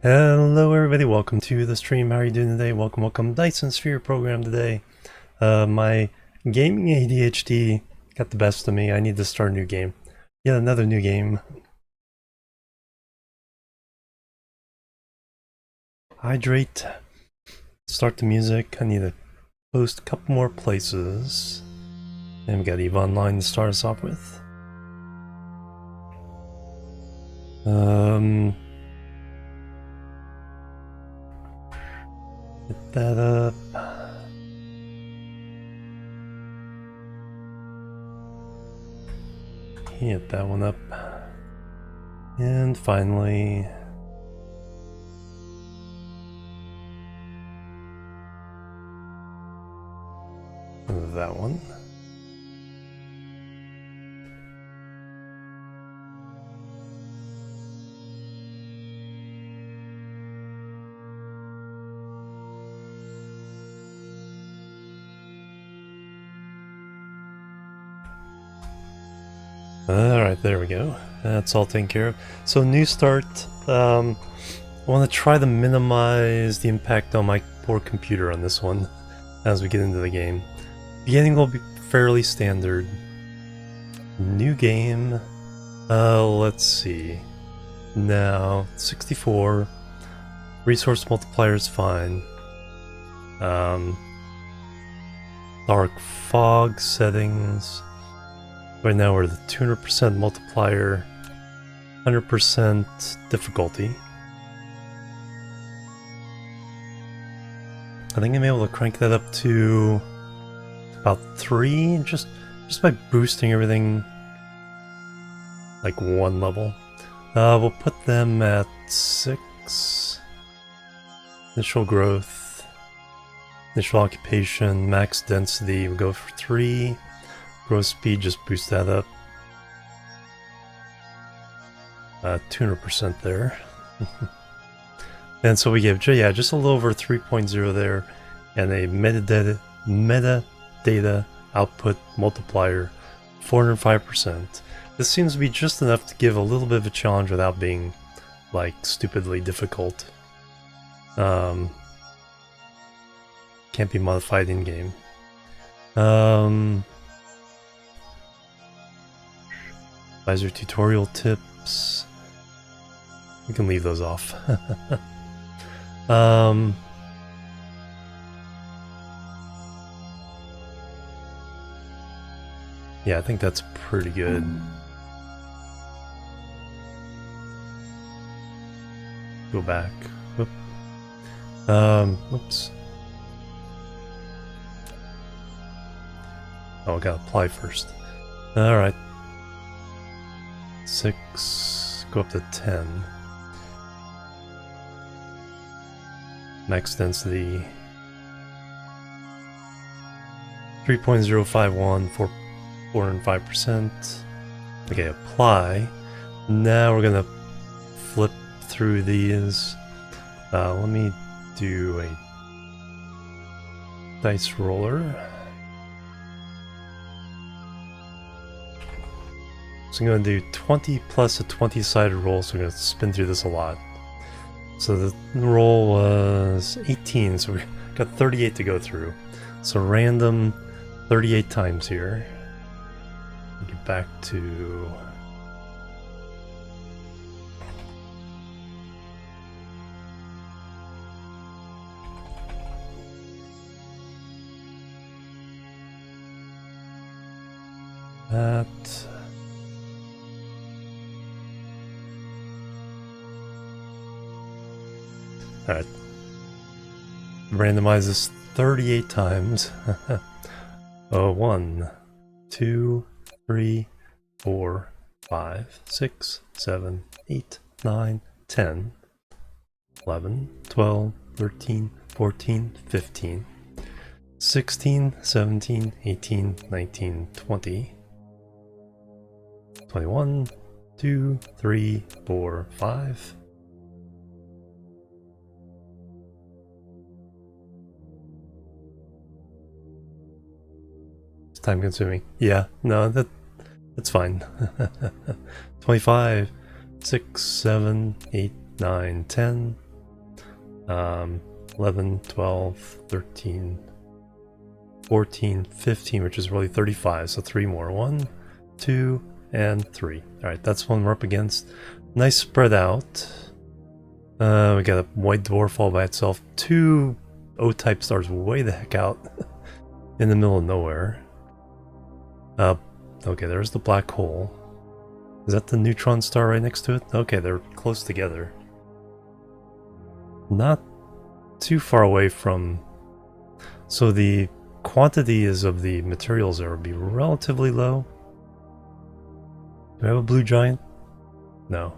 Hello everybody, welcome to the stream. How are you doing today? Welcome. Dyson Sphere Program today. My gaming ADHD got the best of me. I need to start a new game. Yet another new game. Hydrate. Start the music. I need to post a couple more places. And we got EVE Online to start us off with. Get that up. Hit that one up. And finally... that one. Alright, there we go. That's all taken care of. So new start. I want to try to minimize the impact on my poor computer on this one as we get into the game. Beginning will be fairly standard. New game. Let's see. Now, 64. Resource multiplier is fine. Dark fog settings. Right now we're the 200% multiplier, 100% difficulty. I think I'm able to crank that up to about 3, just by boosting everything like one level. We'll put them at 6. Initial growth, initial occupation, max density, we'll go for 3. Growth speed, just boost that up. 200% there. And so we gave, just a little over 3.0 there, and a metadata output multiplier, 405%. This seems to be just enough to give a little bit of a challenge without being, like, stupidly difficult. Can't be modified in-game. Advisor tutorial tips. We can leave those off. Yeah, I think that's pretty good. Go back. Whoop. Whoops. Oh, I gotta apply first. Alright. 6, go up to 10. Max density 3.051 for 405%. Okay, apply. Now we're gonna flip through these. Let me do a dice roller. So I'm going to do 20 plus a 20-sided roll, so we're going to spin through this a lot. So the roll was 18, so we got 38 to go through. So random 38 times here. Get back to... that... Alright. Randomize this 38 times. 1, 2, 3, 4, 5, 6, 7, 8, 9, 10, 11, 12, 13, 14, 15, 16, 17, 18, 19, 20, 21, 2, 3, 4, 5. Time consuming. Yeah, no, that's fine. 25, 6, 7, 8, 9, 10, 11, 12, 13, 14, 15, which is really 35, so 3 more. 1, 2, and 3. Alright, that's one we're up against. Nice spread out. We got a white dwarf all by itself. 2 O-type stars way the heck out in the middle of nowhere. Okay, there's the black hole. Is that the neutron star right next to it? Okay, they're close together. Not too far away from... So the quantities of the materials there would be relatively low. Do I have a blue giant? No.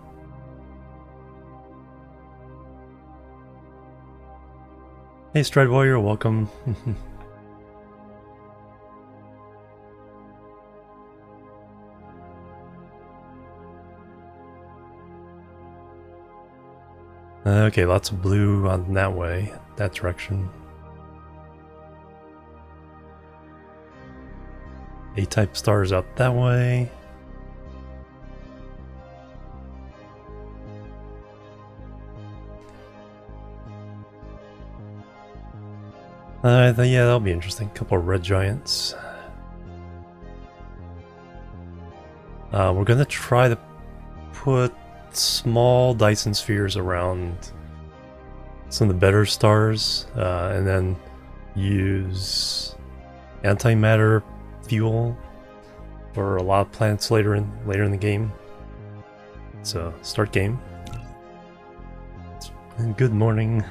Hey Stride Warrior, welcome. Okay, lots of blue on that way, that direction. A-type stars up that way. Yeah, that'll be interesting. Couple of red giants. We're gonna try to put small Dyson spheres around some of the better stars, and then use antimatter fuel for a lot of planets later in the game. So start game. And good morning.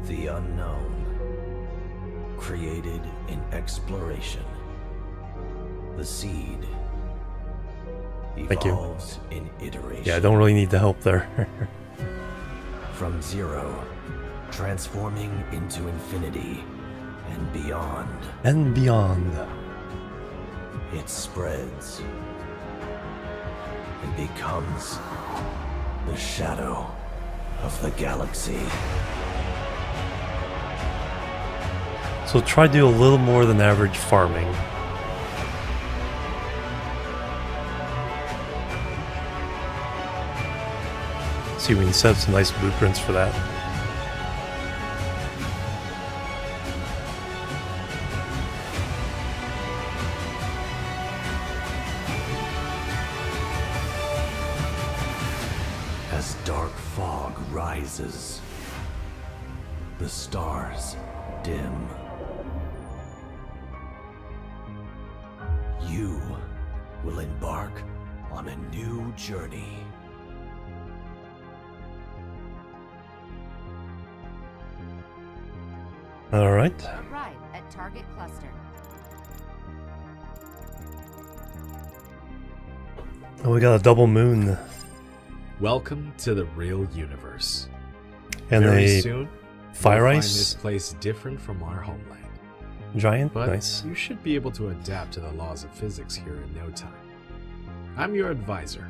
The unknown, created in exploration. The seed evolves in iteration. Yeah, I don't really need the help there. From zero, transforming into infinity and beyond. And beyond. It spreads and becomes the shadow of the galaxy. So try to do a little more than average farming. See if we can set up some nice blueprints for that. As dark fog rises, the stars dim. You will embark on a new journey. All right. Arrive at target cluster. Oh, we got a double moon. Welcome to the real universe. And Very a soon, fire you'll find ice this place different from our homeland. giant. But Nice. you should be able to adapt to the laws of physics here in no time. I'm your advisor.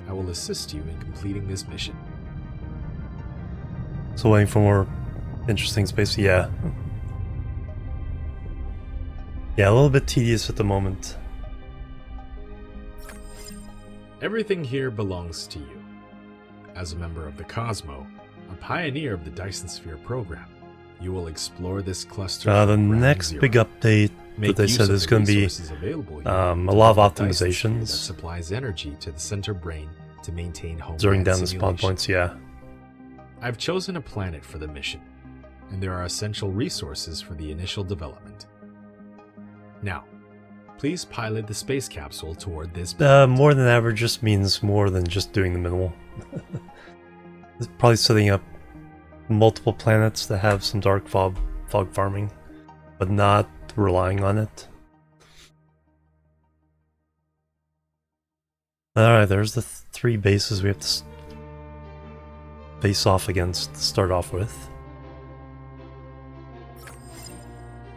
I will assist you in completing this mission. So waiting for more interesting space. Yeah. Yeah, a little bit tedious at the moment. Everything here belongs to you. As a member of the Cosmo, a pioneer of the Dyson Sphere Program, you will explore this cluster. The from ground next zero. big update Make that they use said of is the going to be resources available here a to lot of build a Dyson sphere that optimizations supplies energy to the center brain to maintain home during down the spawn points. Yeah. I've chosen a planet for the mission, and there are essential resources for the initial development. Now, please pilot the space capsule toward this planet. More than average just means more than just doing the minimal. It's probably setting up multiple planets that have some dark fog farming, but not relying on it. Alright, there's the 3 bases we have to face off against to start off with.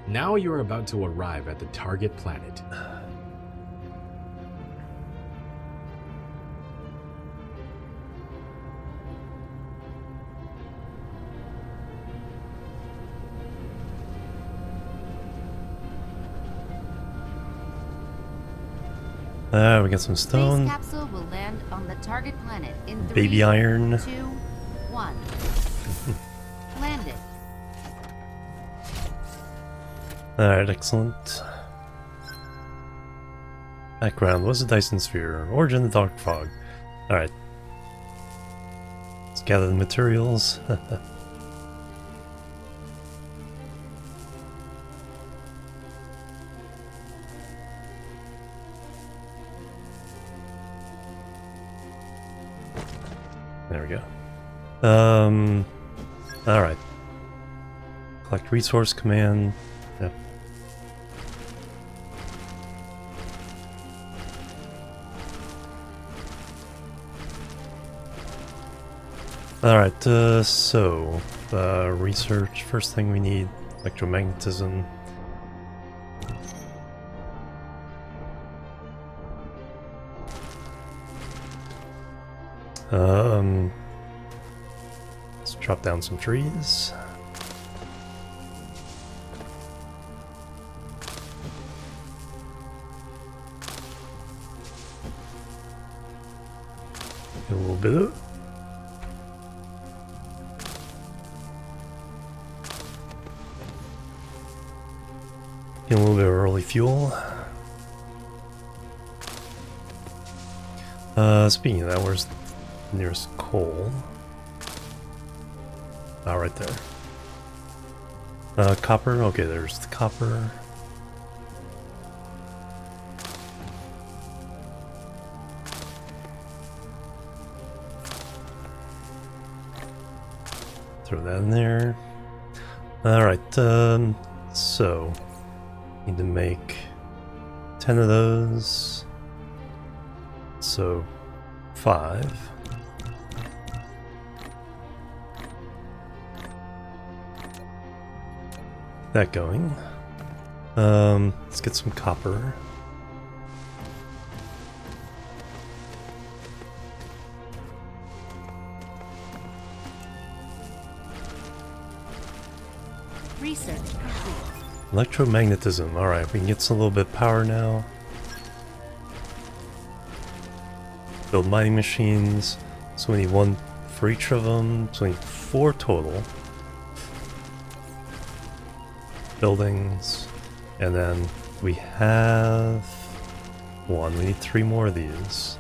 Now you are about to arrive at the target planet. We got some Space stone. capsule will land on the target planet in 3, Baby iron. 2, 1. Landed. Alright, excellent. Background was a Dyson Sphere. Origin the Dark Fog. Alright. Let's gather the materials. There we go. Alright. Collect resource command. Yep. Alright, so research. First thing we need electromagnetism. Let's chop down some trees. Get a little bit of. Get a little bit of early fuel. Speaking of that, where's the nearest coal? Oh, right there. Copper? Okay, there's the copper. Throw that in there. Alright, so need to make 10 of those. So 5. That going. Let's get some copper. Research complete. Electromagnetism. Alright, we can get some little bit of power now. Build mining machines. So we need 1 for each of them. So we need 4 total. Buildings. And then we have 1. We need 3 more of these.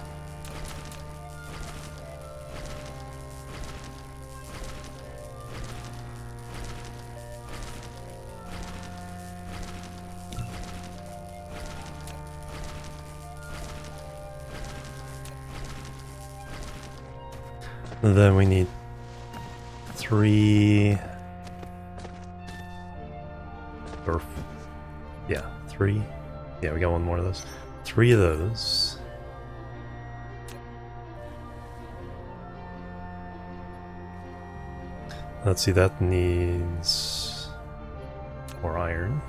And then we need 3, or yeah, 3. Yeah, we got 1 more of those. 3 of those. Let's see, that needs more iron.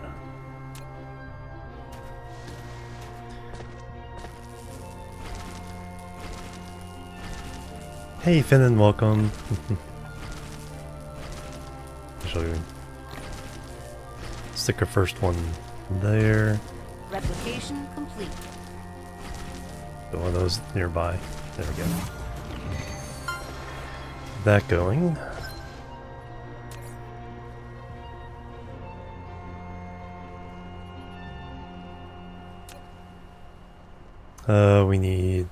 Hey Finnan, welcome. Actually, stick our first one there. Replication complete. Put one of those nearby. There we go. That going. We need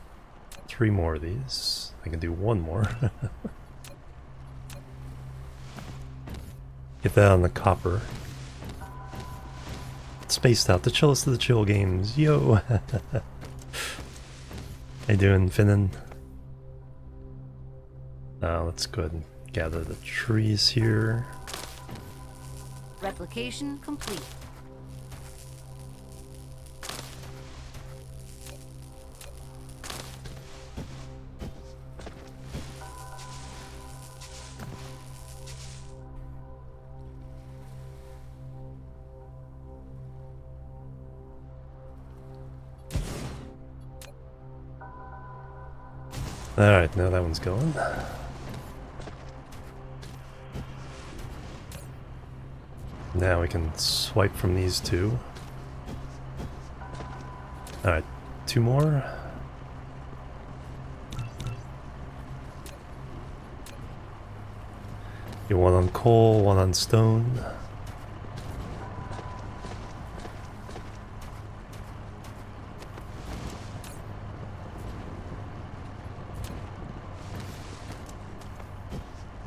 3 more of these. I can do 1 more. Get that on the copper. Spaced out, the chillest of the chill games. Yo! How you doing, Finnan? Let's go ahead and gather the trees here. Replication complete. Alright, now that one's going. Now we can swipe from these 2. Alright, 2 more. Get 1 on coal, 1 on stone.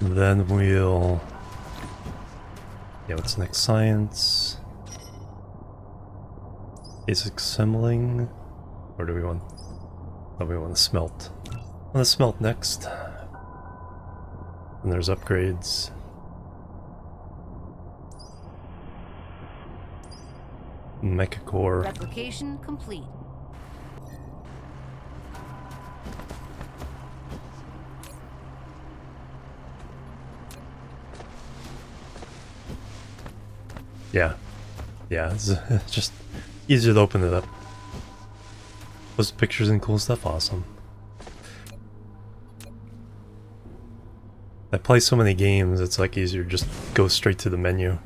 Then we'll... Yeah, what's next? Science. Basic assembling. Or do we want... Oh, we want to smelt. I want to smelt next. And there's upgrades. Mecha core. Replication complete. Yeah. Yeah, it's just easier to open it up. Post pictures and cool stuff, awesome. I play so many games, it's like easier to just go straight to the menu.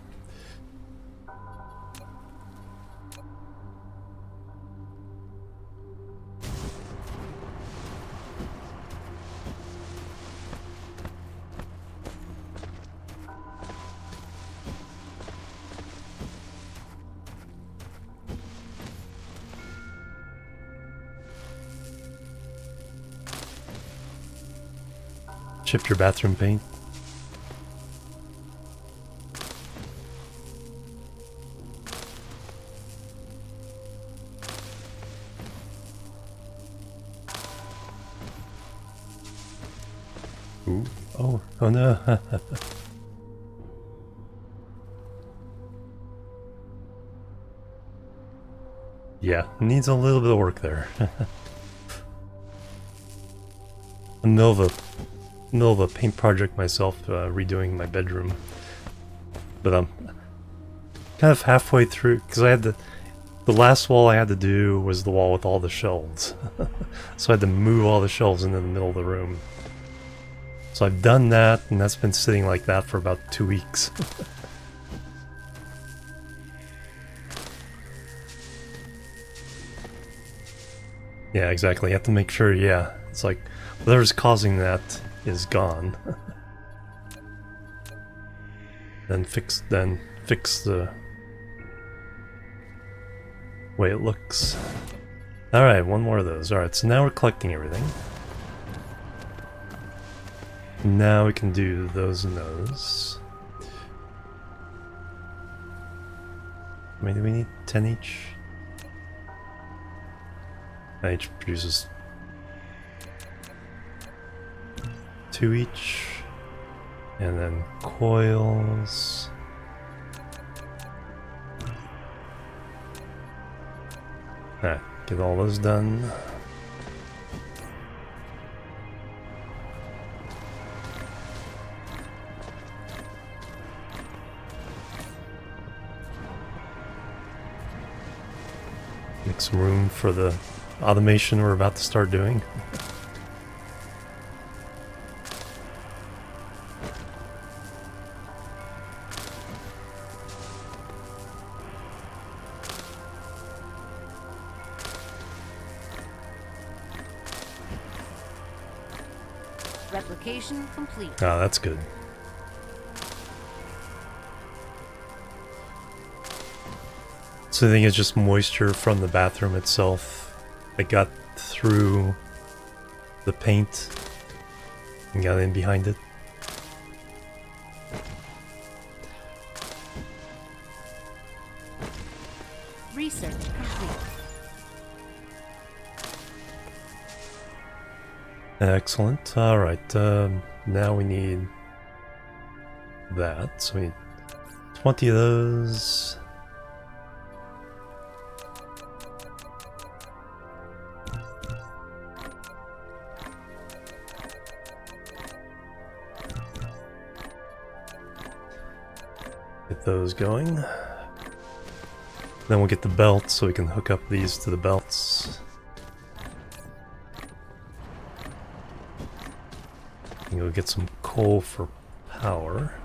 Chip your bathroom paint. Ooh. Oh no. Yeah, needs a little bit of work there. Middle of a paint project myself, redoing my bedroom, but I'm kind of halfway through because I had the last wall I had to do was the wall with all the shelves, so I had to move all the shelves into the middle of the room. So I've done that, and that's been sitting like that for about 2 weeks. Yeah, exactly. You have to make sure. Yeah, it's like whatever's causing that is gone. then fix the way it looks. Alright, 1 more of those. Alright, so now we're collecting everything. Now we can do those and those. How many do we need? 10 each? Each produces 2 each, and then coils. Get all those done. Make some room for the automation we're about to start doing. Replication complete. Ah, that's good. So I think it's just moisture from the bathroom itself that got through the paint and got in behind it. Research complete. Excellent. Alright, now we need that. So we need 20 of those. Get those going. Then we'll get the belt so we can hook up these to the belts. And go get some coal for power.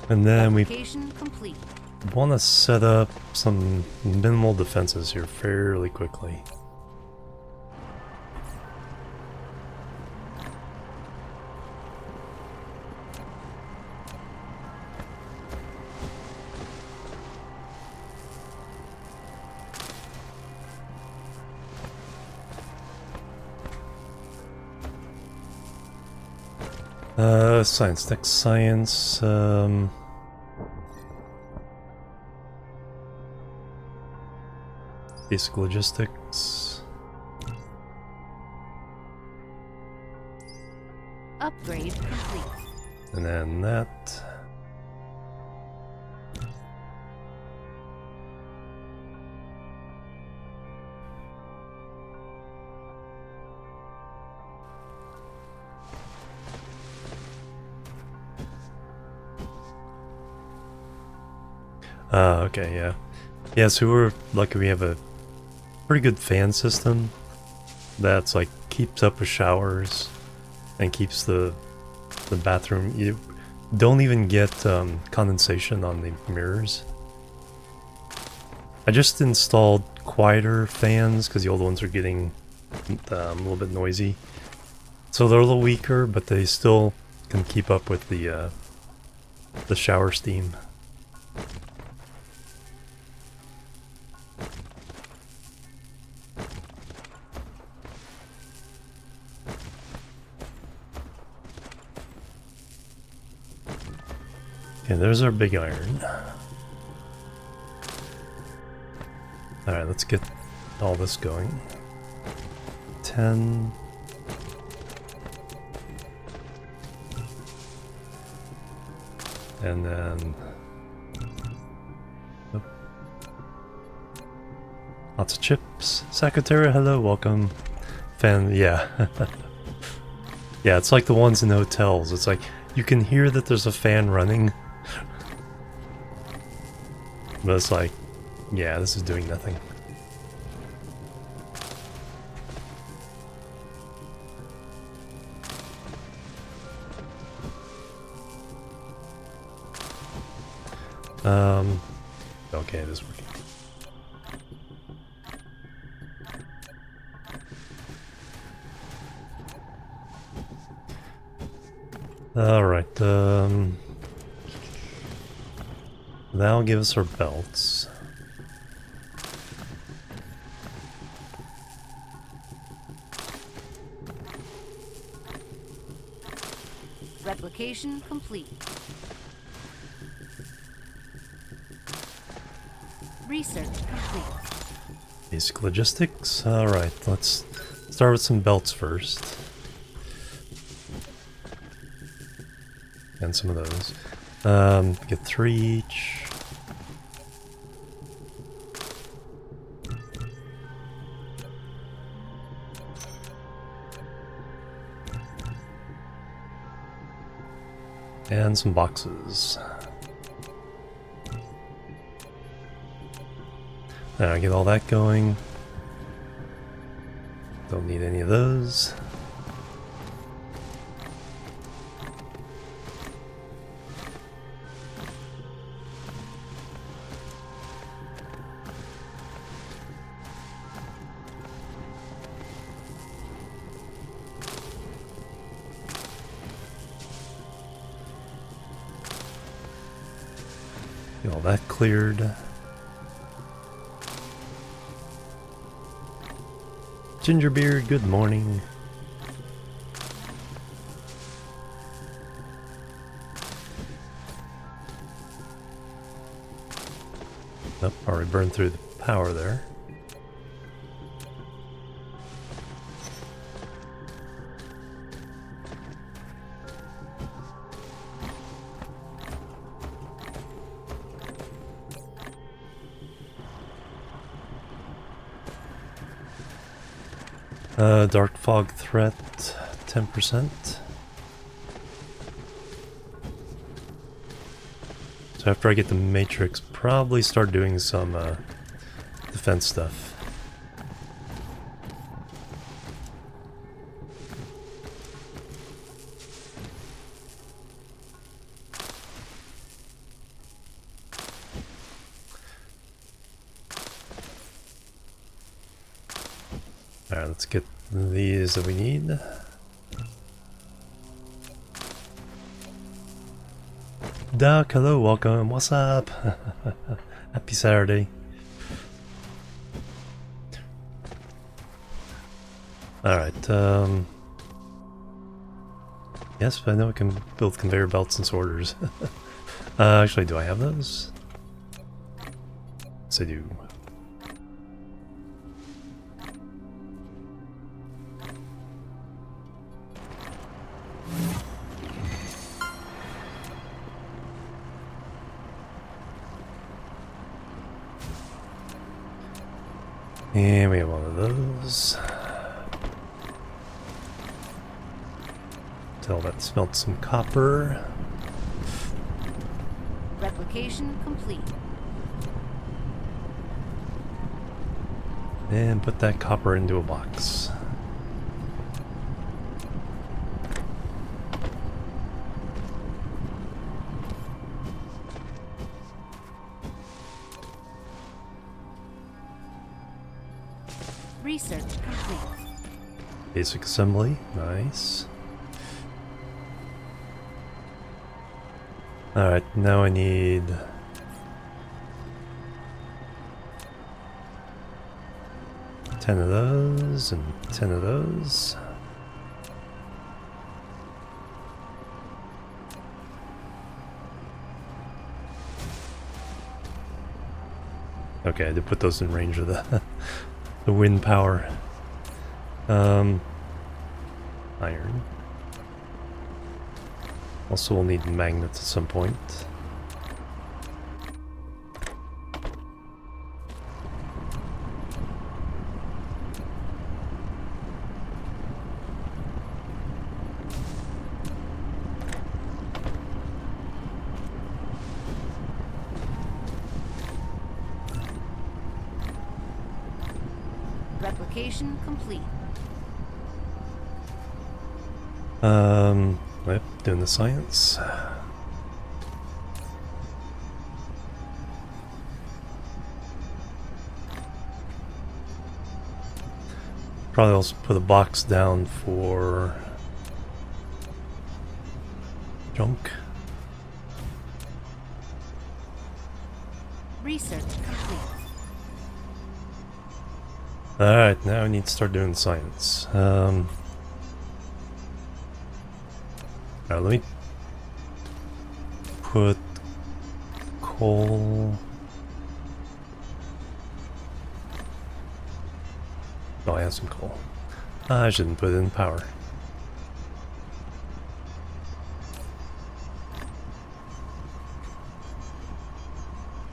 And then we Replication complete. want to set up some minimal defenses here fairly quickly. Science, next science, basic logistics. Upgrade complete. And then that. Okay, yeah. Yeah, so we're lucky we have a pretty good fan system that's like keeps up with showers and keeps the bathroom. You don't even get condensation on the mirrors. I just installed quieter fans because the old ones are getting a little bit noisy. So they're a little weaker, but they still can keep up with the shower steam. Okay, there's our big iron. Alright, let's get all this going. 10. And then... oh. Lots of chips. Secretary, hello, welcome. Fan, yeah. Yeah, it's like the ones in hotels. It's like, you can hear that there's a fan running. But it's like, yeah, this is doing nothing. Okay, it is working. Alright, that'll give us our belts. Replication complete. Research complete. Basic logistics. Alright, let's start with some belts first. And some of those. Get 3 each. And some boxes. Now get all that going. Don't need any of those. Get all that cleared. Gingerbeard, good morning. Oh, already burned through the power there. Dark fog threat, 10%. So after I get the matrix, probably start doing some defense stuff. Alright, let's get these that we need. Duck, hello, welcome, what's up? Happy Saturday. Alright, yes, but I know we can build conveyor belts and sorters. Actually, do I have those? Yes, I do. And we have one of those. Tell that smelt some copper. Replication complete. And put that copper into a box. Research complete. Basic assembly, nice. Alright, now I need... ten of those, and 10 of those. Okay, I did put those in range of the, the wind power. Iron. Also we'll need magnets at some point. Replication complete. Yep, doing the science. Probably also put a box down for junk. Research complete. Alright, now I need to start doing science. Alright, let me put coal. Oh, I have some coal. I shouldn't put it in power.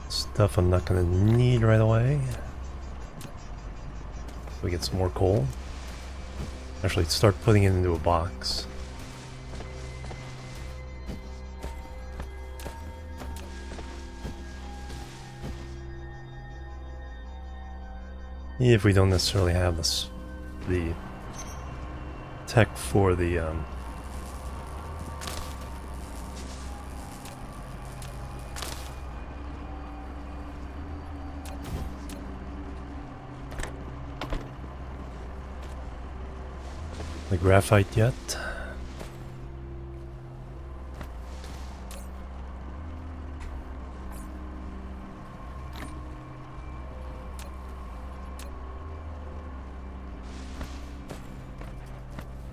Stuff I'm not gonna need right away. We get some more coal. Actually, start putting it into a box. If we don't necessarily have this, the tech for the graphite yet.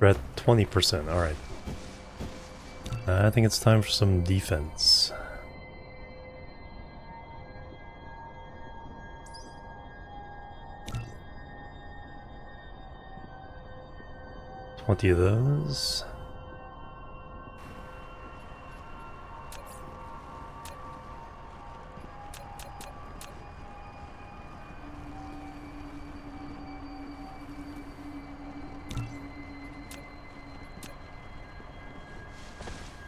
We're at 20%, alright. I think it's time for some defense. Twenty of those.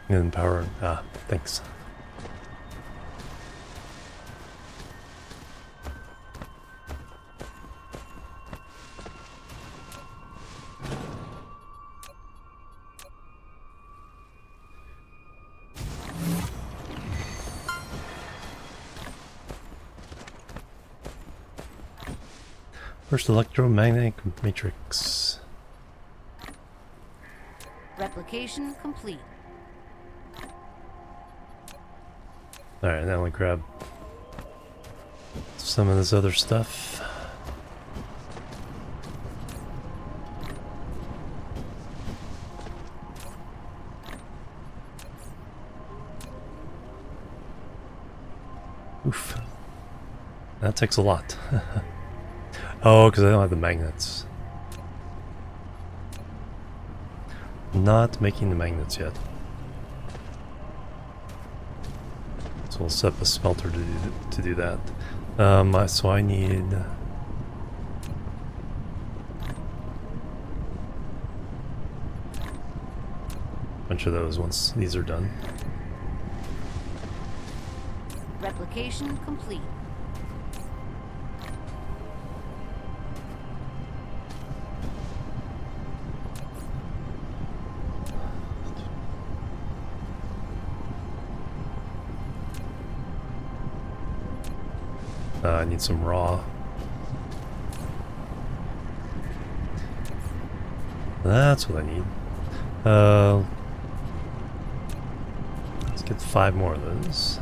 And power. Ah, thanks. First electromagnetic matrix. Replication complete. Alright, now we grab some of this other stuff. Oof. That takes a lot. Oh, because I don't have the magnets. Not making the magnets yet. So we'll set up a smelter to do that. So I need... a bunch of those once these are done. Replication complete. I need some raw. That's what I need. Let's get 5 more of those.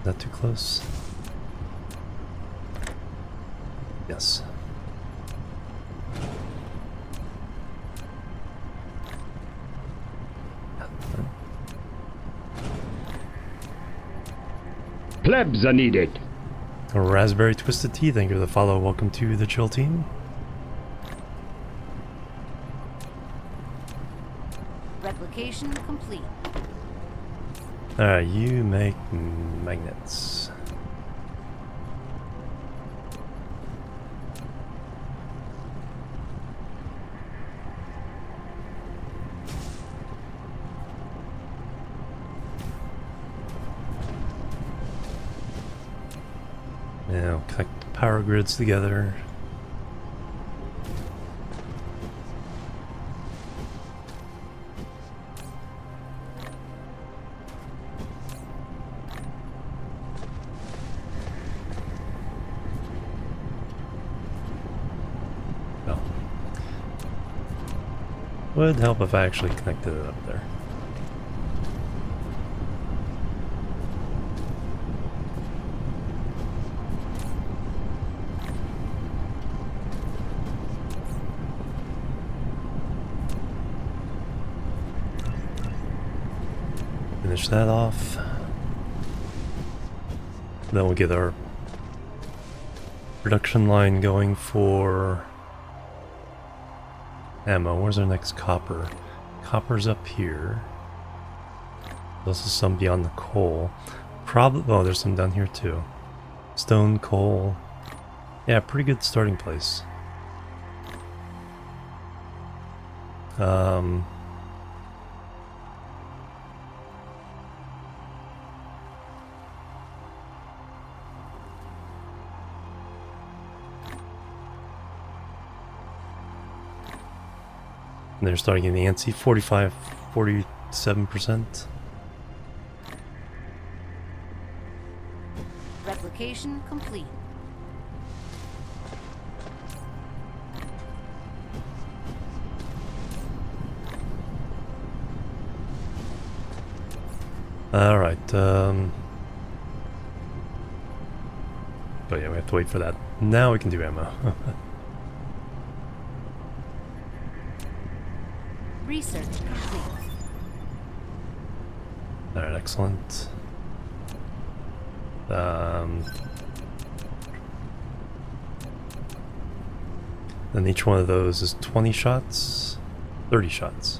Not too close. Yes. Plebs are needed. A raspberry twisted tea. Thank you for the follow. Welcome to the chill team. Replication complete. Alright, you make magnets. Now connect the power grids together. Would help if I actually connected it up there. Finish that off. Then we'll get our production line going for ammo. Where's our next copper? Copper's up here. There's also some beyond the coal. Probably. Oh, there's some down here too. Stone, coal. Yeah, pretty good starting place. And they're starting getting antsy. 45, 47%. Replication complete. Alright, but yeah, we have to wait for that. Now we can do ammo. Research complete. Alright, excellent. Then each one of those is 20 shots, 30 shots.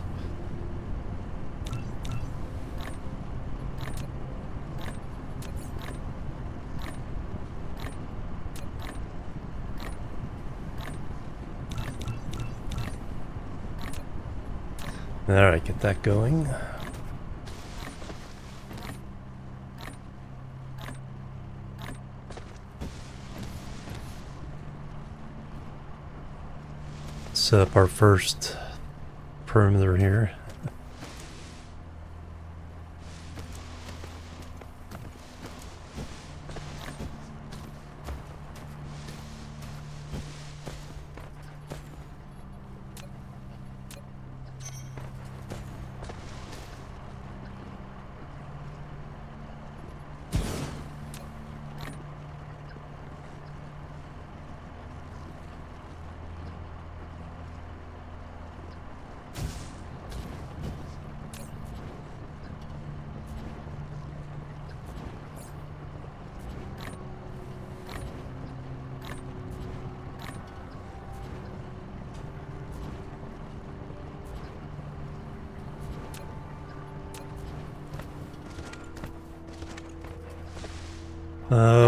Alright, get that going. Set up our first perimeter here.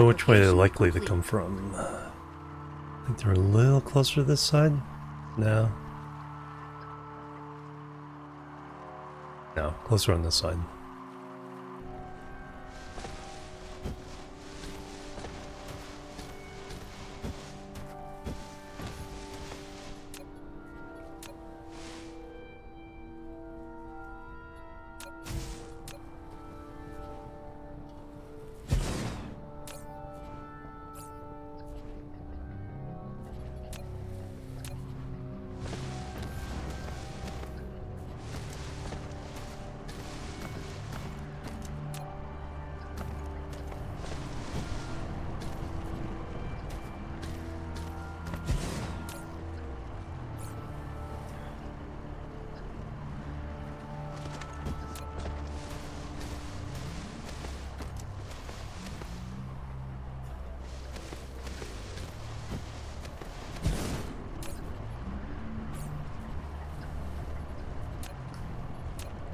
Which way are they likely to come from? I think they're a little closer to this side? No. No, closer on this side.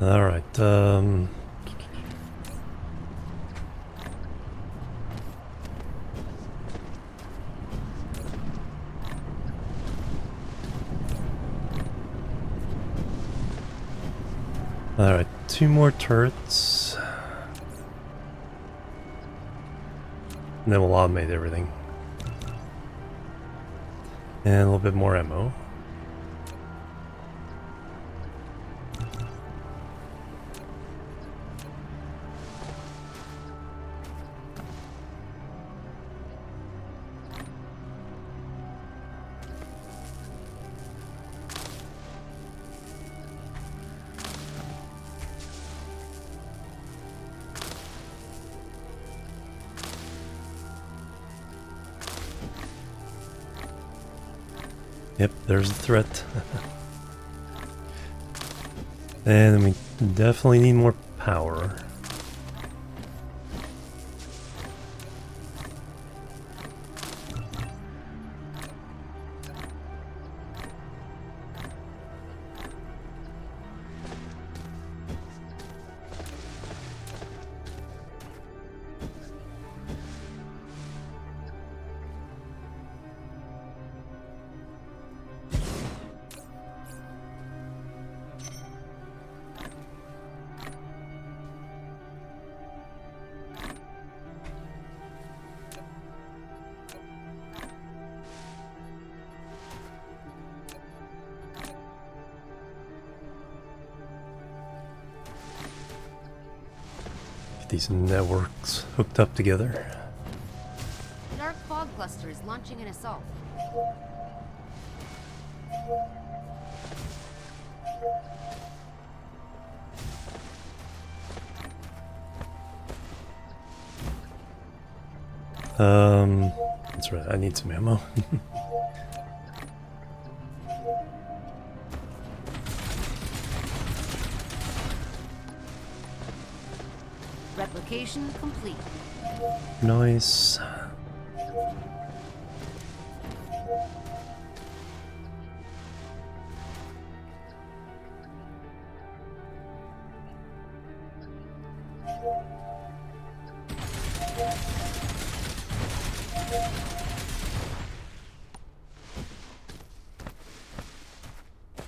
Alright, Alright, 2 more turrets. And then we'll automate everything. And a little bit more ammo. Yep, there's the threat. And we definitely need more power. These networks hooked up together. Dark fog cluster is launching an assault. That's right, I need some ammo. Replication complete. Nice.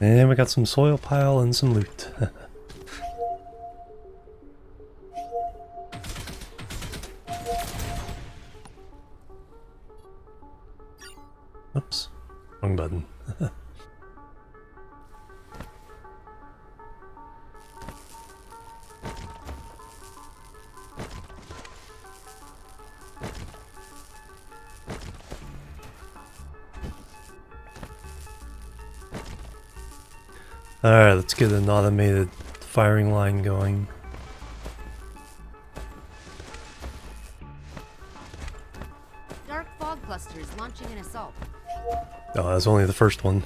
And we got some soil pile and some loot. Oops, wrong button. Alright, let's get an automated firing line going. Dark fog clusters launching an assault. Oh, that's only the first one.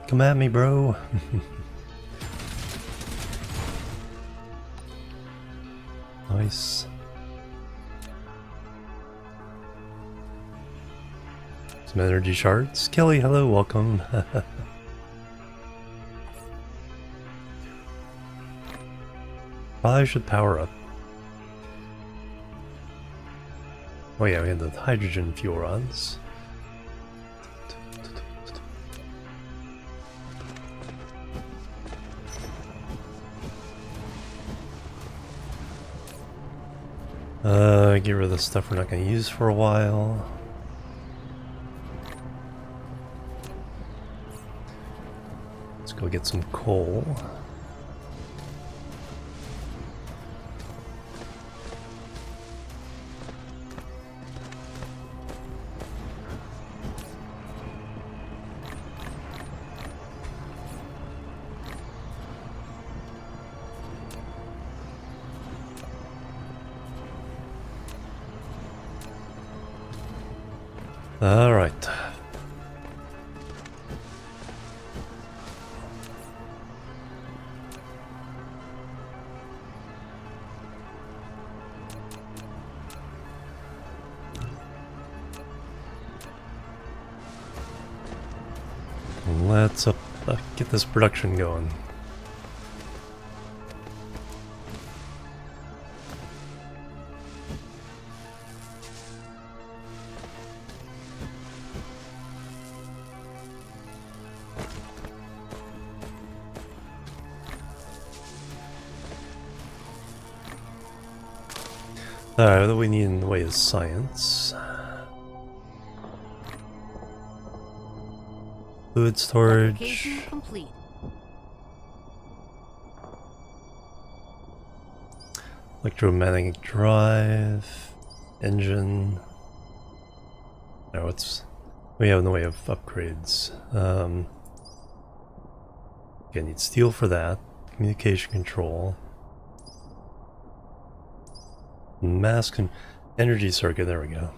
Come at me, bro. Nice. Some energy shards. Kelly, hello, welcome. Probably should power up. Oh yeah, we had the hydrogen fuel rods. Get rid of the stuff we're not going to use for a while. Let's go get some coal. All right. Let's get this production going. Alright, what do we need in the way of science? Fluid storage. Application complete. Electromagnetic drive. Engine. No, we have in the way of upgrades. Okay, I need steel for that. Communication control. Energy circuit, there we go.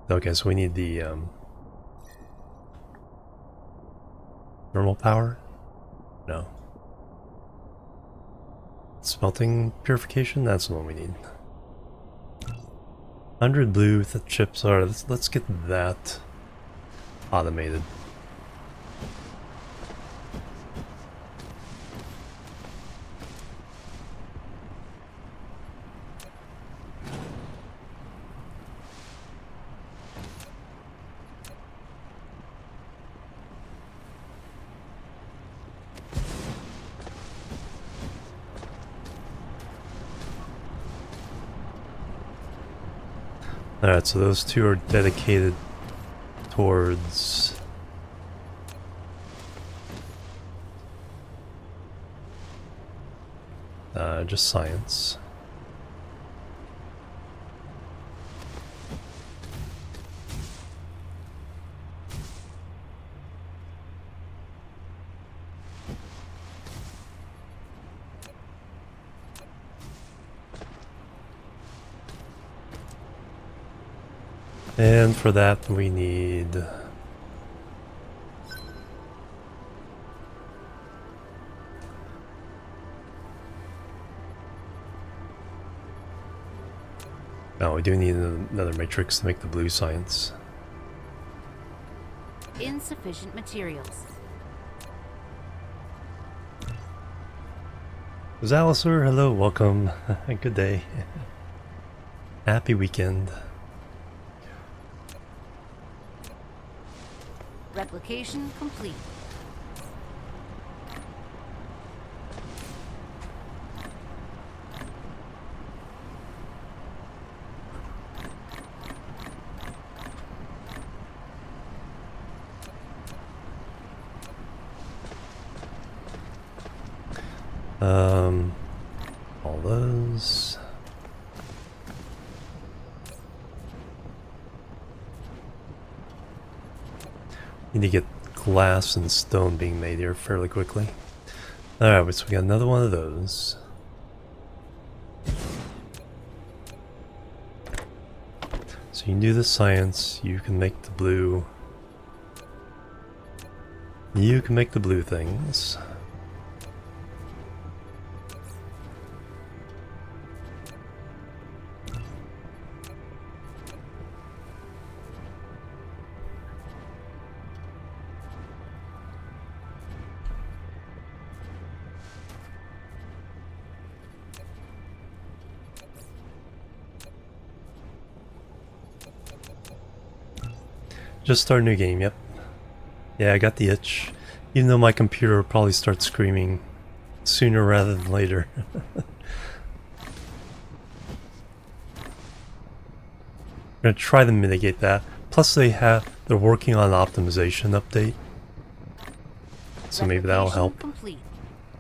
Okay, so we need the thermal power? No. Smelting purification? That's the one we need. 100 blue with the chips. Alright, let's get that automated. Alright, so those two are dedicated towards just science. And for that we need we do need another matrix to make the blue science. Insufficient materials. Zalisur, hello, welcome. Good day. Happy weekend. Replication complete. All those. Need to get glass and stone being made here fairly quickly. Alright, so we got another one of those. So you can do the science, you can make the blue. You can make the blue things. Just start a new game, yep. Yeah, I got the itch. Even though my computer will probably start screaming sooner rather than later. I'm gonna try to mitigate that. Plus they're working on an optimization update. So maybe that'll help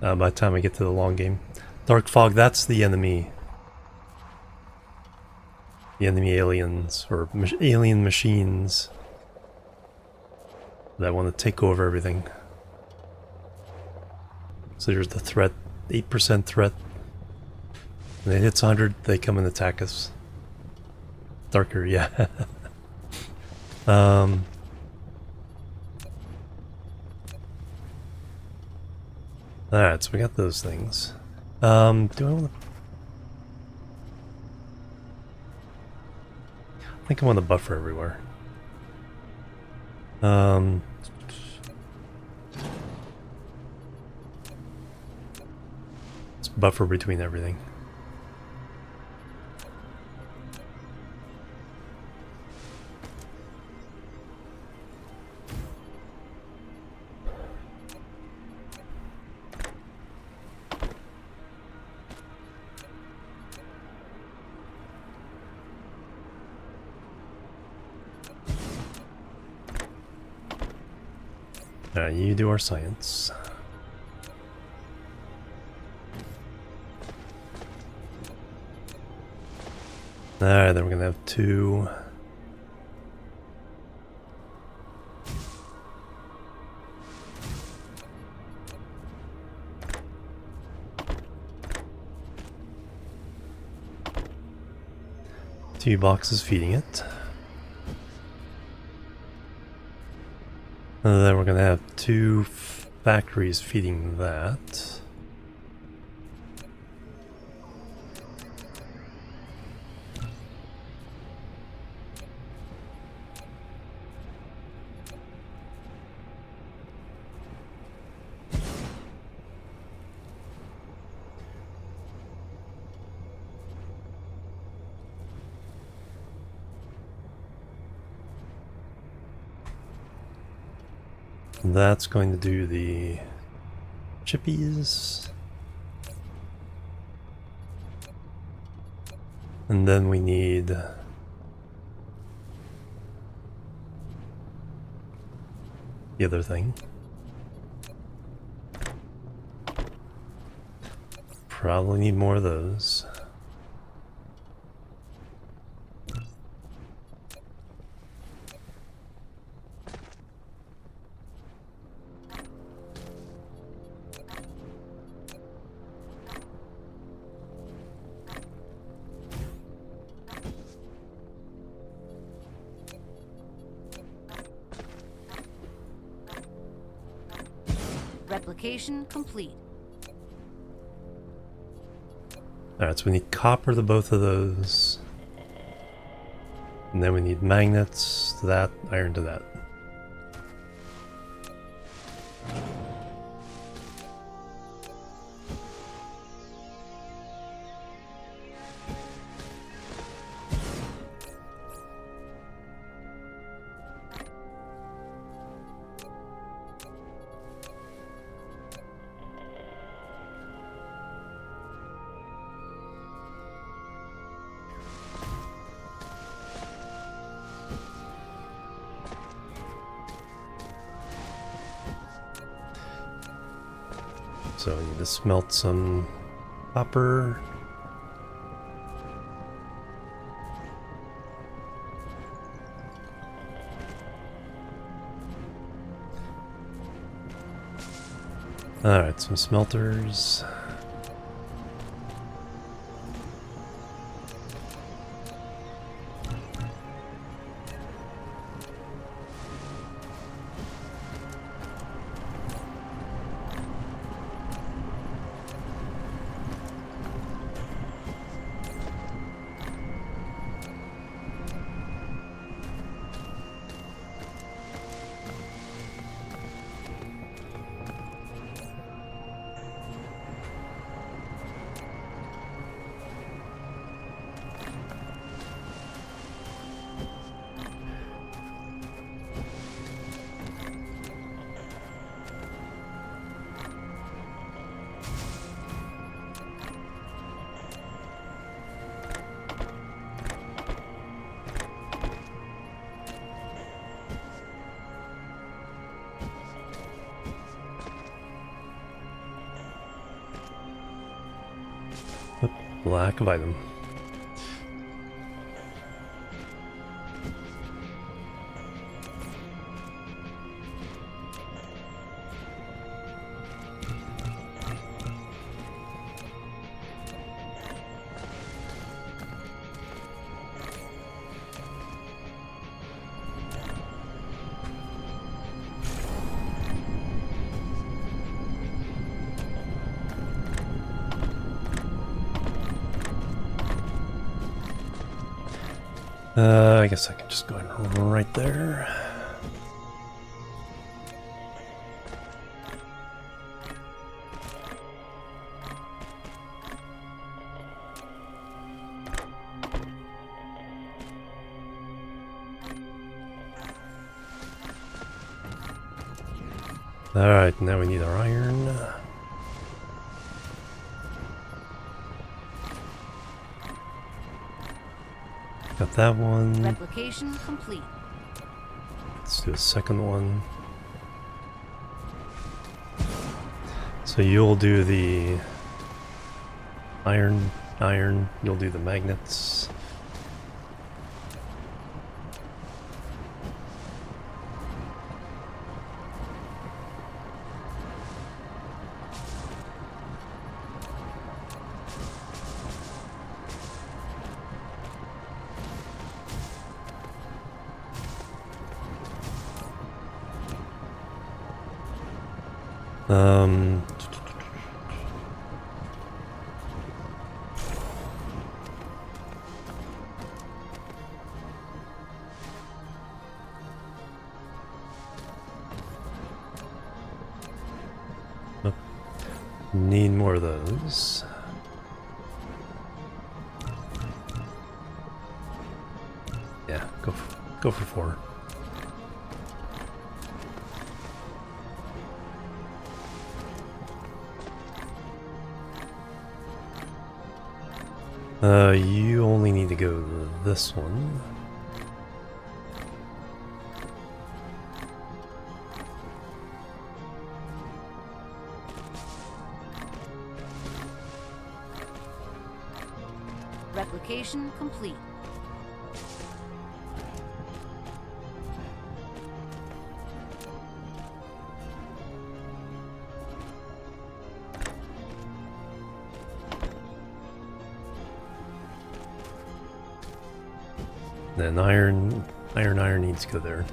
by the time I get to the long game. Dark Fog, that's the enemy. The enemy aliens, or alien machines that want to take over everything. So there's the threat, 8% threat. When it hits 100, they come and attack us. Darker, yeah. Alright, so we got those things. Do I want to... I think I want to buffer everywhere. Let's buffer between everything. You do our science. Alright, then we're gonna have two. Two boxes feeding it. And then we're gonna have two factories feeding that. That's going to do the chippies. And then we need the other thing. Probably need more of those. Replication complete. Alright, so we need copper to both of those. And then we need magnets to that, iron to that. So I need to smelt some copper. Alright, some smelters. Lack of item. I guess I can just go in right there. Alright, now we need our iron. Got that one. Replication complete. Let's do a second one. So you'll do the iron, you'll do the magnets. Need more of those. Yeah, go for 4. You only need to go to this one. Replication complete. Then iron needs to go there.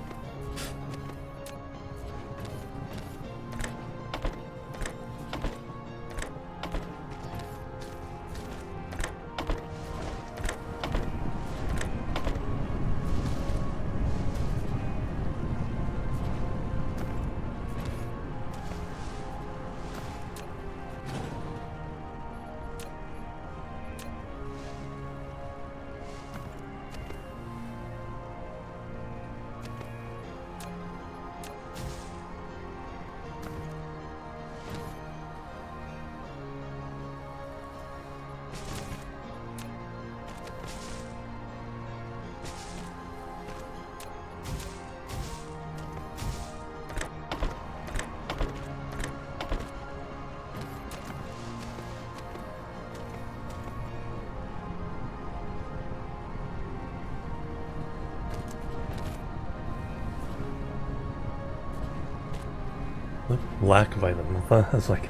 Lack of item. I was like,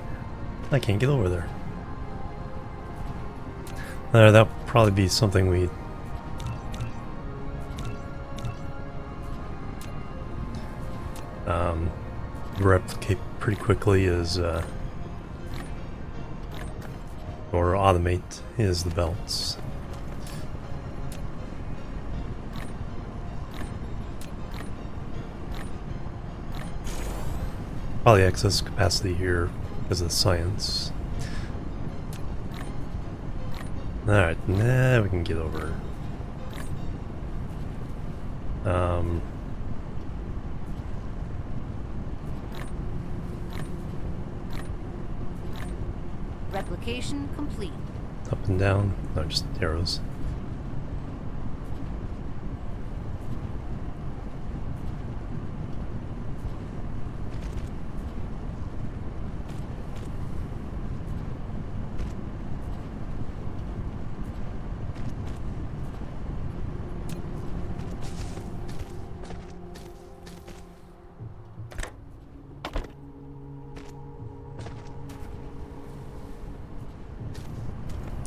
I can't get over there. That'll probably be something we replicate pretty quickly is or automate is the belts. Probably excess capacity here because of the science. Alright, now we can get over. Replication complete. Up and down? No, just arrows.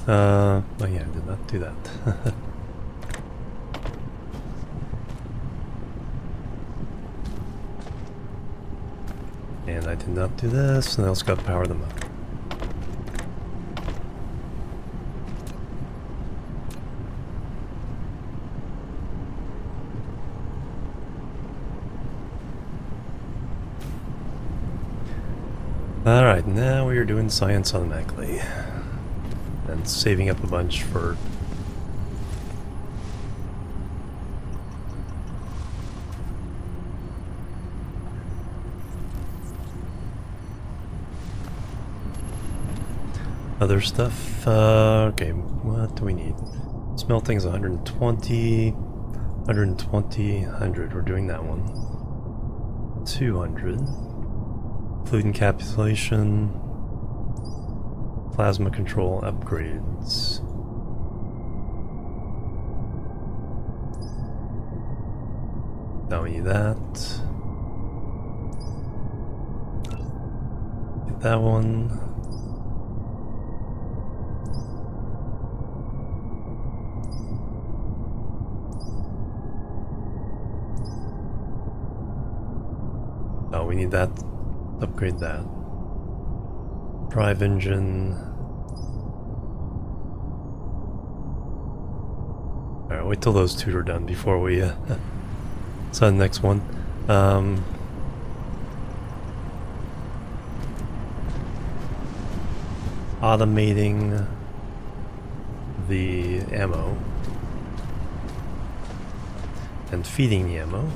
Oh yeah, I did not do that. And I did not do this, and I also got to power them up. Alright, now we are doing science automatically. And saving up a bunch for other stuff. Okay, what do we need? Smelting's 120, 120, 100. We're doing that one. 200. Fluid encapsulation. Plasma control upgrades. Now we need that. Get that one. Oh, we need that. Upgrade that. Drive engine. Alright, wait till those two are done before we so the next one. Automating the ammo and feeding the ammo.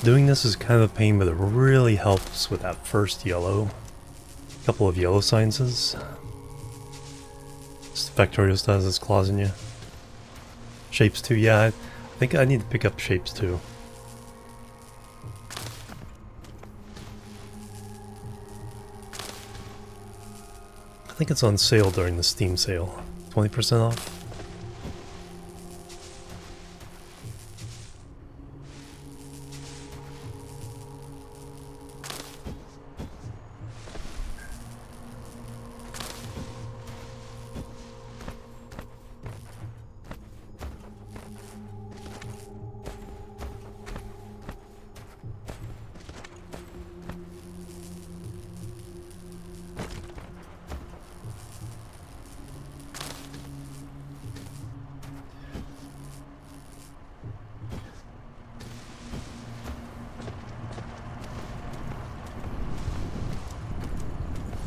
Doing this is kind of a pain, but it really helps with that first yellow. A couple of yellow sciences. Factorial has its claws in you. Shapes too, yeah, I think I need to pick up shapes too. I think it's on sale during the Steam sale. 20% off.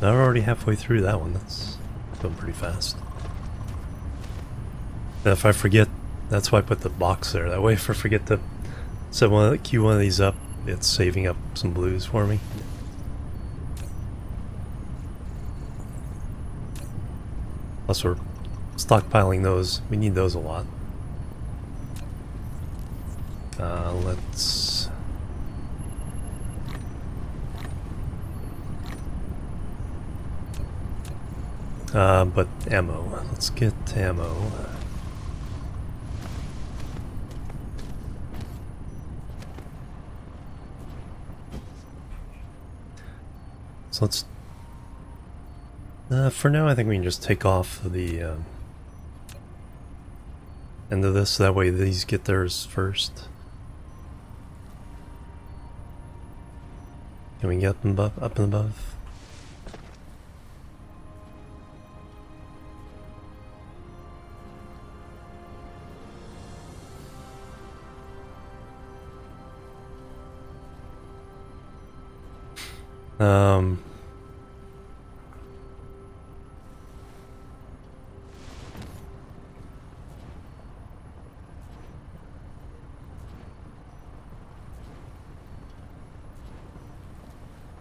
Now we're already halfway through that one. That's going pretty fast. And if I forget, that's why I put the box there. That way if I forget to queue one of these up, it's saving up some blues for me. Plus we're stockpiling those. We need those a lot. Let's... but ammo. Let's get ammo. So let's... for now I think we can just take off the end of this, that way these get theirs first. Can we get up and above?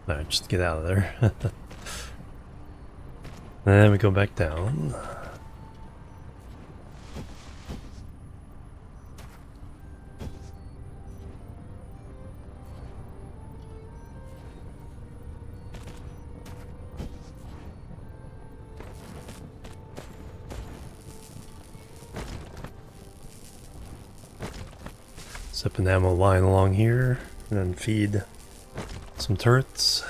Alright, just get out of there. And then we go back down. Set an ammo line along here, and then feed some turrets.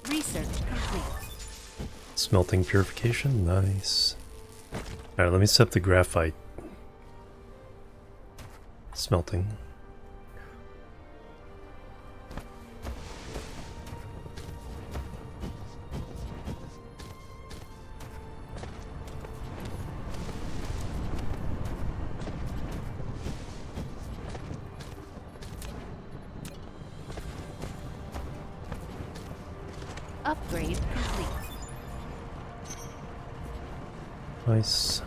Research complete. Smelting purification, nice. Alright, let me set up the graphite smelting. Upgrade complete. Nice.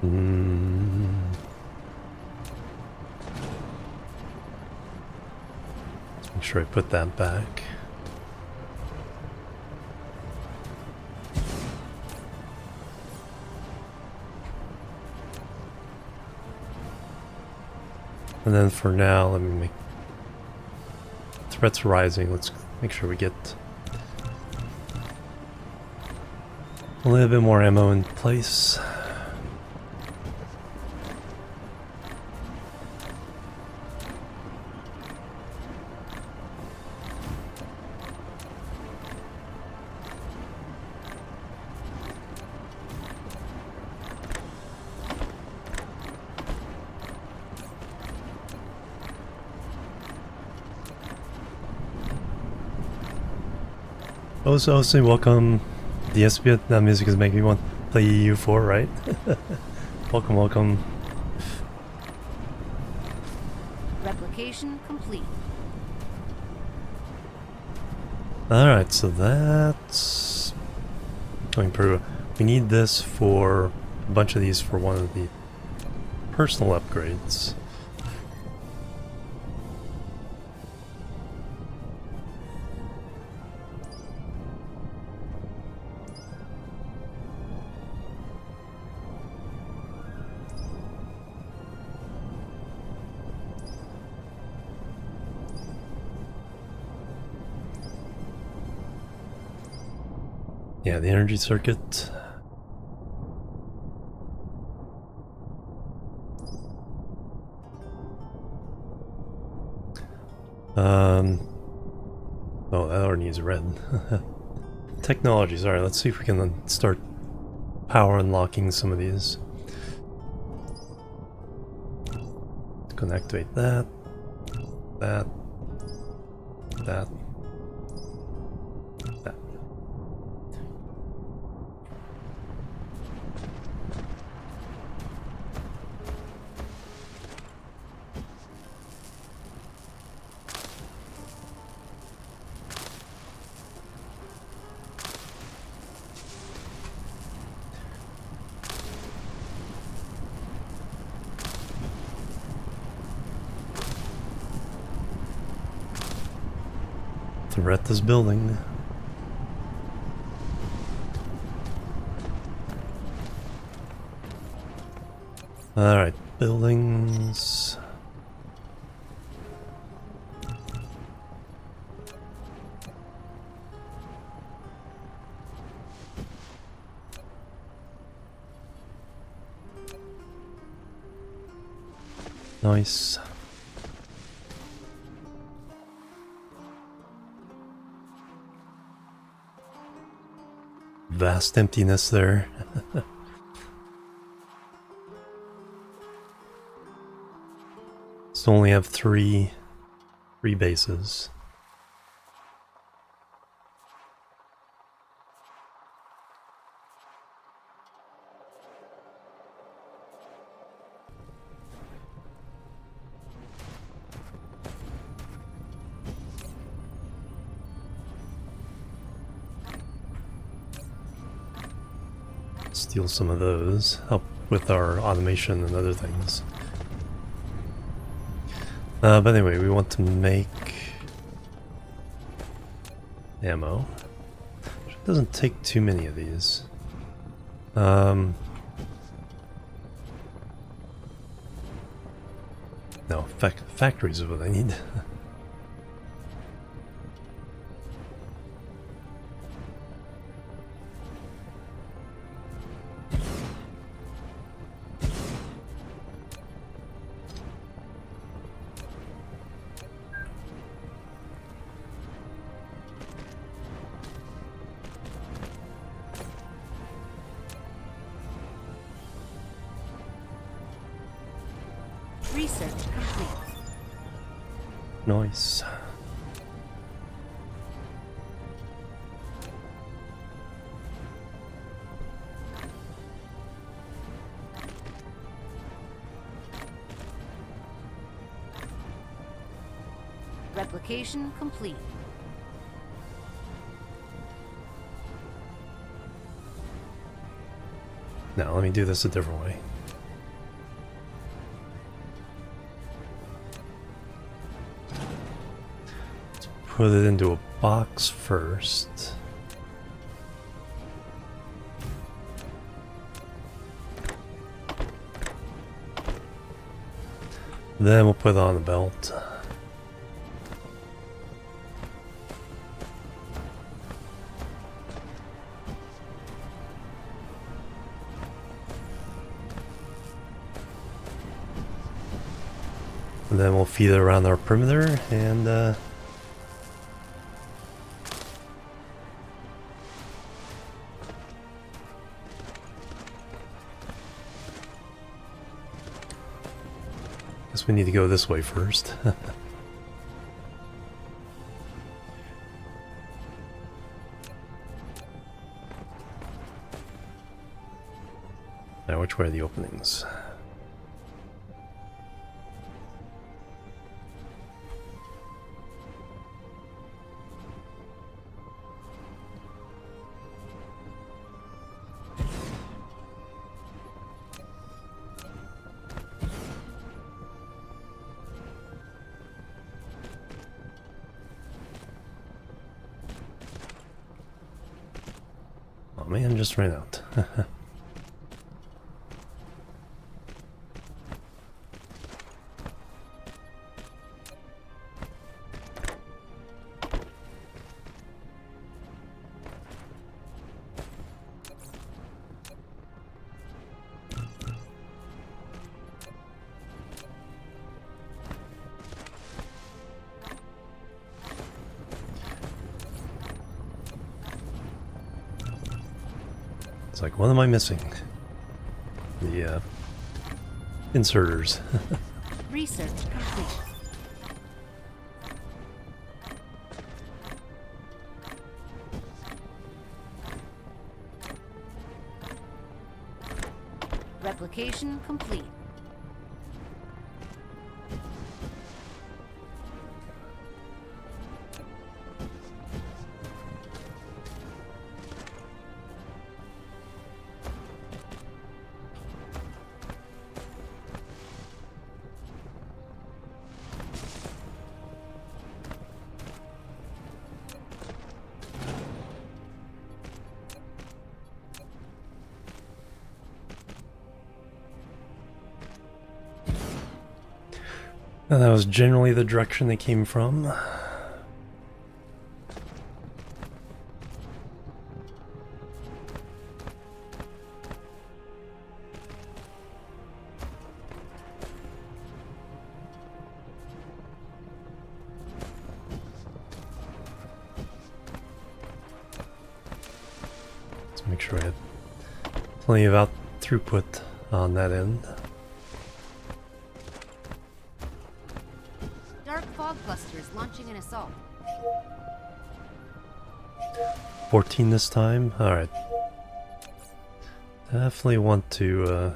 Let's make sure I put that back. And then for now, let me make threats rising. Let's make sure we get a little bit more ammo in place. Also, welcome. The SB, that music is making me want to play EU4, right? Welcome, welcome. Replication complete. Alright, so that's going pretty well. We need this for a bunch of these for one of the personal upgrades. Yeah, the energy circuit. Oh, that already needs red. Technologies, alright, let's see if we can start power unlocking some of these. Gonna activate that, that, that, that. Threat this building. Alright, buildings. Nice. Vast emptiness there. So only have three bases. Steal some of those, help with our automation and other things. But anyway, we want to make ammo. It doesn't take too many of these. No, factories is what I need. Research complete. Nice. Replication complete. Now let me do this a different way. Let's put it into a box first. Then we'll put it on the belt. And then we'll feed it around our perimeter and guess we need to go this way first. Now, which way are the openings? Oh man, just ran out. It's like, what am I missing? The inserters. Research complete. Replication complete. And that was generally the direction they came from. Let's make sure I have plenty of out throughput on that end. Fog clusters launching an assault. 14 this time? Alright. Definitely want to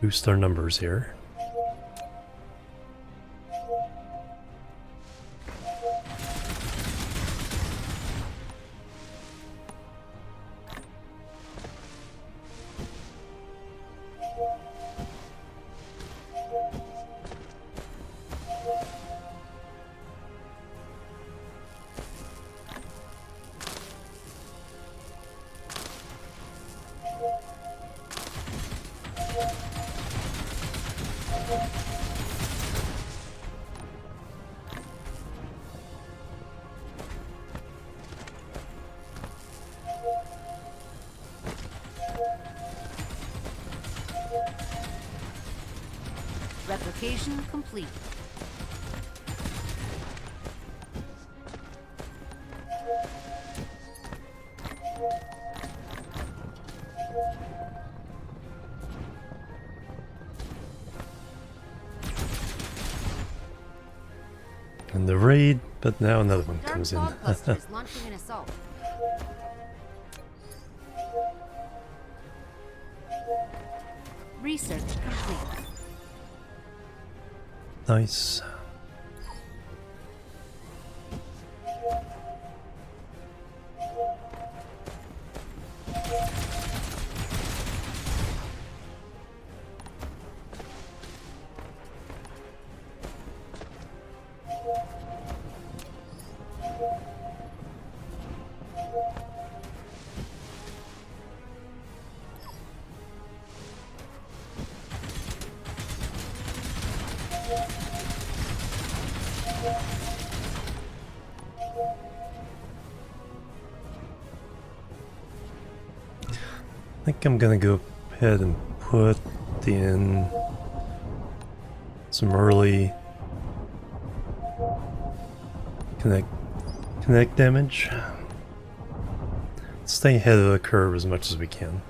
boost our numbers here. Replication complete. And the raid, but now another one comes in. Fog clusters launching an assault. Research complete. Nice. I think I'm gonna go ahead and put in some early connect damage. Stay ahead of the curve as much as we can.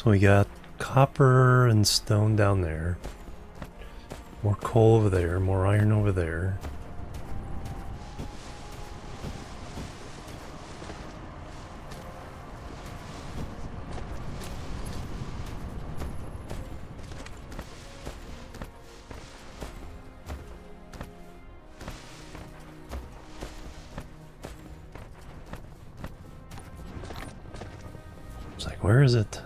So we got copper and stone down there. More coal over there, more iron over there. It's like, where is it?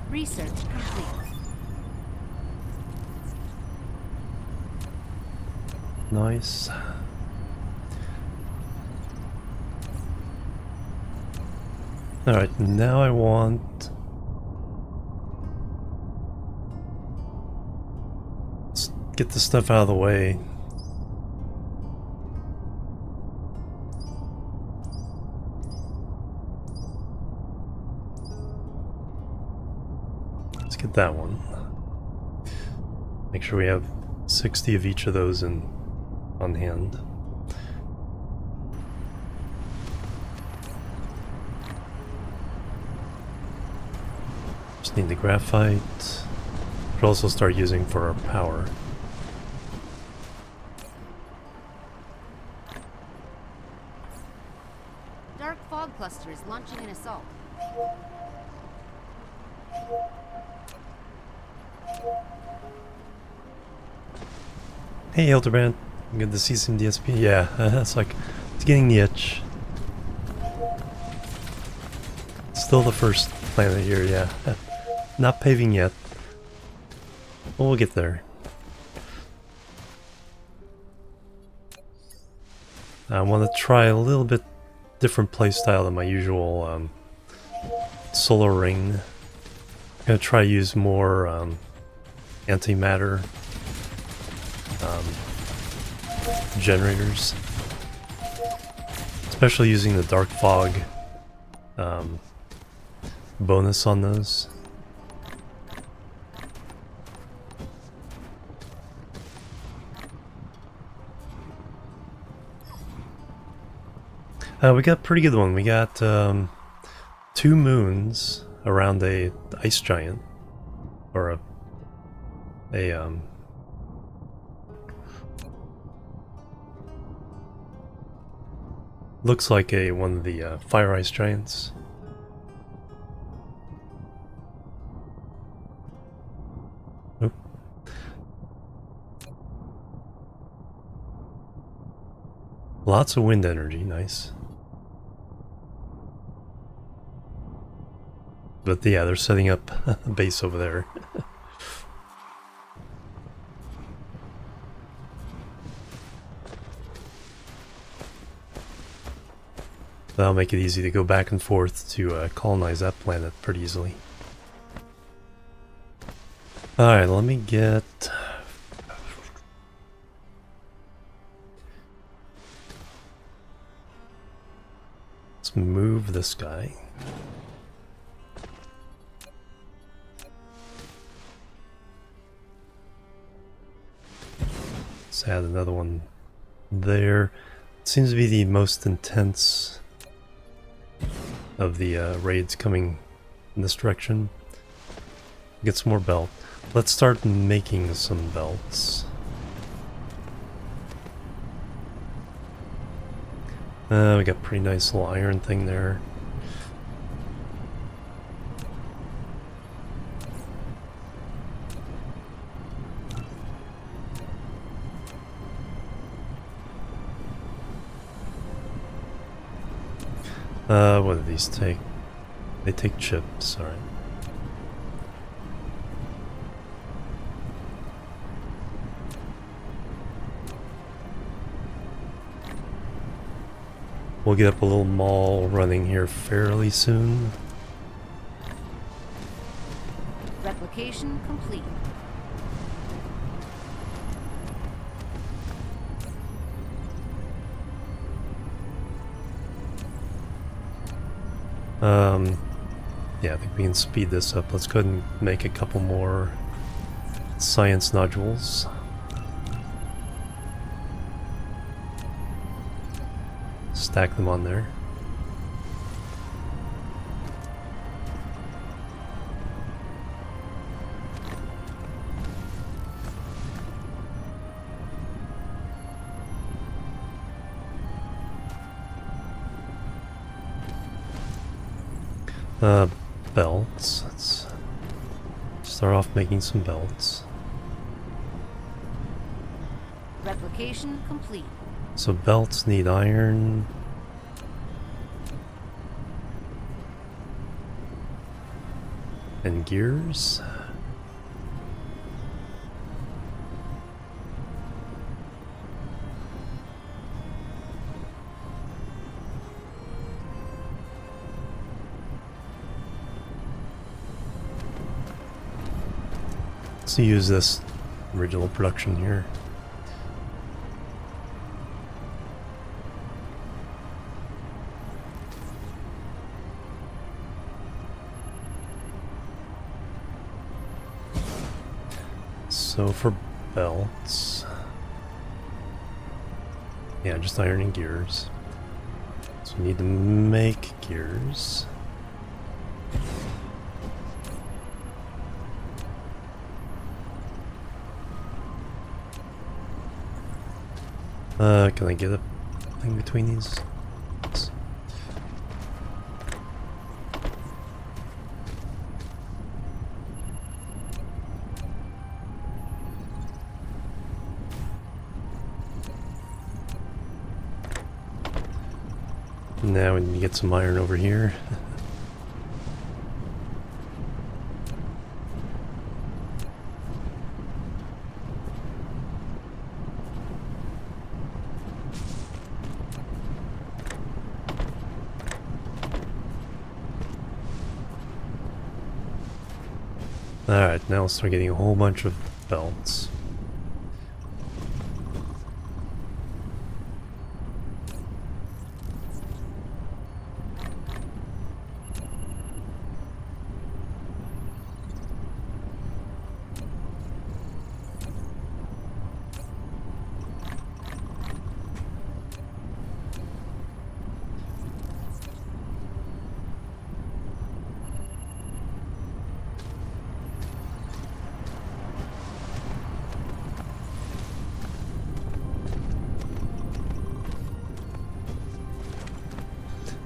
Research complete. Nice. Alright, now I want... Let's get this stuff out of the way. Let's get that one. Make sure we have 60 of each of those on hand. Just need the graphite. Should also start using for our power. Dark fog cluster is launching an assault. Hey Hildebrand, good to see some DSP. Yeah, it's like, it's getting the itch. Still the first planet here, yeah. Not paving yet. But we'll get there. I want to try a little bit different playstyle than my usual solar ring. I'm going to try to use more antimatter generators, especially using the dark fog bonus on those. We got a pretty good one. We got 2 moons around a ice giant, or a looks like one of the fire ice giants. Oop. Lots of wind energy, nice. But yeah, they're setting up a base over there. That'll make it easy to go back and forth to colonize that planet pretty easily. Alright, let me get... Let's move this guy. Let's add another one there. It seems to be the most intense of the raids coming in this direction. Get some more belt. Let's start making some belts. We got a pretty nice little iron thing there. What do these take? They take chips, alright. We'll get up a little mall running here fairly soon. Replication complete. Yeah, I think we can speed this up. Let's go ahead and make a couple more science nodules. Stack them on there. Belts. Let's start off making some belts. Replication complete. So belts need iron. And gears. Let's use this original production here. So for belts, yeah, just iron and gears. So we need to make gears. Can I get a thing between these? Now we need to get some iron over here. Alright, now we'll start getting a whole bunch of belts.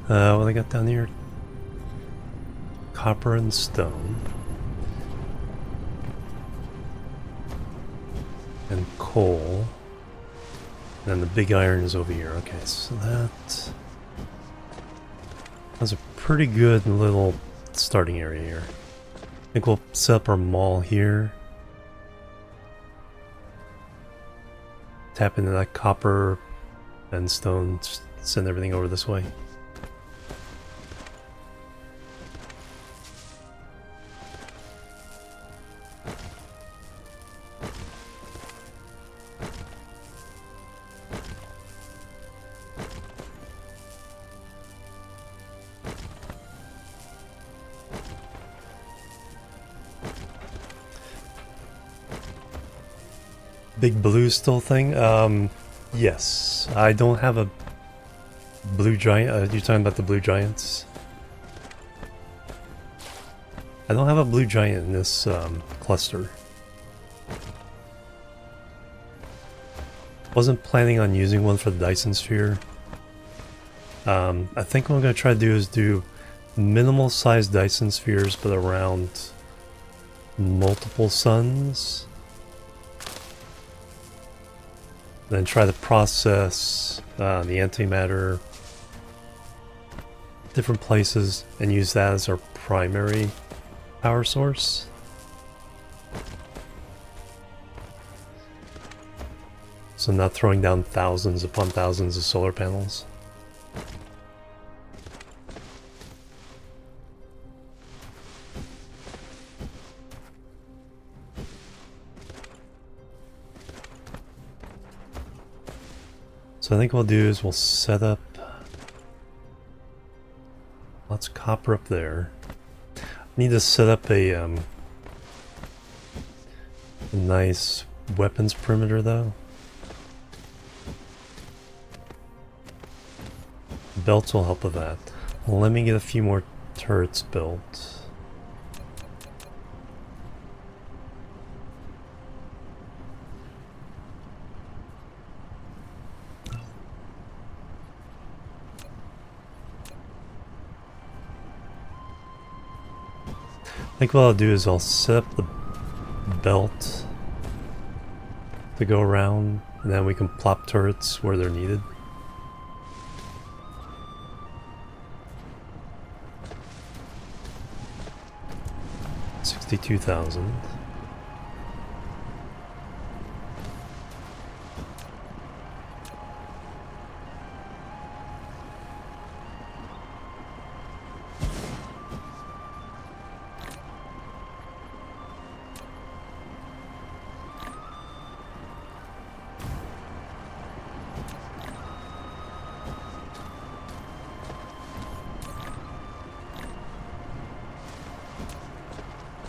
What I got down here? Copper and stone. And coal. And the big iron is over here. Okay, so that's a pretty good little starting area here. I think we'll set up our mall here. Tap into that copper and stone, just send everything over this way. Big blue still thing? Yes. I don't have a blue giant. You're talking about the blue giants? I don't have a blue giant in this cluster. Wasn't planning on using one for the Dyson Sphere. I think what I'm going to try to do is do minimal sized Dyson Spheres, but around multiple suns. Then try to process the antimatter different places and use that as our primary power source. So not throwing down thousands upon thousands of solar panels. So I think what we'll do is we'll set up Lots of copper up there. Need to set up a nice weapons perimeter though. Belts will help with that. Let me get a few more turrets built. I think what I'll do is I'll set up the belt to go around, and then we can plop turrets where they're needed. $62,000.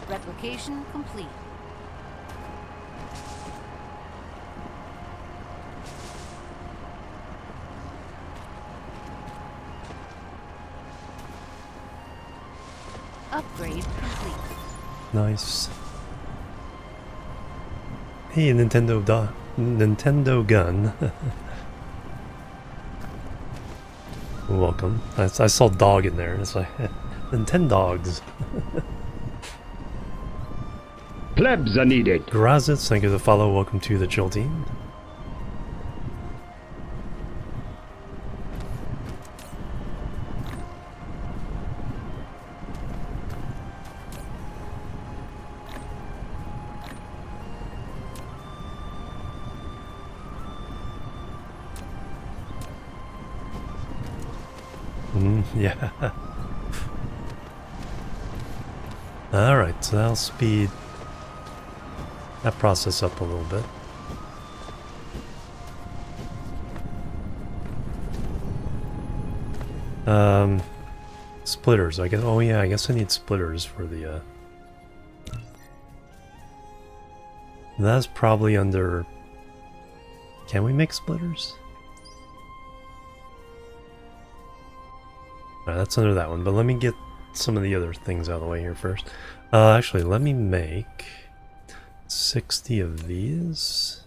Replication complete. Upgrade complete. Nice. Hey, Nintendo gun. Welcome. I saw dog in there. It's like Nintendogs. Plebs are needed. Grazit, thank you for the follow. Welcome to the Chill Team. Yeah. Alright, so that'll speed that process up a little bit. Splitters, I guess. Oh yeah, I guess I need splitters for the that's probably under... Can we make splitters? That's under that one, but let me get some of the other things out of the way here first. Actually, let me make 60 of these.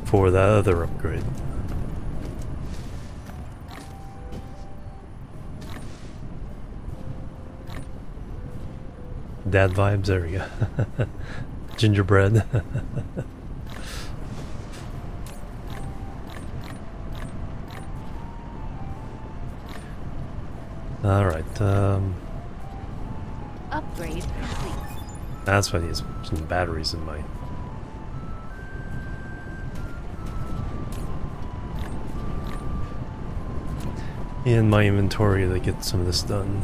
For that other upgrade. Dad vibes, there we go. Gingerbread. Alright, Upgrade complete. that's why I need some batteries in my... in my inventory to get some of this done.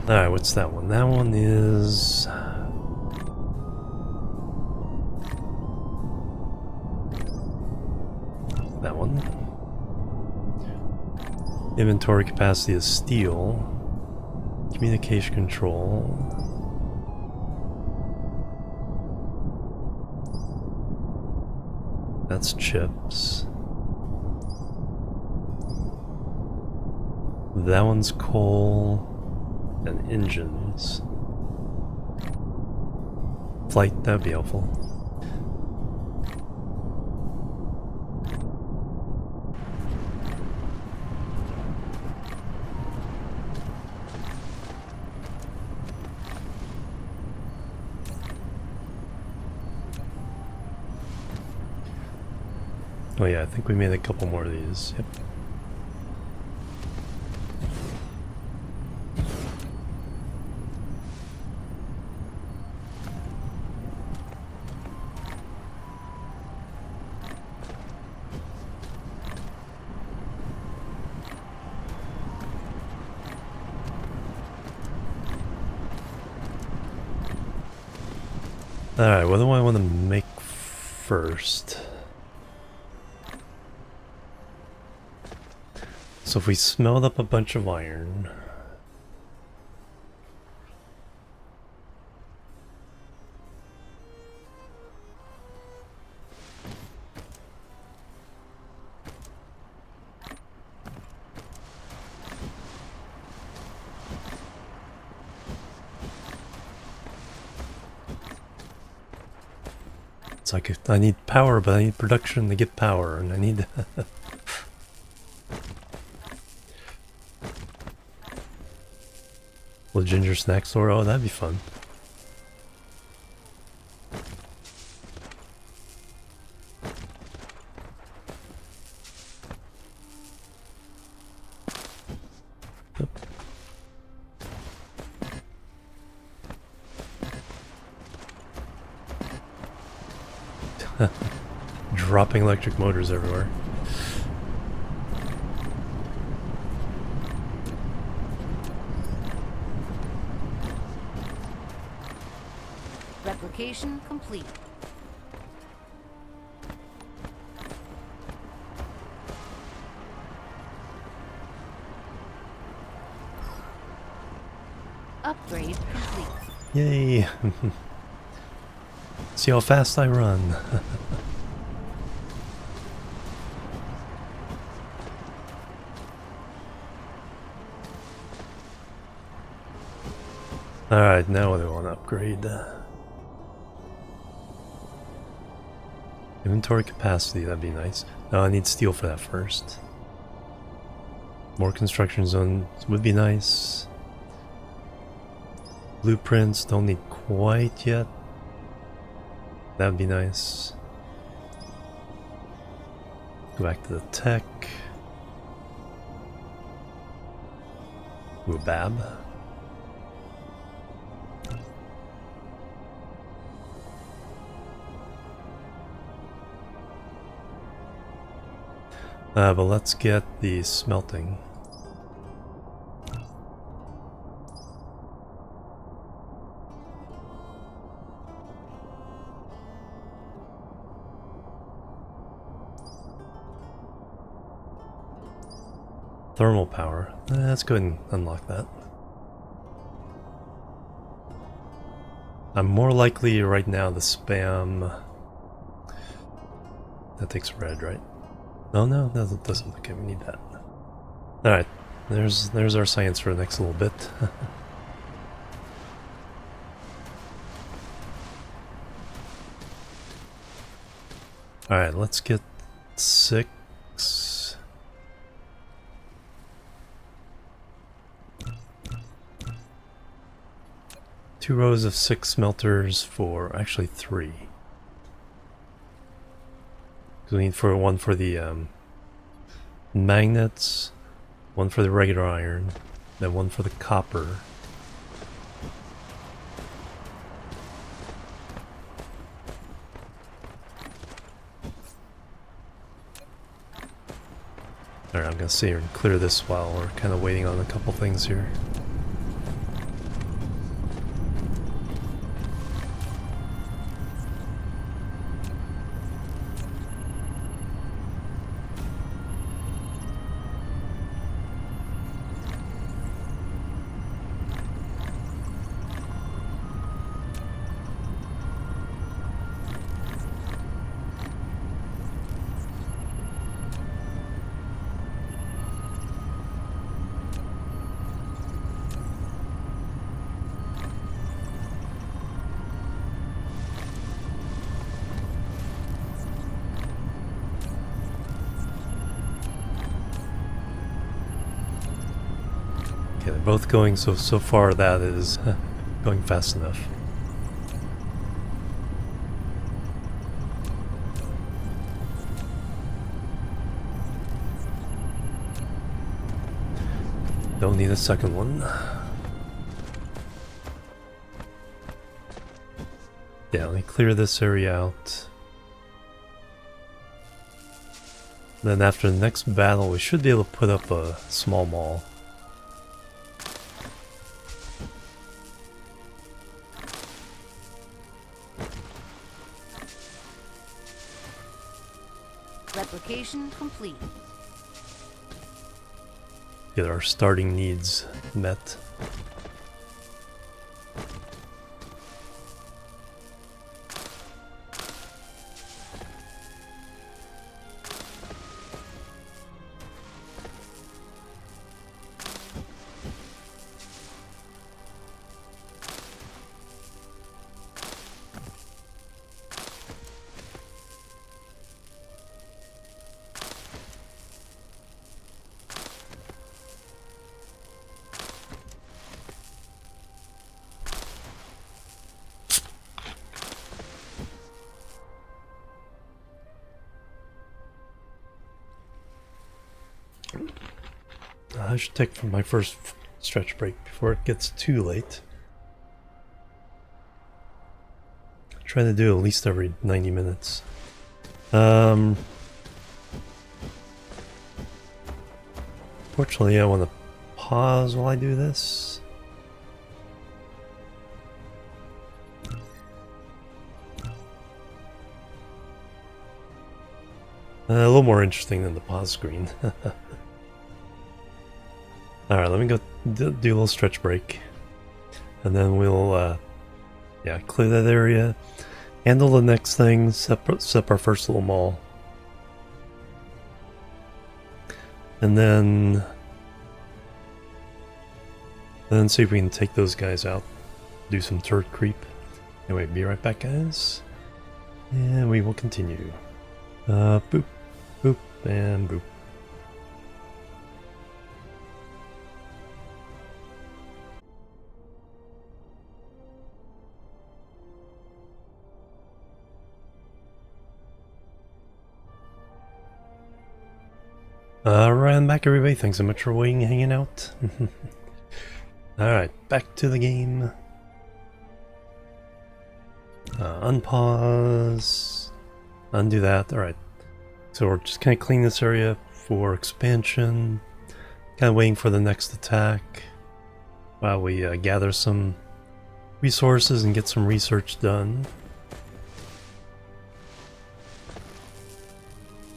Alright, what's that one? That one is... that one. Inventory capacity is steel. Communication control. That's chips. That one's coal and engines. Flight, that'd be helpful. Oh yeah, I think we made a couple more of these. Yep. Alright, what do I want to make first? So if we smelt up a bunch of iron... It's like I need power, but I need production to get power, and I need... Little ginger snack store, oh that'd be fun. Dropping electric motors everywhere. Replication complete. Upgrade complete. Yay! See how fast I run. Alright, now what do I want to upgrade? Inventory capacity, that'd be nice. No, I need steel for that first. More construction zones would be nice. Blueprints, don't need quite yet. That'd be nice. Go back to the tech. Ooh, Bab. But let's get the smelting. Thermal power. Let's go ahead and unlock that. I'm more likely right now to spam... That takes red, right? Oh no, that doesn't. Okay, we need that. Alright, there's our science for the next little bit. Alright, let's get 6. Two rows of 6 smelters for actually 3. We need one for the magnets, one for the regular iron, then one for the copper. Alright, I'm gonna sit here and clear this while we're kind of waiting on a couple things here. Okay, they're both going, so far that is going fast enough. Don't need a second one. Yeah, let me clear this area out. Then after the next battle, we should be able to put up a small mall. Replication complete. Get our starting needs met. I should take my first stretch break before it gets too late. Try to do at least every 90 minutes. Fortunately, I want to pause while I do this. A little more interesting than the pause screen. Alright, let me go do a little stretch break. And then we'll, yeah, clear that area. Handle the next thing, set up our first little mall. And then see if we can take those guys out. Do some turret creep. Anyway, be right back, guys. And we will continue. Boop, boop, and boop. Alright, I'm back, everybody. Thanks so much for waiting and hanging out. Alright, back to the game. Unpause. Undo that. Alright. So we're just kind of cleaning this area for expansion. Kind of waiting for the next attack while we gather some resources and get some research done.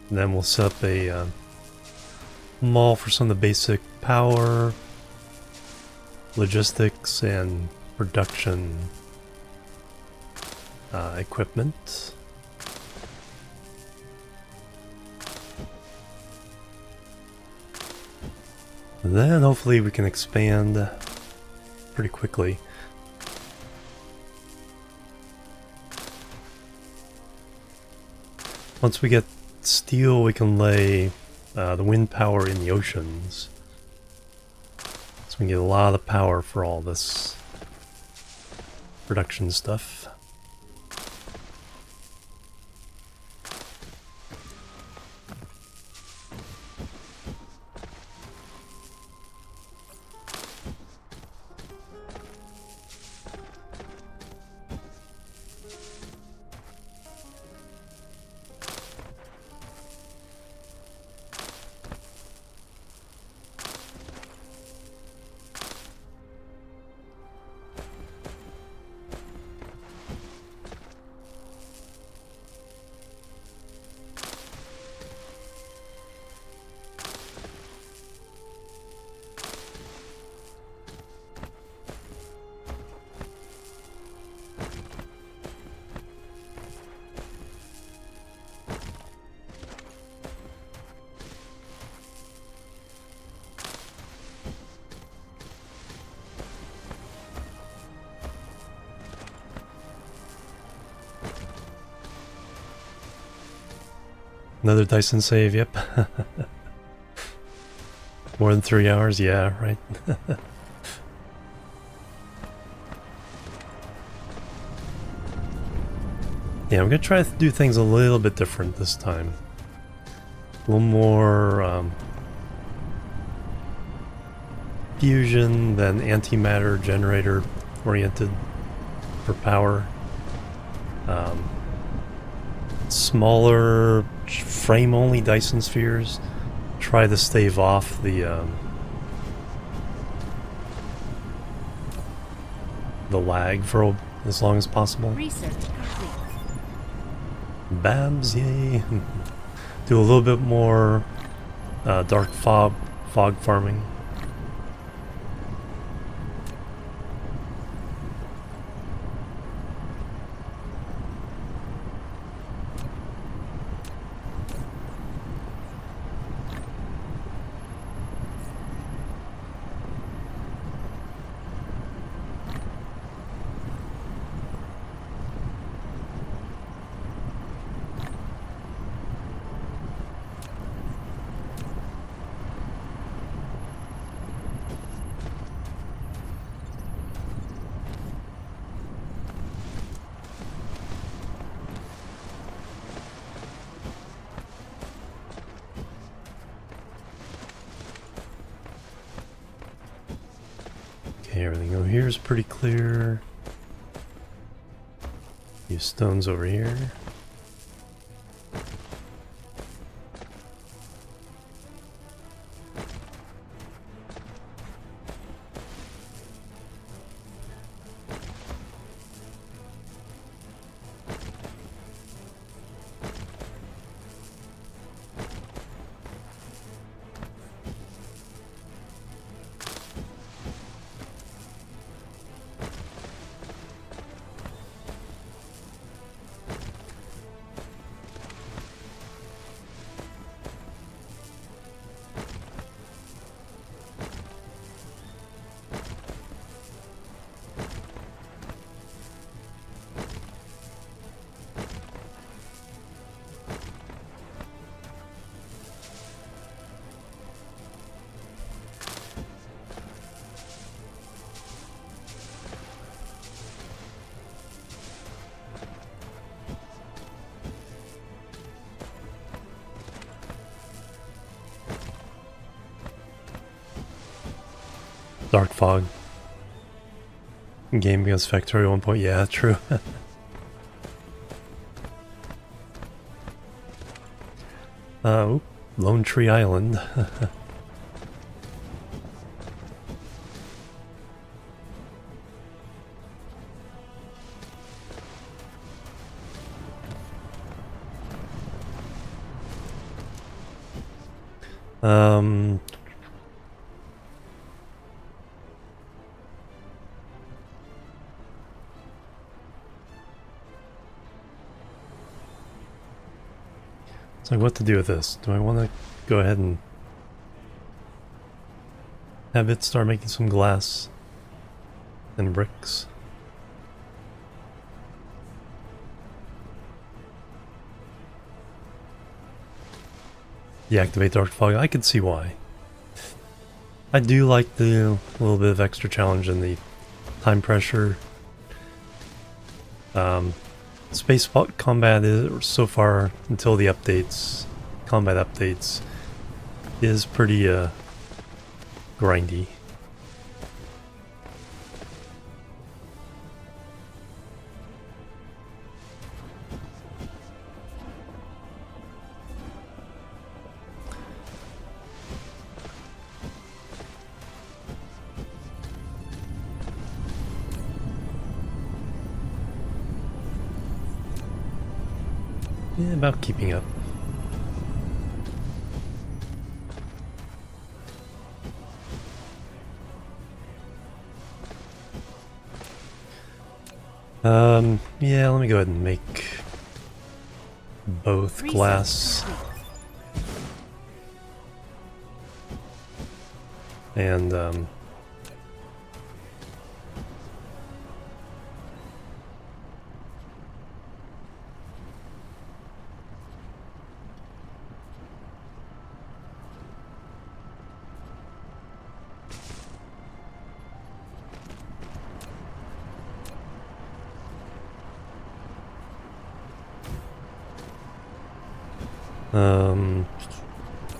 And then we'll set up a mall for some of the basic power, logistics, and production equipment. And then hopefully we can expand pretty quickly. Once we get steel, we can lay the wind power in the oceans. So we can get a lot of power for all this production stuff. Another Dyson save, yep. More than 3 hours, yeah, right. Yeah, I'm gonna try to do things a little bit different this time. A little more fusion than antimatter generator oriented for power. Smaller frame only Dyson Spheres. Try to stave off the lag for as long as possible. Research complete. Babs, yay! do a little bit more dark fog farming. Okay, everything over here is pretty clear. Few stones over here. Dark fog. Game against Factorio 1 point. Yeah, true. Oop, Lone Tree Island. It's like, what to do with this? Do I want to go ahead and have it start making some glass and bricks? Deactivate dark fog. I can see why. I do like the little bit of extra challenge in the time pressure. Space combat is, so far until the updates, combat updates, is pretty grindy. Yeah, about keeping up. Yeah, let me go ahead and make both glass and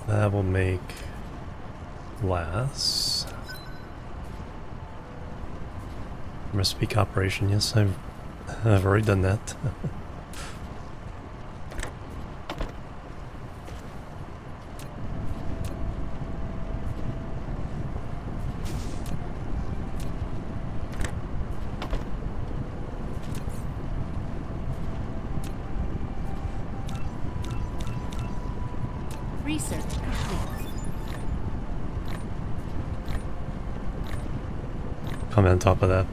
that will make glass. Recipe operation, yes, I've already done that. Research complete. Comment on top of that.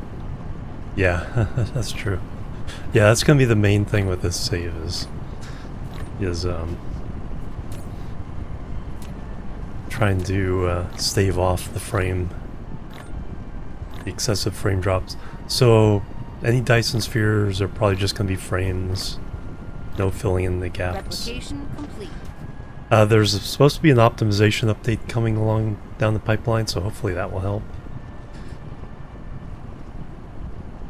Yeah, that's true. Yeah, that's gonna be the main thing with this save is trying to stave off the excessive frame drops. So any Dyson Spheres are probably just gonna be frames, no filling in the gaps. Replication complete. There's supposed to be an optimization update coming along down the pipeline, so hopefully that will help.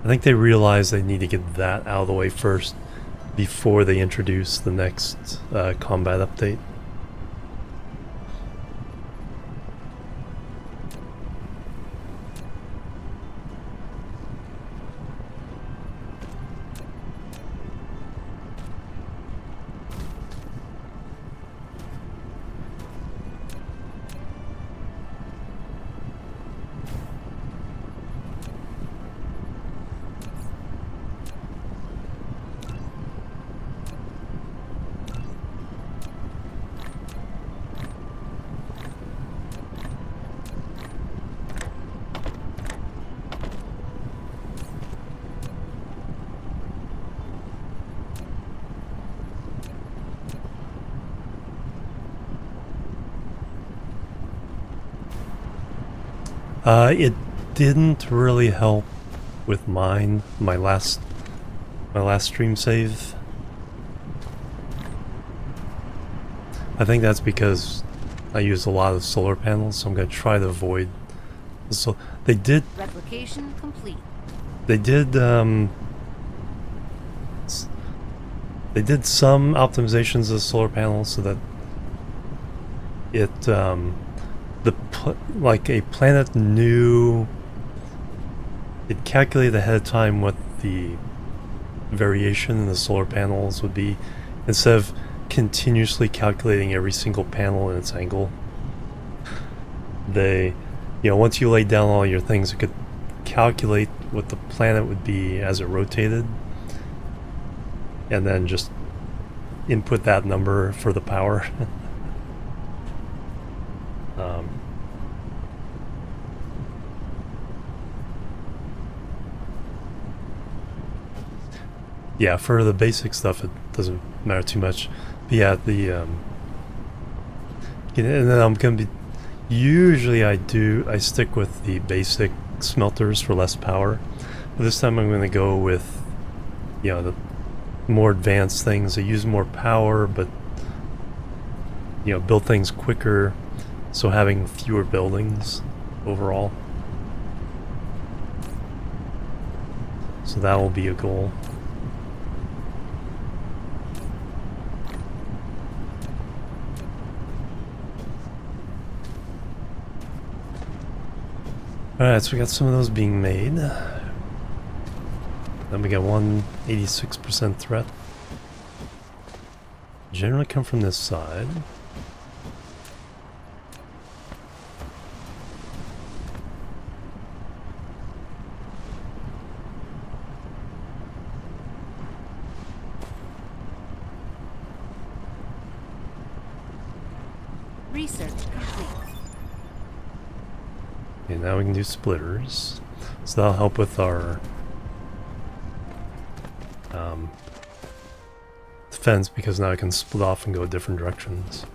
I think they realize they need to get that out of the way first before they introduce the next combat update. It didn't really help with my last stream save. I think that's because I used a lot of solar panels, so I'm gonna try to avoid. So they did. Replication complete. They did. They did some optimizations of solar panels so that it like a planet knew, it calculated ahead of time what the variation in the solar panels would be instead of continuously calculating every single panel and its angle. They, once you laid down all your things, it could calculate what the planet would be as it rotated and then just input that number for the power. Yeah, for the basic stuff it doesn't matter too much. But yeah, and then I'm gonna be, usually I stick with the basic smelters for less power. But this time I'm gonna go with, the more advanced things that use more power but build things quicker, so having fewer buildings overall. So that will be a goal. Alright, so we got some of those being made. Then we got 186% threat. Generally come from this side. Research complete. Okay, now we can do splitters. So that'll help with our defense, because now I can split off and go different directions.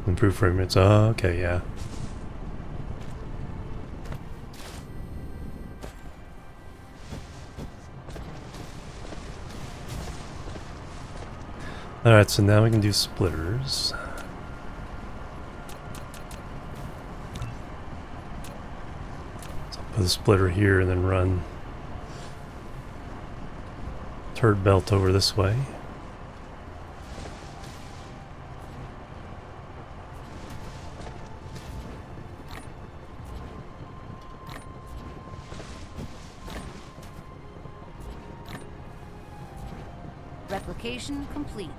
Improve frame rates. Oh, okay, yeah. Alright, so now we can do splitters. So put a splitter here and then run turd belt over this way. Replication complete.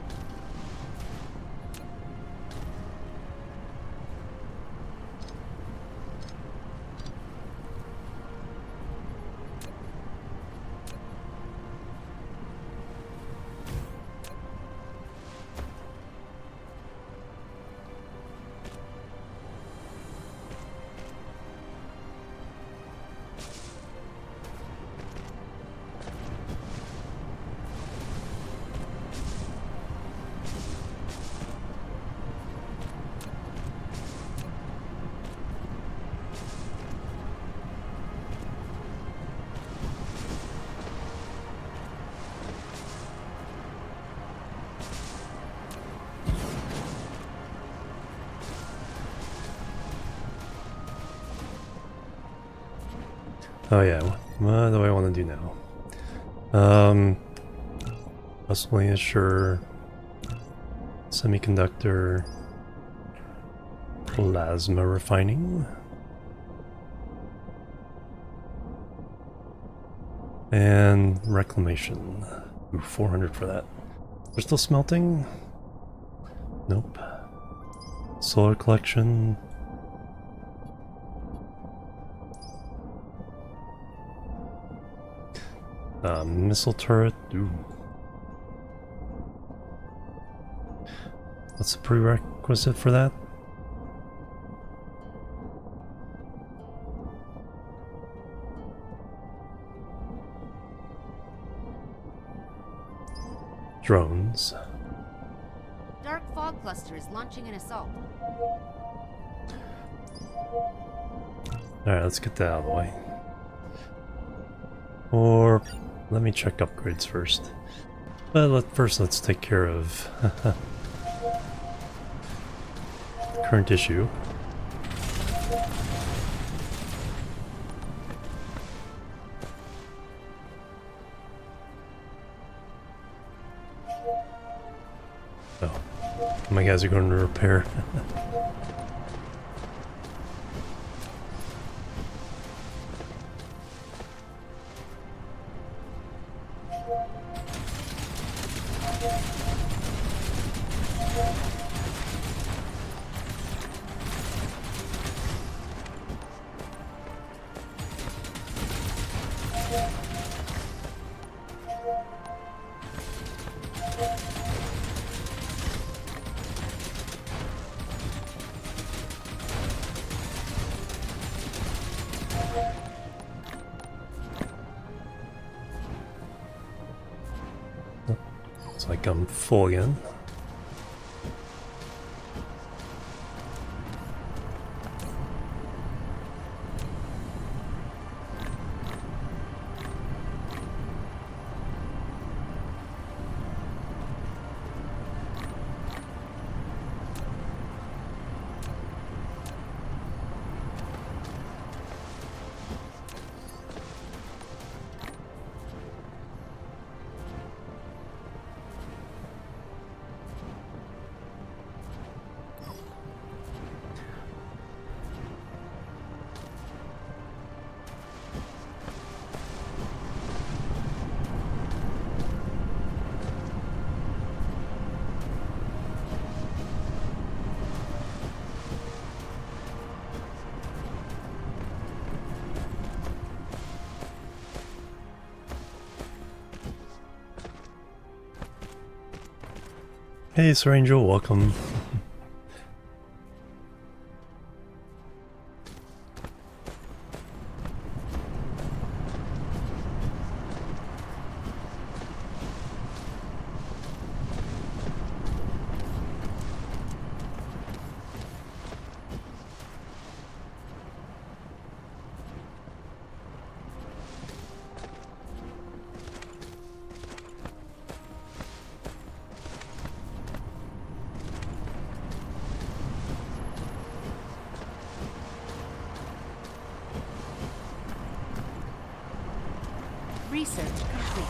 Oh yeah, what do I want to do now? Possibly sure. Semiconductor. Plasma refining. And reclamation. Ooh, 400 for that. They're still smelting? Nope. Solar collection. Missile turret. Ooh. What's the prerequisite for that? Drones. Dark fog cluster is launching an assault. Alright, let's get that out of the way. Or let me check upgrades first. But first let's take care of current issue. Oh, my guys are going to repair. Looks like I'm full again. Hey, Sir Angel, welcome. Research complete.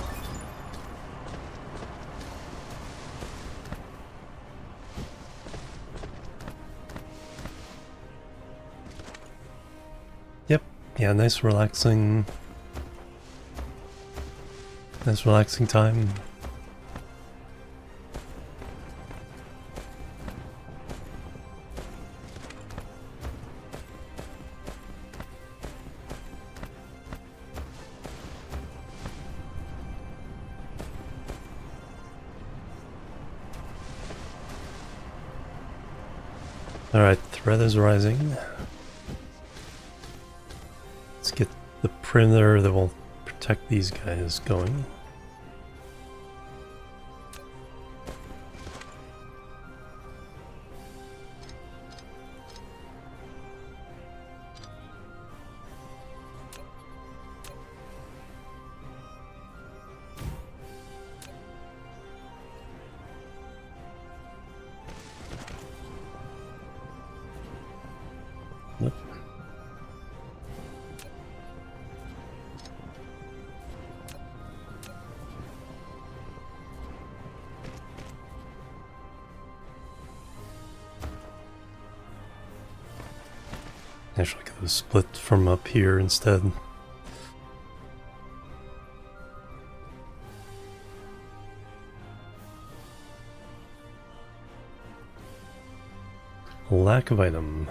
Yep. Yeah, nice relaxing time. Alright, threat is rising. Let's get the perimeter that will protect these guys going. Yep. Actually, I could have split from up here instead. Lack of item.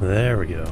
There we go.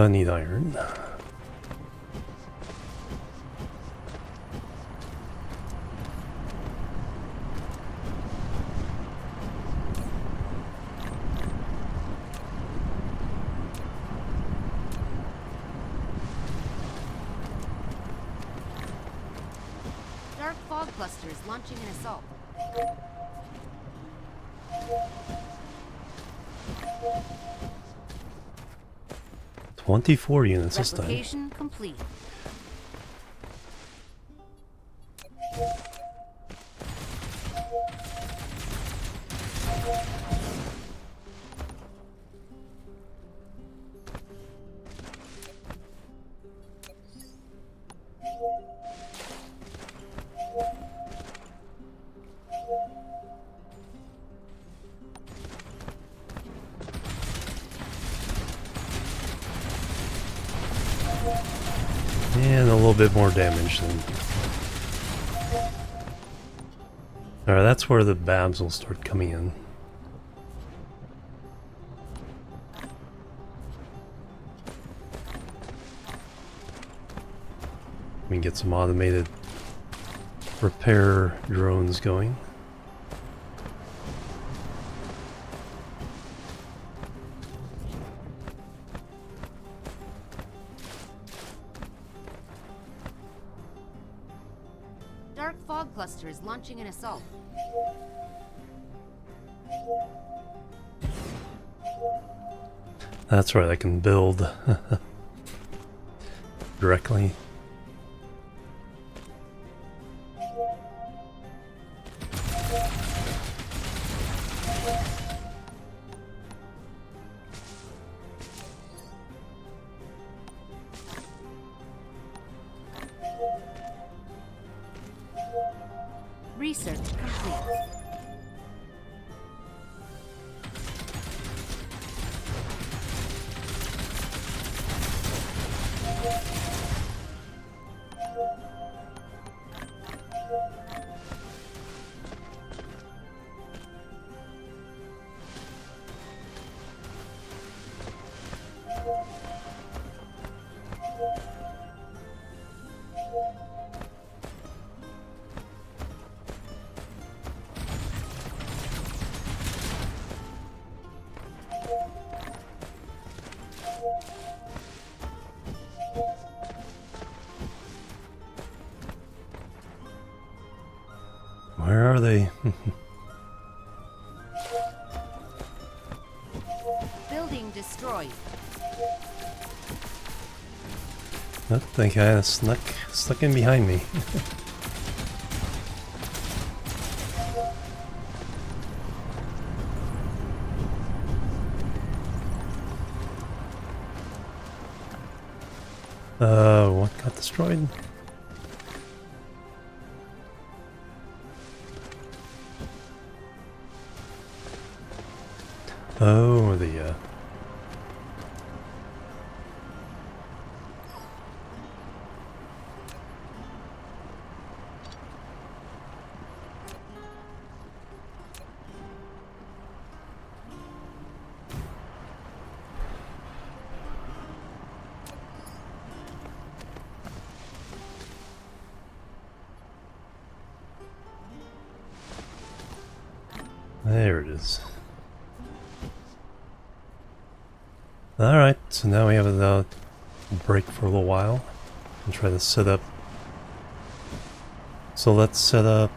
Need iron. Dark fog cluster is launching an assault. "24 units this time." Replication complete. And a little bit more damage then. Alright, that's where the babs will start coming in. We can get some automated repair drones going. Dark fog cluster is launching an assault. That's right, I can build directly. Research complete. destroyed. Oh, that guy snuck in behind me. What got destroyed? Oh, the there it is. Alright, so now we have a break for a little while and try to set up. So let's set up.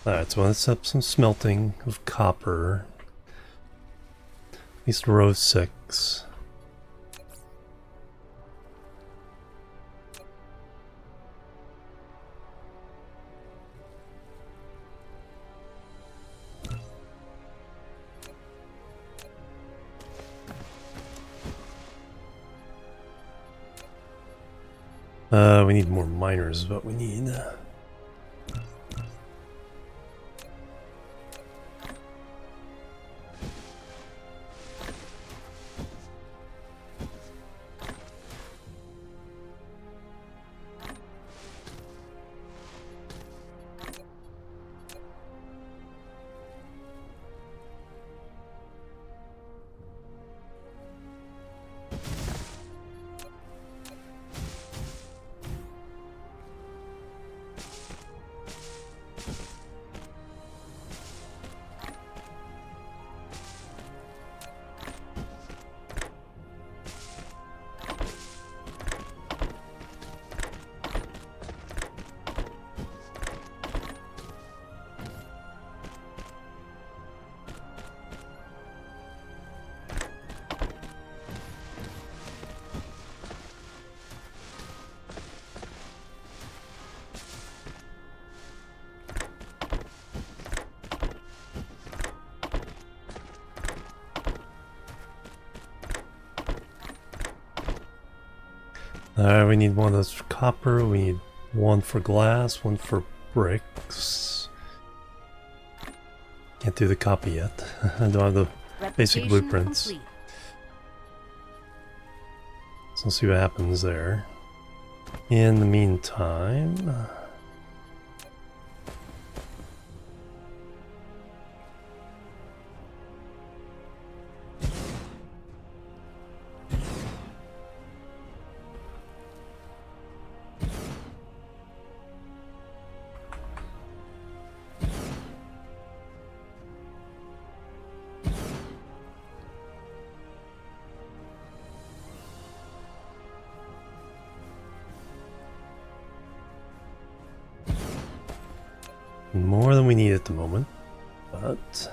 Alright, so let's set up some smelting of copper. At least row 6. We need more miners is what we need. Alright, we need one of those for copper, we need one for glass, one for bricks. Can't do the copy yet. I don't have the basic Replication blueprints. complete. So we'll see what happens there. In the meantime... more than we need at the moment, but...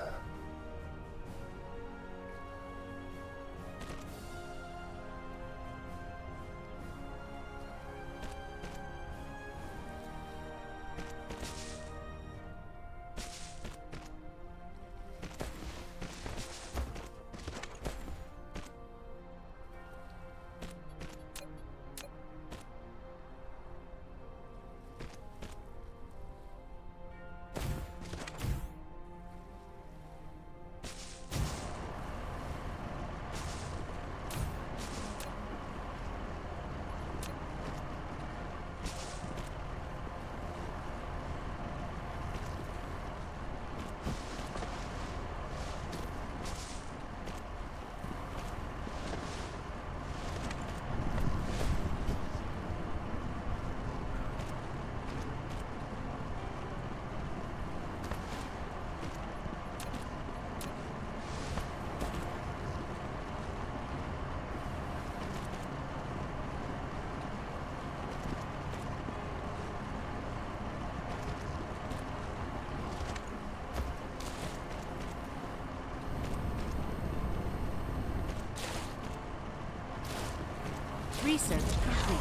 Research complete.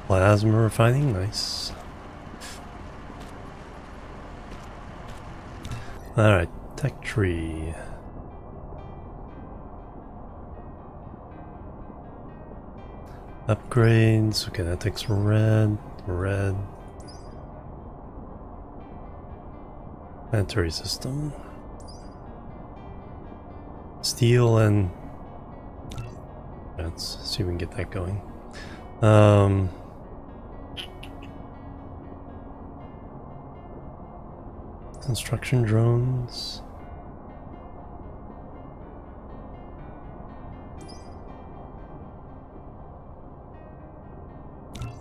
Plasma refining, nice. Alright, tech tree. Upgrades, okay, that takes red. Planetary system. Steel and... let's see if we can get that going. Construction drones.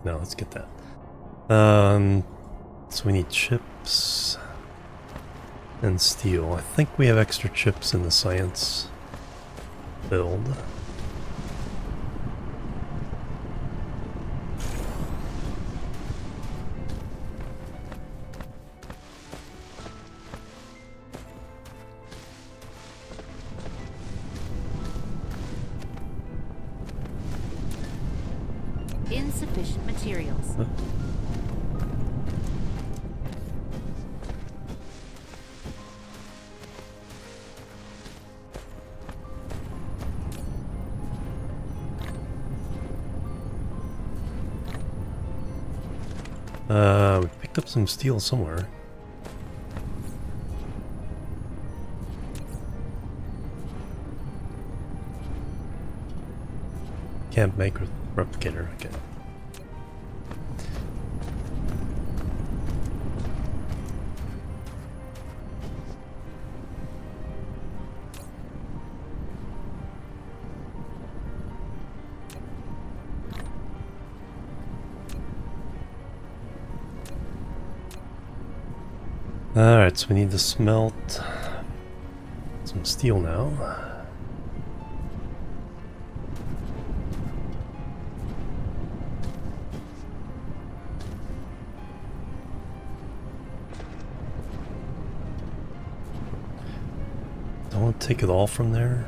No, let's get that. So we need chips and steel. I think we have extra chips in the science build. Insufficient materials. We picked up some steel somewhere. Can't make a replicator, okay. Alright, so we need to smelt some steel now. Don't want to take it all from there.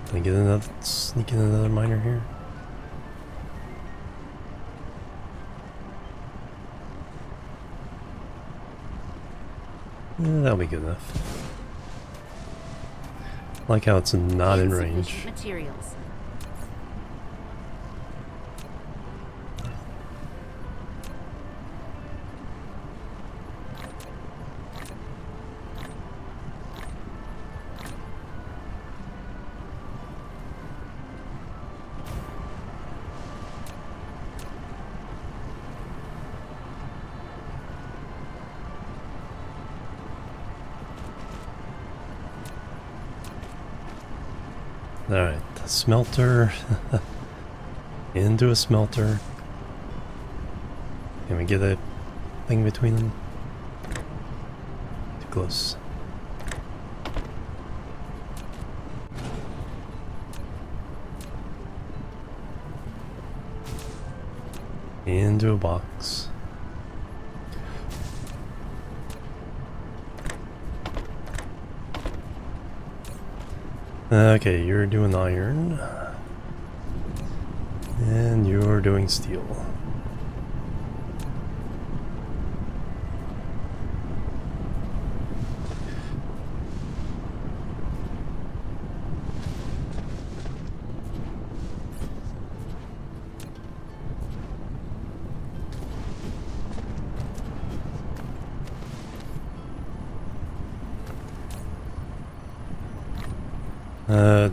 Can I get another, sneak in another miner here? Yeah, that'll be good enough. I like how it's not in range. Materials. Alright, smelter. Into a smelter. Can we get a thing between them? Too close. Into a box. Okay, you're doing iron. And you're doing steel.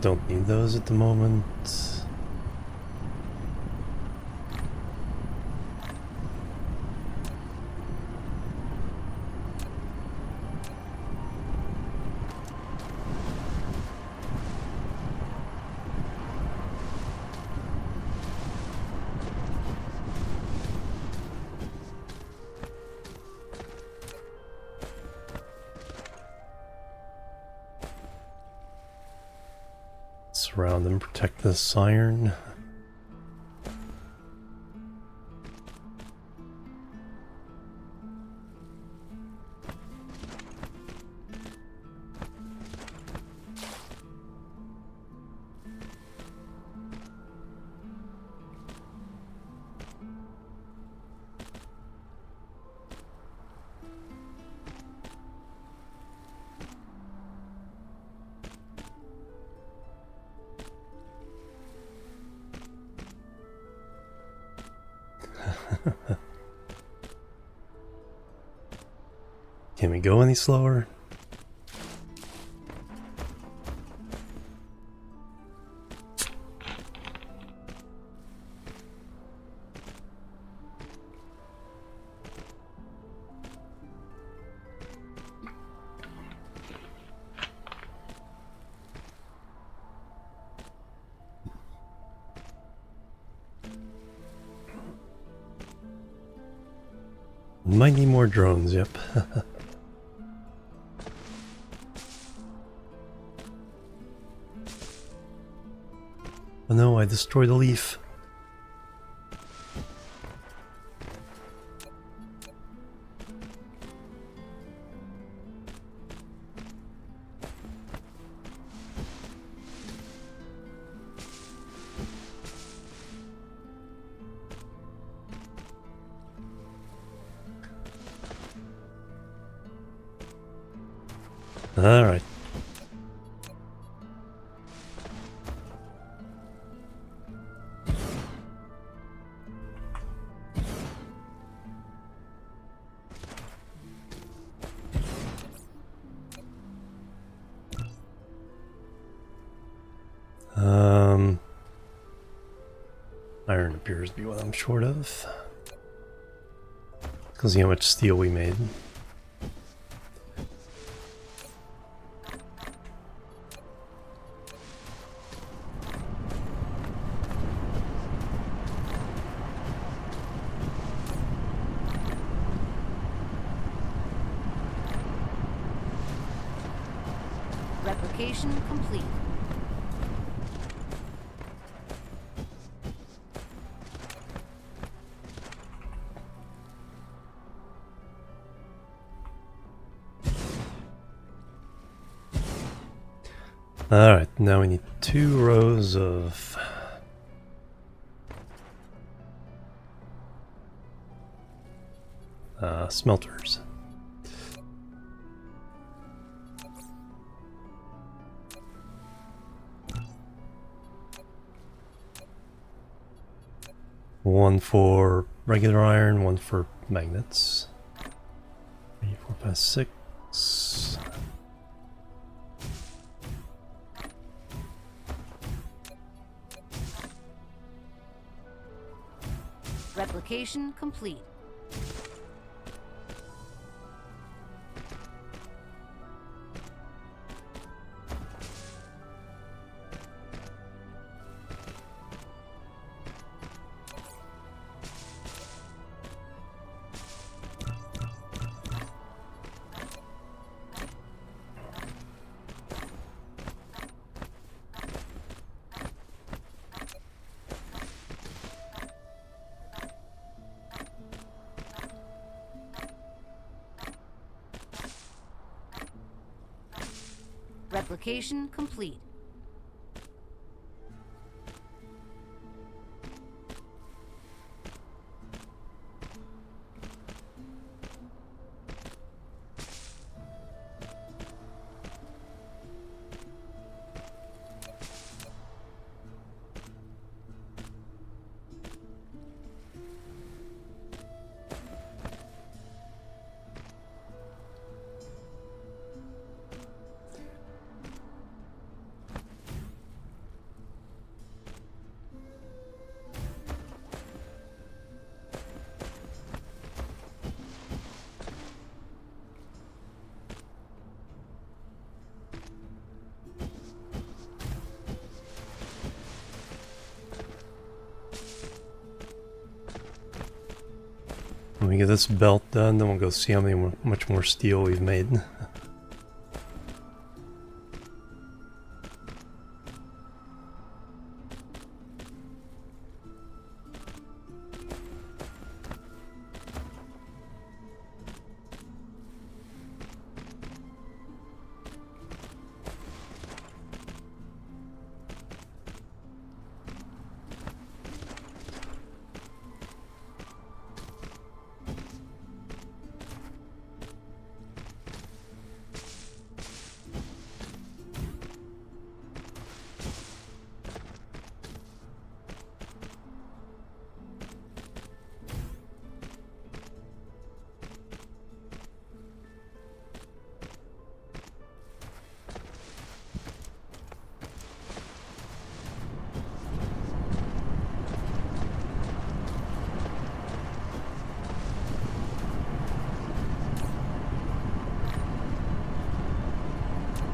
Don't need those at the moment. Surround and protect this iron. Can we go any slower? Might need more drones, yep. Oh no, I destroyed a leaf. All right. Iron appears to be what I'm short of. Because see how much steel we made. Replication complete. Alright, now we need 2 rows of smelters. One for regular iron, one for magnets. 3, 4, 5, 6. Replication complete. Replication complete. When we get this belt done, then we'll go see how much more steel we've made.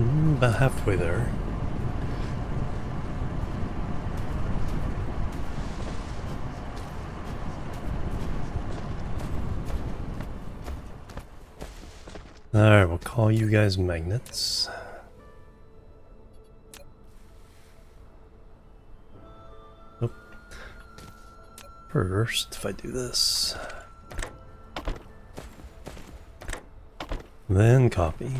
About halfway there. Alright, we'll call you guys magnets. Nope. First, if I do this, then copy.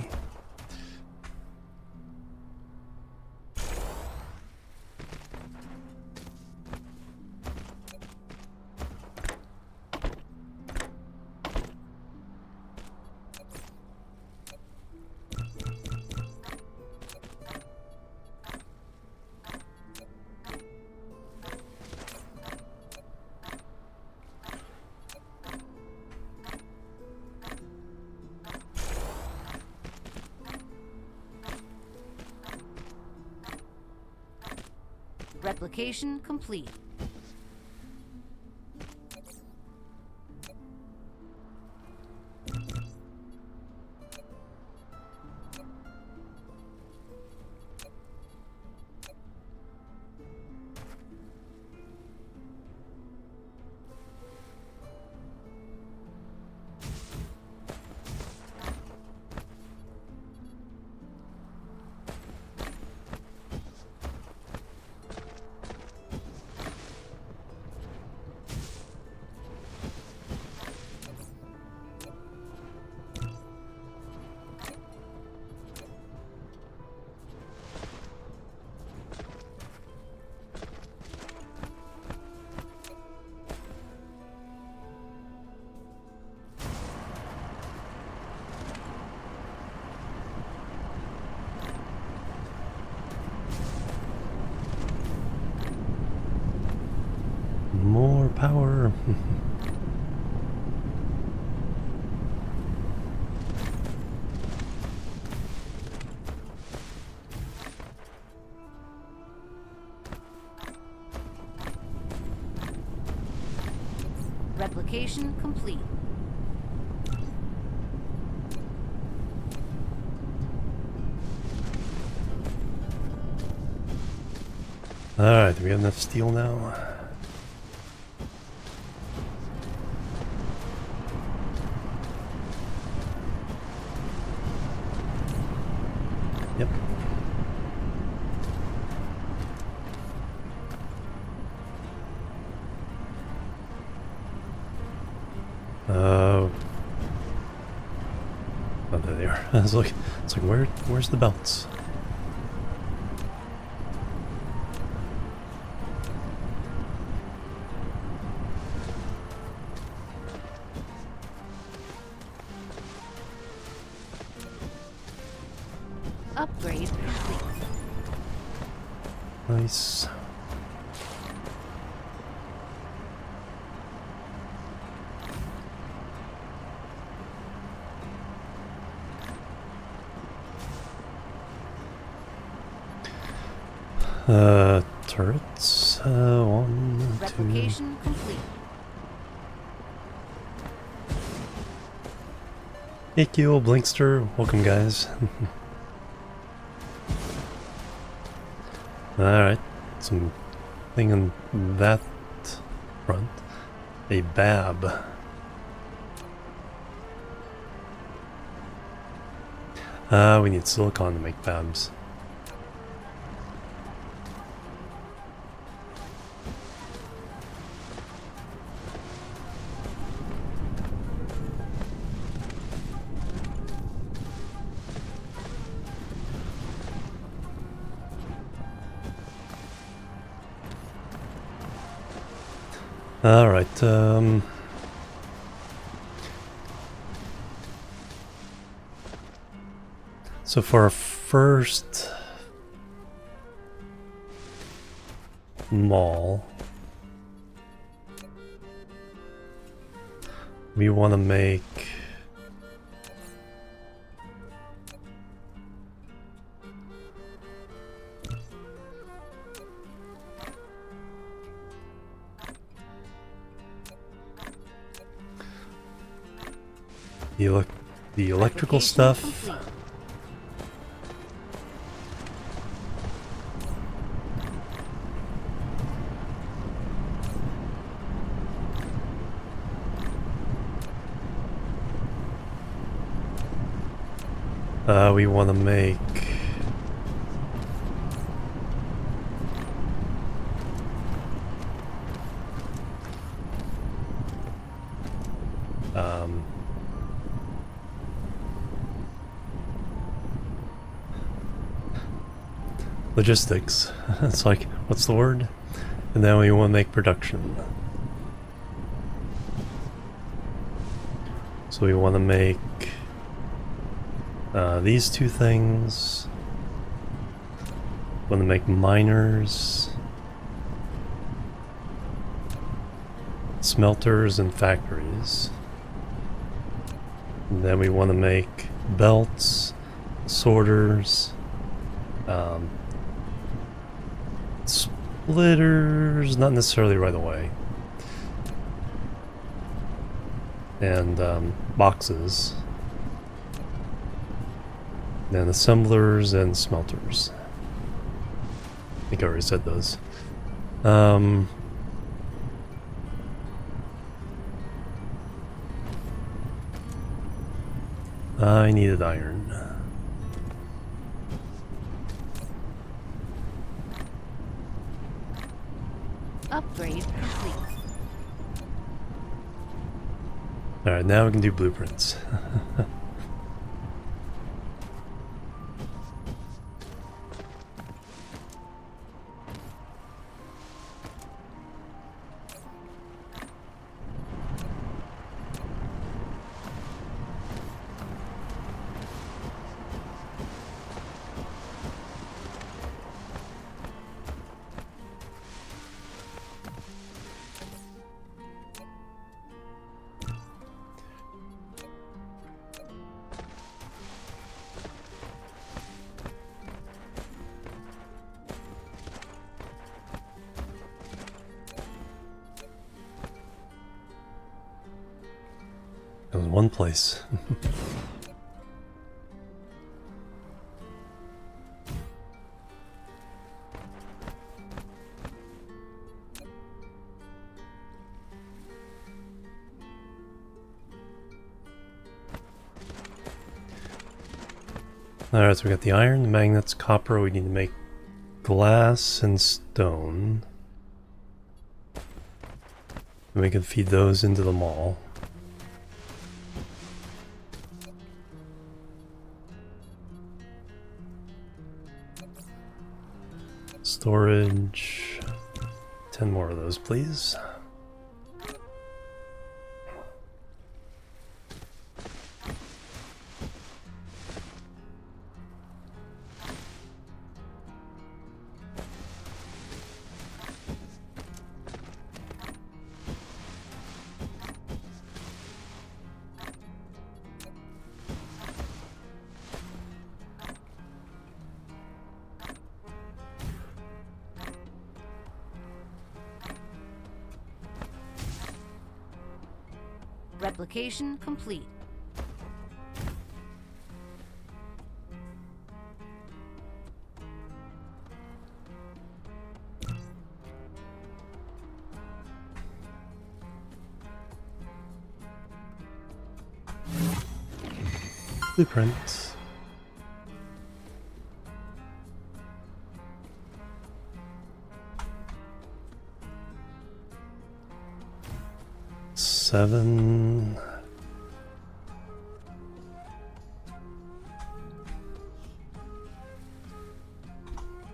Replication complete. More power. Replication complete. Alright, do we have enough steel now? Yep. Oh, there they are. It's like where's the belts? Upgrade complete. Nice. Turrets. One, two. Replication complete. Hey, Keel, Blinkster. Welcome, guys. Alright, something on that front. A bab. We need silicon to make babs. Alright, so for our first mall, we want to make the electrical stuff. Complete. We want to make... logistics. It's like, what's the word? And then we want to make production. So we want to make these two things. Want to make miners, smelters, and factories. And then we want to make belts, sorters, splitters, not necessarily right away, and boxes, then assemblers and smelters. I think I already said those. I needed iron. Upgrade complete. Alright, now we can do blueprints. It was one place. Alright, so we got the iron, the magnets, copper. We need to make glass and stone. And we can feed those into the mall. Storage. 10 more of those, please. Replication complete. Blueprint. Seven.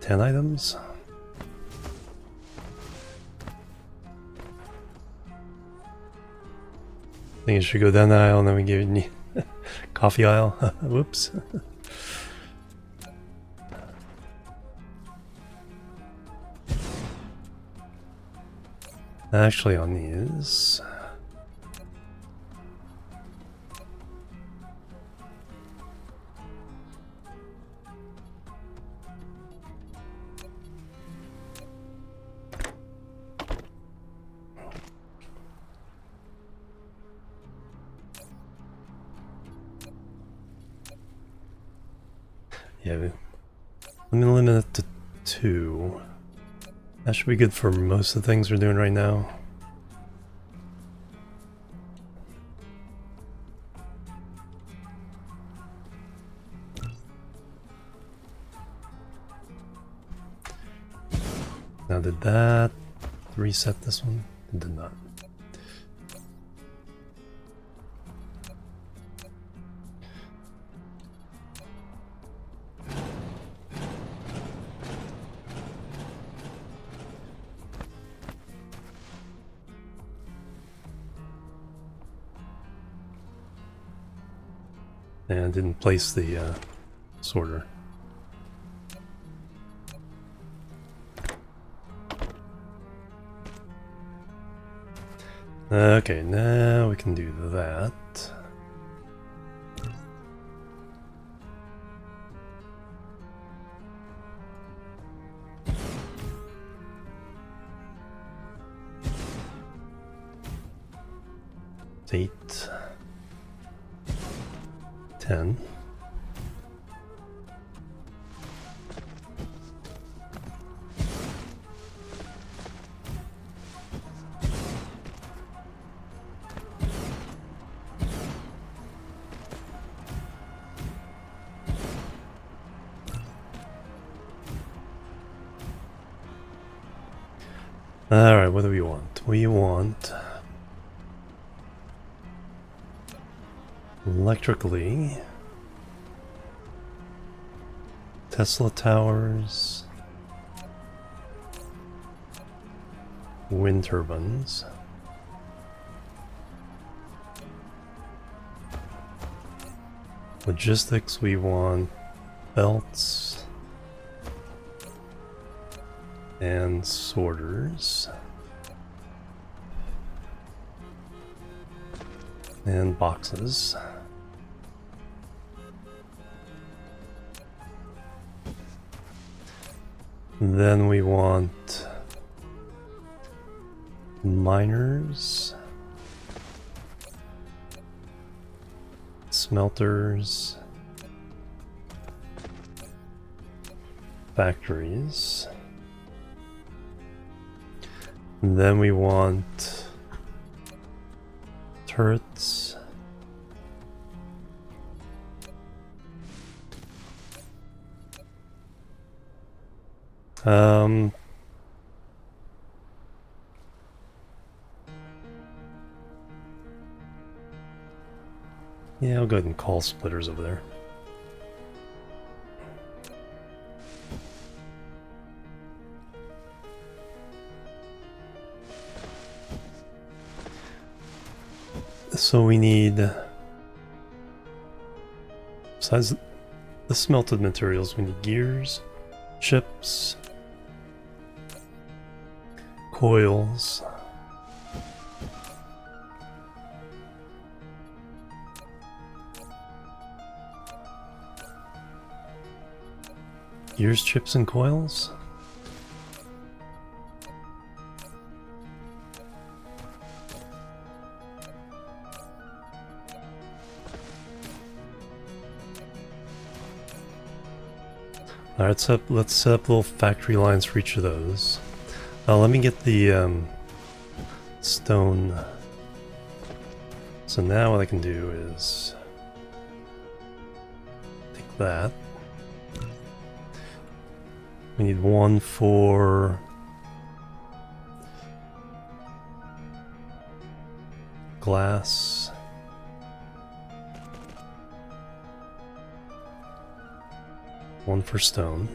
10 items. I think it should go down the aisle and then we give it coffee aisle. Whoops. Actually on these. Yeah, let me limit it to 2. That should be good for most of the things we're doing right now. Now did that reset this one? It did not. And didn't place the sorter. Okay, now we can do that. It's 8, 10. Alright, what do we want? We want electrically Tesla towers, wind turbines, logistics we want belts and sorters and boxes. Then we want miners, smelters, factories. And then we want turrets, yeah, I'll go ahead and call splitters over there. So we need, besides the smelted materials, we need gears, chips, coils, gears, chips, and coils. Alright, let's set up little factory lines for each of those. Let me get the stone. So now what I can do is take that. We need one for glass. One for stone.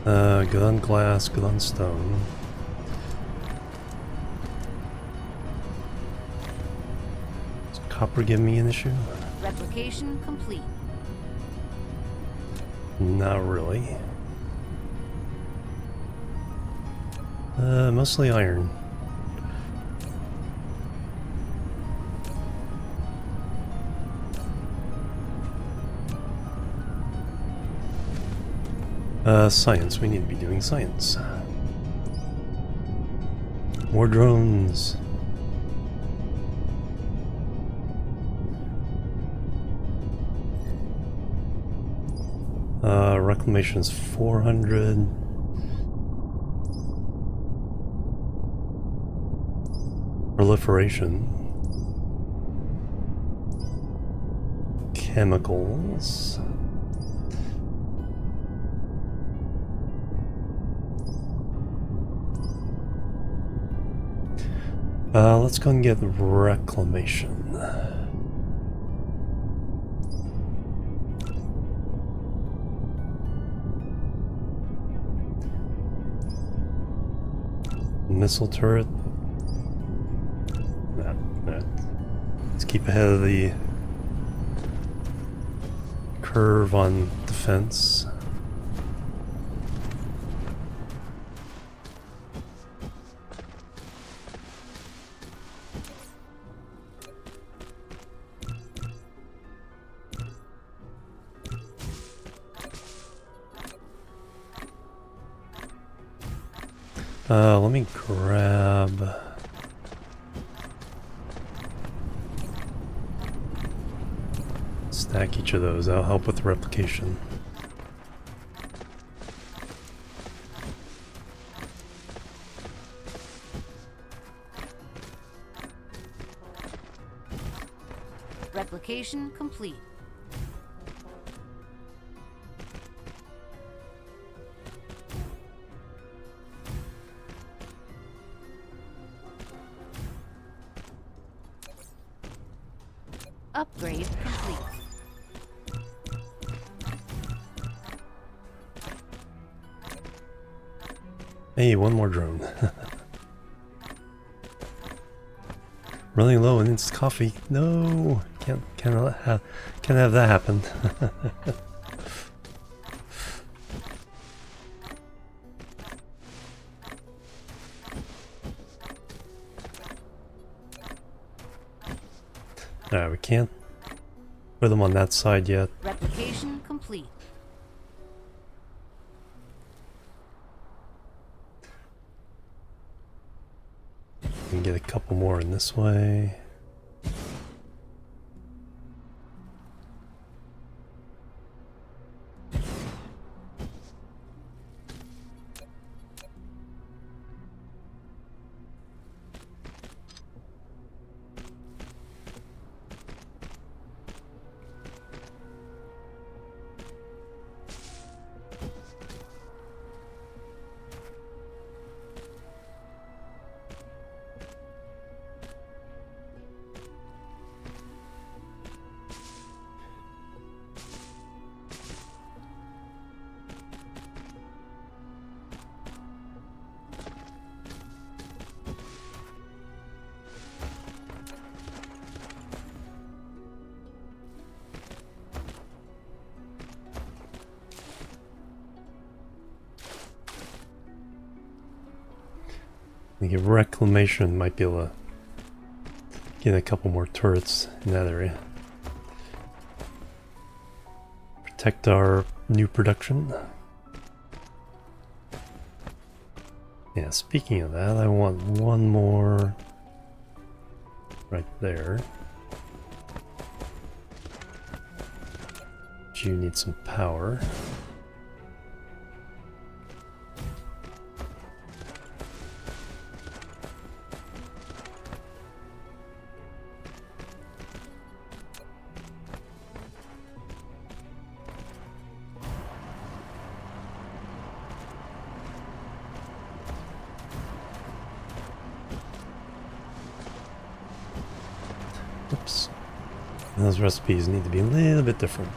Good on glass, good on stone. Does copper give me an issue? Replication complete. Not really. Mostly iron. Science. We need to be doing science. More drones. Reclamation is 400. Proliferation. Chemicals. Let's go and get reclamation. Missile turret. Let's keep ahead of the curve on defense. Let me grab... Stack each of those, that'll help with replication. Replication complete. Upgrade complete. Hey, one more drone. Running low on instant coffee. No, can't have that happen. Alright, we can't put them on that side yet. Replication complete. We can get a couple more in this way. I think reclamation might be able to get a couple more turrets in that area. Protect our new production. Yeah, speaking of that, I want one more right there. But you need some power. Oops. Those recipes need to be a little bit different.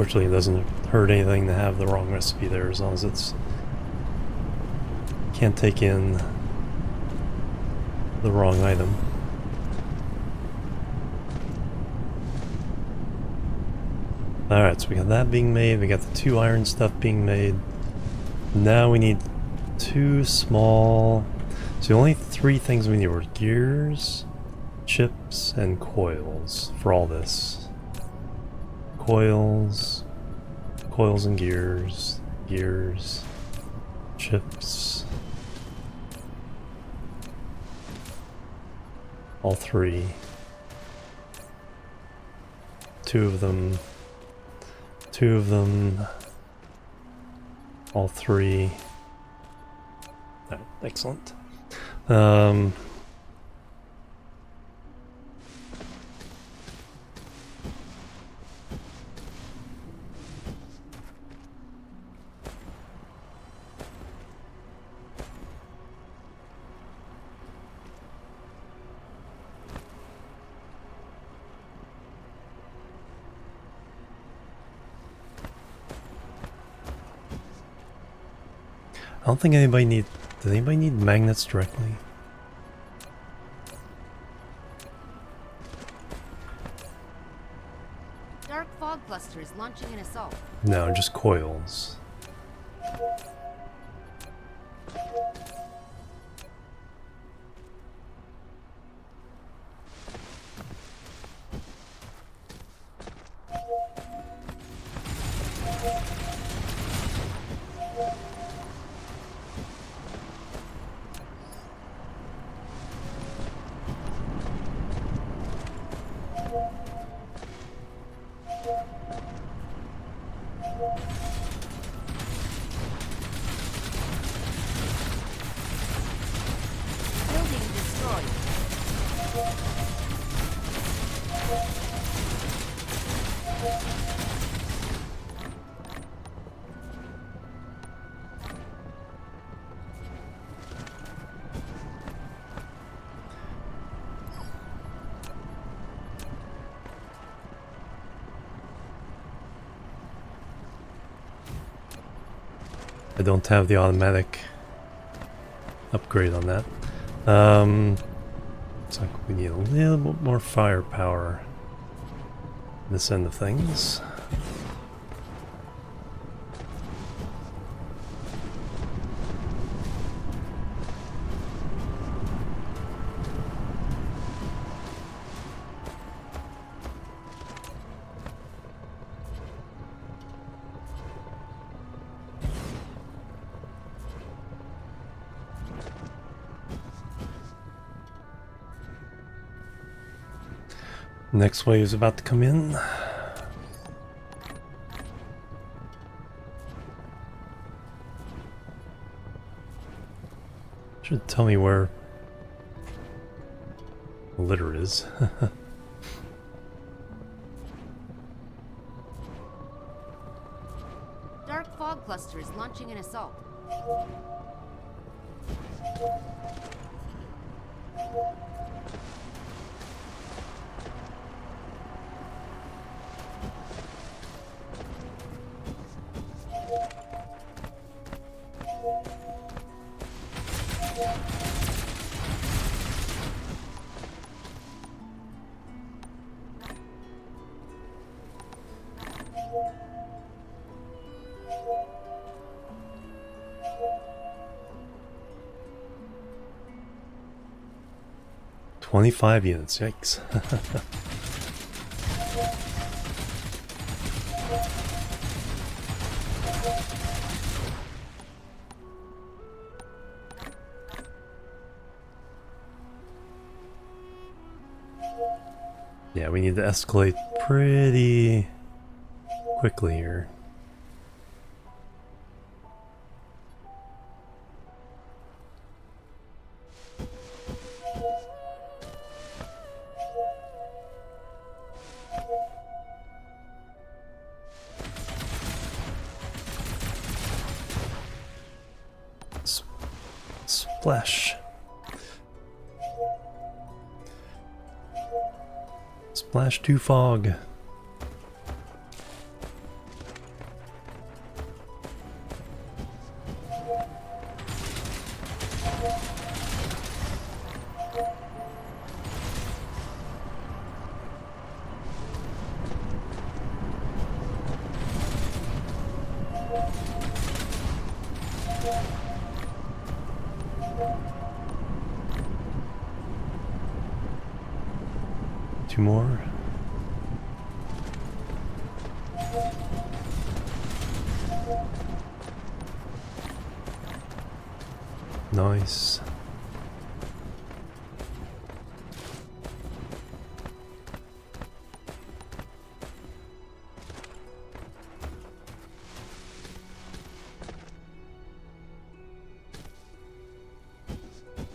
Fortunately, it doesn't hurt anything to have the wrong recipe there, as long as it's can't take in the wrong item. Alright, so we got that being made, we got the 2 iron stuff being made. Now we need 2 small... So the only 3 things we need were gears, chips, and coils for all this. Coils and gears, chips. All 3. 2 of them. All 3. Oh, excellent. I don't think anybody need... Does anybody need magnets directly? Dark fog cluster is launching an assault. No, just coils. Building destroyed. I don't have the automatic upgrade on that. Looks like we need a little bit more firepower this end of things. Next wave is about to come in. Should tell me where the litter is. Dark fog cluster is launching an assault. $25 units, yikes. Yeah, we need to escalate pretty quickly here. Splash. Splash to fog. 2 more. Nice.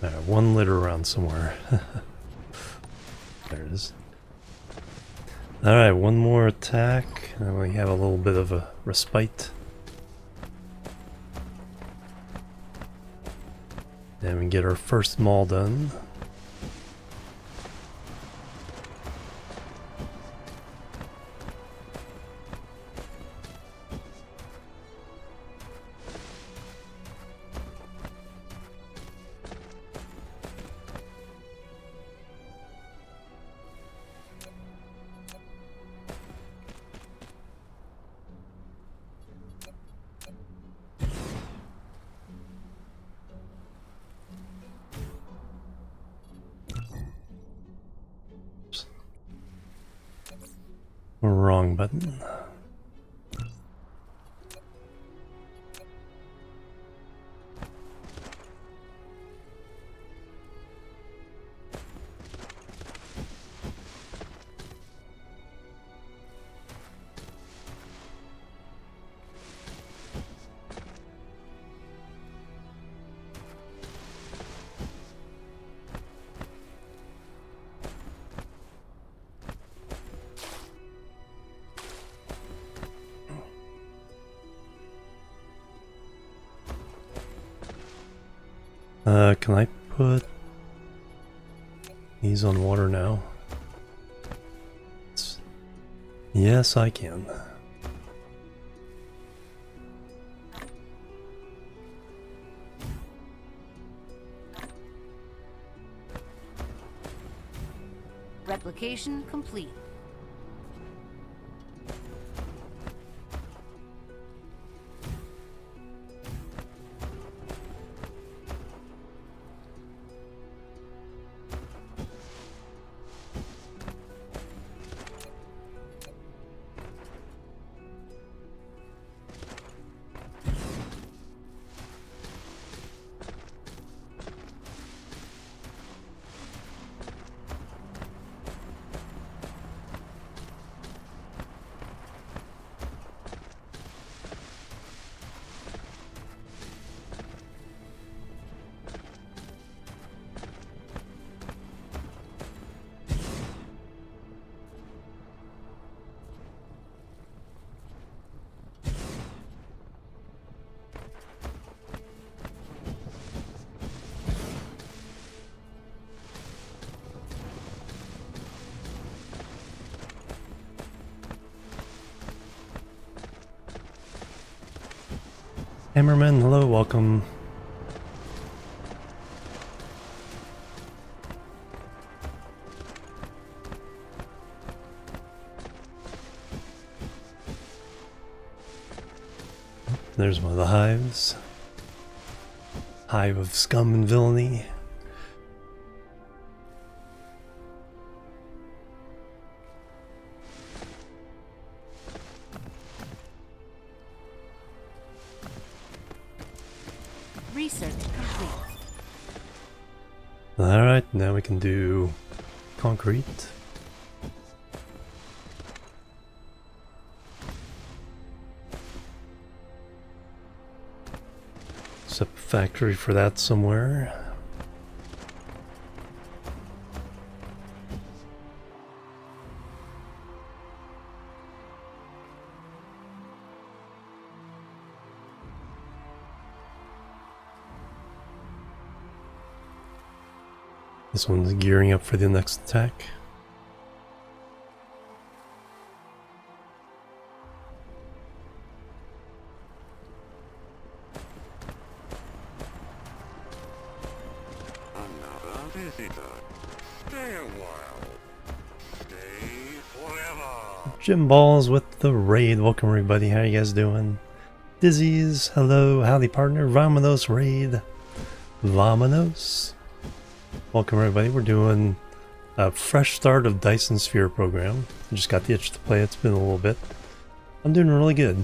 Alright, 1 litter around somewhere. There it is. Alright, 1 more attack, and we have a little bit of a respite. And we get our first maul done. Wrong button. Can I put these on water now? Yes, I can. Replication complete. Hammerman, hello, welcome. There's one of the hives. Hive of scum and villainy. Research complete. Alright, now we can do concrete. Set a factory for that somewhere. This one's gearing up for the next attack. Another visitor. Stay a while. Stay forever. Jim Balls with the raid. Welcome everybody. How you guys doing? Dizzy's, hello, howdy partner. Vamonos raid. Vamonos. Welcome everybody. We're doing A fresh start of Dyson Sphere Program. I just got the itch to play. It's been a little bit. I'm doing really good.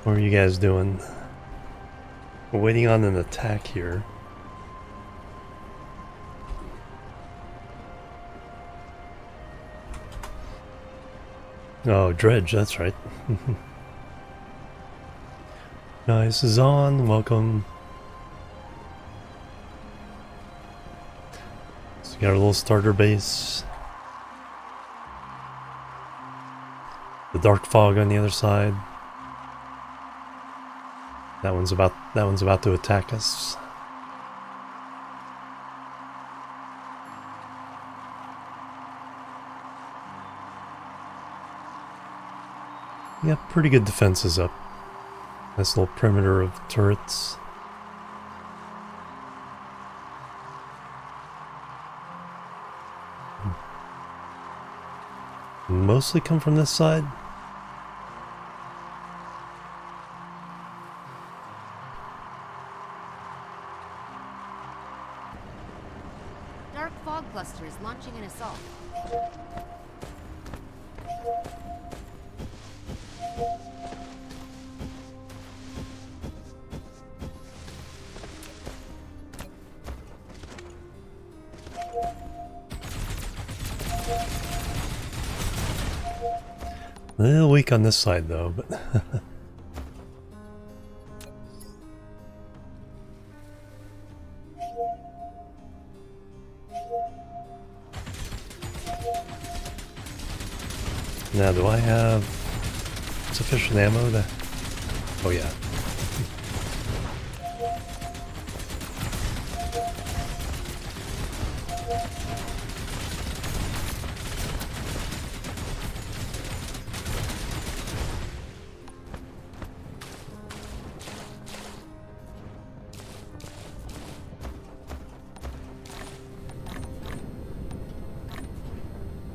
What are you guys doing? We're waiting on an attack here. Oh, Dredge, that's right. Nice is on, welcome. So we got our little starter base. The dark fog on the other side. That one's about to attack us. We got pretty good defenses up. Nice little perimeter of turrets. Mostly come from this side. Dark fog cluster is launching an assault. A little weak on this side though, but now do I have sufficient ammo to... Oh yeah.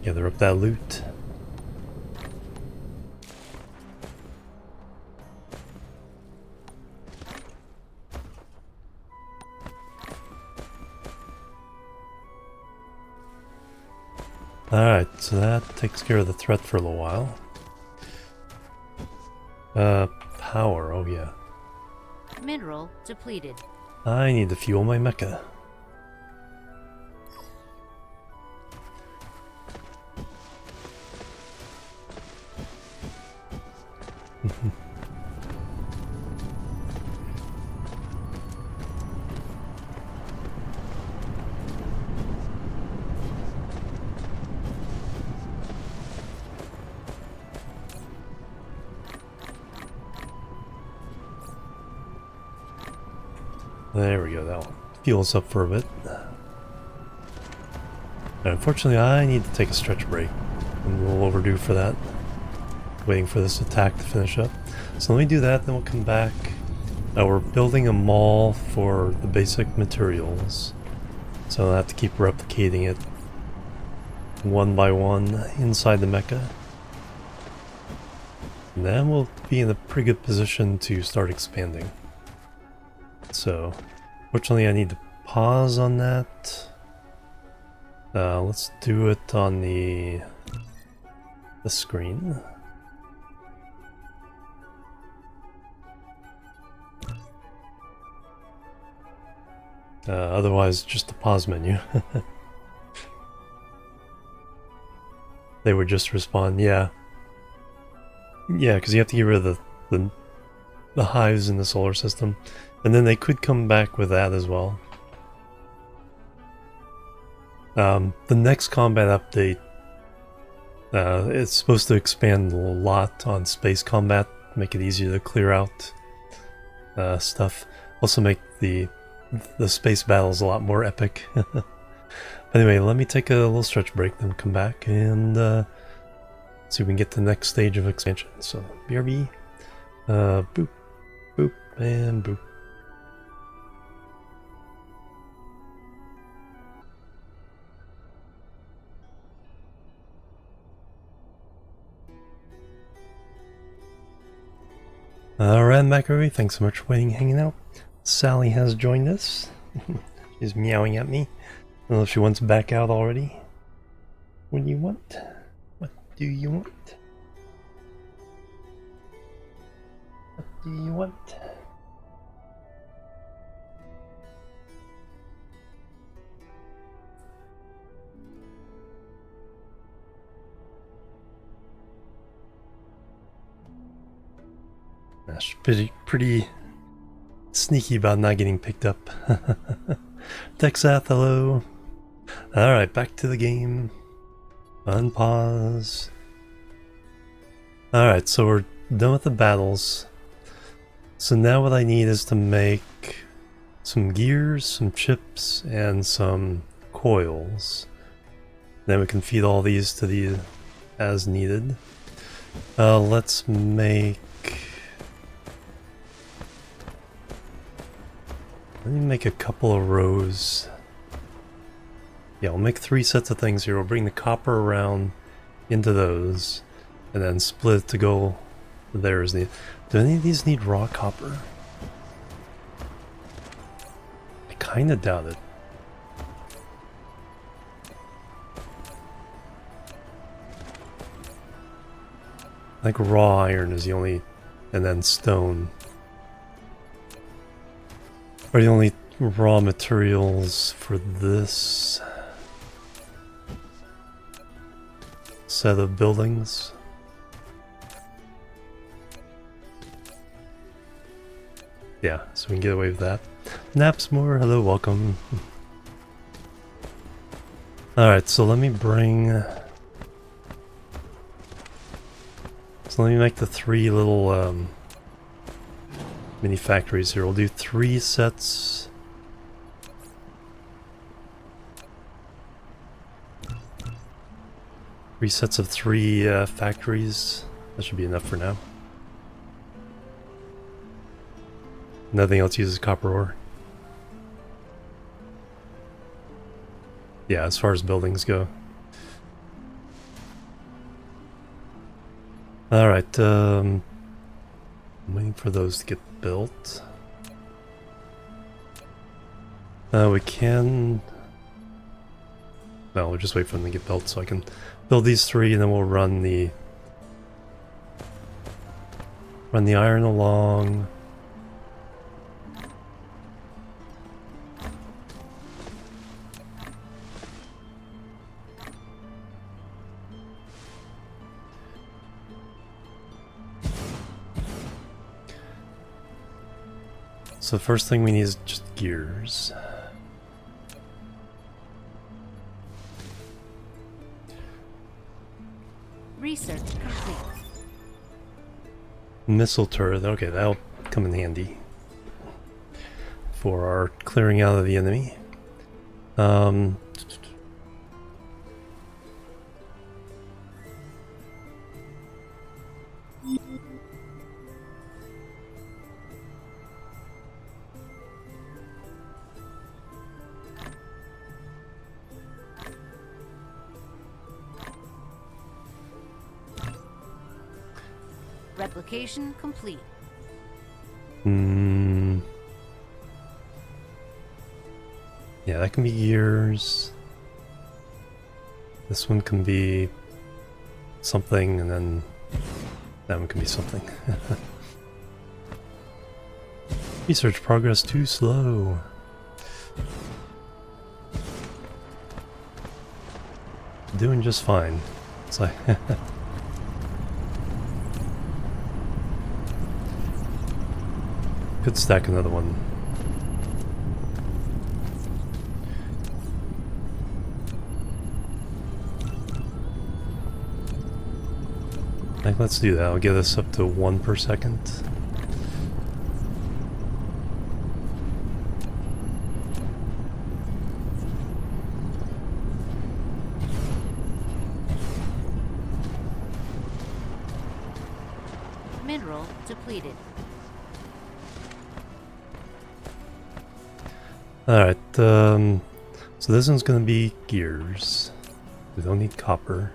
Gather up that loot. Alright, so that takes care of the threat for a little while. Power, oh yeah. Mineral depleted. I need to fuel my mecha. There we go, that one fuels up for a bit. And unfortunately, I need to take a stretch break. I'm a little overdue for that. Waiting for this attack to finish up. So let me do that, then we'll come back. We're building a mall for the basic materials. So I'll have to keep replicating it one by one inside the mecha. And then we'll be in a pretty good position to start expanding. So, fortunately I need to pause on that. Let's do it on the screen. Otherwise, just the pause menu. They would just respond, yeah. Yeah, because you have to get rid of the hives in the solar system. And then they could come back with that as well. The next combat update, it's supposed to expand a lot on space combat, make it easier to clear out stuff. Also make the space battles a lot more epic. Anyway, let me take a little stretch break, then come back and see if we can get to the next stage of expansion. So, BRB, boop, boop, and boop. Alright, Macquarie, thanks so much for waiting, hanging out. Sally has joined us. She's meowing at me. I don't know if she wants back out already. What do you want? What do you want? What do you want? That's pretty sneaky about not getting picked up. Texath, hello. Alright, back to the game. Unpause. Alright, so we're done with the battles. So now what I need is to make some gears, some chips, and some coils. Then we can feed all these to the as needed. Let's make... Let me make a couple of rows. Yeah, we'll make 3 sets of things here. We'll bring the copper around into those, and then split it to go there as needed. Do any of these need raw copper? I kinda doubt it. Like raw iron is the only, and then stone are the only raw materials for this set of buildings. Yeah, so we can get away with that. Napsmore, hello, welcome. Alright, so let me bring... So let me make the 3 little mini factories here. We'll do 3 sets. Three sets of 3 factories. That should be enough for now. Nothing else uses copper ore. Yeah, as far as buildings go. Alright, I'm waiting for those to get built. We can... No, we'll just wait for them to get built so I can build these 3 and then we'll run the iron along. So the first thing we need is just gears. Research complete. Missile turret, okay, that'll come in handy for our clearing out of the enemy. Replication complete. Yeah, that can be gears. This one can be something, and then that one can be something. Research progress too slow. Doing just fine. It's like could stack another one. Like, let's do that. I'll get us up to 1 per second. Mineral depleted. Alright, so this one's gonna be gears. We don't need copper.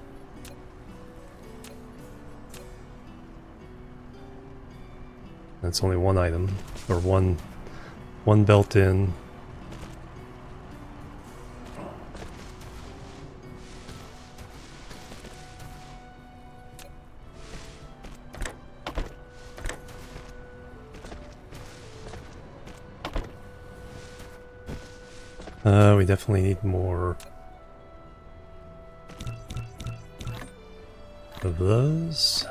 That's only 1 item, or one belt in. We definitely need more of those.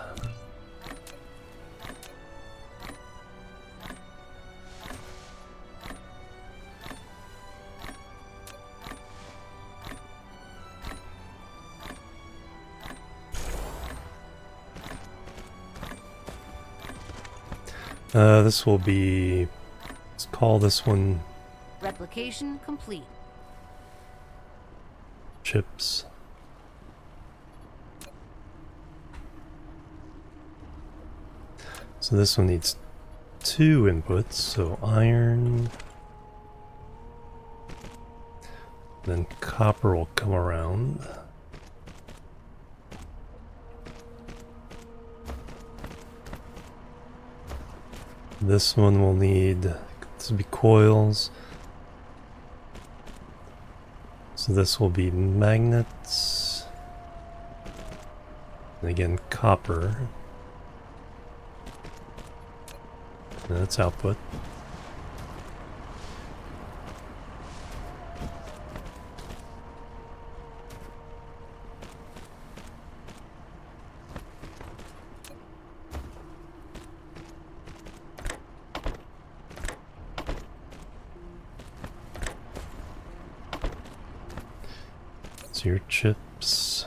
This will be, let's call this one Replication complete. chips. So this one needs 2 inputs, so iron, then copper will come around. This one will need, this will be coils. So this will be magnets. And again, copper. And that's output. So your chips.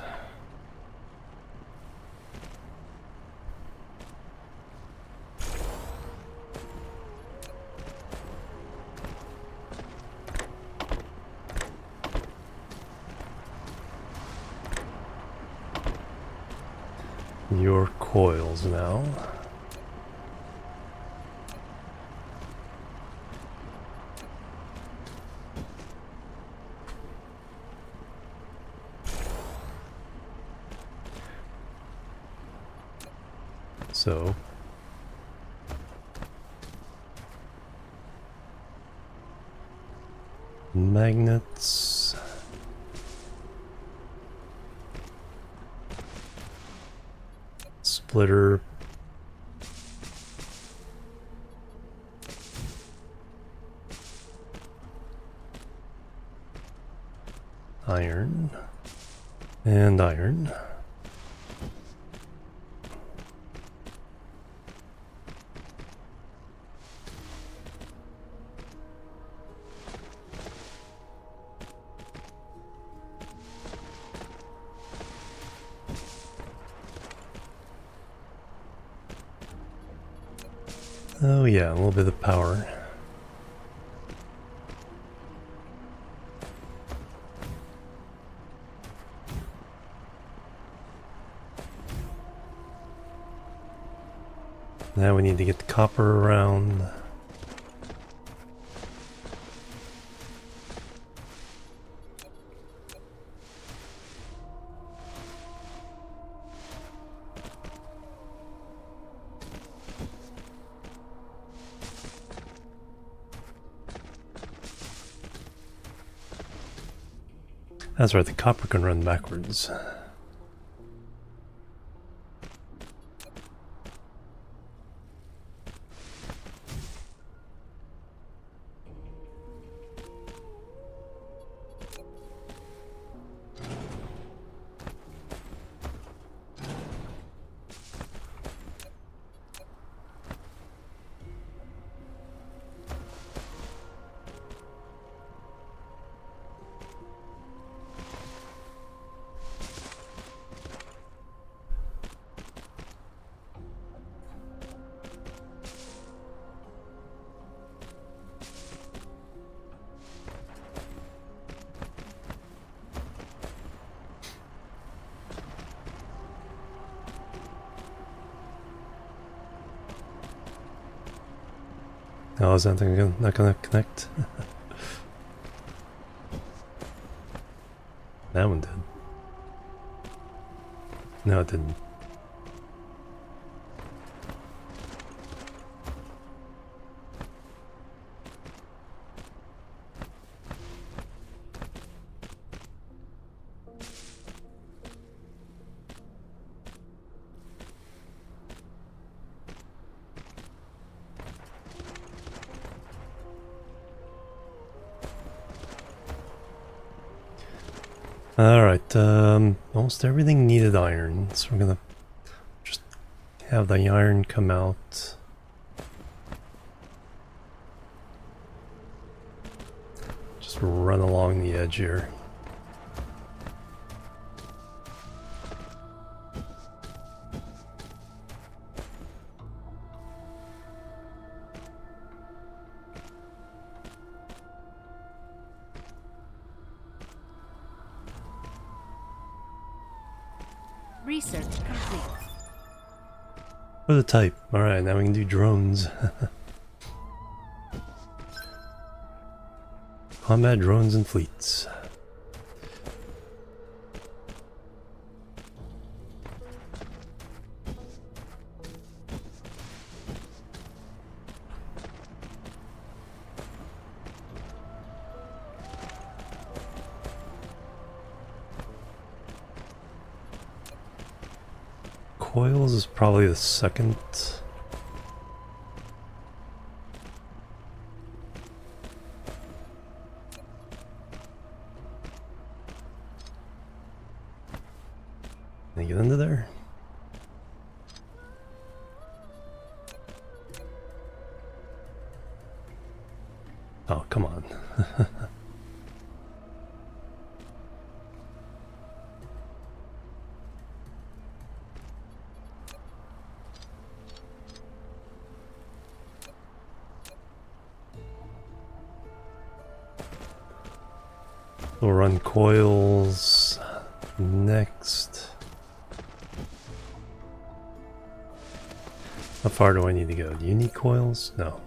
Your coils now. So magnets, splitter, iron, and iron. Oh yeah, a little bit of power. Now we need to get the copper around. That's right, the copper can run backwards. Oh, is that thing not gonna connect? That one did. No, it didn't. Alright, almost everything needed iron, so we're gonna just have the iron come out. Just run along the edge here. Research complete. Prototype. Alright, now we can do drones. Combat drones and fleets. Coils is probably the second. Can I get into there? Oh, come on. We'll run coils next. How far do I need to go? Do you need coils? No.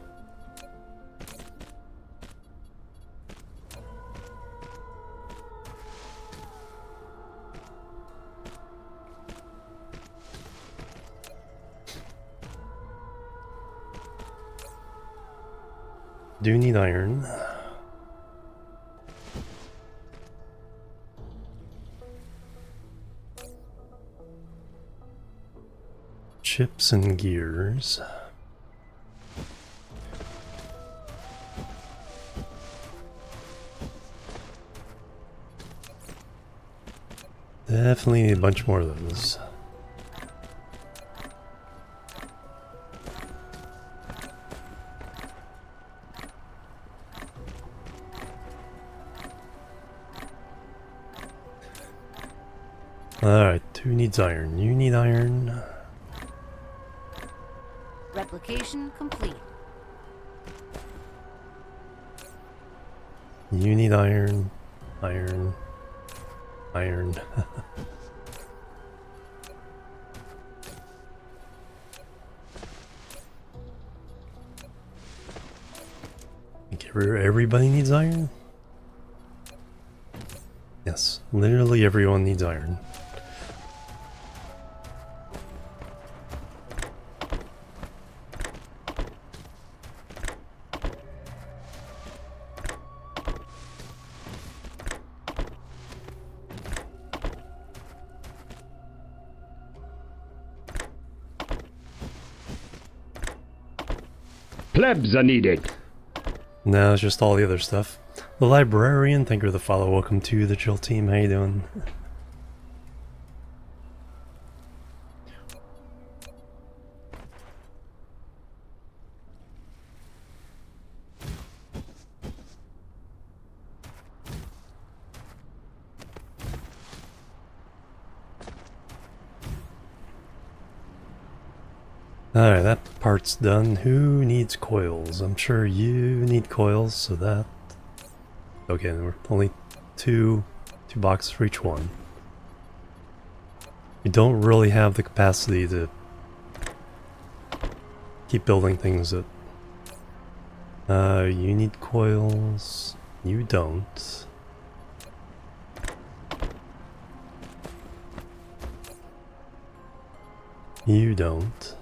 Do need iron. Chips and gears. Definitely need a bunch more of those. Alright, who needs iron? You need iron. Replication complete. You need iron. Iron. Iron. Everybody needs iron? Yes, literally everyone needs iron. Plebs are needed. Now it's just all the other stuff. The librarian, thank you for the follow. Welcome to the chill team. How you doing? Alright, that part's done. Who needs coils? I'm sure you need coils, so that... Okay, we're only two boxes for each one. You don't really have the capacity to keep building things that... you need coils. You don't. You don't.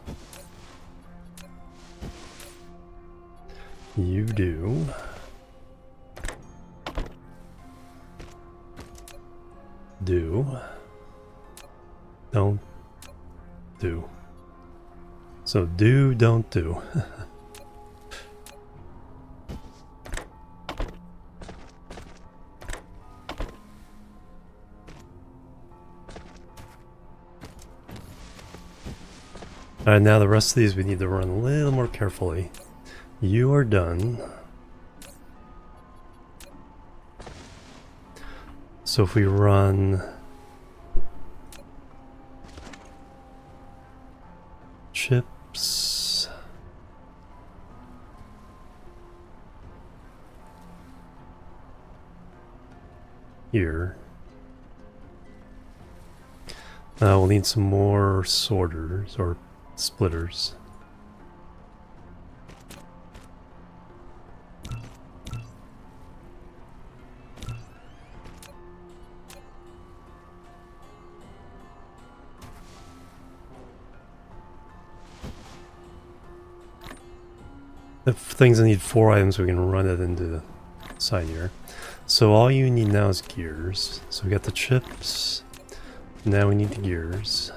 You do. Do. Don't. Do. So do, don't do. Alright, now the rest of these we need to run a little more carefully. You are done. So if we run chips, here, we'll need some more sorters or splitters. If things that need 4 items, we can run it into the side here. So all you need now is gears. So we got the chips. Now we need the gears.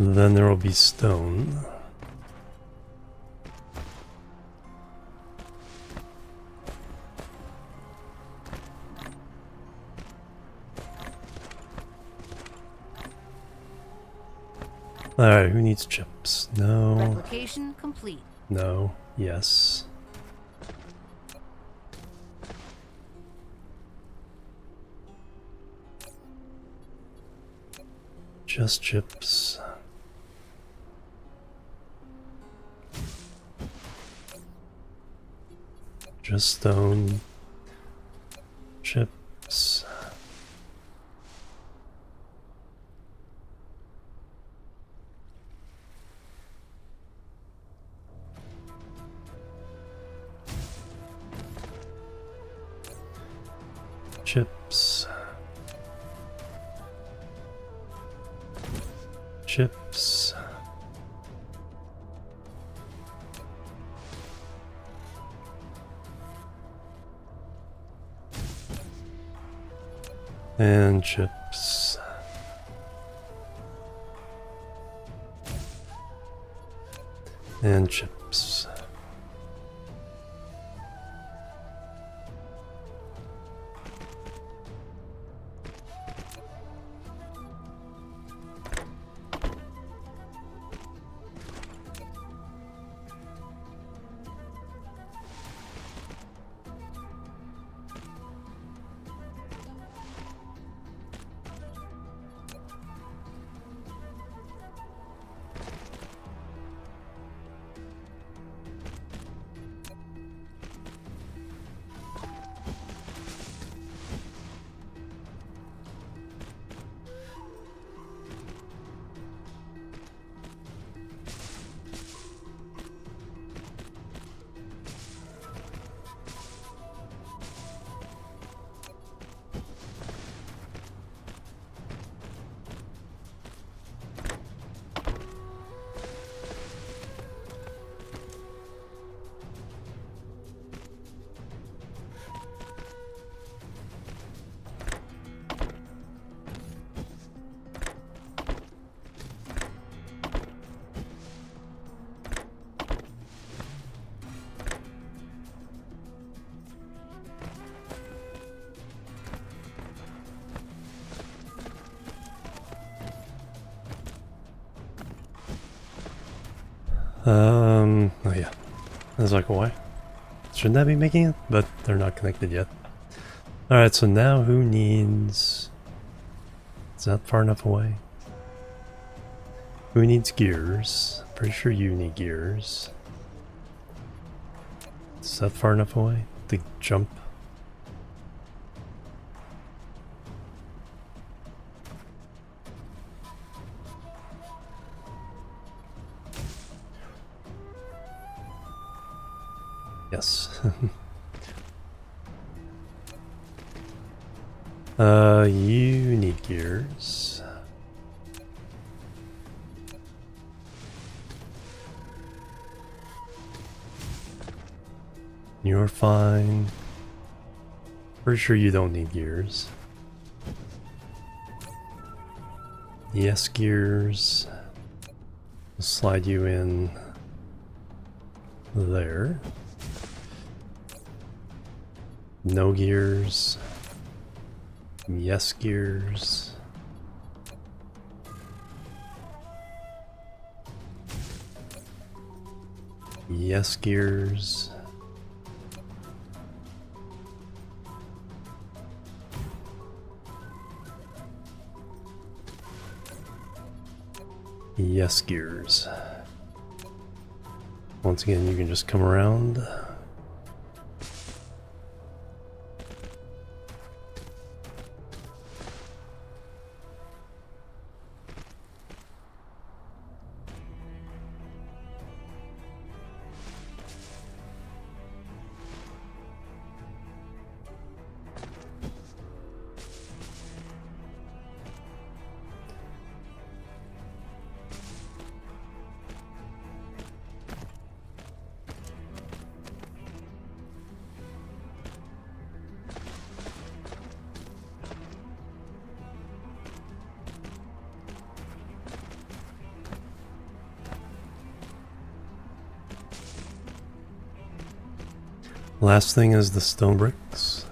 Then there will be stone. Alright, who needs chips? No. Replication complete. No. Yes. Just chips. Just stone. Chips. Chips. Chips. And chips. And chips. Oh yeah. There's like a Y. Shouldn't that be making it? But they're not connected yet. Alright, so now who needs... Is that far enough away? Who needs gears? Pretty sure you need gears. Is that far enough away to jump? Yes. You need gears. You're fine. Pretty sure you don't need gears. Yes gears. We'll slide you in there. No gears. Yes gears. Yes gears. Yes gears. Once again, you can just come around. Last thing is the stone bricks.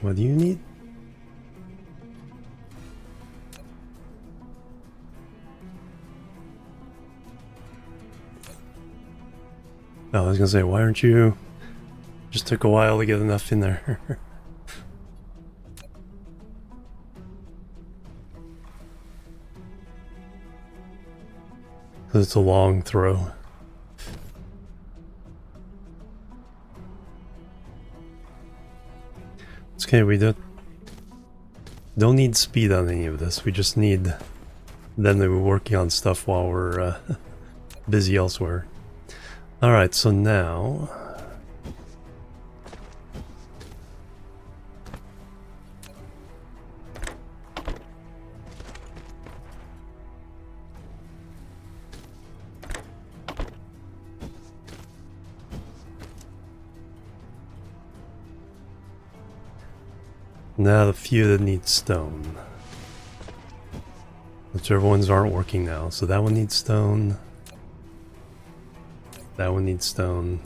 What do you need? Oh, I was gonna say, why aren't you? Just took a while to get enough in there. Because it's a long throw. It's okay, we don't need speed on any of this. We just need them to be working on stuff while we're busy elsewhere. Alright, so now... Now the few that need stone. Whichever ones aren't working now. So that one needs stone. That one needs stone.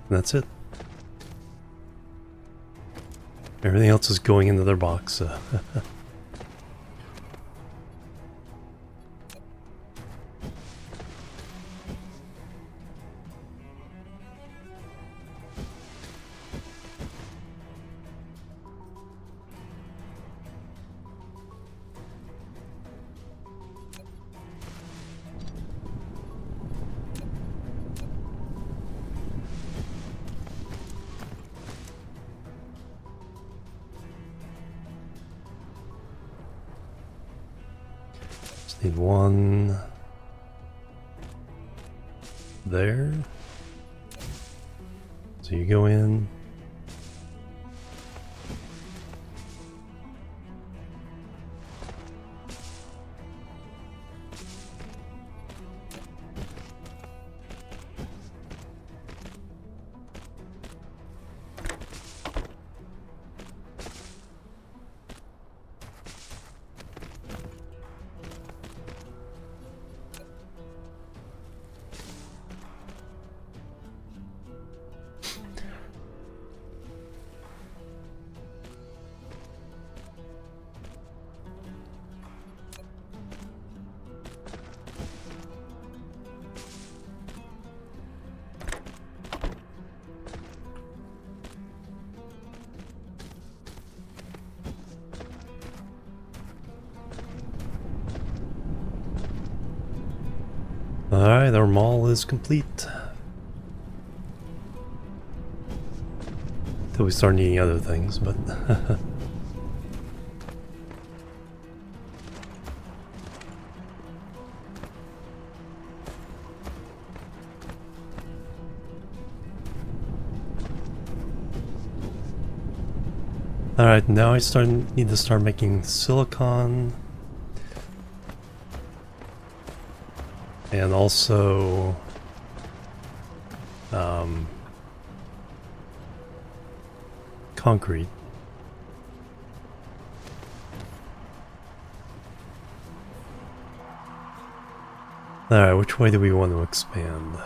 And that's it. Everything else is going into their box. Need one there. So you go in. Alright, our mall is complete. Till we start needing other things, but... Alright, now I need to start making silicon. And also... concrete. Alright, which way do we want to expand?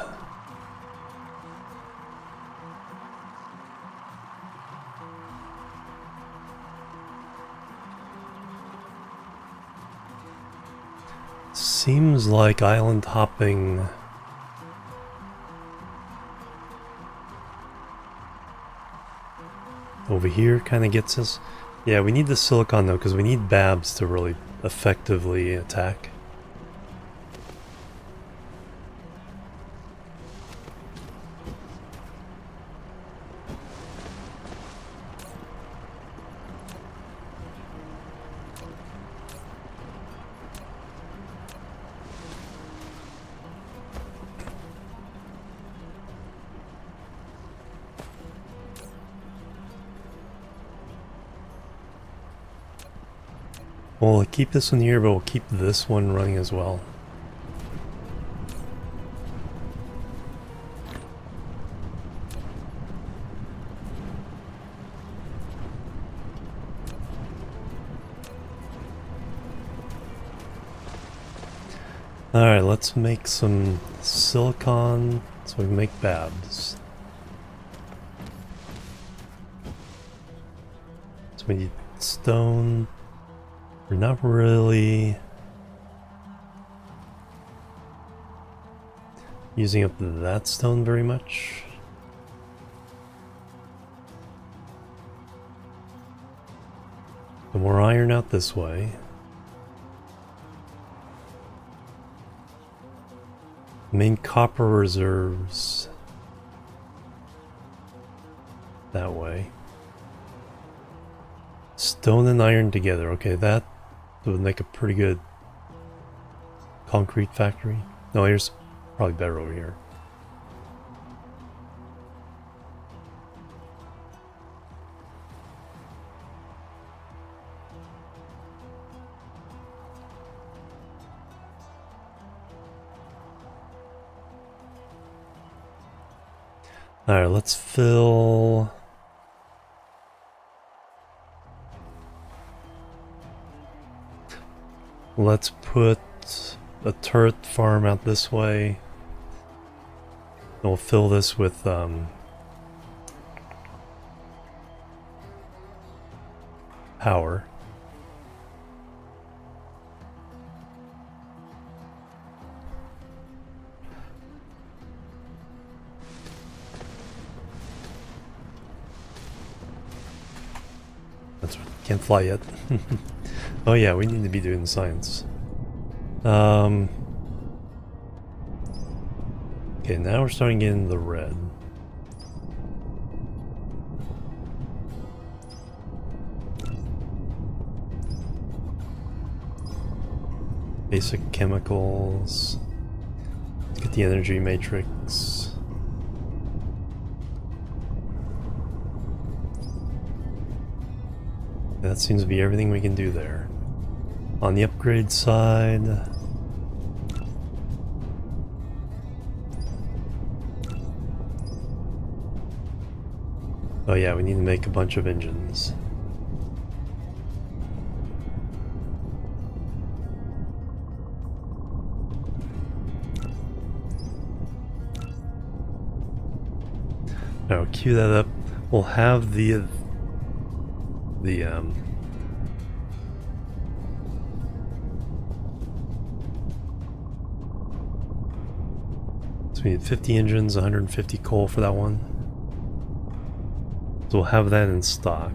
Seems like island hopping over here kind of gets us. Yeah, we need the silicon though, because we need Babs to really effectively attack. We'll keep this one here, but we'll keep this one running as well. Alright, let's make some silicon so we can make Babs. So we need stone. We're not really using up that stone very much. The more iron out this way. Main copper reserves that way. Stone and iron together. Okay, that would make a pretty good concrete factory. No, here's probably better over here. Alright, let's fill... Let's put a turret farm out this way. And we'll fill this with power. That's can't fly yet. Oh yeah, we need to be doing science. Okay, now we're starting to get into the red. Basic chemicals. Let's get the energy matrix. That seems to be everything we can do there. On the upgrade side... Oh yeah, we need to make a bunch of engines. Now queue that up. We'll have the so we need 50 engines, 150 coal for that one. So we'll have that in stock.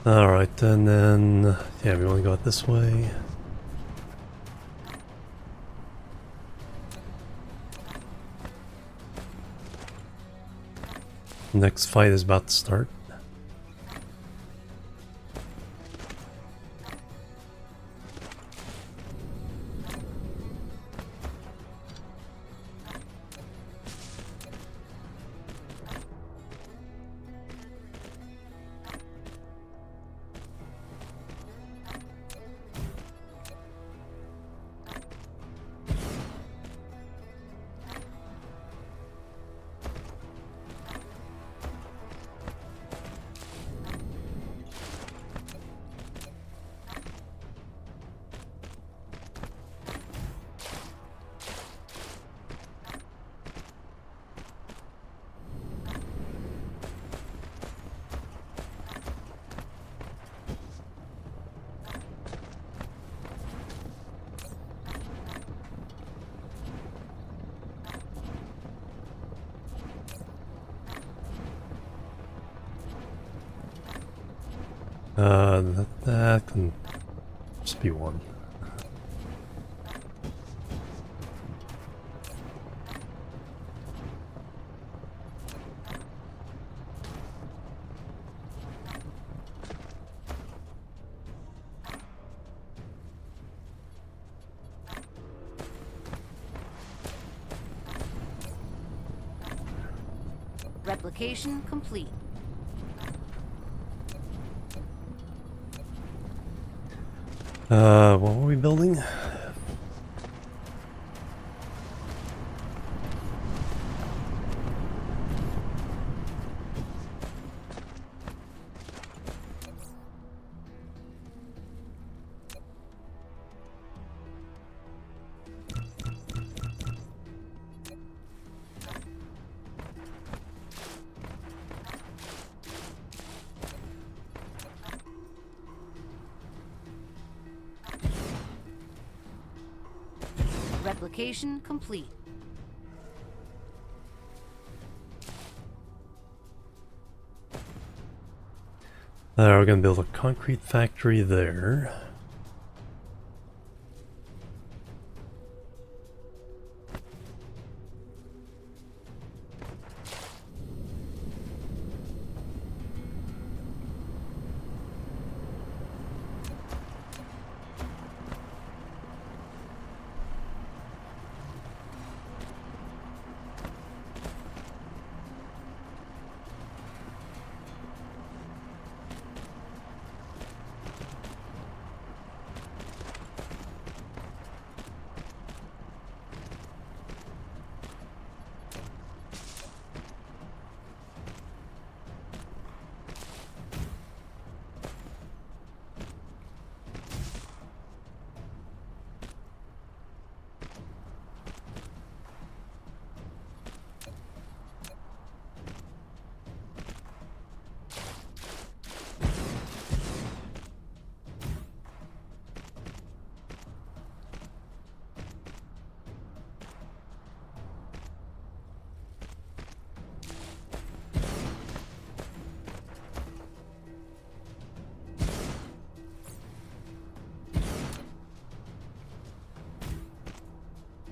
Alright, and then... yeah, we want to go out this way. Next fight is about to start. That can just be one. Replication complete. What were we building? Replication complete. We're gonna build a concrete factory there.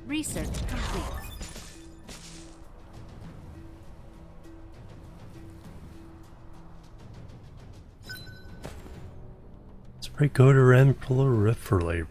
Research complete. Spray coater and proliferator.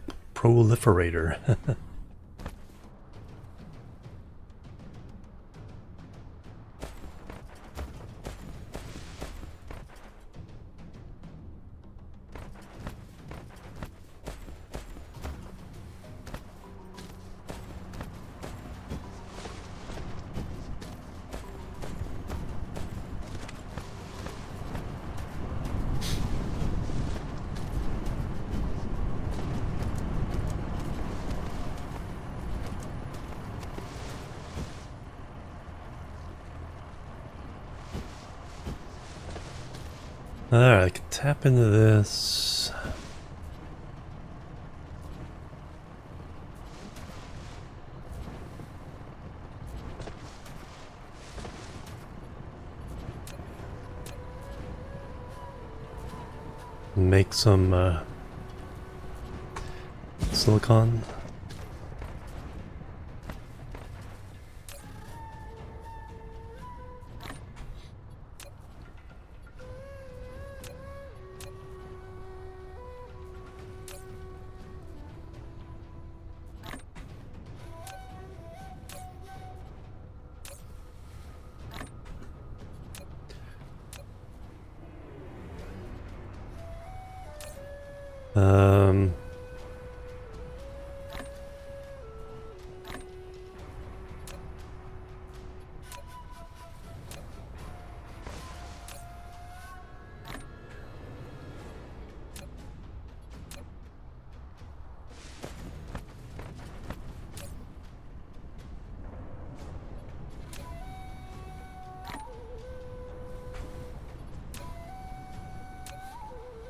Alright, I can tap into this. make some silicon. Um,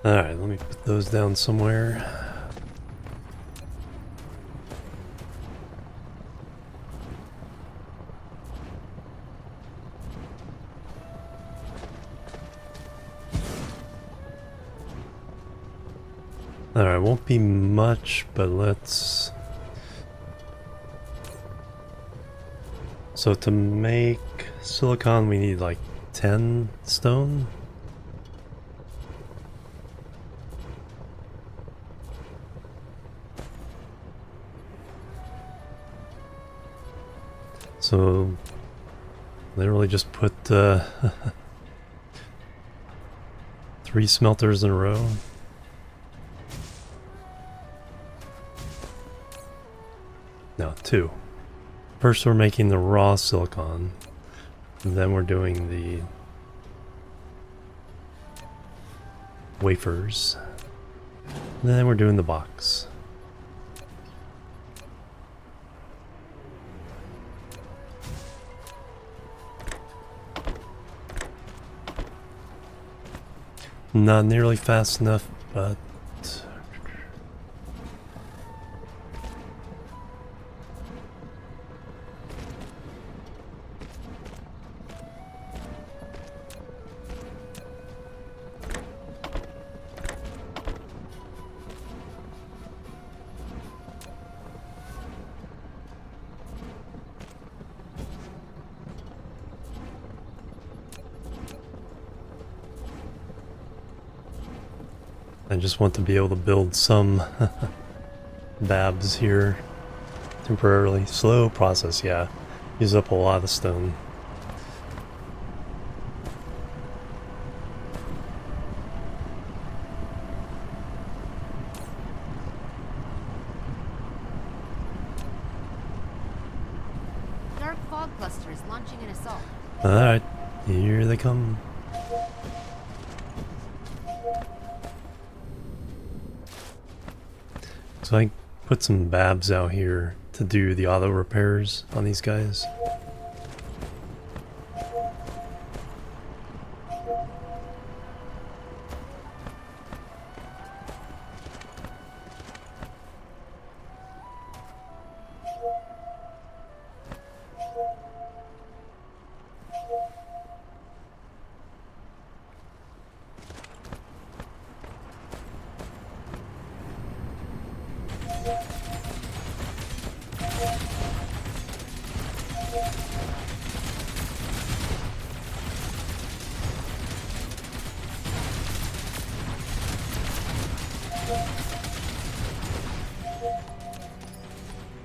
Alright, let me put those down somewhere. Alright, won't be much, but let's... So to make silicon we need like 10 stone? So literally just put 3 smelters in a row. No, 2. First we're making the raw silicon, and then we're doing the wafers, and then we're doing the box. Not nearly fast enough, but I just want to be able to build some babs here temporarily. Slow process, yeah. Use up a lot of stone. Dark fog cluster is launching an assault. Alright, here they come. So I put some babs out here to do the auto repairs on these guys.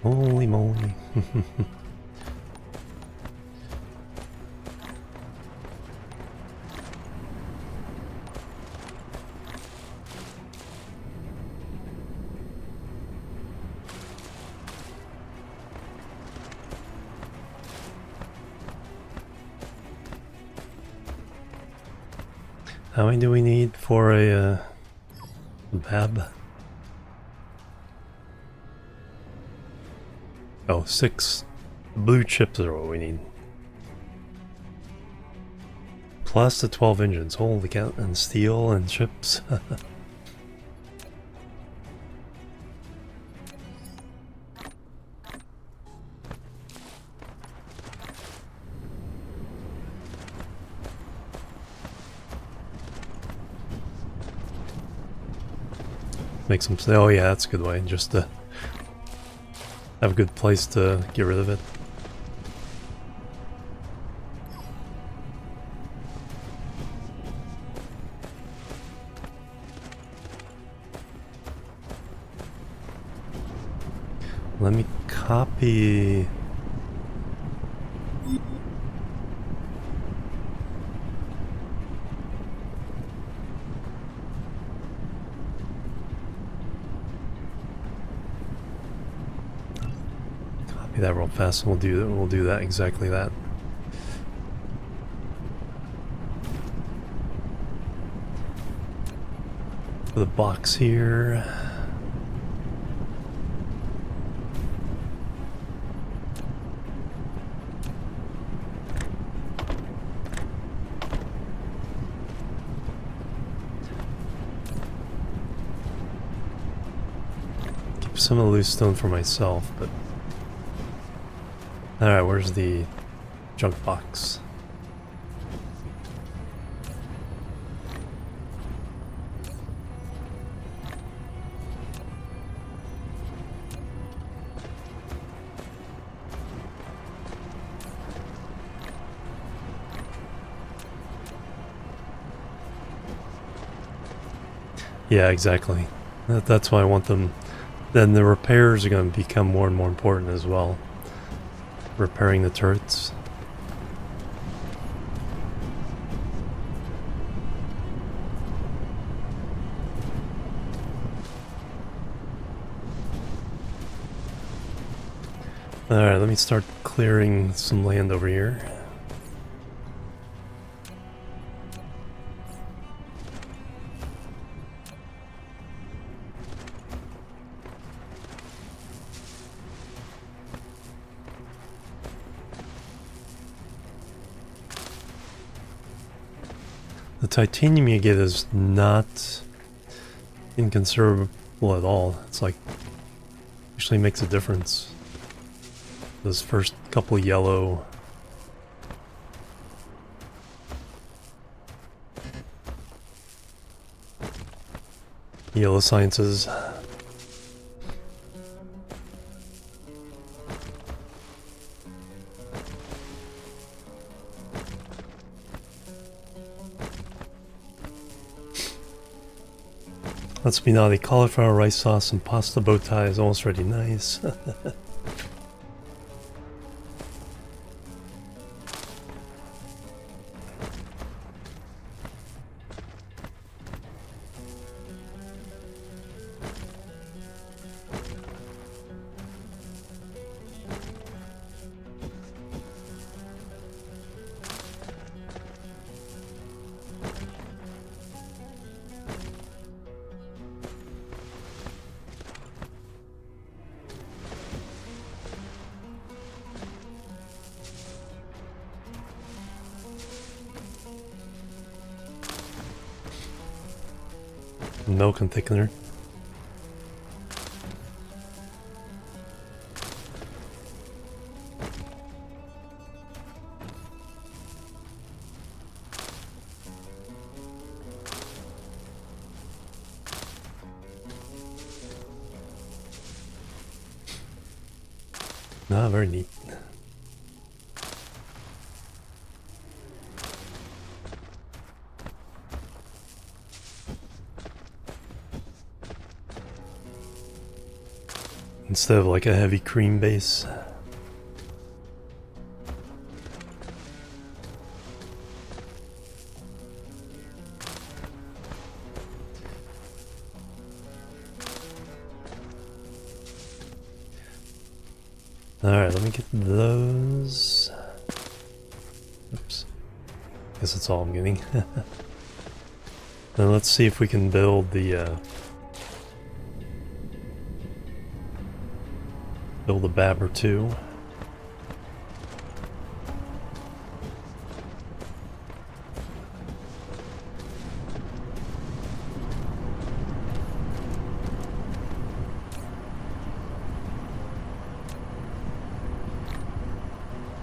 Holy moly. How many do we need for a bab? Oh, 6 blue chips are what we need. Plus the 12 engines. Holy cow, and steel and chips. make some... Oh yeah, that's a good way, just to have a good place to get rid of it. Let me copy... Copy that real fast, and we'll do that, exactly that. For the box here. Some of the loose stone for myself, but... Alright, where's the junk box? Yeah, exactly. That's why I want them... Then the repairs are going to become more and more important as well. Repairing the turrets. Alright, let me start clearing some land over here. The titanium you get is not inconsiderable at all. It's like, actually makes a difference. Those first couple yellow sciences. Let's be naughty. Cauliflower rice sauce and pasta bow tie is almost ready. Nice. Milk and thickener. Ah, very neat. Instead of like a heavy cream base. Alright, let me get those. Oops. Guess that's all I'm getting. Now let's see if we can build the build a Babber 2.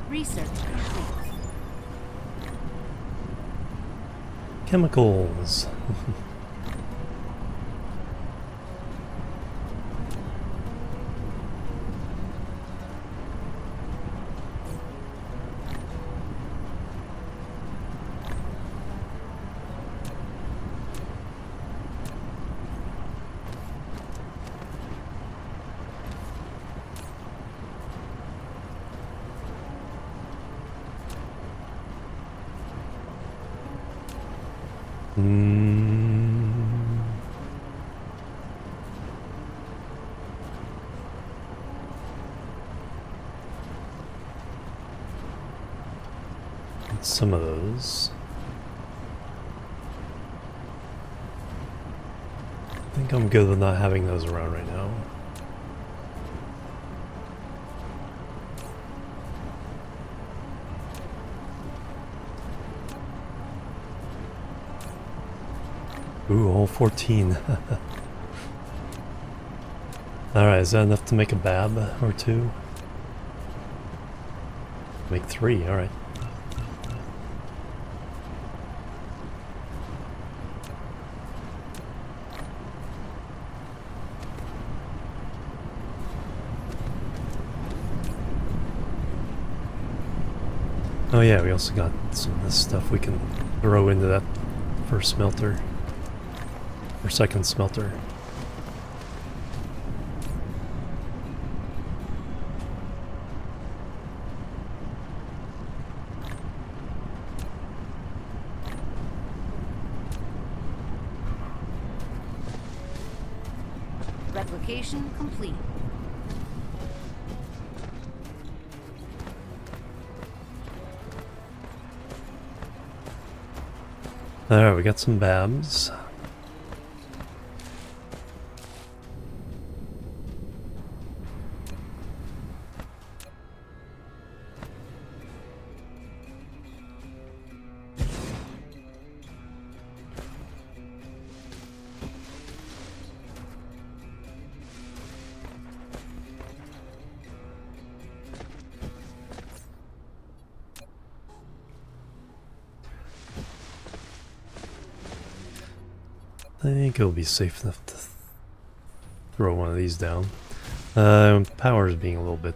Research complete. Chemicals. Get some of those. I think I'm good with not having those around right now. Ooh, all 14. Alright, is that enough to make a bab or two? Make 3, alright. Oh yeah, we also got some of this stuff we can throw into that first smelter. Or second smelter. Replication complete. Alright, we got some babs. I think it'll be safe enough to throw one of these down. Power is being a little bit...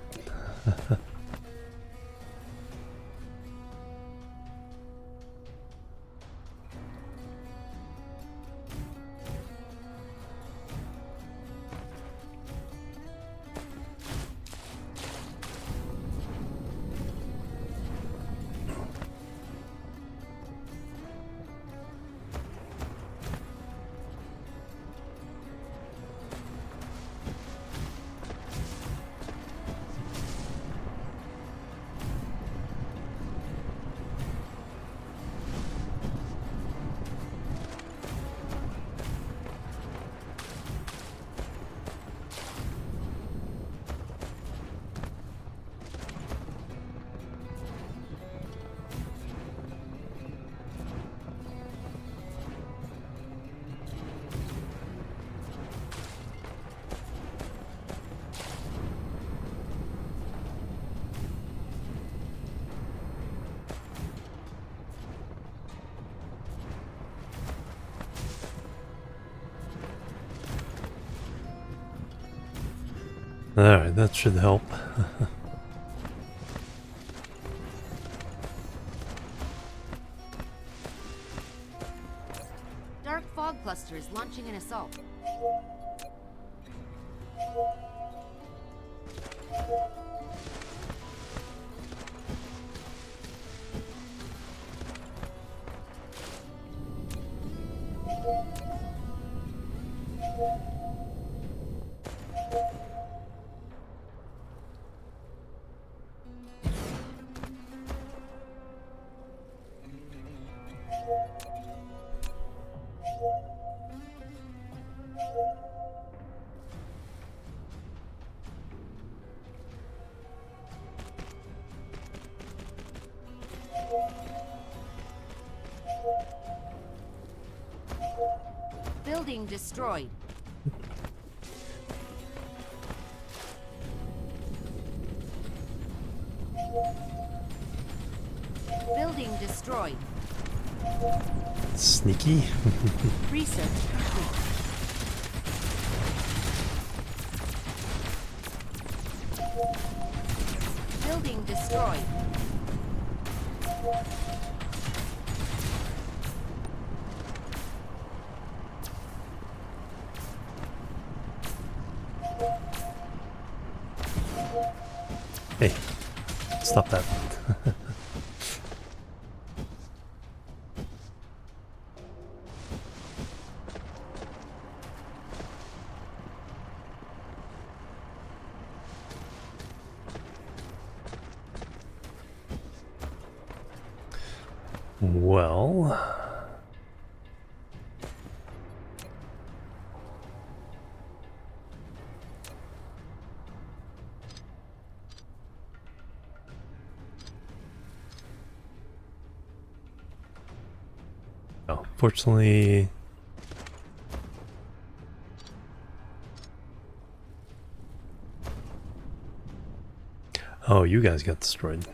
Alright, that should help. Dark fog cluster is launching an assault. Building destroyed. Building destroyed. Sneaky. Research complete. Building destroyed. Hey, stop that. Well... Oh, fortunately... Oh, you guys got destroyed.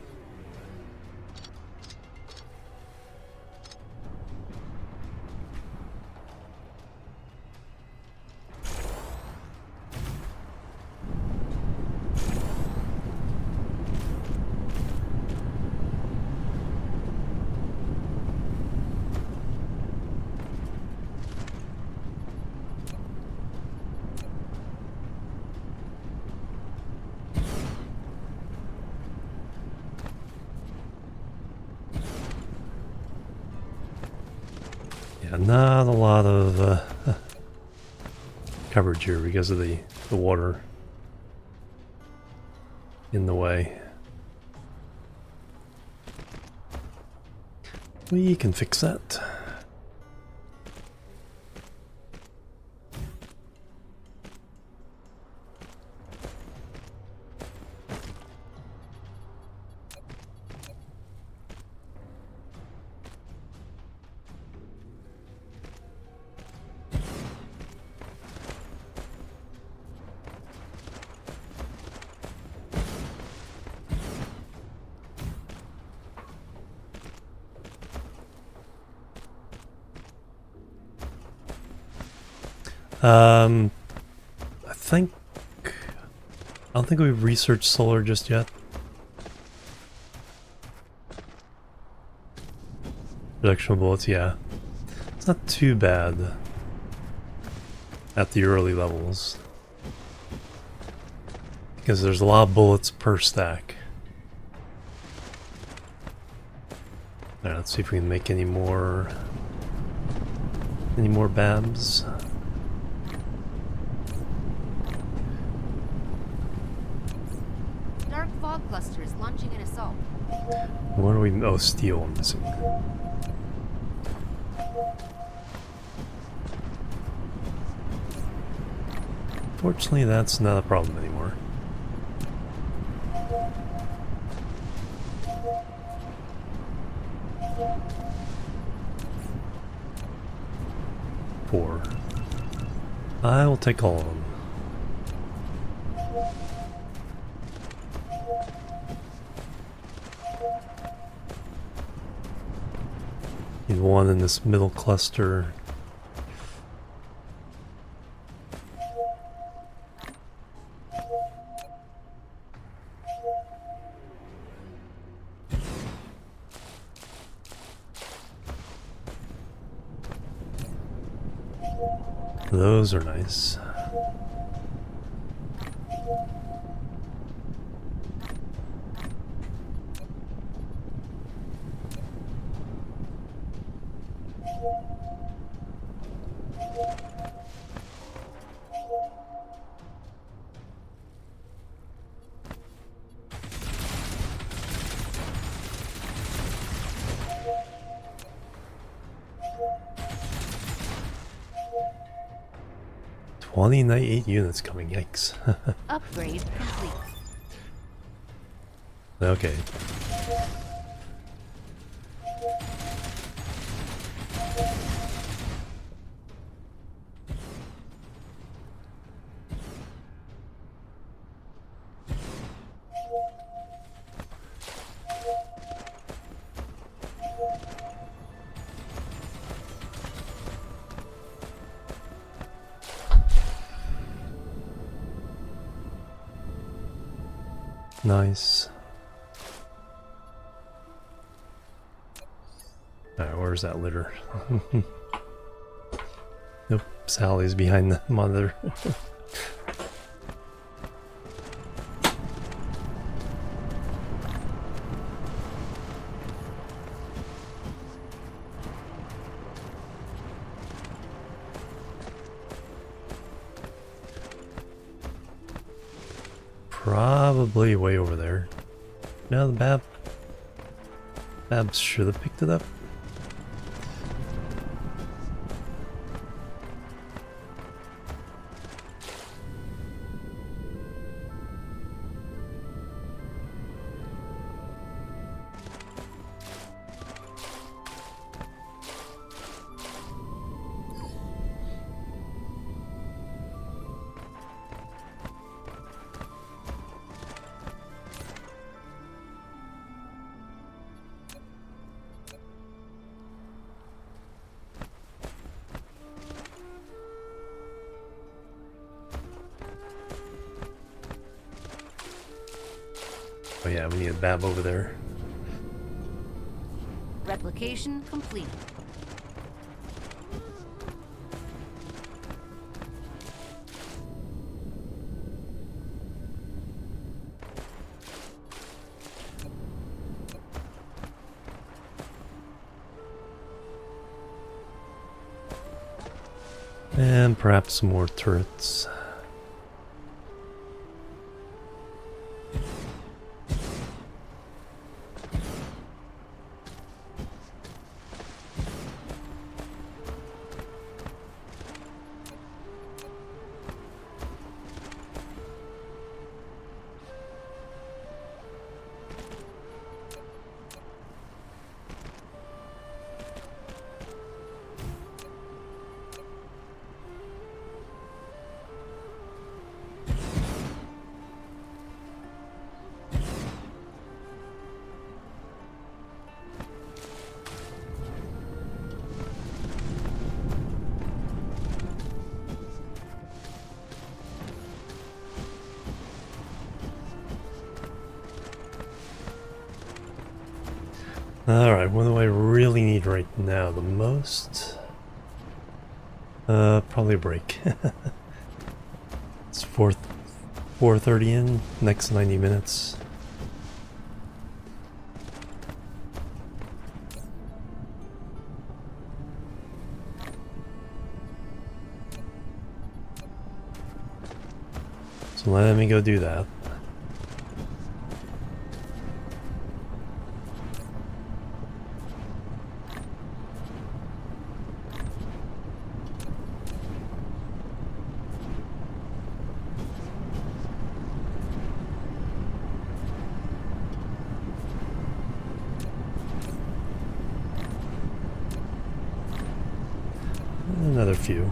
Yeah, not a lot of coverage here because of the water in the way. We can fix that. I don't think we've researched solar just yet. Reduction of bullets, yeah. It's not too bad at the early levels. Because there's a lot of bullets per stack. Alright, let's see if we can make any more BABs. Dark fog cluster is launching an assault. What are we... Oh, steel I'm missing. Fortunately, that's not a problem anymore. Four. I will take all of them. Need one in this middle cluster. Those are nice. Night 8 units coming, yikes. Upgrade complete. Okay. Nice. Alright, where's that litter? Nope, Sally's behind the monitor. Probably way over there. No, the Babs should have picked it up. Oh yeah, we need a bab over there. Replication complete. And perhaps some more turrets. Alright, what do I really need right now? The most? Probably a break. It's 4:30 in, next 90 minutes. So let me go do that. Another few.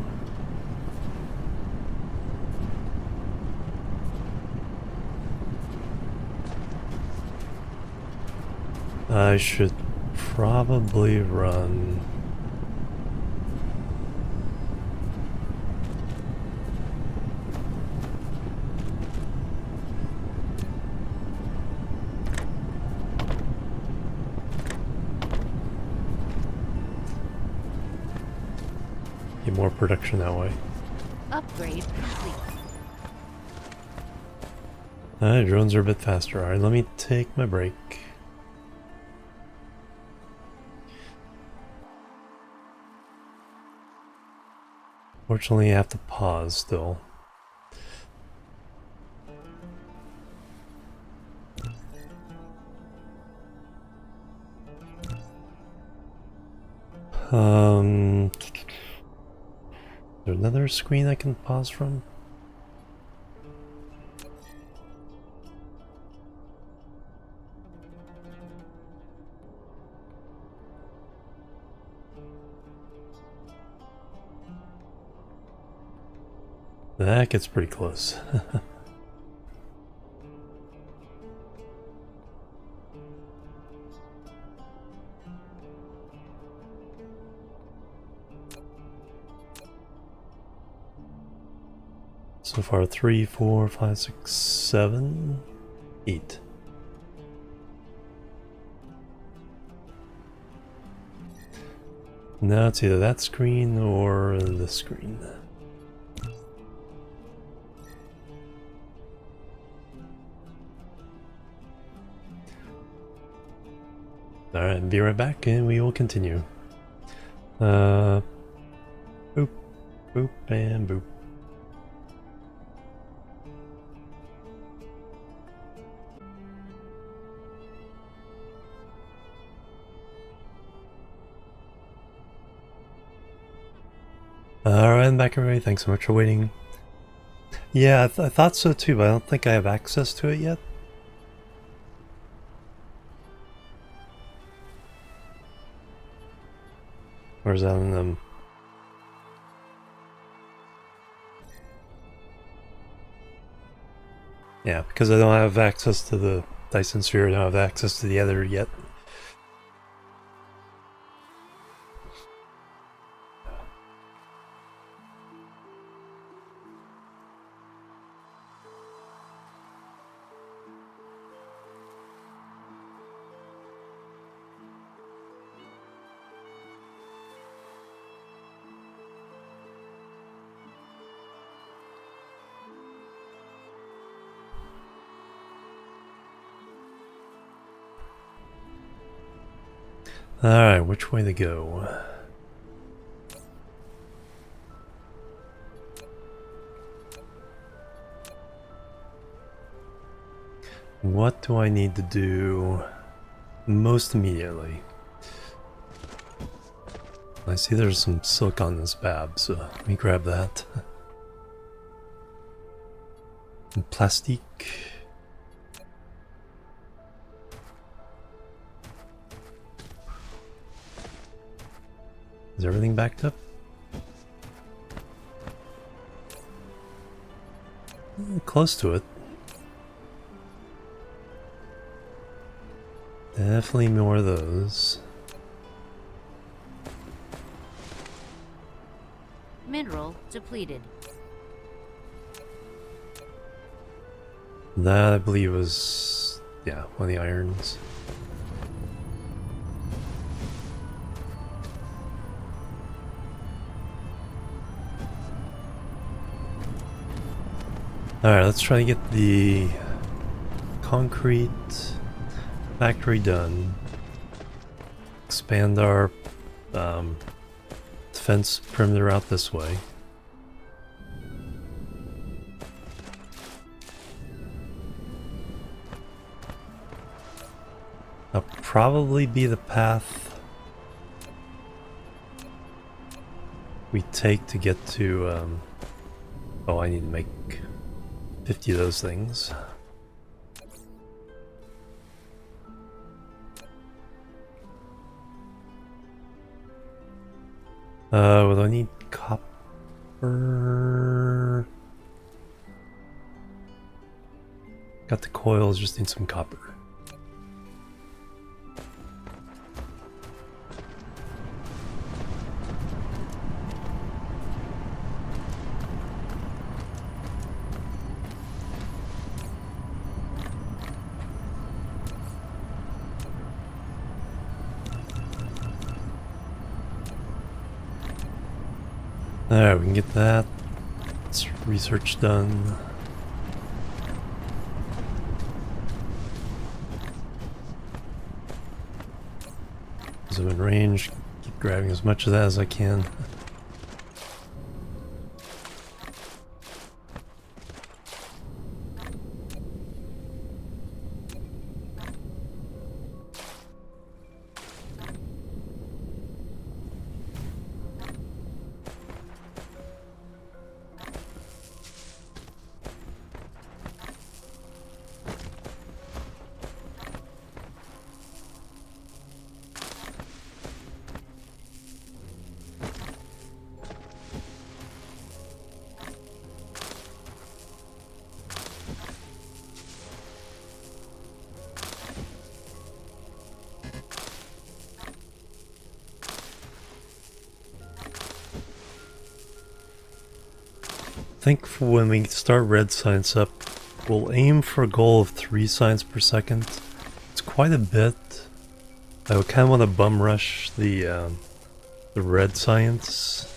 I should probably run. Get more production that way. Upgrade complete. Drones are a bit faster. Alright, let me take my break. Fortunately, I have to pause still. Is there another screen I can pause from? That gets pretty close. So far, 3, 4, 5, 6, 7, 8. Now it's either that screen or this screen. Alright, be right back and we will continue. Boop, boop, and boop. Alright, I'm back everybody, thanks so much for waiting. Yeah, I thought so too, but I don't think I have access to it yet. Or is that in them? Yeah, because I don't have access to the Dyson Sphere, I don't have access to the other yet. Alright, which way to go? What do I need to do most immediately? I see there's some silk on this bab, so let me grab that. And plastique. Is everything backed up? Close to it. Definitely more of those. Mineral depleted. That, I believe, was, yeah, one of the irons. Alright, let's try to get the concrete factory done. Expand our defense perimeter out this way. That'll probably be the path we take to get to, oh, I need to make 50 of those things. Well, I need copper. Got the coils, just need some copper. Alright, we can get that. Let's research done. Zoom in range, keep grabbing as much of that as I can. I think for when we start red science up, we'll aim for a goal of 3 science per second. It's quite a bit. I would kind of want to bum rush the red science.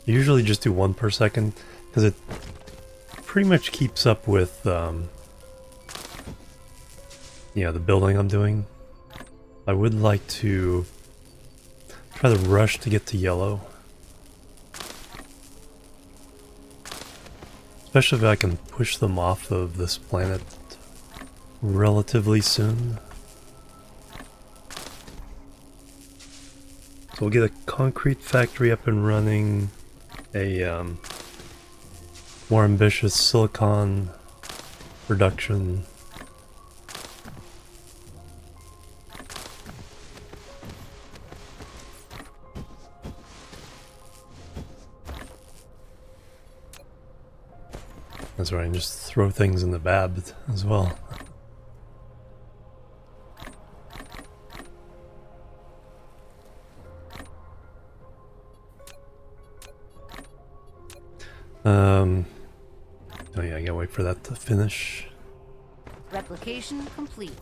Usually just do 1 per second because it pretty much keeps up with yeah, the building I'm doing. I would like to try to rush to get to yellow. Especially if I can push them off of this planet relatively soon. So we'll get a concrete factory up and running, a more ambitious silicon production. That's right, and just throw things in the bab as well. Oh yeah, I gotta wait for that to finish. Replication complete.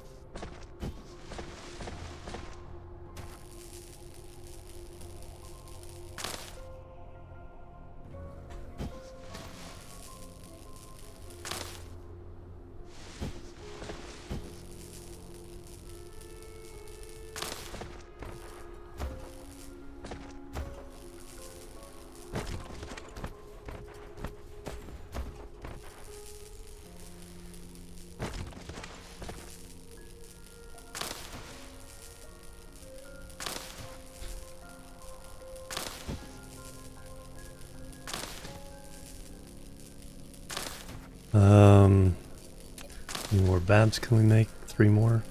Babs can we make? 3 more?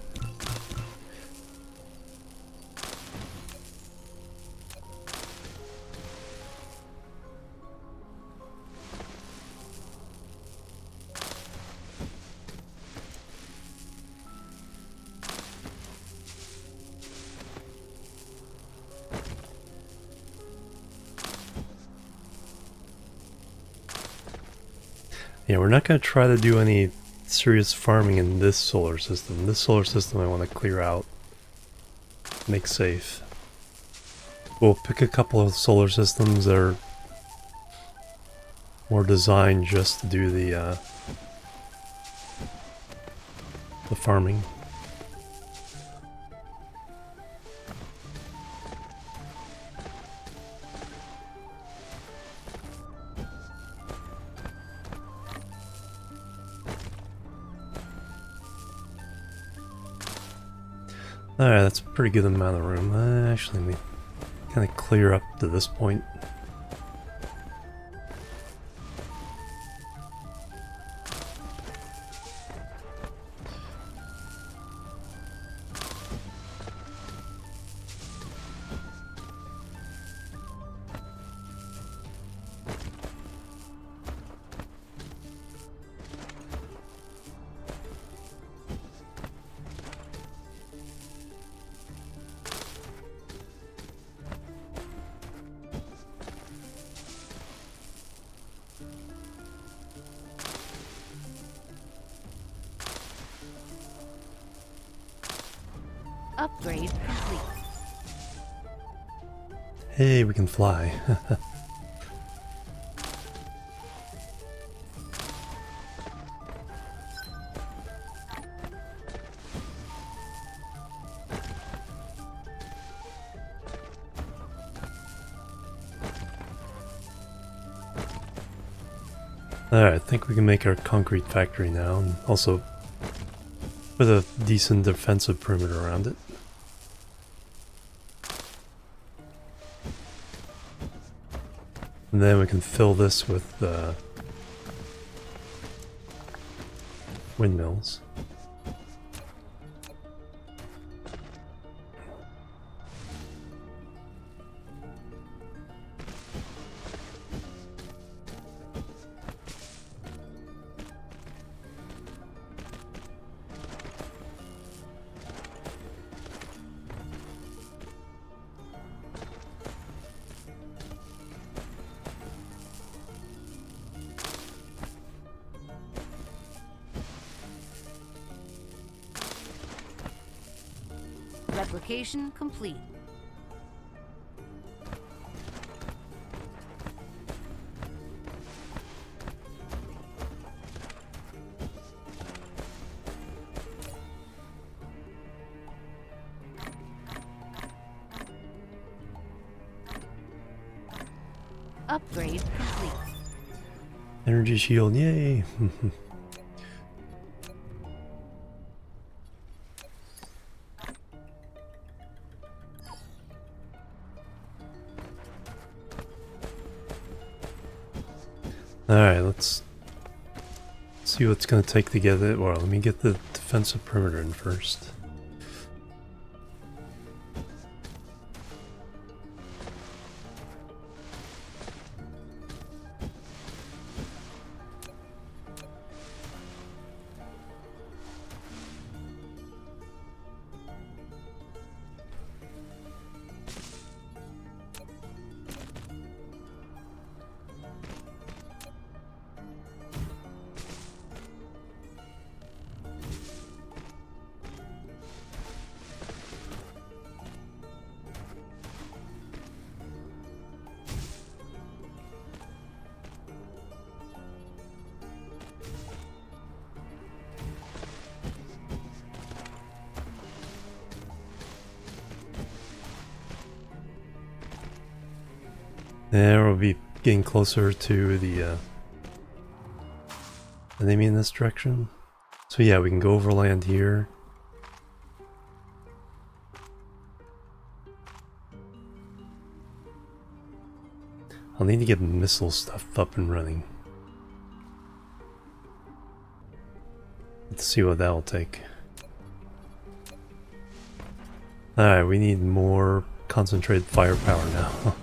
Yeah, we're not going to try to do any serious farming in this solar system. This solar system I want to clear out. Make safe. We'll pick a couple of solar systems that are more designed just to do the farming. Alright, that's a pretty good amount of room. Actually, let me kind of clear up to this point. Upgrade complete. Hey, we can fly. Alright, I think we can make our concrete factory now, and also put a decent defensive perimeter around it. And then we can fill this with windmills. Replication complete. Upgrade complete. Energy shield, yay! Alright, let's see what's going to take to get it. Well, let me get the defensive perimeter in first. There, we'll be getting closer to the enemy in this direction. So yeah, we can go overland here. I'll need to get missile stuff up and running. Let's see what that'll take. Alright, we need more concentrated firepower now.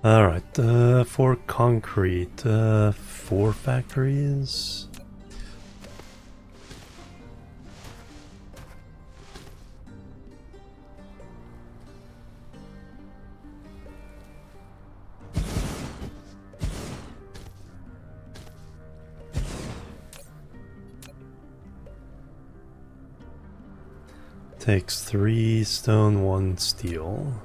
Alright, for concrete, 4 factories. Takes 3 stone, 1 steel.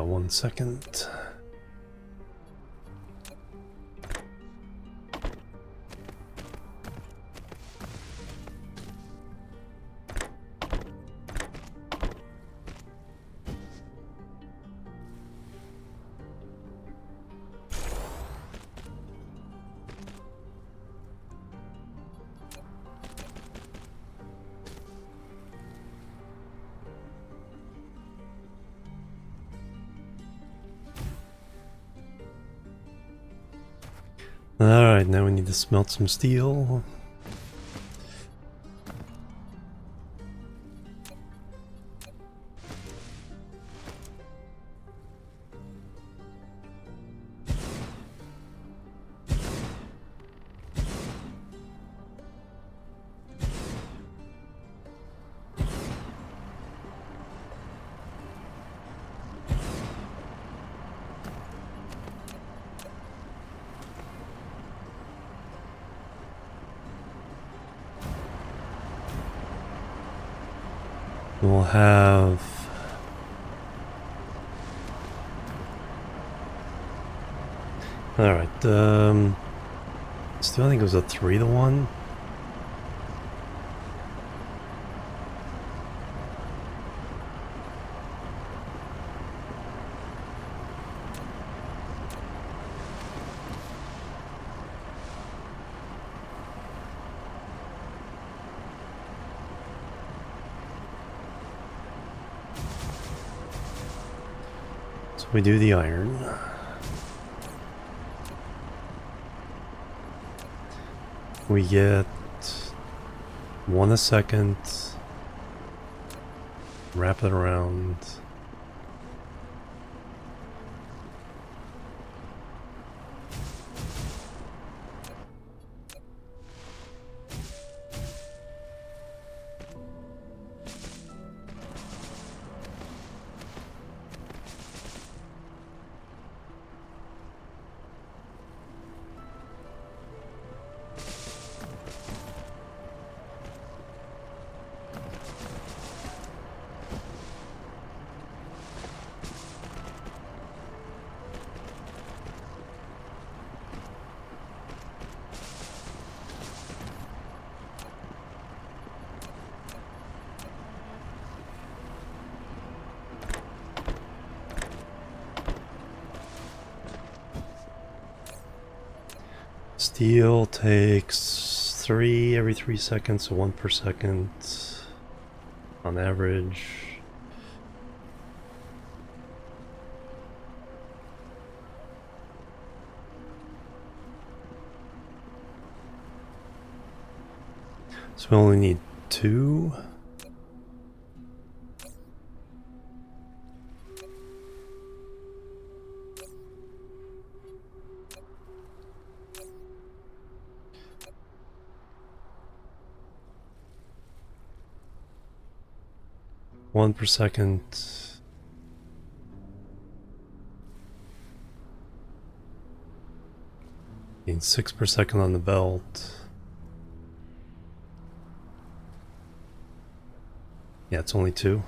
One second. Alright, now we need to smelt some steel. We'll have alright, still I think it was a 3-to-1. We do the iron. We get 1 a second. Wrap it around. Steel takes 3 every 3 seconds, so 1 per second on average. So we only need 2. 1 per second. Gain 6 per second on the belt. Yeah, it's only 2.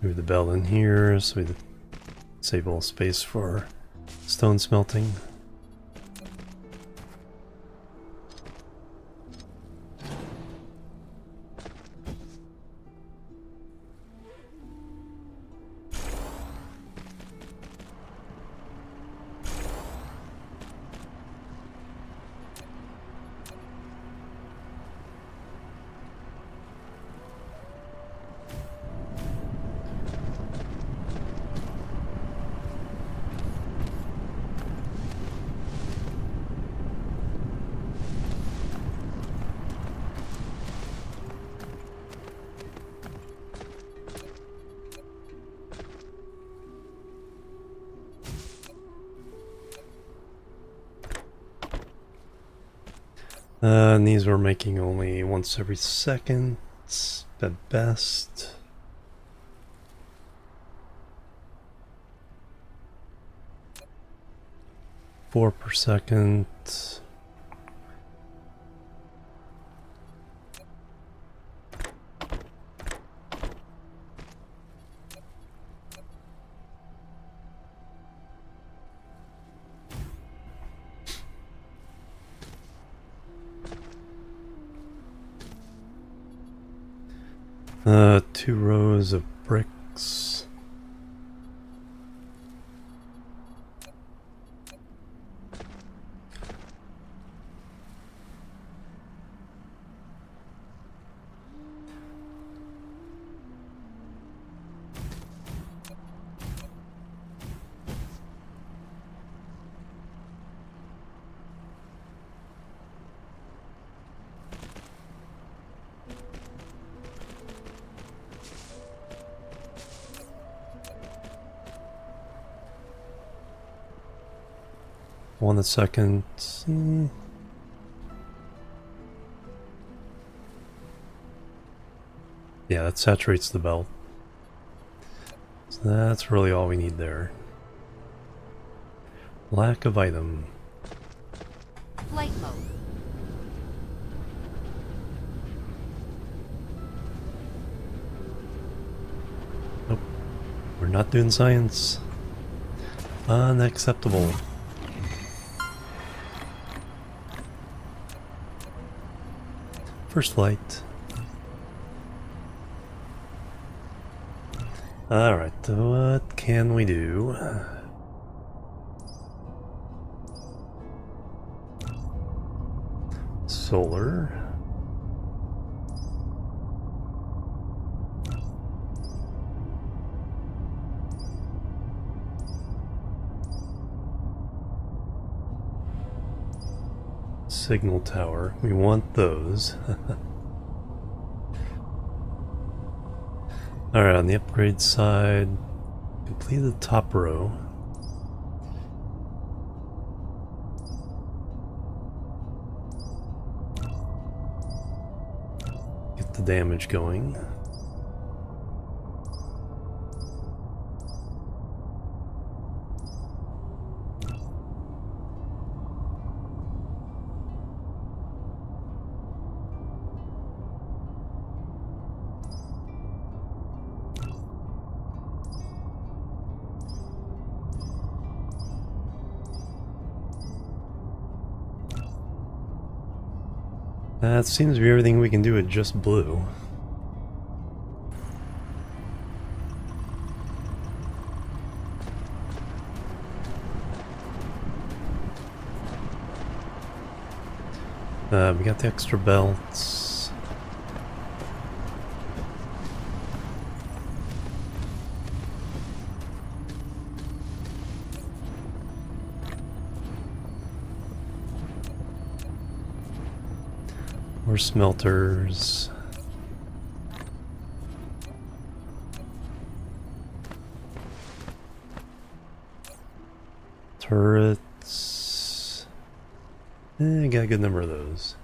Move the bell in here so we save all space for stone smelting. And these we're making only once every second at best. Four per second. Two rows of bricks. One a second. Yeah, that saturates the belt. So that's really all we need there. Lack of item. Flight mode. Nope. We're not doing science. Unacceptable. First flight. Alright, what can we do? Solar. Signal tower. We want those. Alright, on the upgrade side, complete the top row. Get the damage going. That seems to be everything we can do with just blue. We got the extra belts. More smelters. Turrets. Got a good number of those.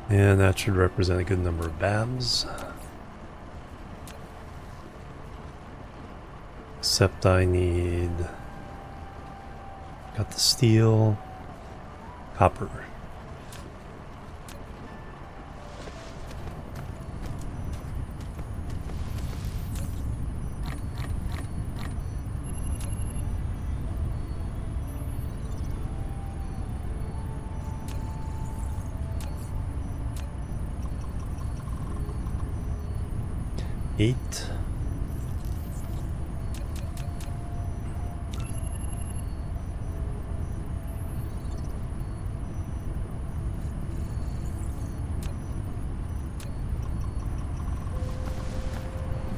And that should represent a good number of babs. Except I need... Got the steel. Copper. Eight.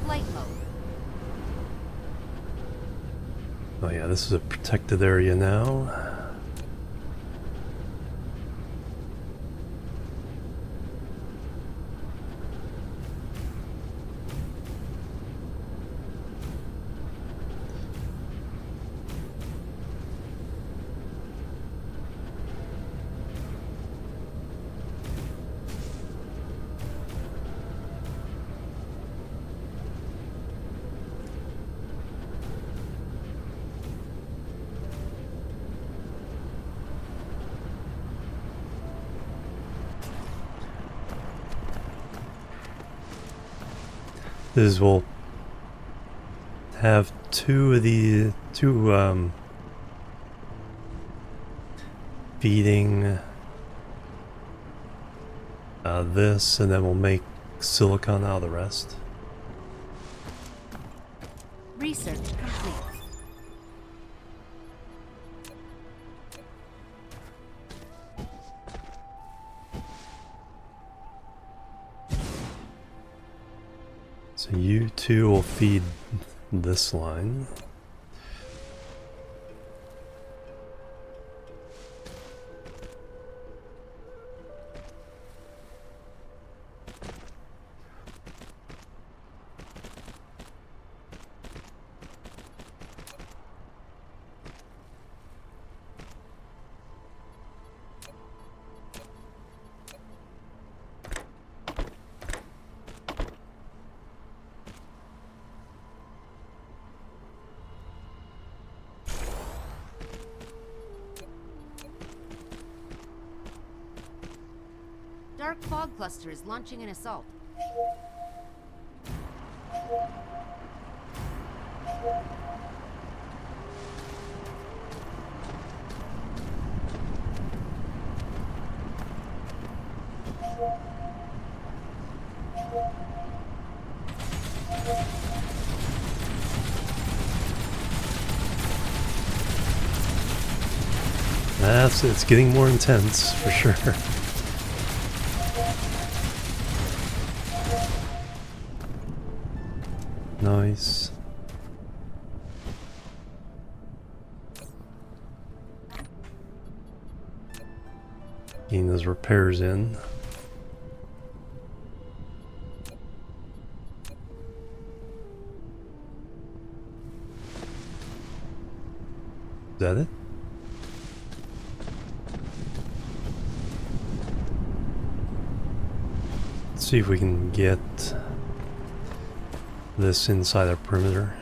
Flight mode. Oh yeah, this is a protected area now. This will have two feeding this, and then we'll make silicon out of the rest. Research complete. So you two will feed this line. Dark fog cluster is launching an assault. It's getting more intense for sure. Nice. Getting those repairs in. Is that it? Let's see if we can get this inside our perimeter.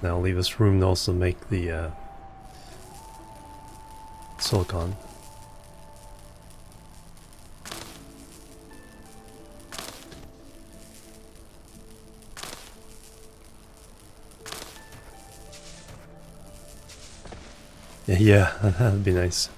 That'll leave us room to also make the silicon. Yeah, that'd be nice.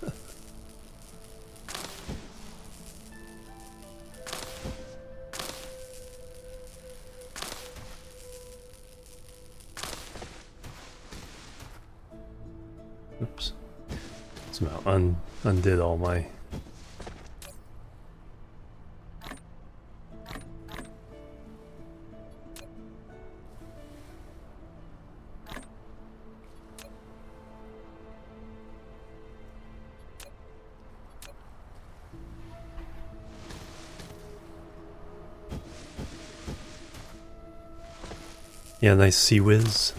undid all my... Yeah, nice sea whiz.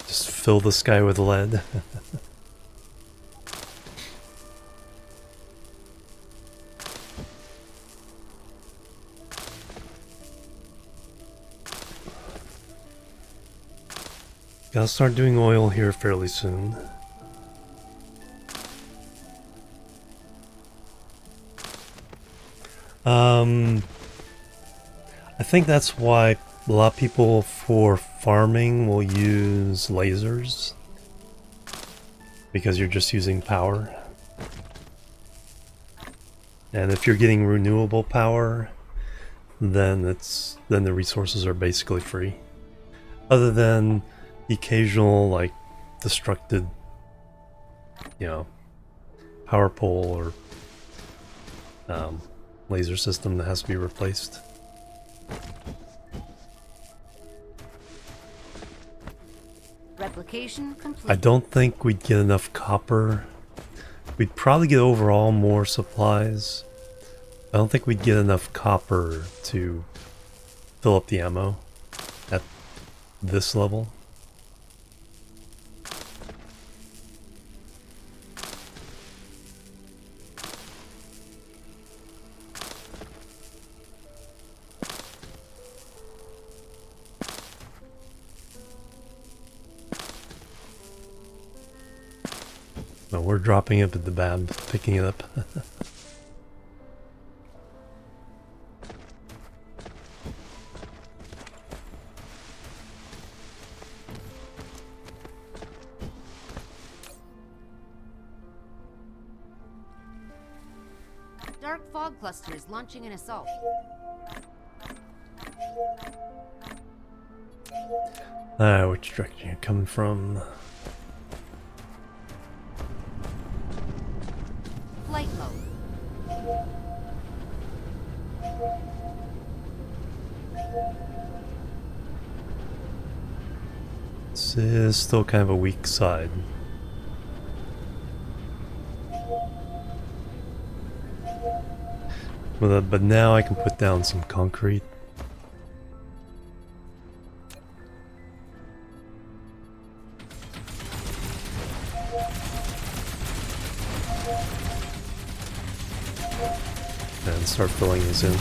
Just fill the sky with lead. Gotta start doing oil here fairly soon. I think that's why a lot of people for farming will use lasers, because you're just using power. And if you're getting renewable power, then the resources are basically free. Other than the occasional, like, destructed, you know, power pole or laser system that has to be replaced. Replication complete. I don't think we'd get enough copper. We'd probably get overall more supplies. I don't think we'd get enough copper to fill up the ammo at this level. No, we're dropping it at the bab, picking it up. Dark fog cluster is launching an assault. Which direction you're coming from? Flight mode. This is still kind of a weak side. But now I can put down some concrete. And start filling these in.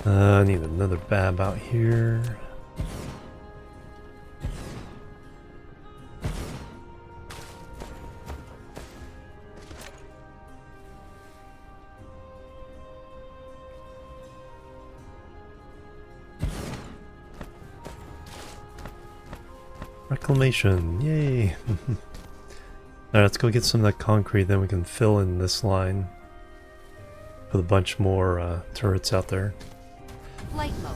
I need another bab out here. Reclamation, yay! Alright, let's go get some of that concrete, then we can fill in this line. Put a bunch more turrets out there. Flight mode.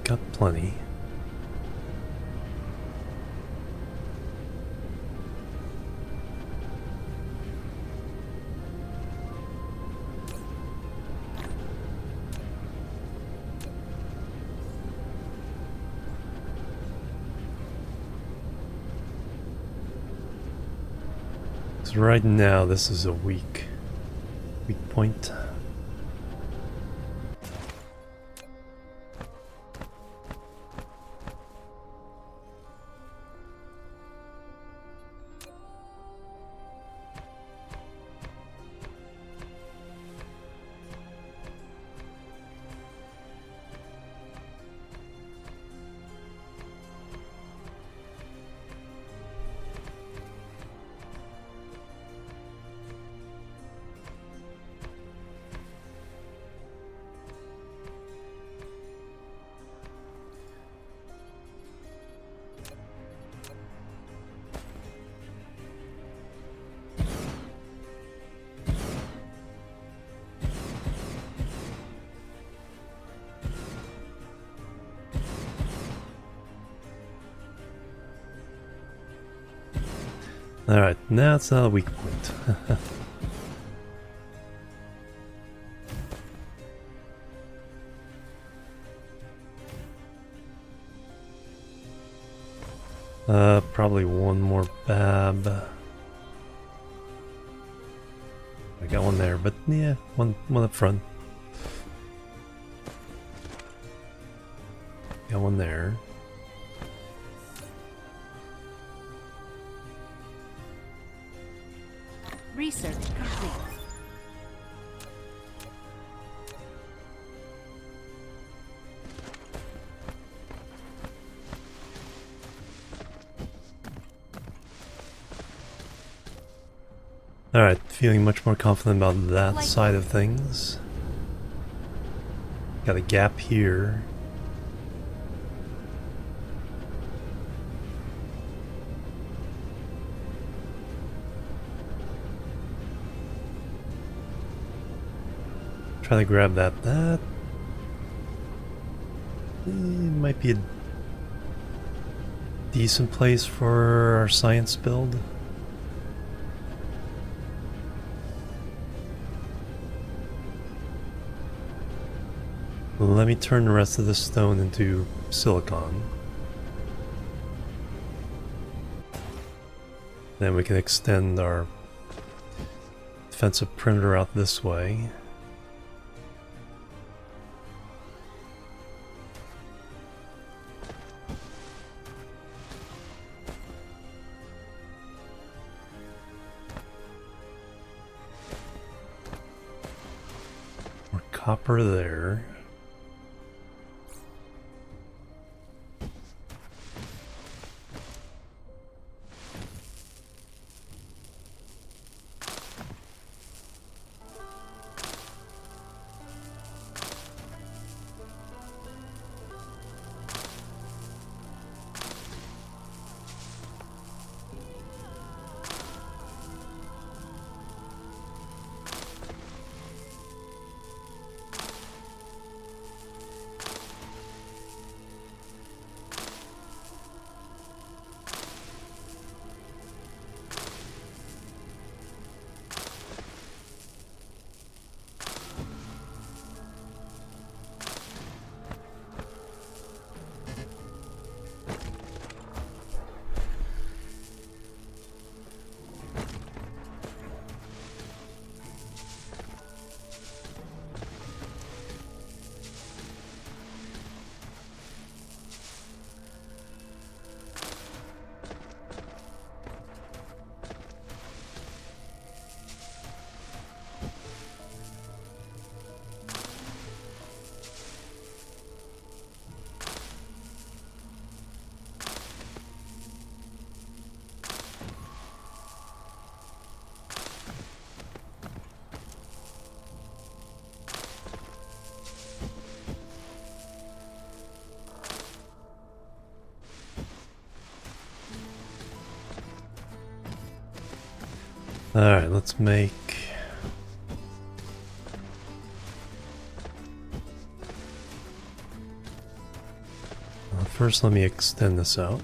Got plenty. So right now, this is a weak point. Alright, now it's not a weak point. Probably one more bab. I got one there, but yeah, one up front. Got one there. Research complete. Alright, feeling much more confident about that side of things. Got a gap here. Try to grab that. That might be a decent place for our science build. Let me turn the rest of the stone into silicon. Then we can extend our defensive perimeter out this way. More copper there. Alright, let's make... first let me extend this out.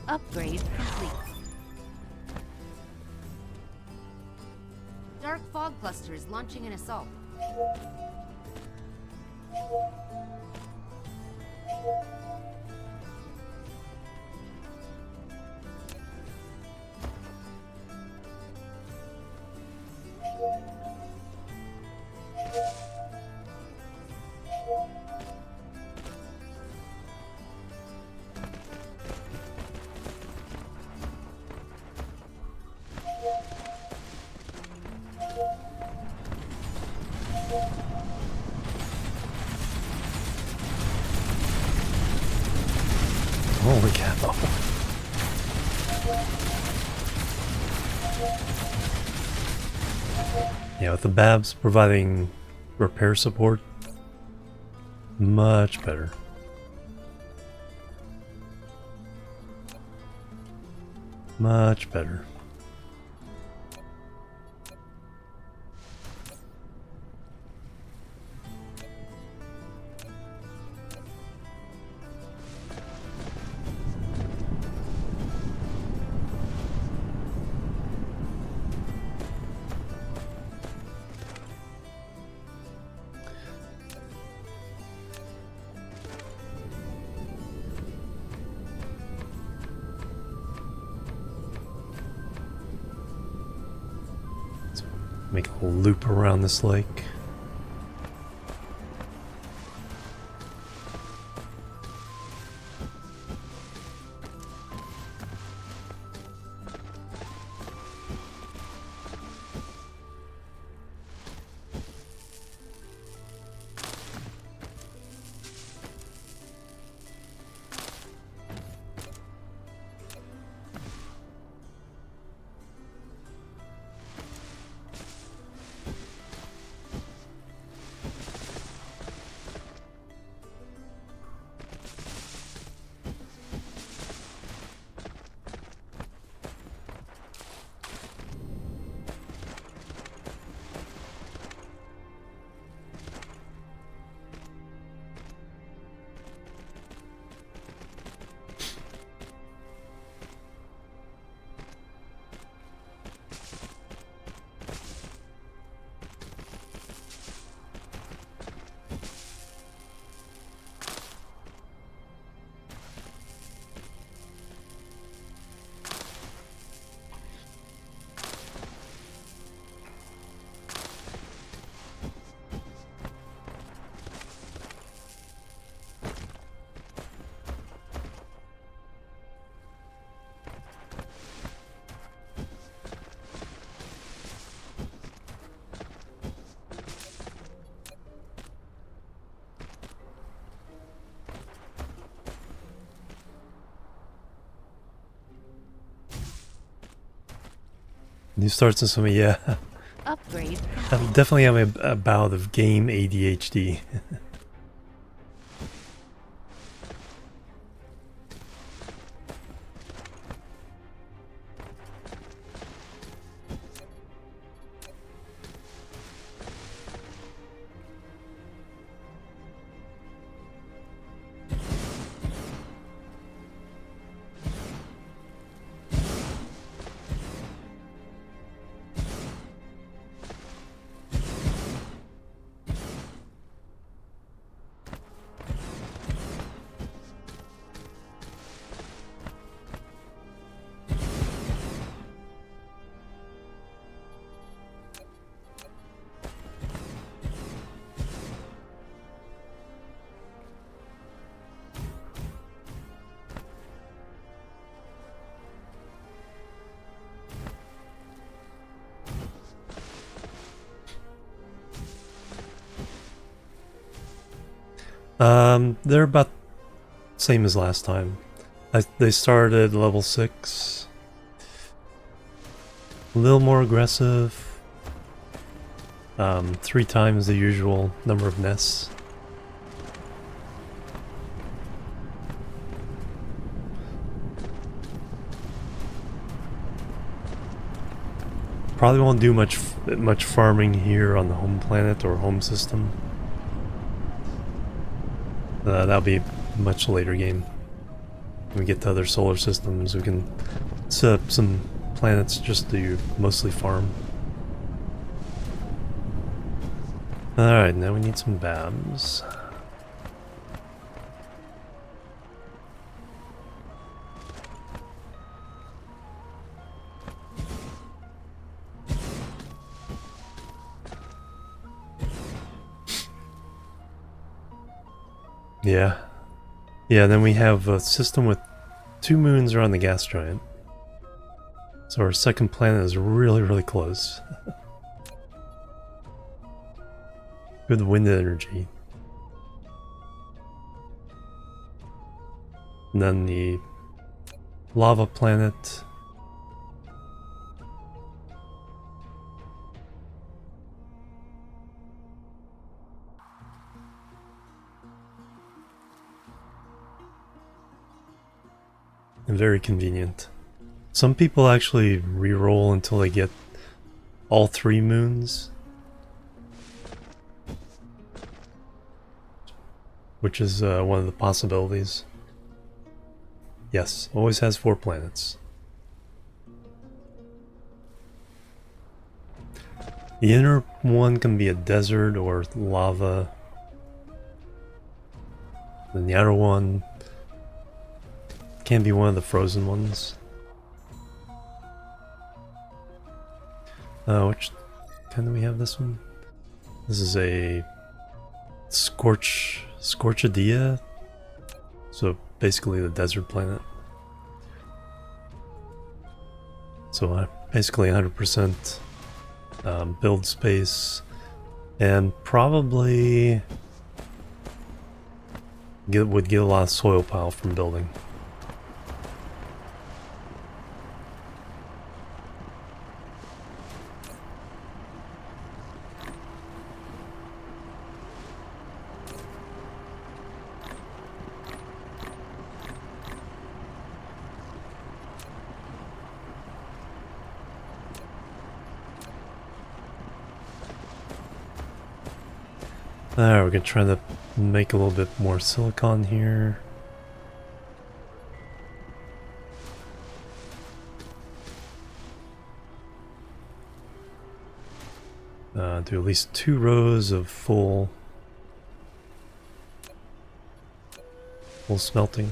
Upgrade complete. Dark fog cluster is launching an assault. Holy cow. Yeah, with the Babs providing repair support, much better. Much better. Make a loop around this lake. New starts and some, yeah. Upgrade. I'm definitely having a bout of game ADHD. They're about same as last time. They started level 6. A little more aggressive. 3 times the usual number of nests. Probably won't do much farming here on the home planet or home system. That'll be a much later game. When we get to other solar systems, we can set up some planets just to mostly farm. Alright, now we need some BAMs. Yeah, then we have a system with 2 moons around the gas giant. So our second planet is really, really close. Good wind energy. And then the lava planet. And very convenient. Some people actually re-roll until they get all 3 moons. Which is one of the possibilities. Yes, always has 4 planets. The inner one can be a desert or lava. Then the outer one can be one of the frozen ones. Which kind do we have this one? This is a Scorchadea, so basically the desert planet. So basically 100% build space, and probably would get a lot of soil pile from building. Alright, we're gonna try to make a little bit more silicon here. Do at least 2 rows of full smelting.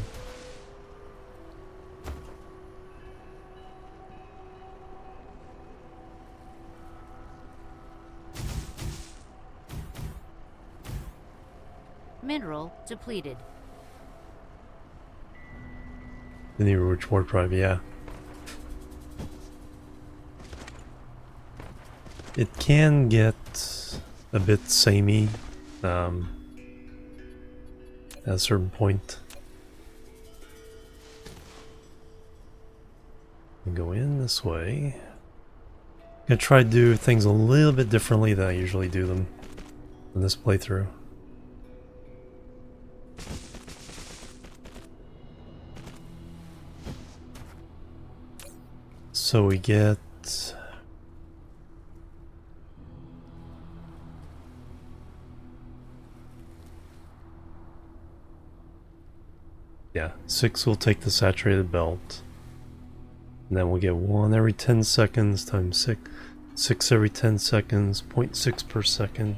Mineral depleted. The new rich warp drive, yeah. It can get a bit samey at a certain point. And go in this way. I'm gonna try to do things a little bit differently than I usually do them in this playthrough. So we get yeah, 6 will take the saturated belt. And then we'll get 1 every 10 seconds times 6. 6 every 10 seconds, 0.6 per second.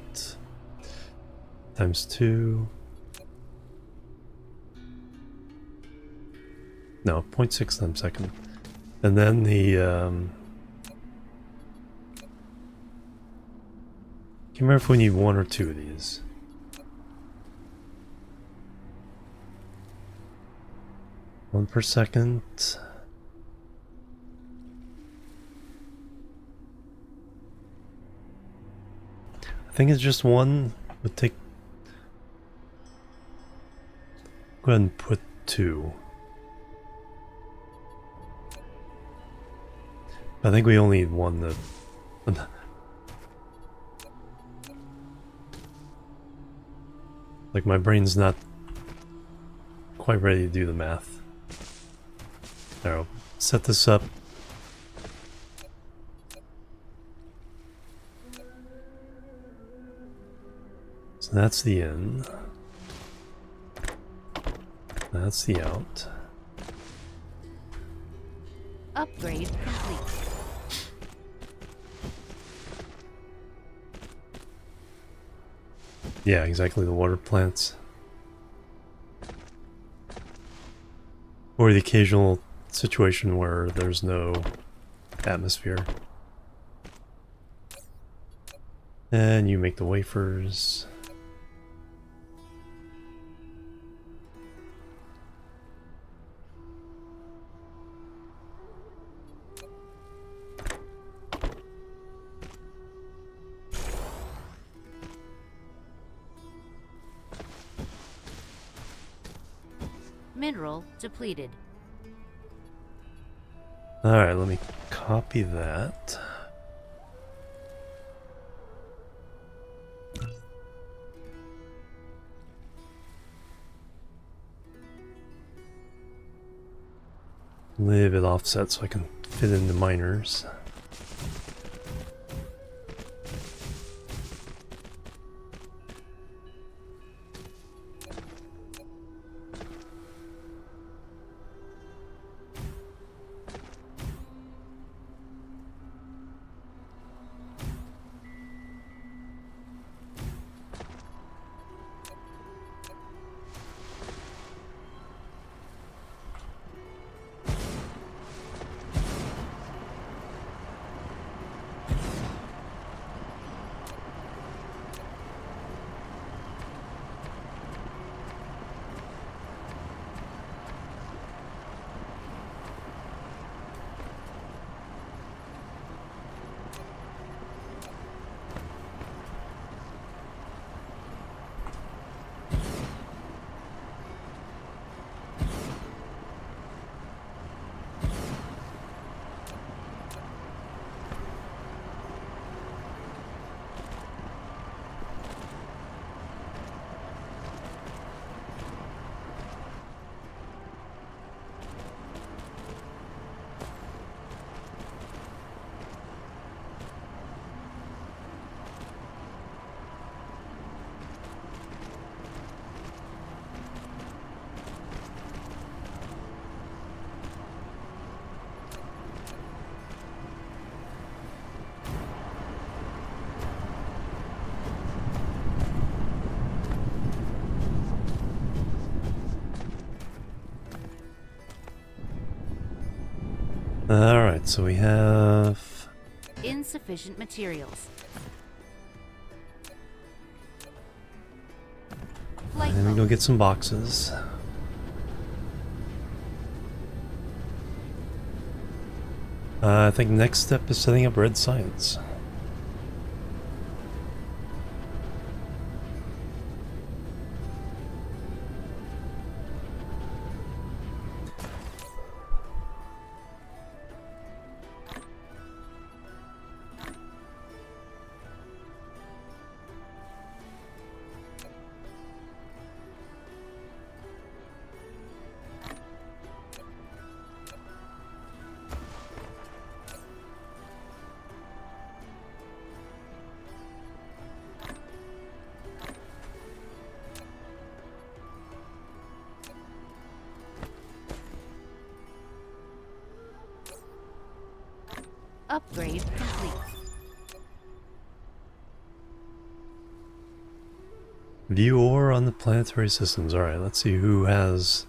Times 2. No, 0.6 times second. And then the can't remember if we need 1 or 2 of these. One per second. I think it's just 1. Would take. Go ahead and put 2. I think we only need 1 to. Like, my brain's not quite ready to do the math. There, I'll set this up. So that's the in. That's the out. Upgrade complete. Yeah, exactly, the water plants. Or the occasional situation where there's no atmosphere. And you make the wafers. Mineral depleted. Alright, let me copy that. A little bit offset so I can fit in the miners. Alright, so we have... Insufficient materials. Flight Let me go mode. get some boxes. I think next step is setting up red science. Upgrade complete. View ore on the planetary systems. Alright, let's see who has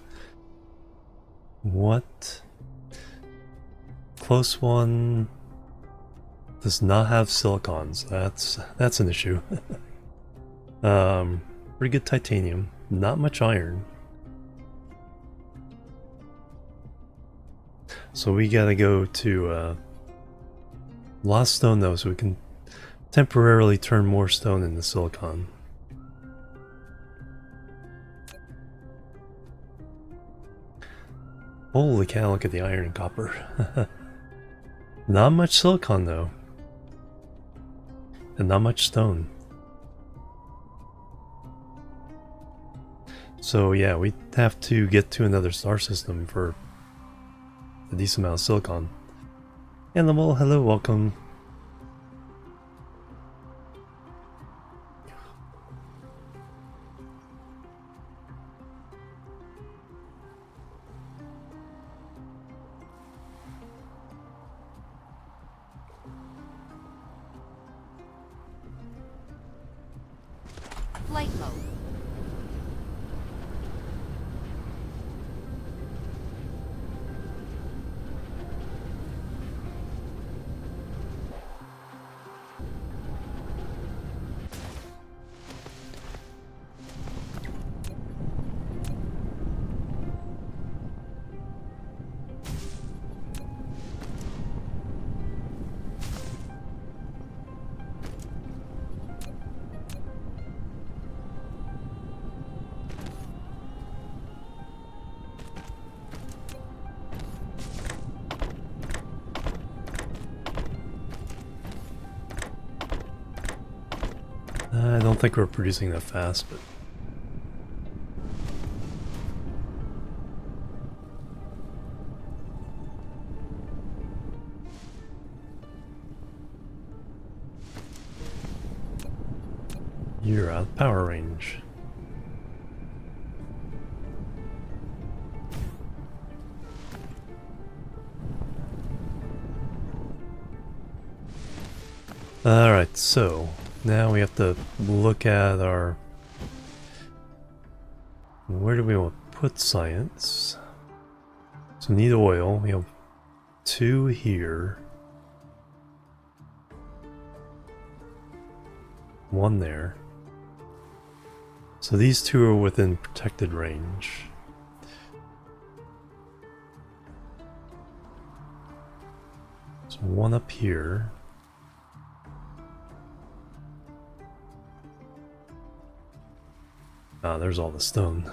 what. Close one does not have silicons. That's an issue. Pretty good titanium. Not much iron. So we gotta go to a lot of stone though, so we can temporarily turn more stone into silicon. Holy cow, look at the iron and copper. Not much silicon though. And not much stone. So yeah, we have to get to another star system for a decent amount of silicon. Animal, hello, welcome. Flight mode. I don't think we're producing that fast, but... You're out of power range. Alright, so now we have to look at our... Where do we want to put science? So we need oil. We have 2 here. 1 there. So these 2 are within protected range. So 1 up here. Ah, there's all the stone.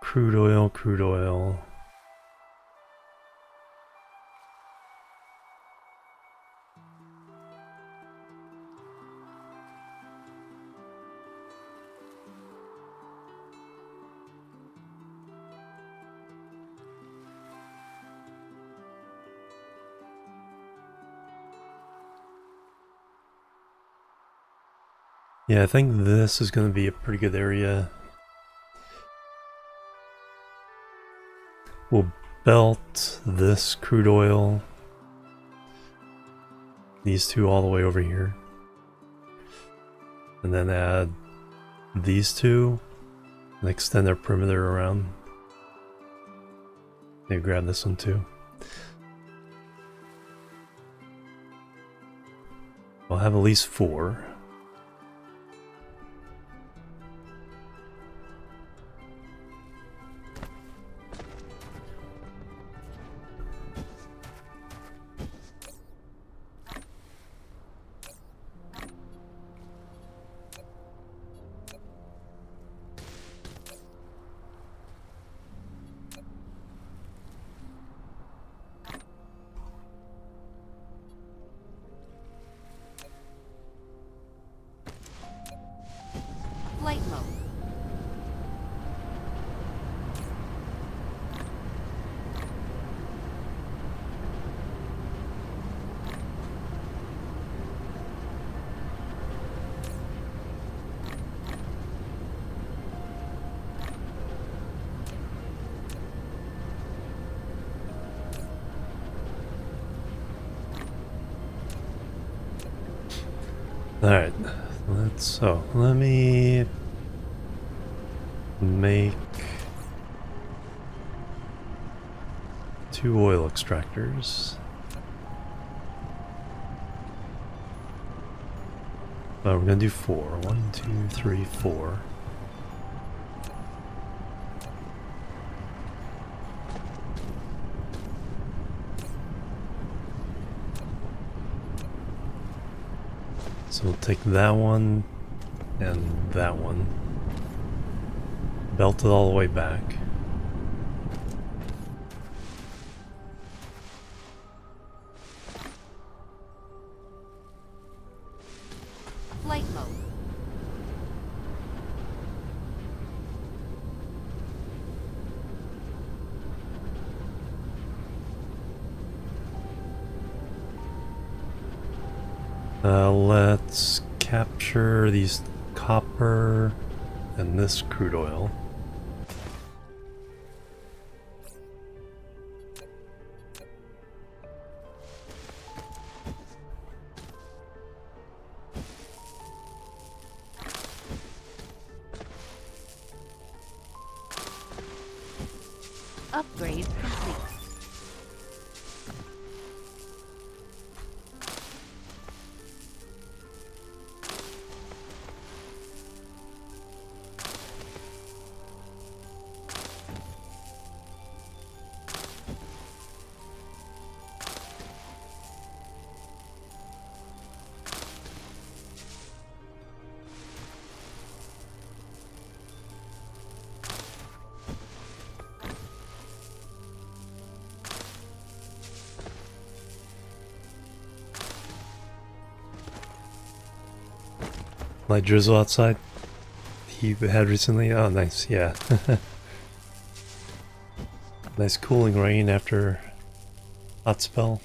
Crude oil, crude oil. Yeah, I think this is going to be a pretty good area. We'll belt this crude oil. these two all the way over here. And then add these two and extend their perimeter around. Maybe grab this one too. I'll have at least 4. Flight mode. Alright, let me make 2 oil extractors. We're gonna do 4. 1, 2, 3, 4. So we'll take that one and that one. Belt it all the way back. Flight mode. Let's capture these copper and this crude oil. Upgrade complete. Light drizzle outside he had recently. Oh, nice, yeah. Nice cooling rain after hot spell.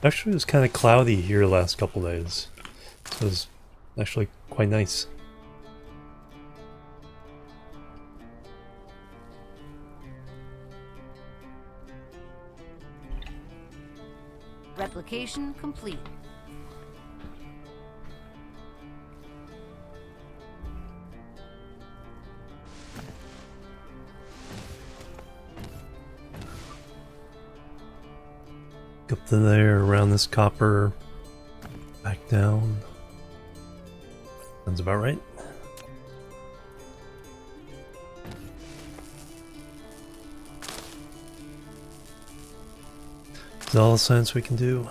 Actually, it was kind of cloudy here last couple days, so it was actually quite nice. Replication complete. Up to there, around this copper, back down. Sounds about right. Is that all the science we can do?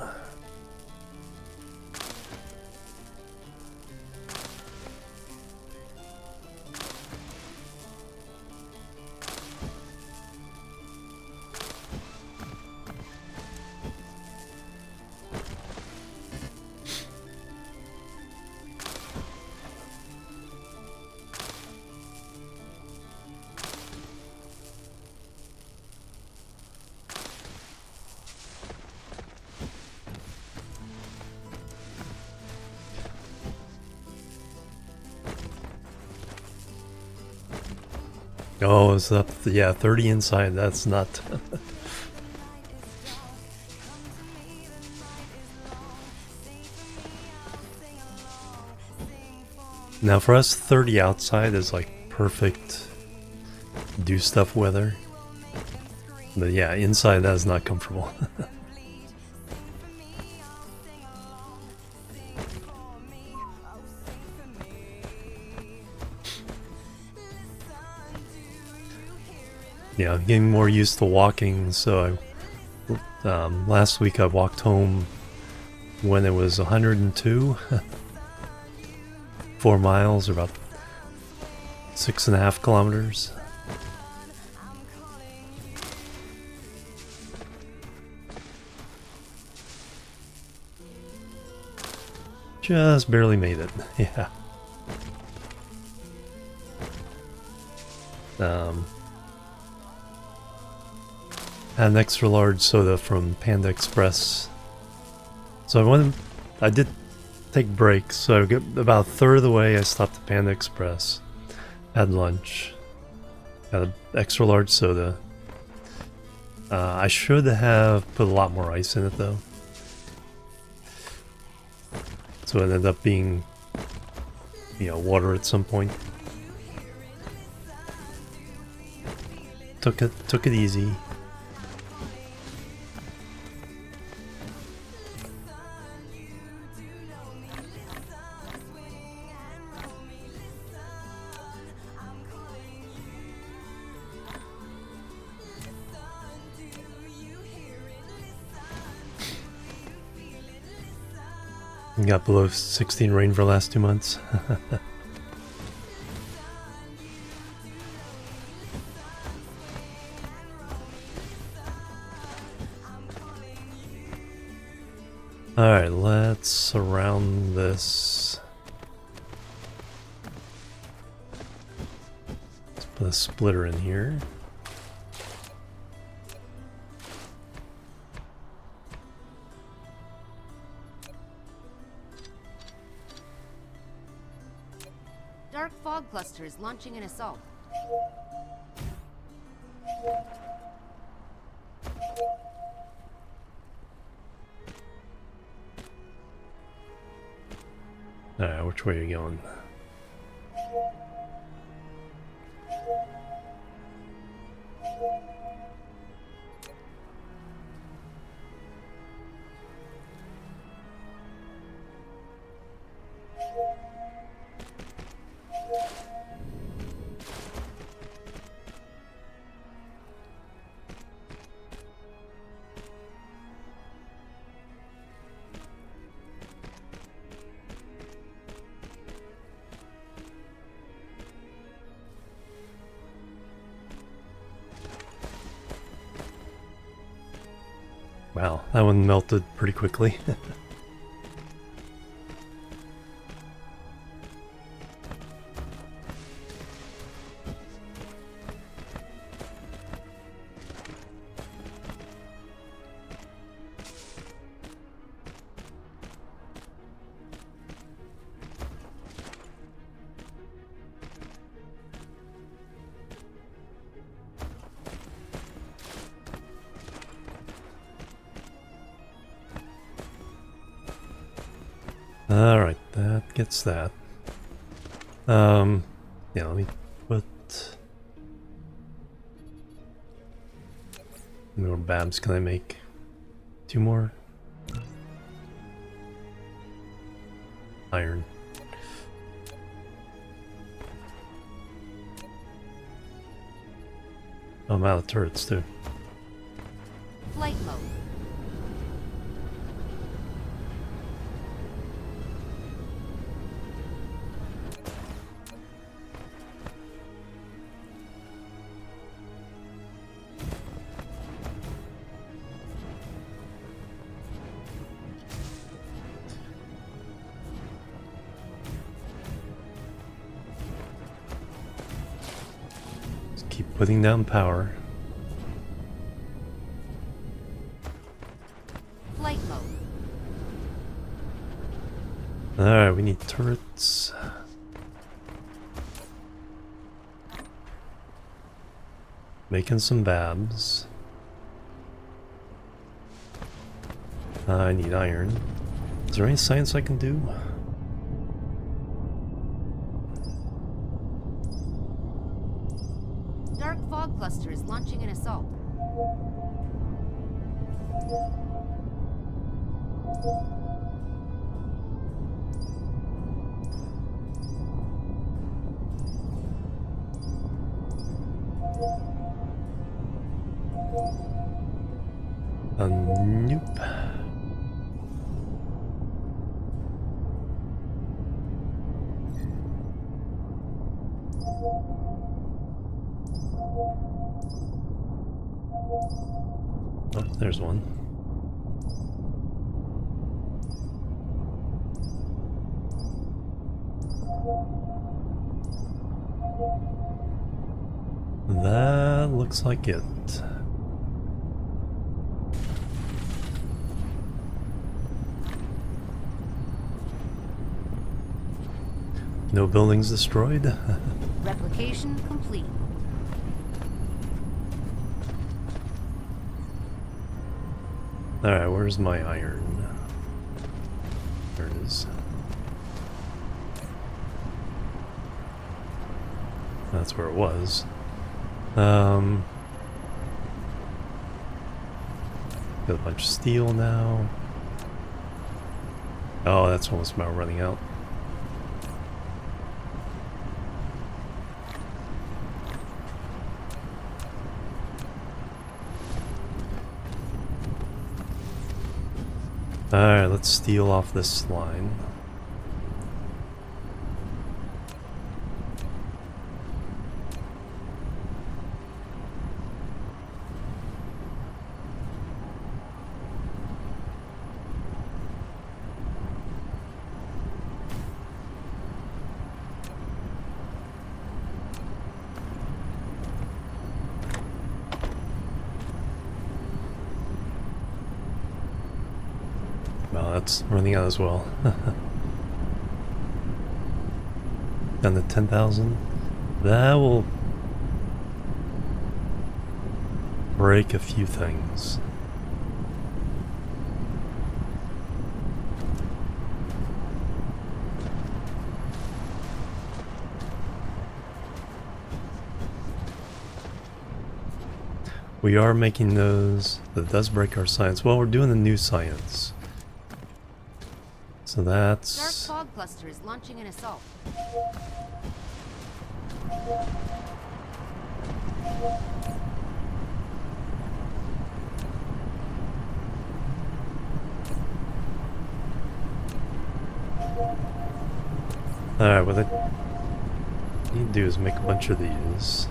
Oh, it's up, yeah, 30 inside, that's not... Now for us, 30 outside is like perfect do stuff weather. But yeah, inside that is not comfortable. Yeah, I'm getting more used to walking, so last week I walked home when it was 102. 4 miles, or about 6.5 kilometers. Just barely made it, yeah. Had an extra large soda from Panda Express. So I did take breaks, so I got about a third of the way I stopped at Panda Express, had lunch, had an extra large soda. I should have put a lot more ice in it though. So it ended up being, water at some point. Took it easy. We got below 16 rain for the last 2 months. Alright, let's surround this. Let's put a splitter in here. Dark fog cluster is launching an assault. Alright, which way are you going? Wow, that one melted pretty quickly. Alright, that gets that. Yeah, let me put... How many more babs can I make? 2 more? Iron. Oh, I'm out of turrets too. Flight mode. Keep putting down power. Flight mode. Alright, we need turrets. Making some babs. I need iron. Is there any science I can do? cluster is launching an assault. Nope. Oh, there's one. That looks like it. No buildings destroyed. Replication complete. Alright, where's my iron? There it is. That's where it was. Got a bunch of steel now. Oh, that's almost about running out. Alright, let's steal off this line. Well, that's running out as well. Down to 10,000. That will break a few things. We are making those. That does break our science. Well, we're doing the new science. So that's... Dark fog cluster is launching an assault. Alright, what I need to do is make a bunch of these.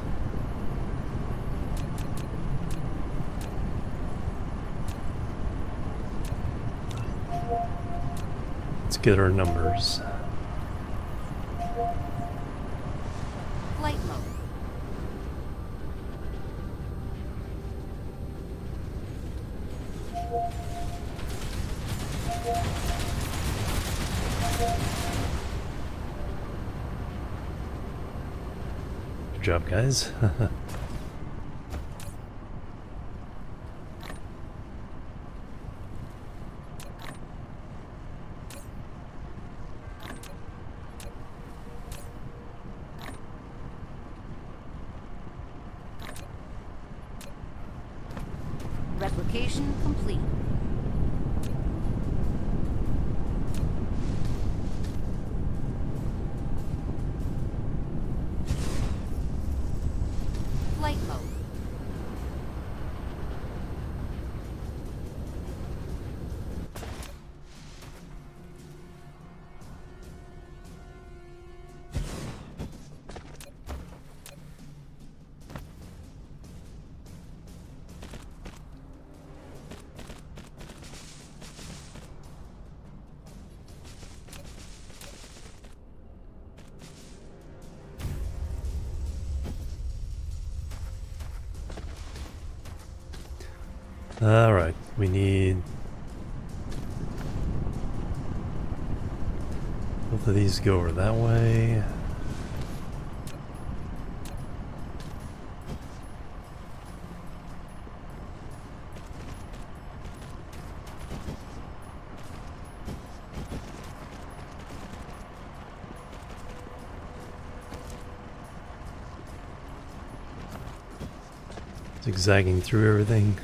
Let's get our numbers. Flight mode. Good job, guys. Replication complete. Flight mode. Alright, we need both of these go over that way. Zigzagging through everything.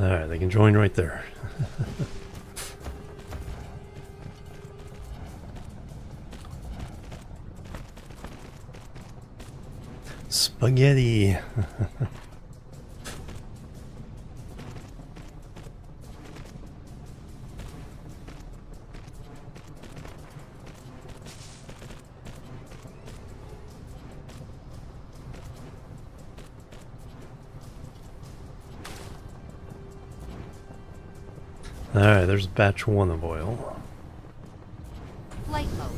Alright, they can join right there. Spaghetti! Alright, there's batch 1 of oil. Flight mode.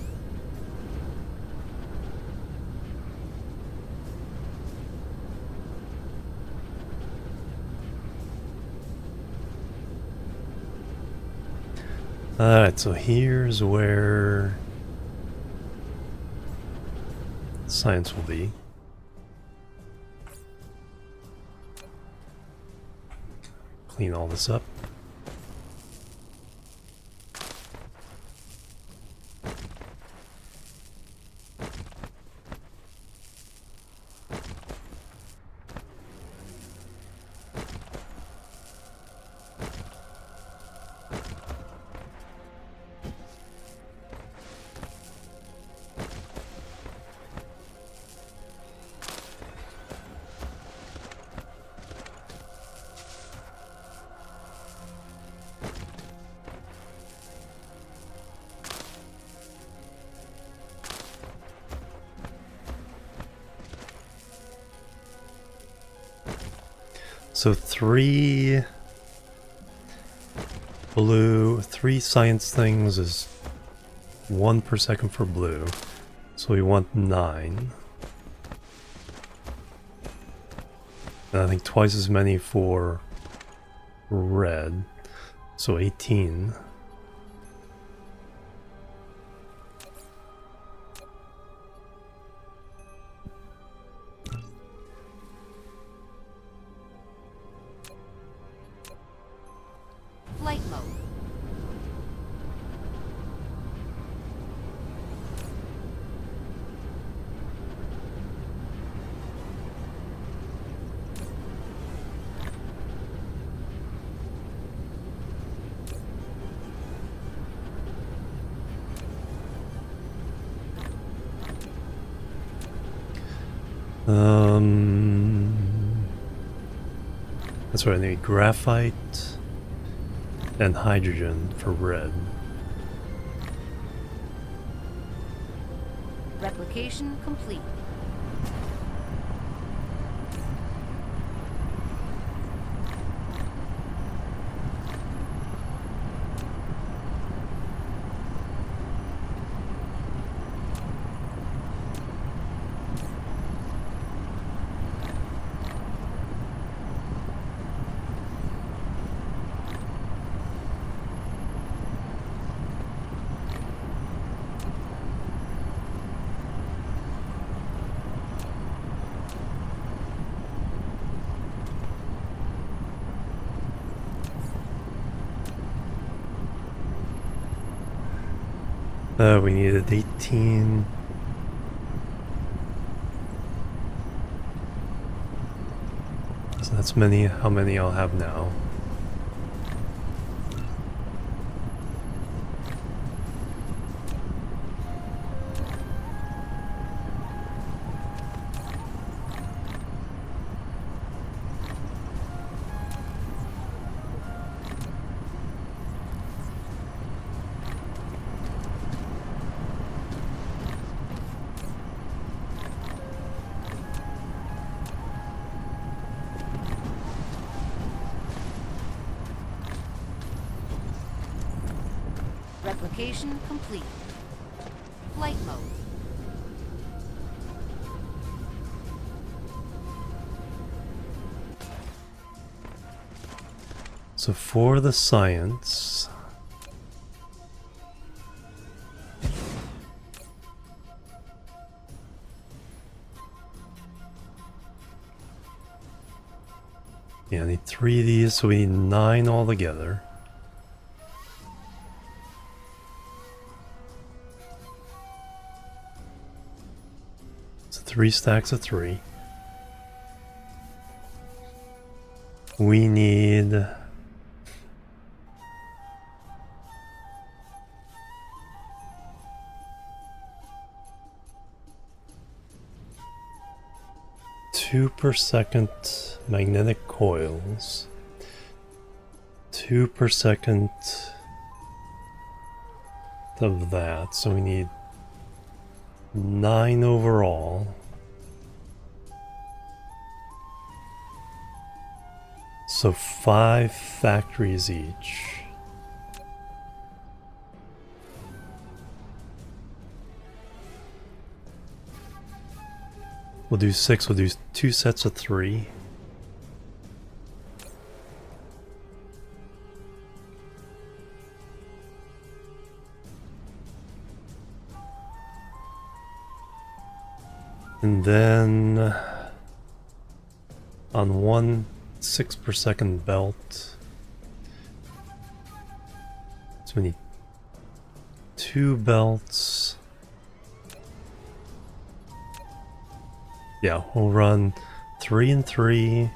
Alright, so here's where science will be. Clean all this up. So 3 blue, 3 science things is 1 per second for blue. So we want 9. And I think twice as many for red. So 18. Flight mode. That's right, I need graphite and hydrogen for red. Replication complete. We needed 18. So that's many, how many I'll have now. Replication complete. Flight mode. So for the science, yeah, I need 3 of these, so we need 9 altogether. So 3 stacks of 3. We need 2 per second magnetic coils, 2 per second of that, so we need 9 overall. So 5 factories each. We'll do 6, we'll do 2 sets of 3. And then on 1 6 per second belt, so we need 2 belts. Yeah, we'll run 3 and 3.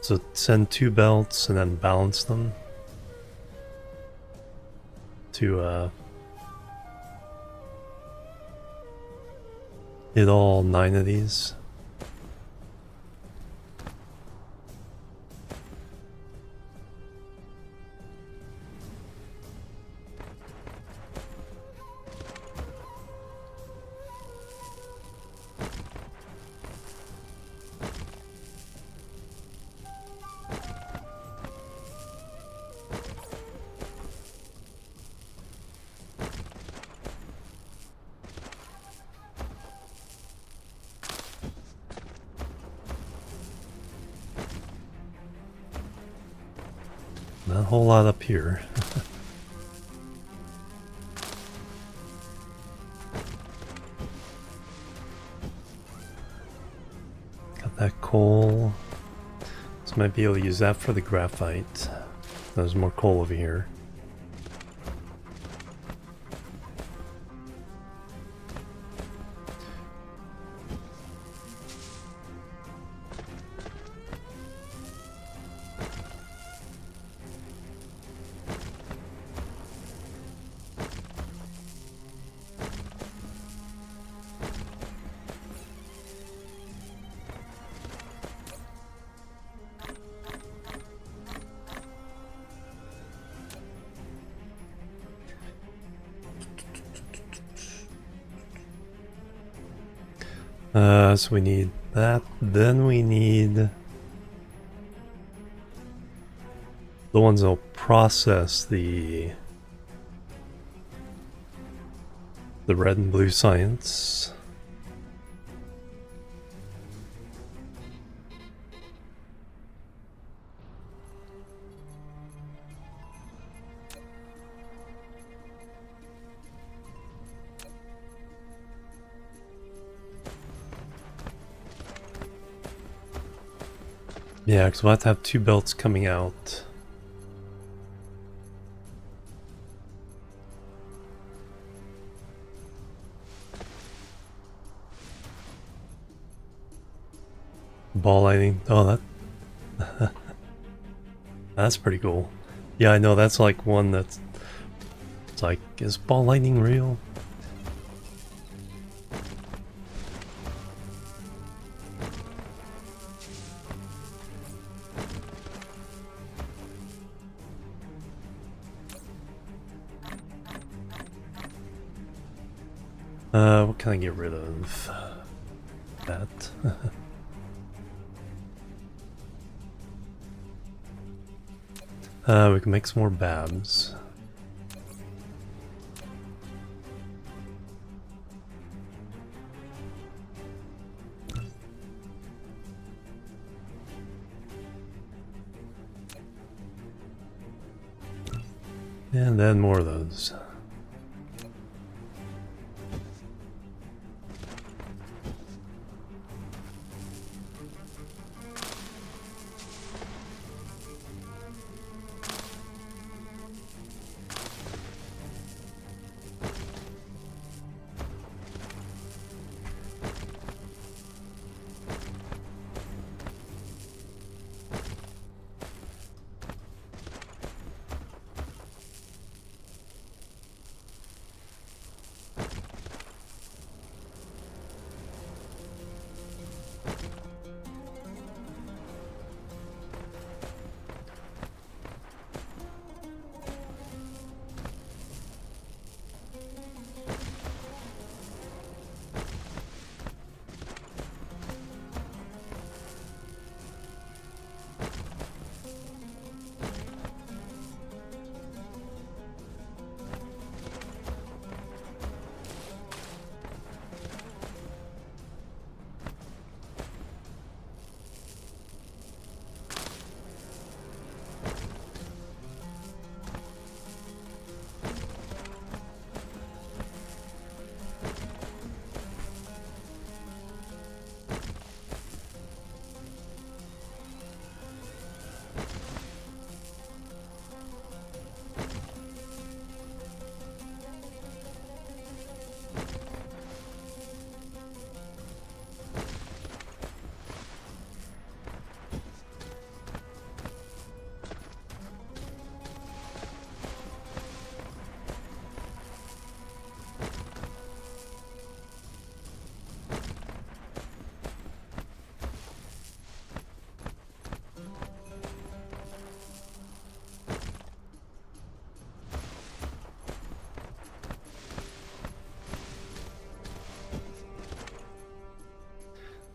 So send 2 belts and then balance them to hit all 9 of these. Not a whole lot up here. Got that coal. So might be able to use that for the graphite. There's more coal over here. So we need that, then we need the ones that'll process the red and blue science. Yeah, because we'll have to have 2 belts coming out. Ball lightning. Oh, that... that's pretty cool. Yeah, I know, that's like one that's... It's like, is ball lightning real? What can I get rid of? That. We can make some more babs. And then more of those.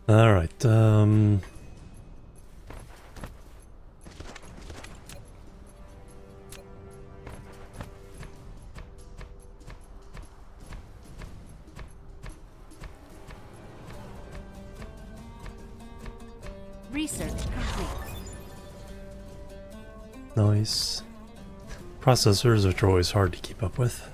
Alright, Research complete. nice. Processors, which are always hard to keep up with.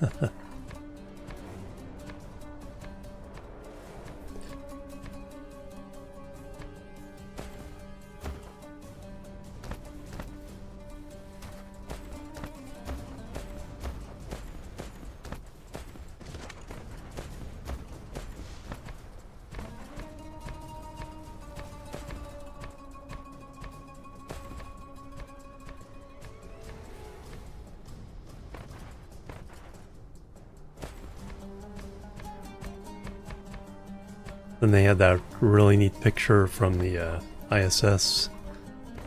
Then they had that really neat picture from the ISS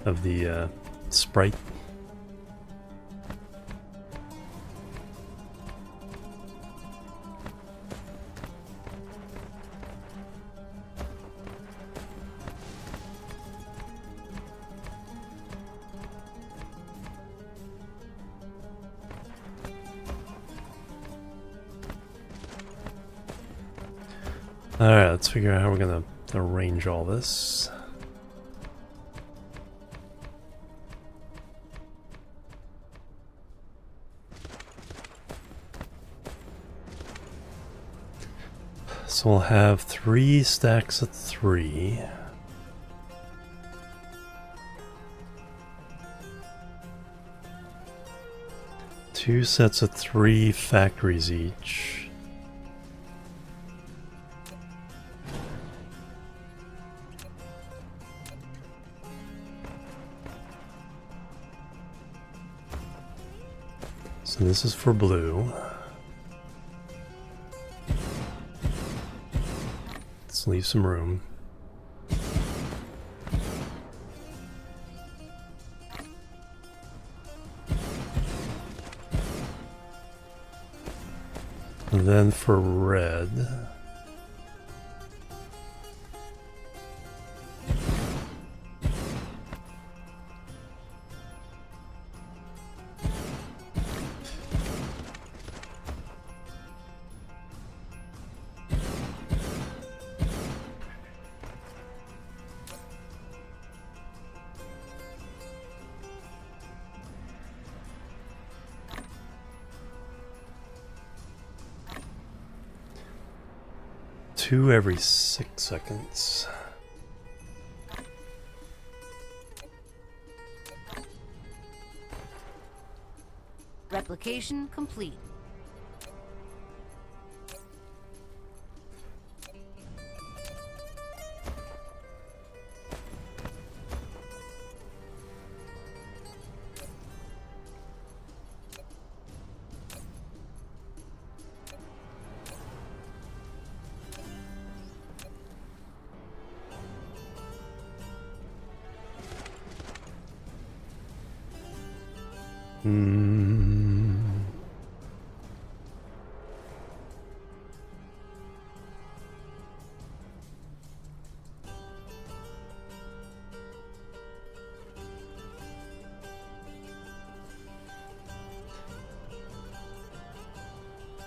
of the sprite. Alright, let's figure out how we're gonna arrange all this. So we'll have 3 stacks of 3. Two sets of 3 factories each. So this is for blue. Let's leave some room. And then for red. 2 every 6 seconds. Replication complete.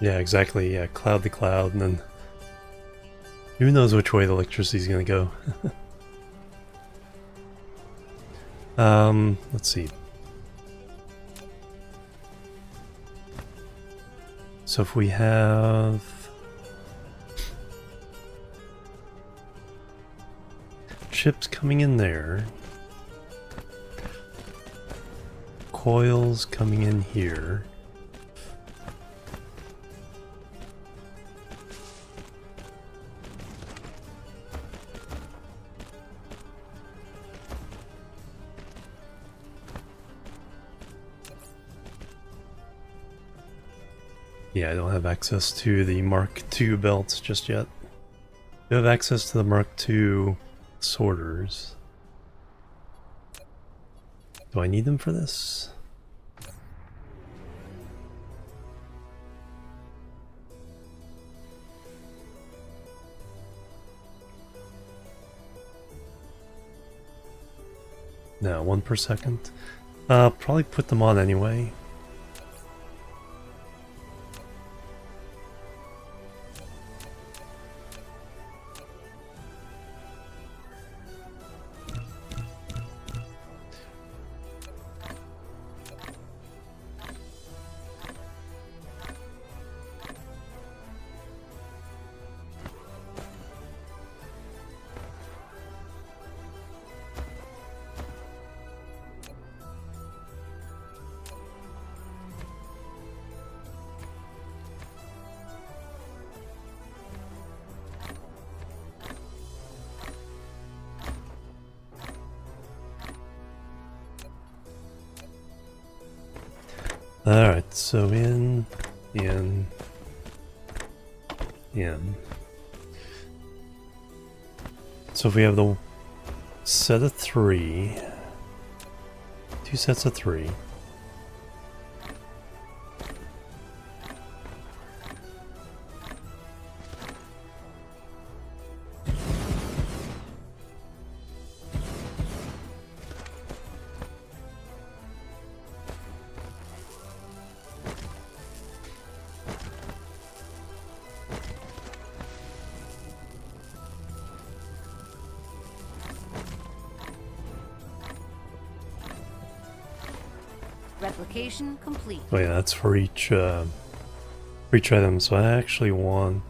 Yeah, exactly. Yeah, cloud to cloud, and then who knows which way the electricity's gonna go. Let's see. So if we have chips coming in there, coils coming in here. Yeah, I don't have access to the Mark II belts just yet. I have access to the Mark II sorters. Do I need them for this? No, 1 per second. Probably put them on anyway. Alright, so in. So if we have the set of 3, 2 sets of 3. Replication complete. Oh yeah, that's for each item. So I actually want.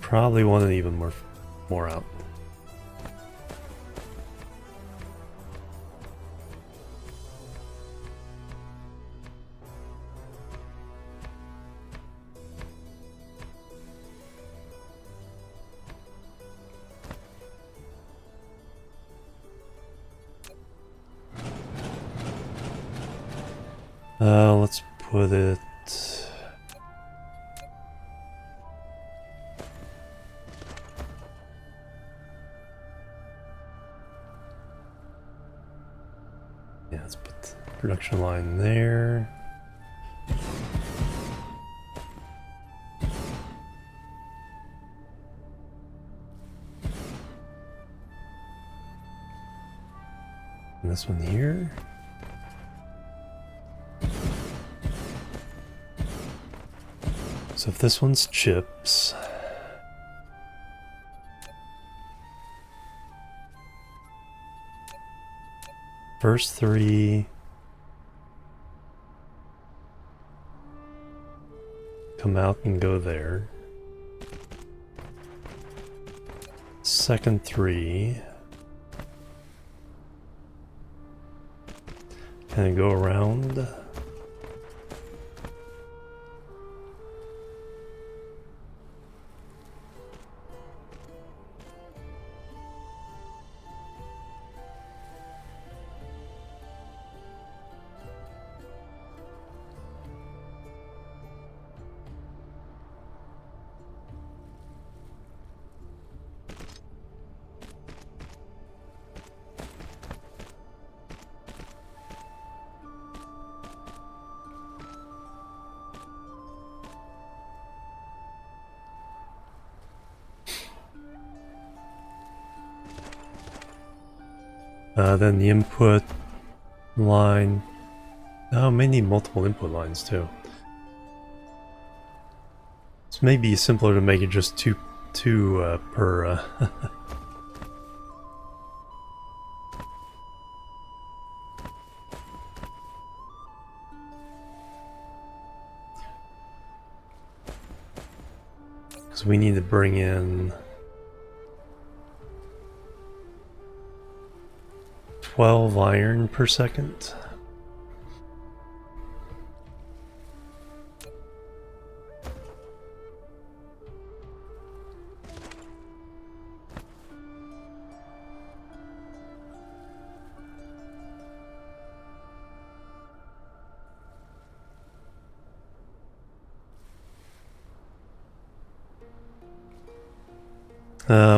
Probably want it even more out. Let's put it. production line there. And this one here. So if this one's chips, first 3 come out and go there. Second 3 kind of go around. Then the input line. Oh, may need multiple input lines too. This may be simpler to make it just two per. Because we need to bring in 12 iron per second.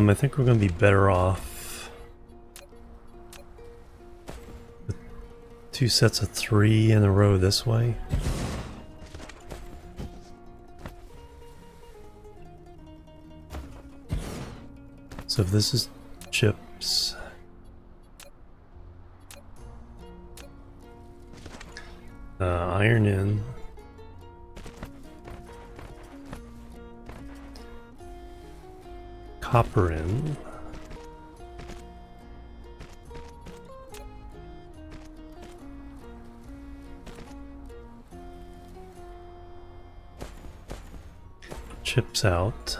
I think we're going to be better off with 2 sets of 3 in a row this way. So if this is chips, iron in, copper in, chips out.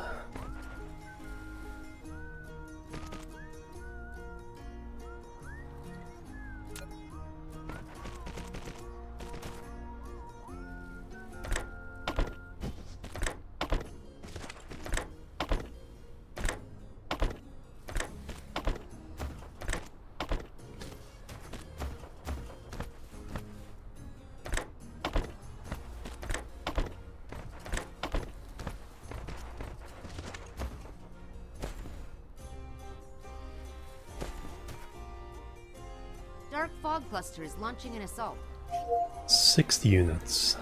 Dark fog cluster is launching an assault. 60 units.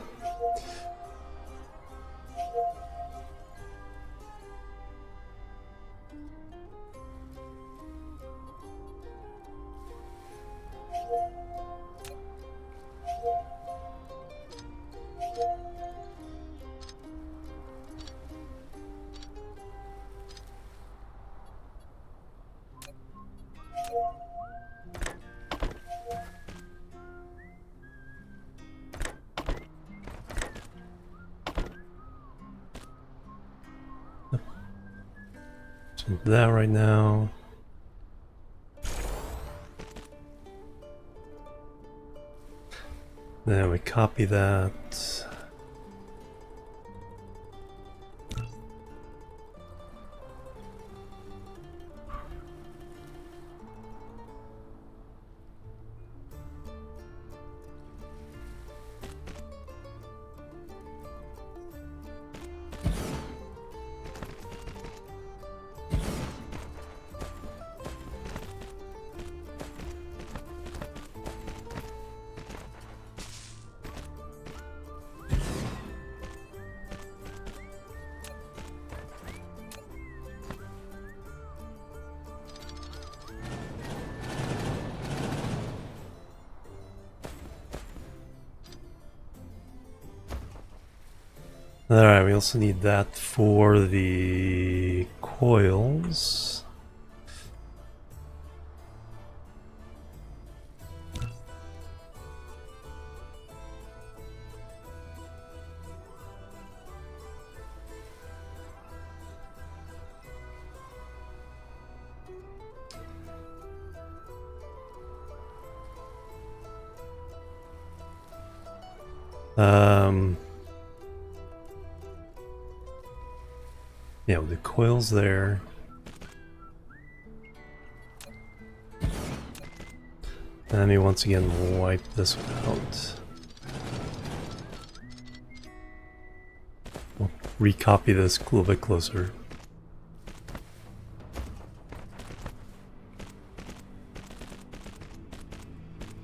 So that right now. Then we copy that. Alright, we also need that for the coils. Yeah, the coils there. And let me once again wipe this one out. We'll recopy this a little bit closer.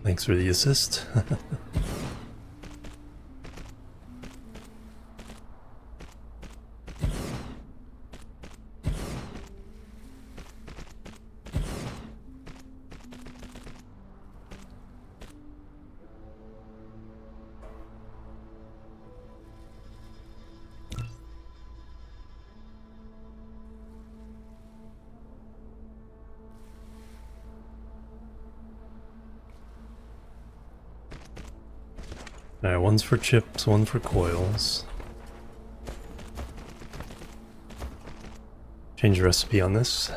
Thanks for the assist. Alright, one's for chips, one for coils. Change the recipe on this.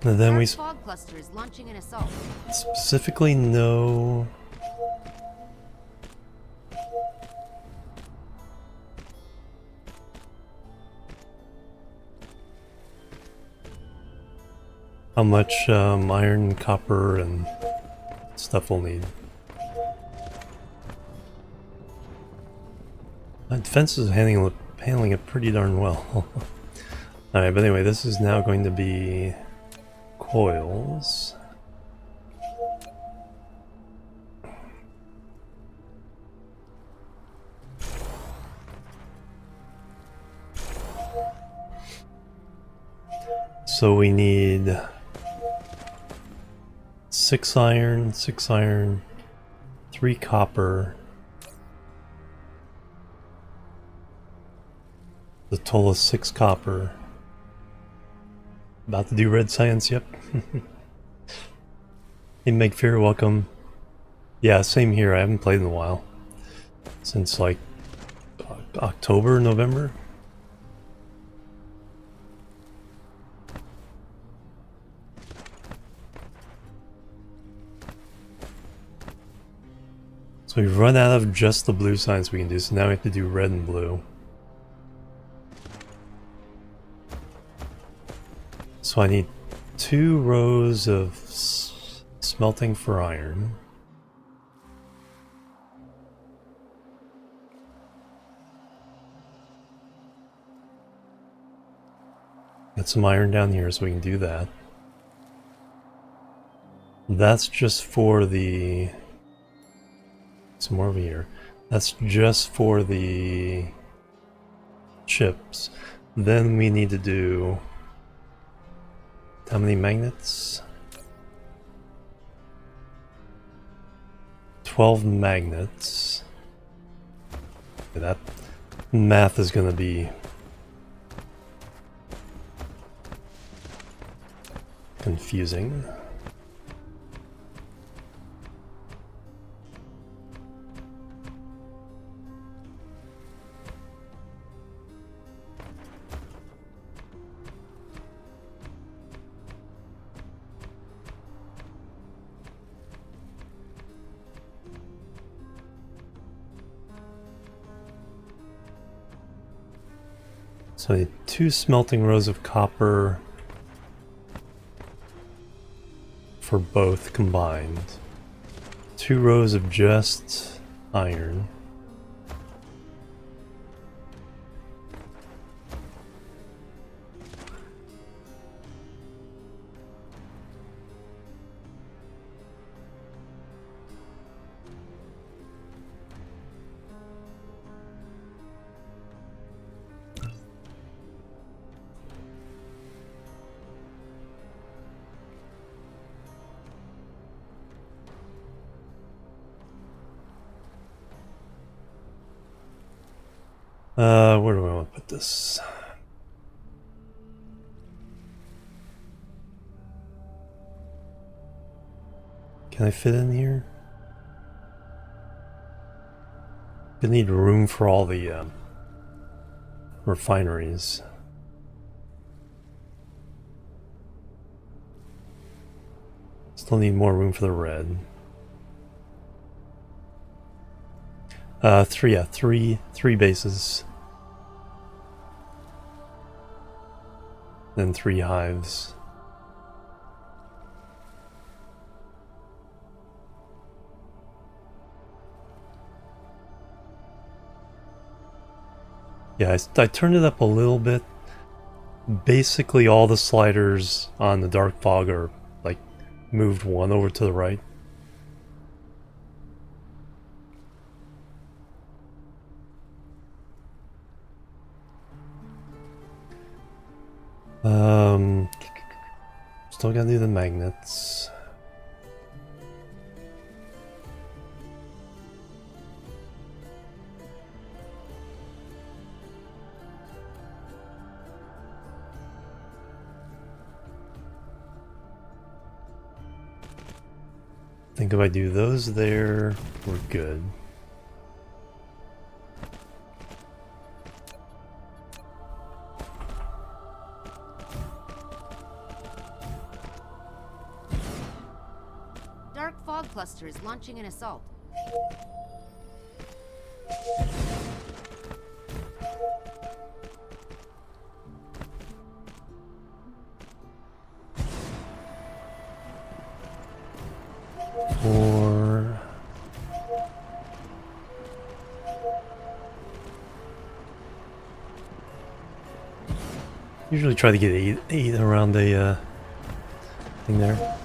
And then we Fog cluster is launching an assault. specifically know how much iron, copper, and stuff we'll need. My defense is handling it pretty darn well. Alright, but anyway, this is now going to be coils. So we need 6 iron, 3 copper. The total of 6 copper. About to do red science, yep. Hey Meg Fear, welcome. Yeah, same here, I haven't played in a while. Since like October, November? So we've run out of just the blue science we can do, so now we have to do red and blue. So I need 2 rows of smelting for iron. Got some iron down here so we can do that. That's just for the... some more over here. That's just for the chips. Then we need to do... how many magnets? 12 magnets. That math is going to be confusing. So I need 2 smelting rows of copper for both combined. 2 rows of just iron. Where do I want to put this? Can I fit in here? I need room for all the refineries. Still need more room for the red. Three bases. Then 3 hives. Yeah, I turned it up a little bit. Basically all the sliders on the dark fog are like moved one over to the right. Still gotta do the magnets. I think if I do those there, we're good. Dark fog cluster is launching an assault. Four. Usually try to get eight around a thing there.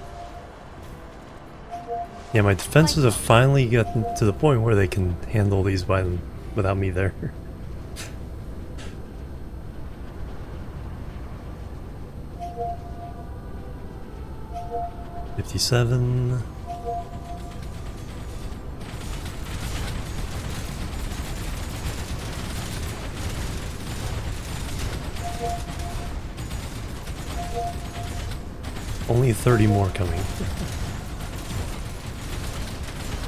Yeah, my defenses have finally gotten to the point where they can handle these by them without me there. $57. Only 30 more coming.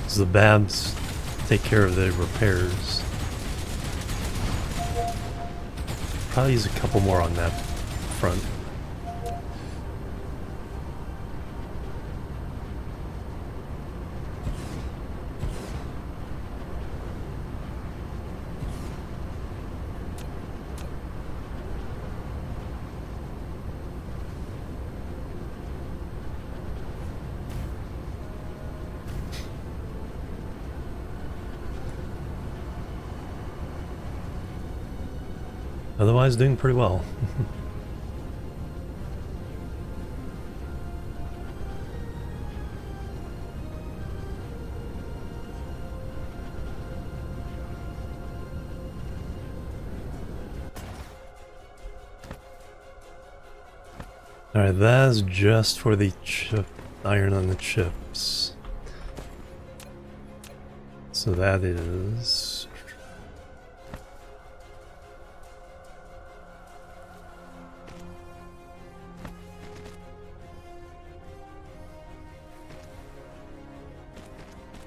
So the Babs take care of the repairs. Probably use a couple more on that front. Otherwise, doing pretty well. Alright, that's just for the iron on the chips. So that is...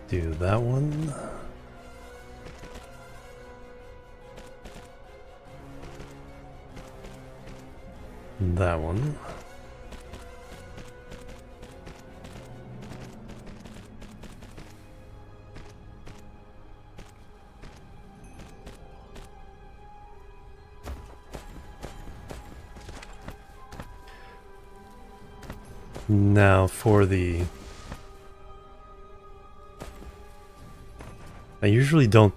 do that one. That one. Now for the... I usually don't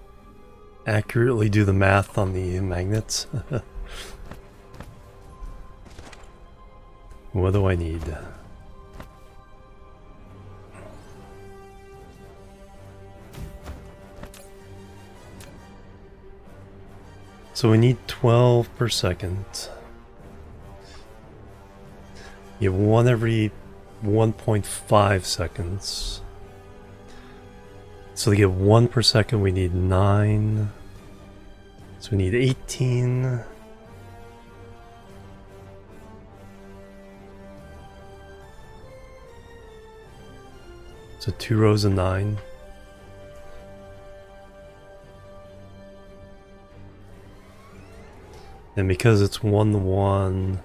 accurately do the math on the magnets. What do I need? So we need 12 per second. You have one every 1.5 seconds. So to get 1 per second, we need 9. So we need 18. So 2 rows of 9. And because it's 1-1,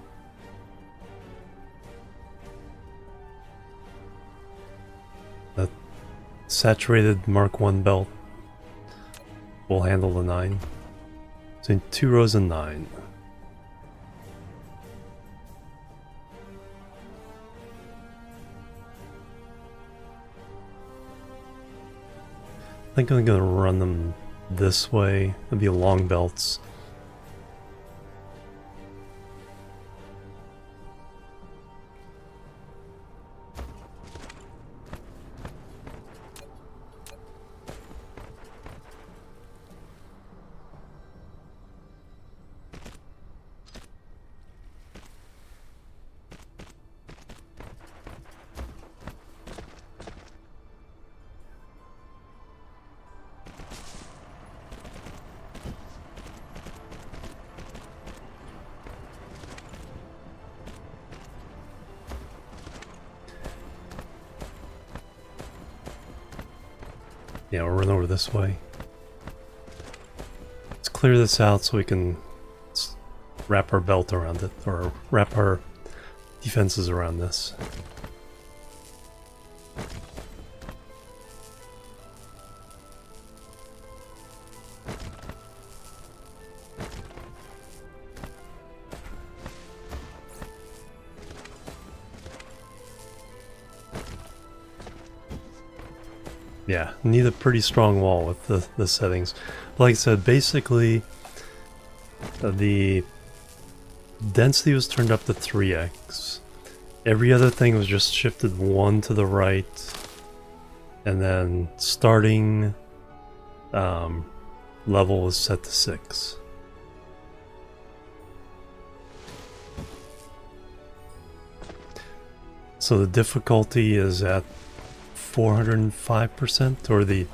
that saturated Mark 1 belt will handle the 9. So in 2 rows of 9. I think I'm going to run them this way. It'll be long belts. Yeah, we'll run over this way. Let's clear this out so we can wrap our belt around it, or wrap our defenses around this. Yeah, need a pretty strong wall with the settings. Like I said, basically the density was turned up to 3x. Every other thing was just shifted 1 to the right, and then starting level was set to 6. So the difficulty is at 405%, or the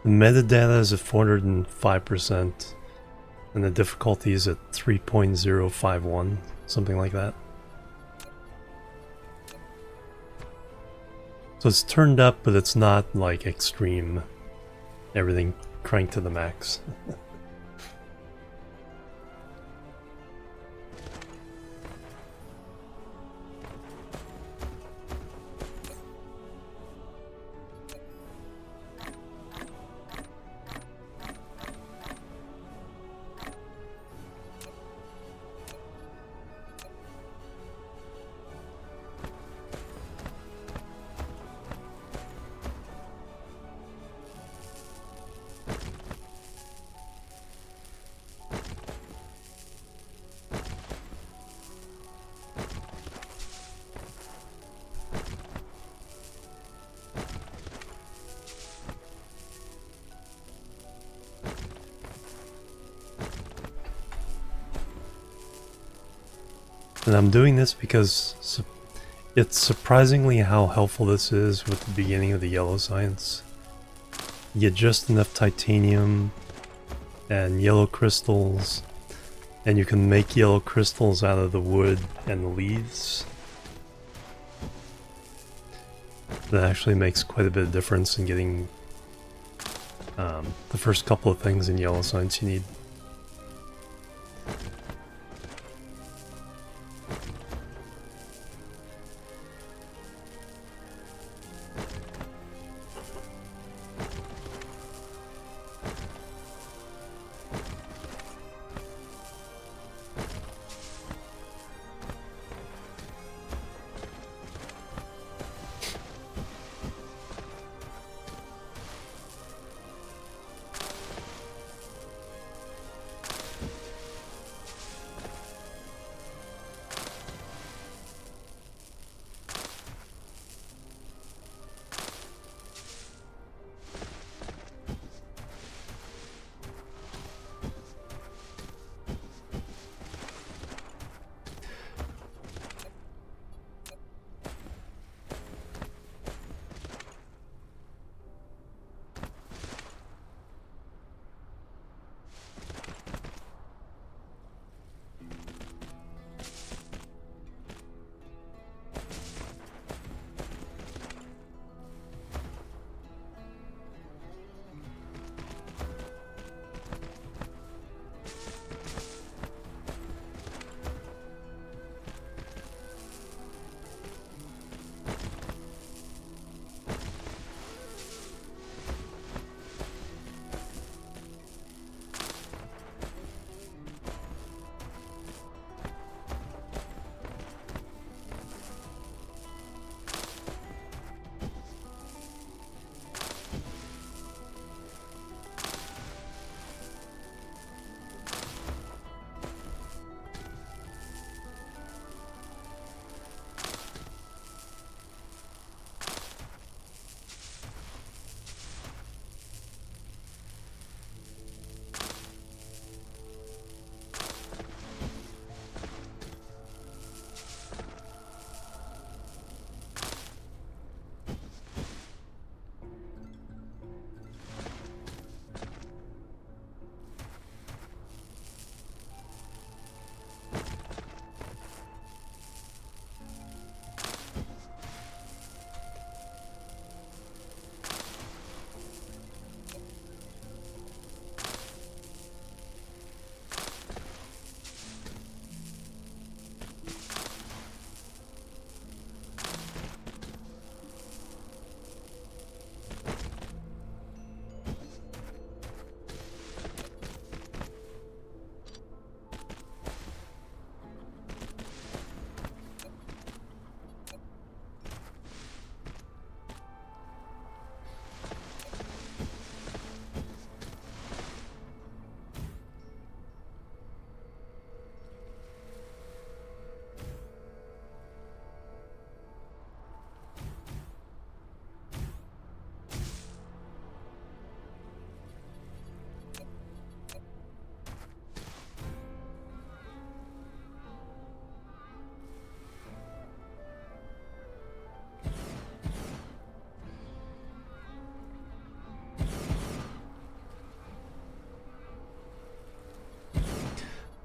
metadata is at 405%, and the difficulty is at 3.051, something like that. So it's turned up, but it's not like extreme. Everything cranked to the max. And I'm doing this because it's surprisingly how helpful this is with the beginning of the yellow science. You get just enough titanium and yellow crystals, and you can make yellow crystals out of the wood and the leaves. That actually makes quite a bit of difference in getting the first couple of things in yellow science you need.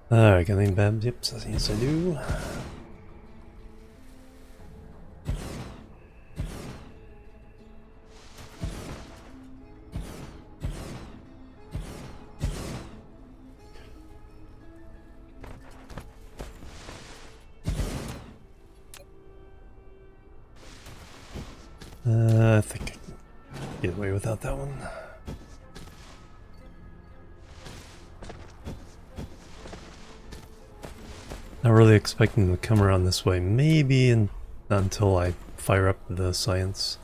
Alright, got anything bad? Yep, yes I do. I think I can get away without that one. Not really expecting them to come around this way. Maybe not until I fire up the science.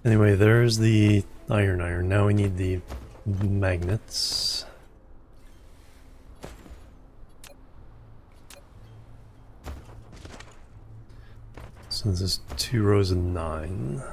Anyway, there's the iron. Now we need the magnets. So this is 2 rows of 9.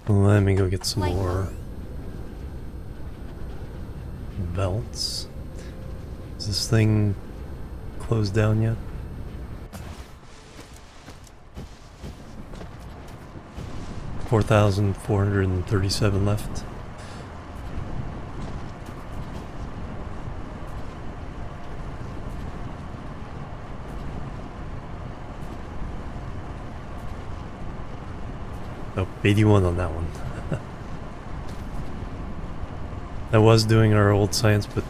Let me go get some more belts. Is this thing closed down yet? $4,437 left. Oh, 81 on that one. That was doing our old science, but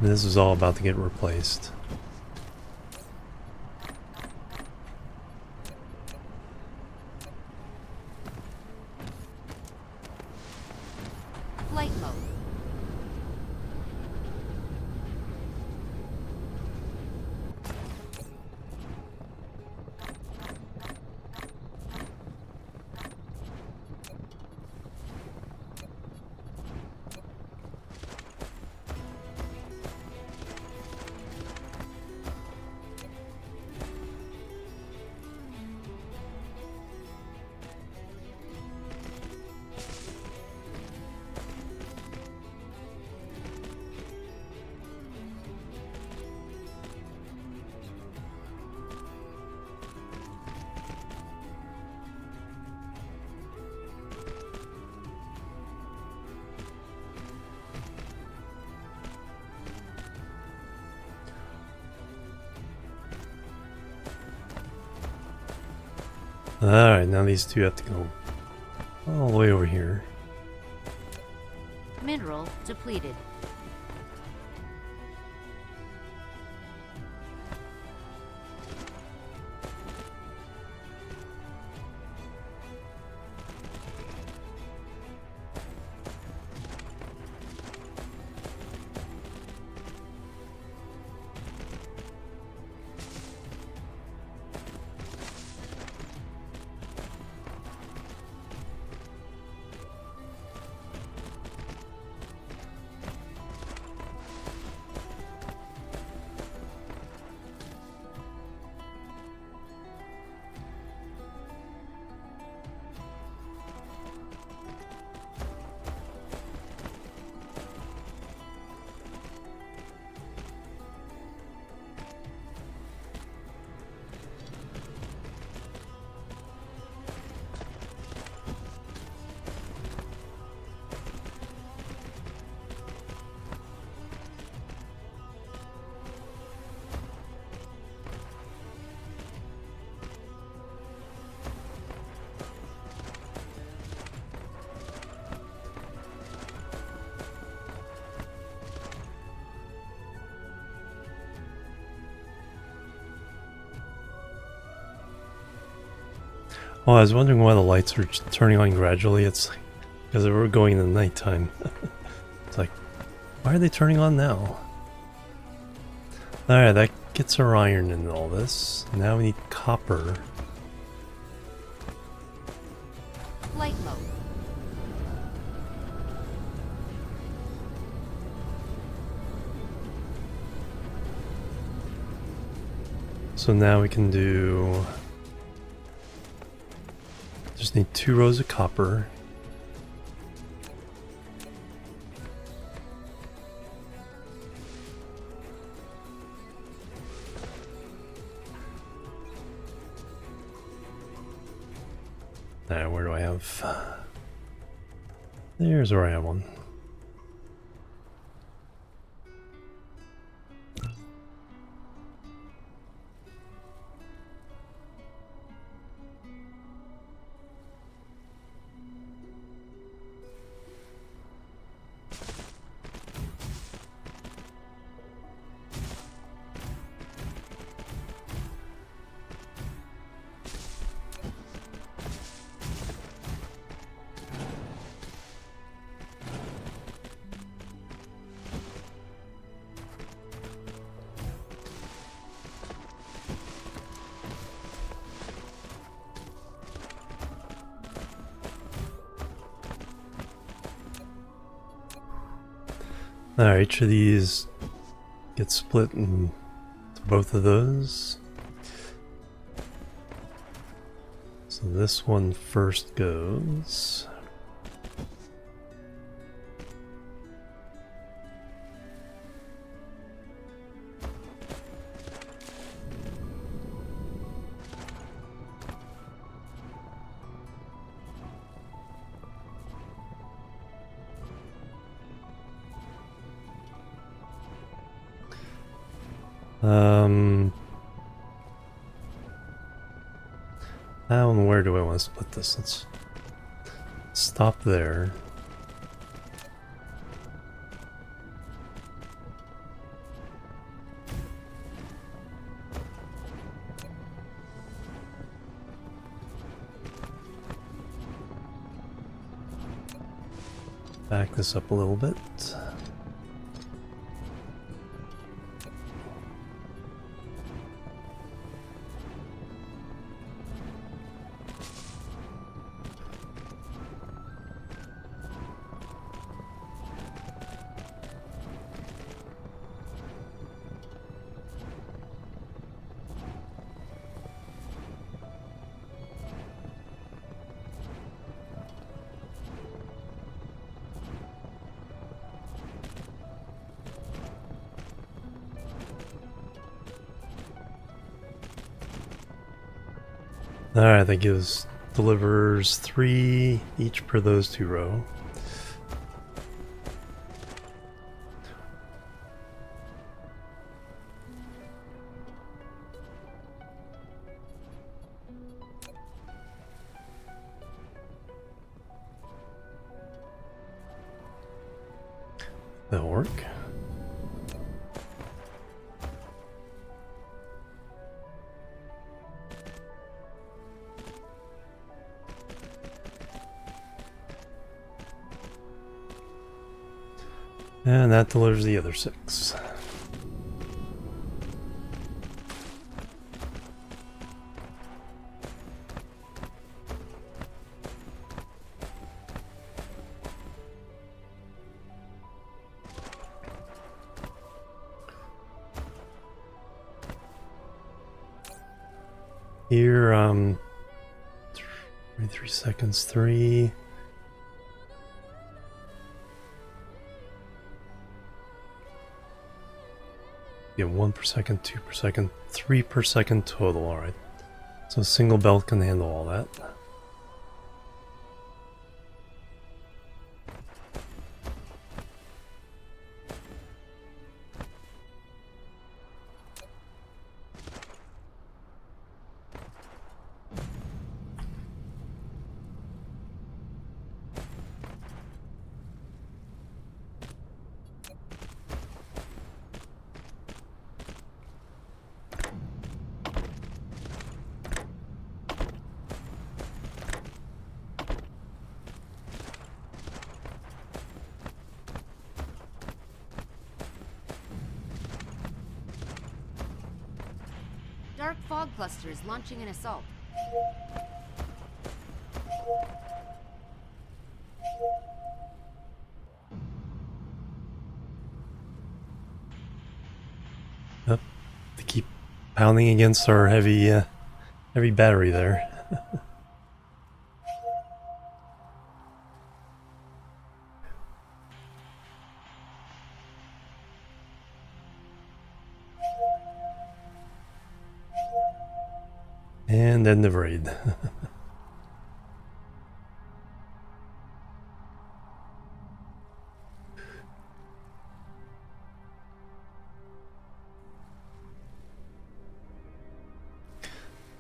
this is all about to get replaced. Flight mode. Alright, now these two have to go all the way over here. Mineral depleted. Oh, I was wondering why the lights are turning on gradually. It's because we're going into nighttime. It's like, why are they turning on now? Alright, that gets our iron in all this. Now we need copper. Flight mode. So now we can do... Just need 2 rows of copper. Now, where do I have... There's where I have one. Alright, each of these gets split into both of those. So this one first goes. How and where do I want to split this? Let's stop there. Back this up a little bit. Alright, that delivers 3 each per those 2 row. That'll work. And that delivers the other 6. Here, 3 seconds, 3. Yeah, 1 per second, 2 per second, 3 per second total, alright. So a single belt can handle all that. Dark fog cluster is launching an assault. Yep. They keep pounding against our heavy battery there. And end of raid.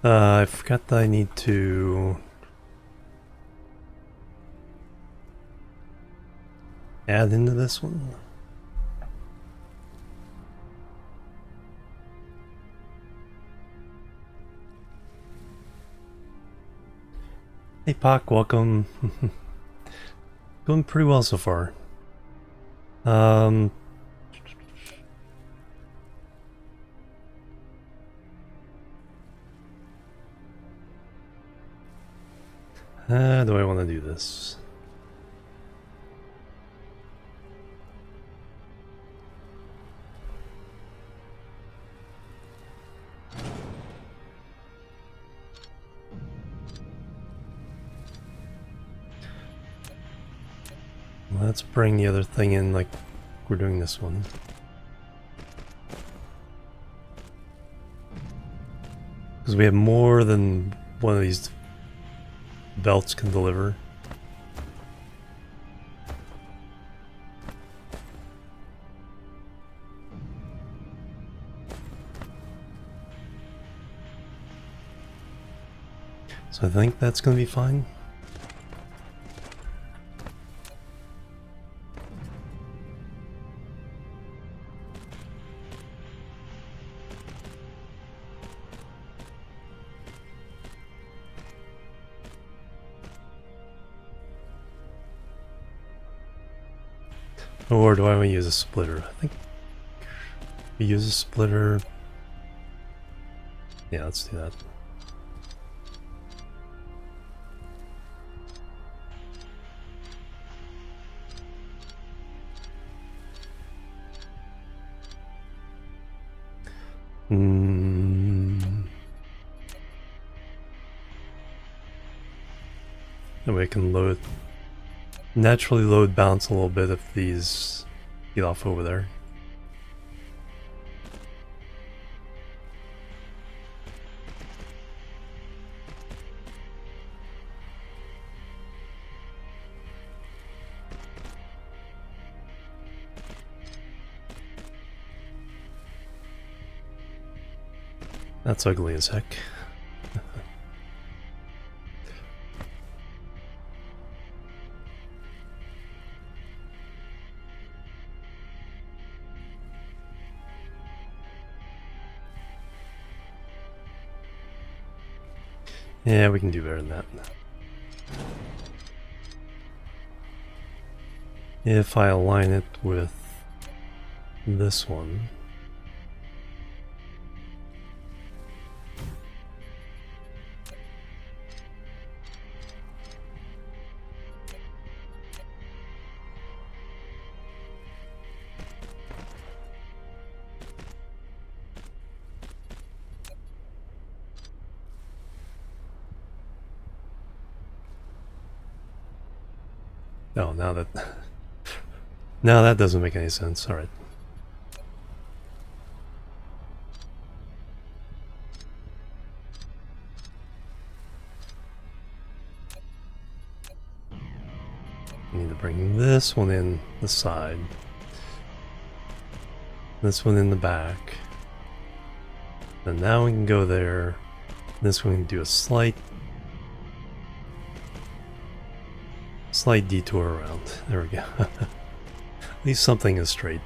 I forgot that I need to add into this one. Hey Pac, welcome. Going pretty well so far. How do I want to do this? Let's bring the other thing in like we're doing this one. Because we have more than one of these belts can deliver. So I think that's going to be fine. Or do I want to use a splitter? I think we use a splitter. Yeah, let's do that. That way I can naturally load bounce a little bit if these get off over there. That's ugly as heck. Yeah, we can do better than that. If I align it with this one. Oh, now that doesn't make any sense. All right. I need to bring this one in the side. This one in the back. And now we can go there. This one can do a slight detour around. There we go. At least something is straight.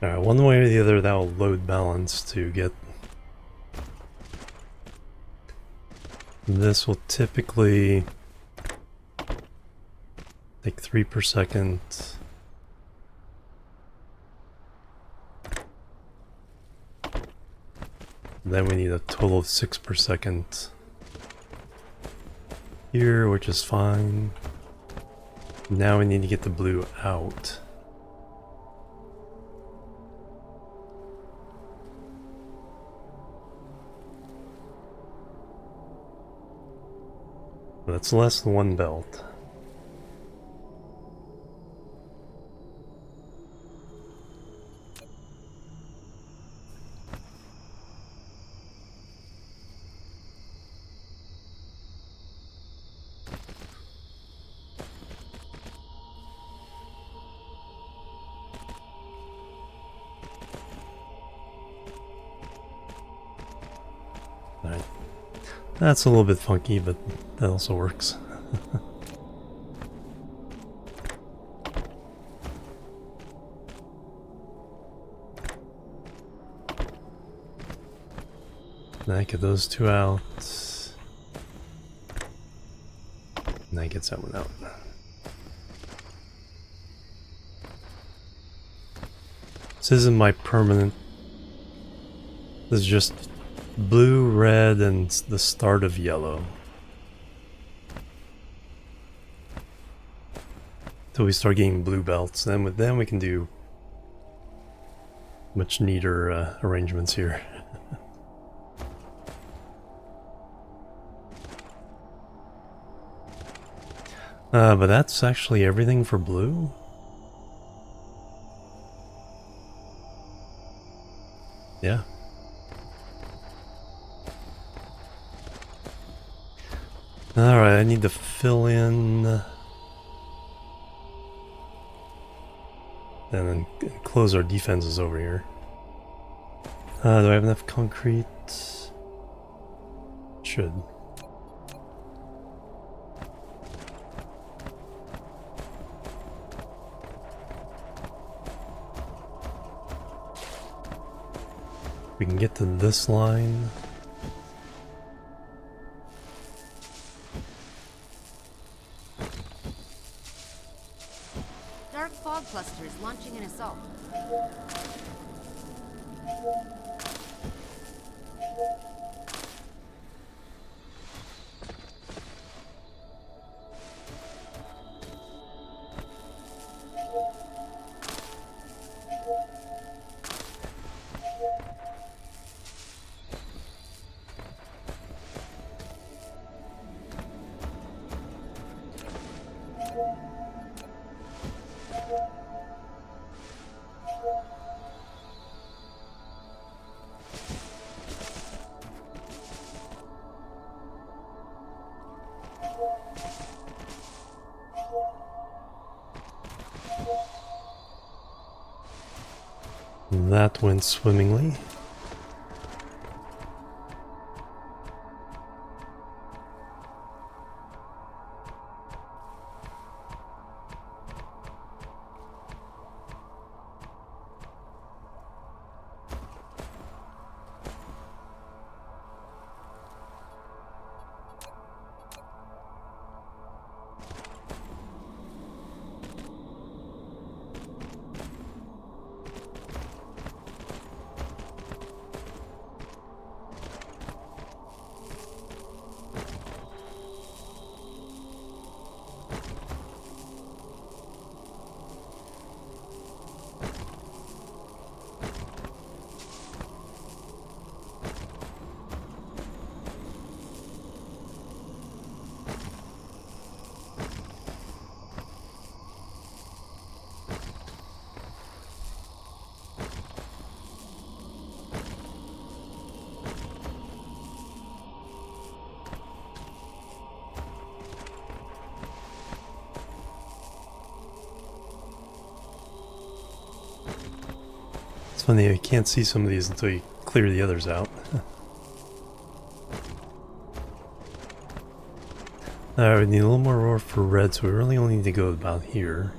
Alright, one way or the other that will load balance to get... This will typically take 3 per second. Then we need a total of 6 per second here, which is fine. Now we need to get the blue out. That's less than 1 belt. Alright. That's a little bit funky, but that also works. Now get those 2 out. And that gets that one out. This isn't my permanent. This is just blue, red, and the start of yellow. Till we start getting blue belts, then we can do much neater arrangements here. But that's actually everything for blue. Yeah. Alright, I need to fill in and then close our defenses over here. Do I have enough concrete? Should. We can get to this line. Dark fog cluster is launching an assault. That went swimmingly. It's funny, you can't see some of these until you clear the others out. Alright, we need a little more ore for red, so we really only need to go about here.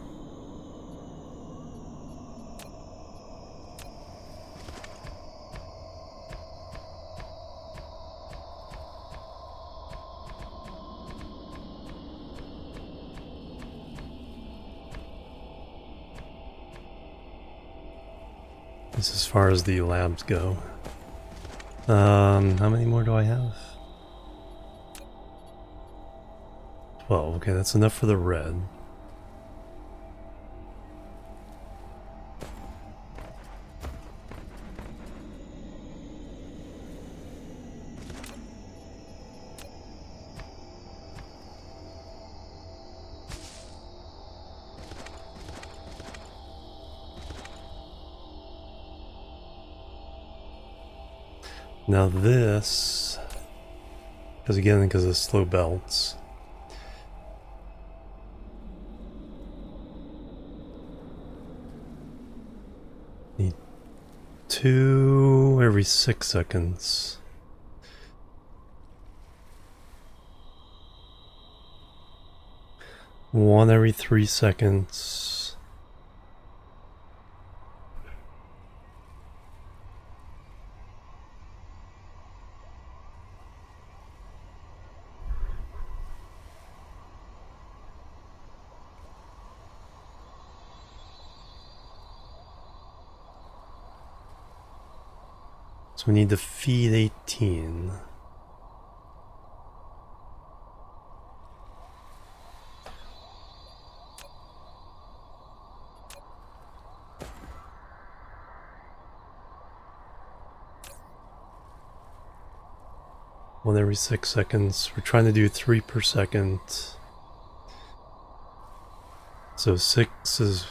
This is as far as the labs go. How many more do I have? 12. Okay, that's enough for the red. Now this, because of slow belts. Need 2 every 6 seconds. One every 3 seconds. So we need to feed 18. One every 6 seconds. We're trying to do 3 per second. So 6 is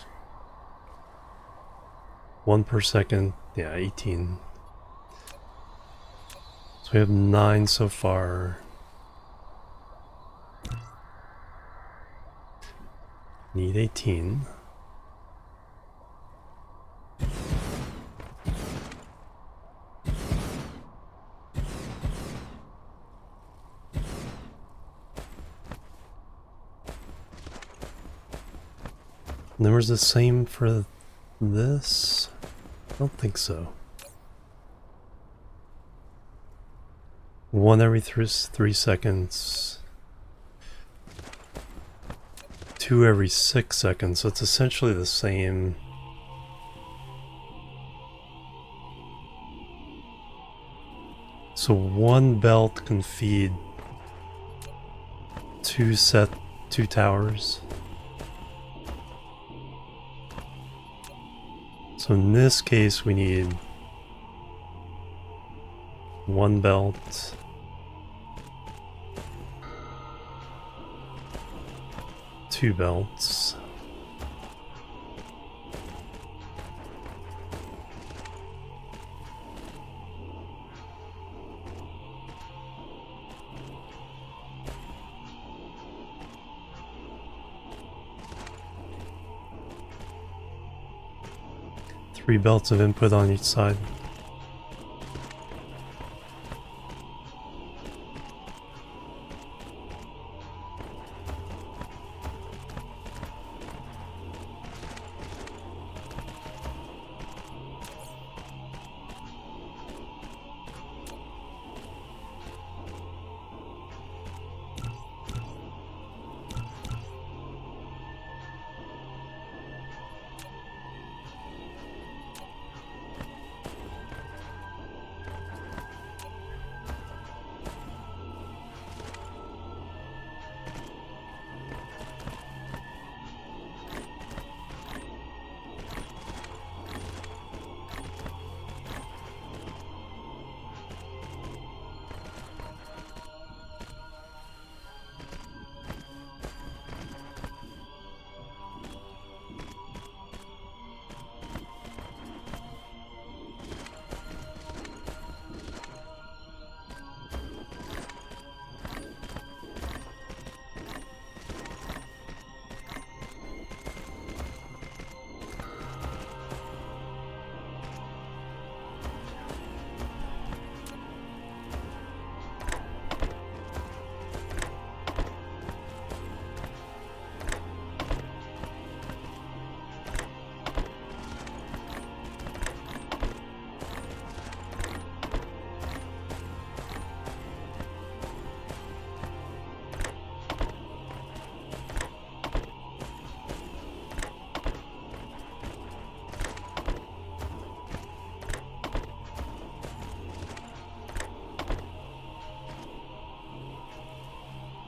1 per second. Yeah, 18. So we have 9 so far. Need 18. Numbers the same for this? I don't think so. 1 every 3 seconds. 2 every 6 seconds, so it's essentially the same. So 1 belt can feed 2 towers. So in this case we need 1 belt, 2 belts, three belts of input on each side.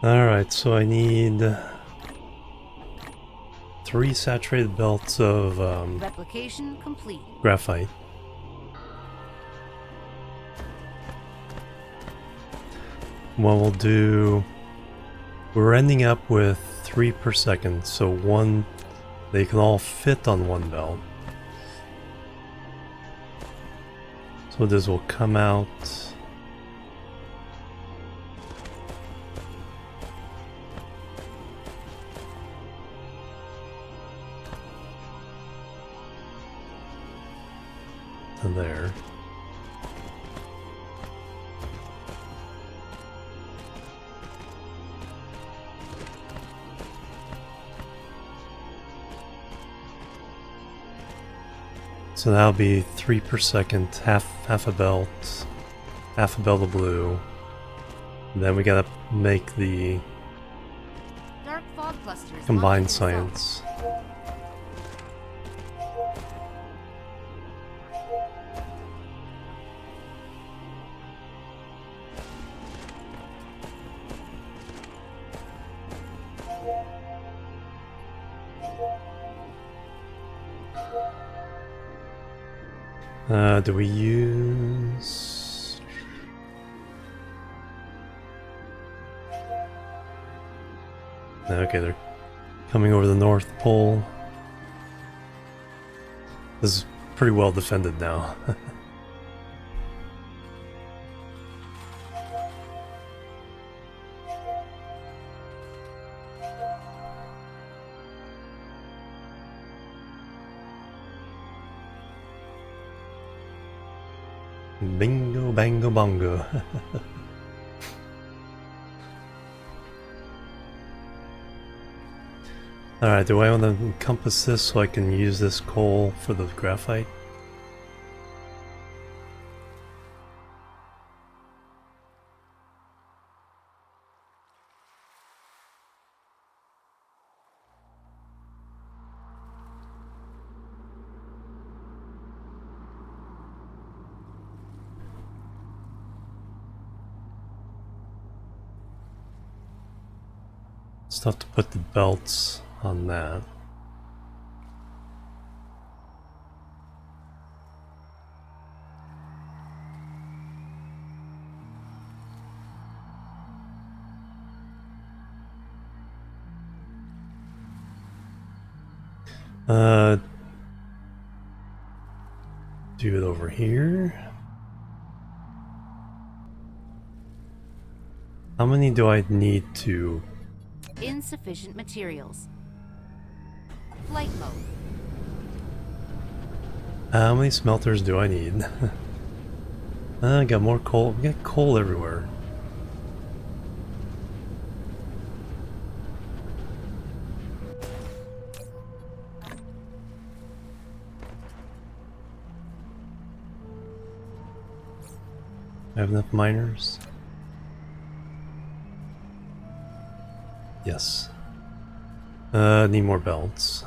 Alright, so I need 3 saturated belts of Replication complete. graphite. What we'll do, we're ending up with 3 per second, so one, they can all fit on one belt. So this will come out. To there. So that'll be 3 per second, half a belt of blue. And then we gotta make the Dark fog clusters. combined launching an assault. science. Do we use... Okay, they're coming over the North Pole. This is pretty well defended now. Bingo, bango, bongo. Alright, do I want to encompass this so I can use this coal for the graphite? Still have to put the belts on that. Do it over here. How many do I need to... Insufficient materials. Flight mode. How many smelters do I need? I got more coal. We got coal everywhere. I have enough miners? Yes. Need more belts.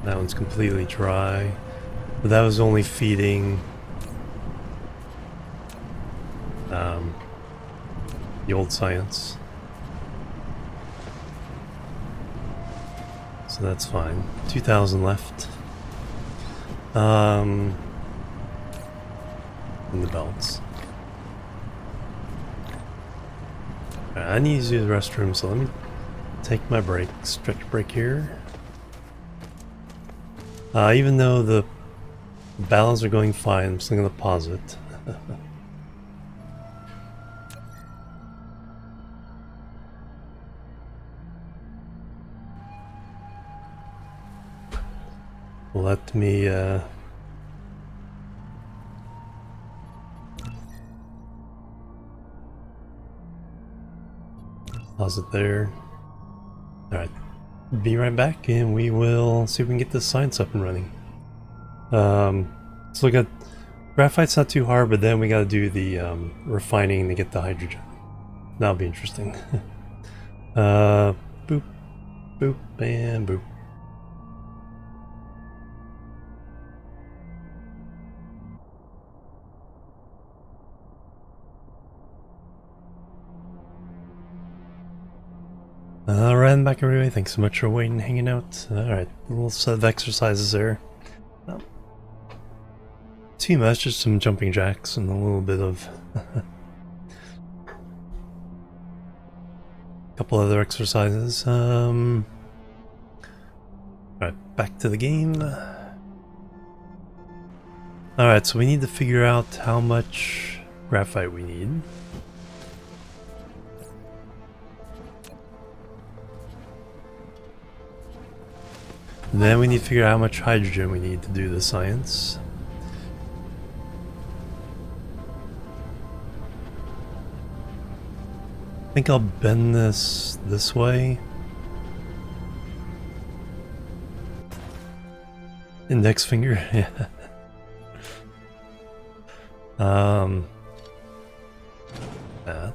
That one's completely dry. But that was only feeding the old science. So that's fine. 2,000 left. In the belts. Alright, I need to use the restroom, so let me take my break. Stretch break here. Even though the battles are going fine, I'm still gonna pause it. Let me pause it there. Alright, be right back and we will see if we can get this science up and running. So we got graphite's not too hard, but then we gotta do the refining to get the hydrogen. That'll be interesting. Boop, boop, and boop. Random back everybody, thanks so much for waiting and hanging out. Alright, a little set of exercises there. Too much, just some jumping jacks and a little bit of couple other exercises. Alright, back to the game. Alright, so we need to figure out how much graphite we need. Then we need to figure out how much hydrogen we need to do the science. I think I'll bend this way. Index finger, yeah. That.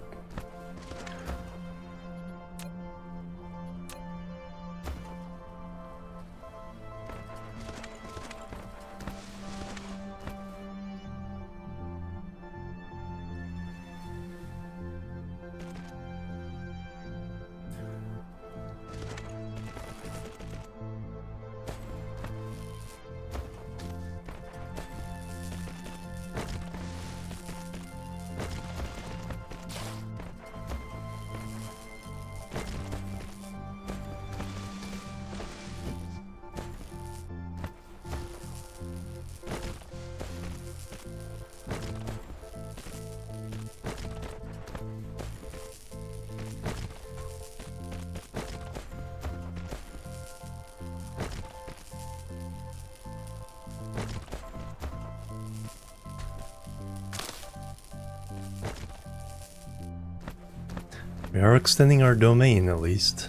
We are extending our domain, at least.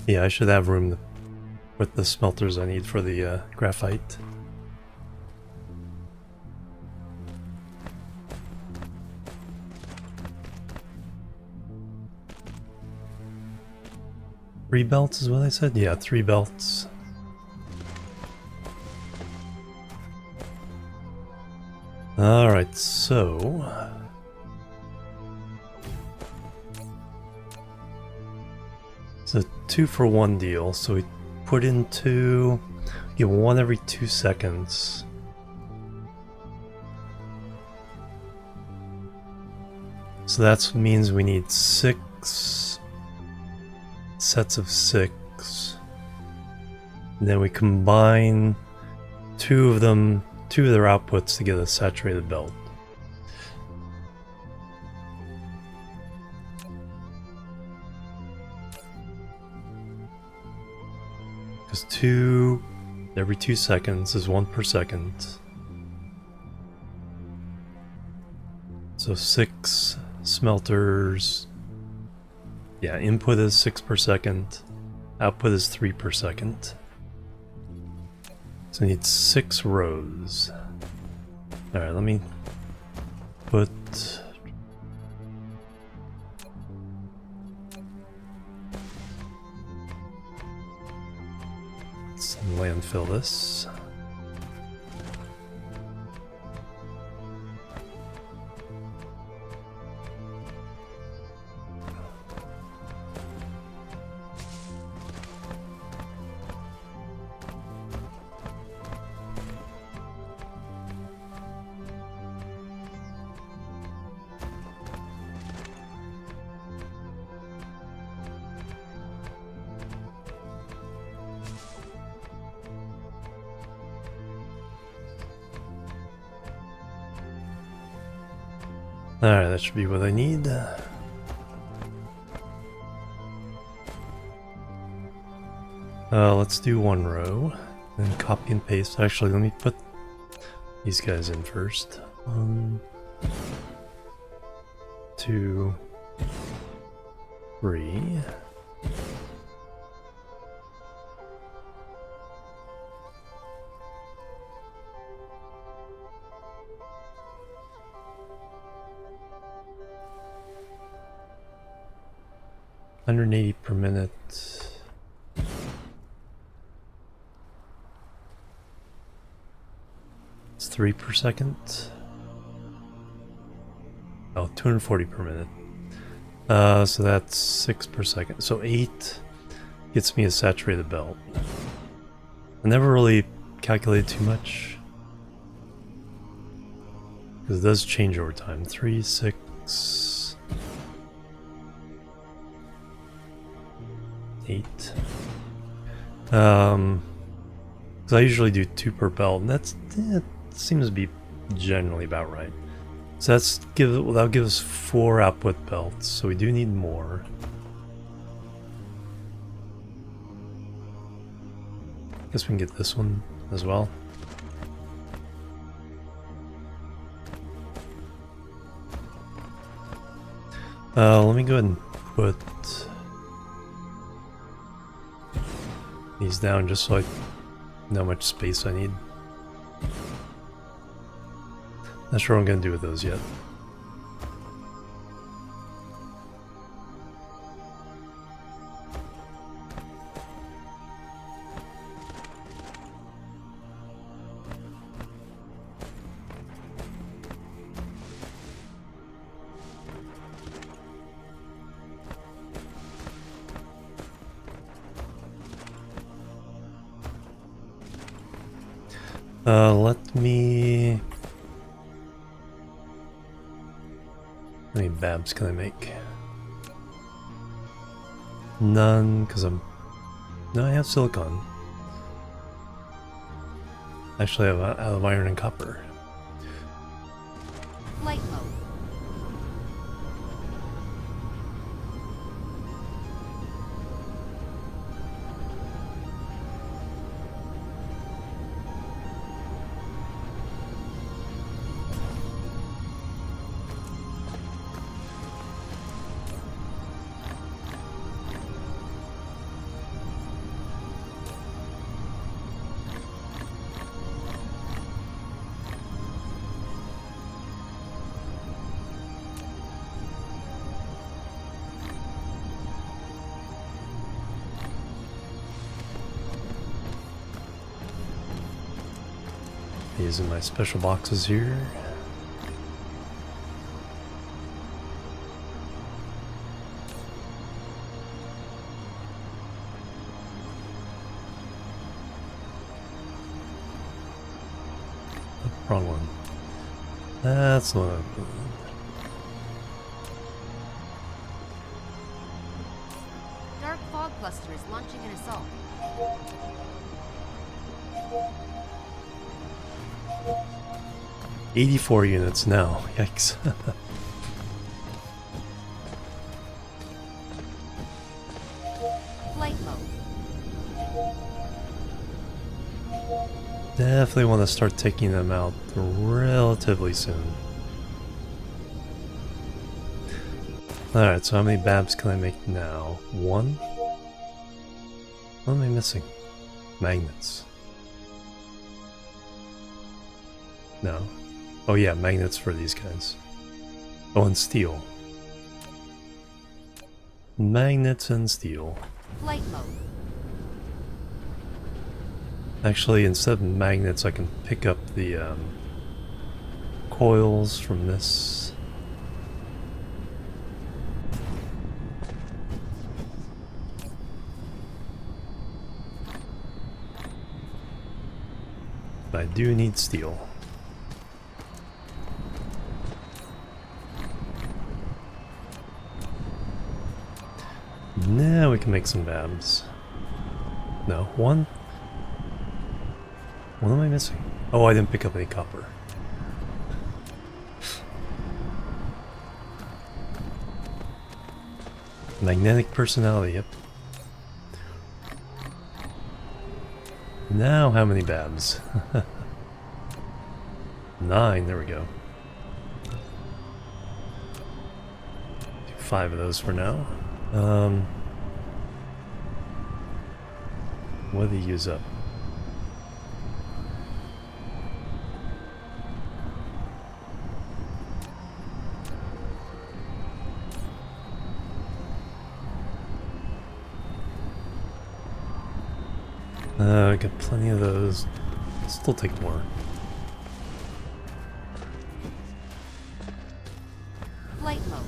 Yeah, I should have room with the smelters I need for the graphite. Three belts is what I said? Yeah, 3 belts. Alright, so... it's a 2-for-1 deal, so we put in 2, get 1 every 2 seconds. So that means we need 6 sets of 6. And then we combine 2 of their outputs to get a saturated belt. Because 2 every 2 seconds is 1 per second. So 6 smelters. Yeah, input is 6 per second. Output is 3 per second. So I need 6 rows. Alright, let me put... landfill this. Alright, that should be what I need. Let's do 1 row, then copy and paste. Actually, let me put these guys in first. 1, 2, 3. $180 per minute. It's 3 per second. Oh, 240 per minute. So that's 6 per second. So 8 gets me a saturated belt. I never really calculated too much, because it does change over time. 3, 6, 8. Because I usually do 2 per belt, and that seems to be generally about right. So that'll give us 4 output belts, so we do need more. Guess we can get this one as well. Let me go ahead and put these down just so I know how much space I need. Not sure what I'm going to do with those yet. Let me... How many babs can I make? None, because I'm... No, I have silicon. Actually, I have out of iron and copper. Flight mode. Using my special boxes here. Wrong one. That's the one. Dark fog cluster is launching an assault. $84 units now. Yikes. Flight mode. Definitely want to start taking them out relatively soon. Alright, so how many babs can I make now? 1? What am I missing? Magnets. No. Oh yeah, magnets for these guys. Oh, and steel. Magnets and steel. Flight mode. Actually, instead of magnets, I can pick up the coils from this. But I do need steel. Now we can make some babs. No, 1? What am I missing? Oh, I didn't pick up any copper. Magnetic personality, yep. Now how many babs? 9, there we go. Do 5 of those for now. What did he use up? I got plenty of those. Still take more. Flight mode.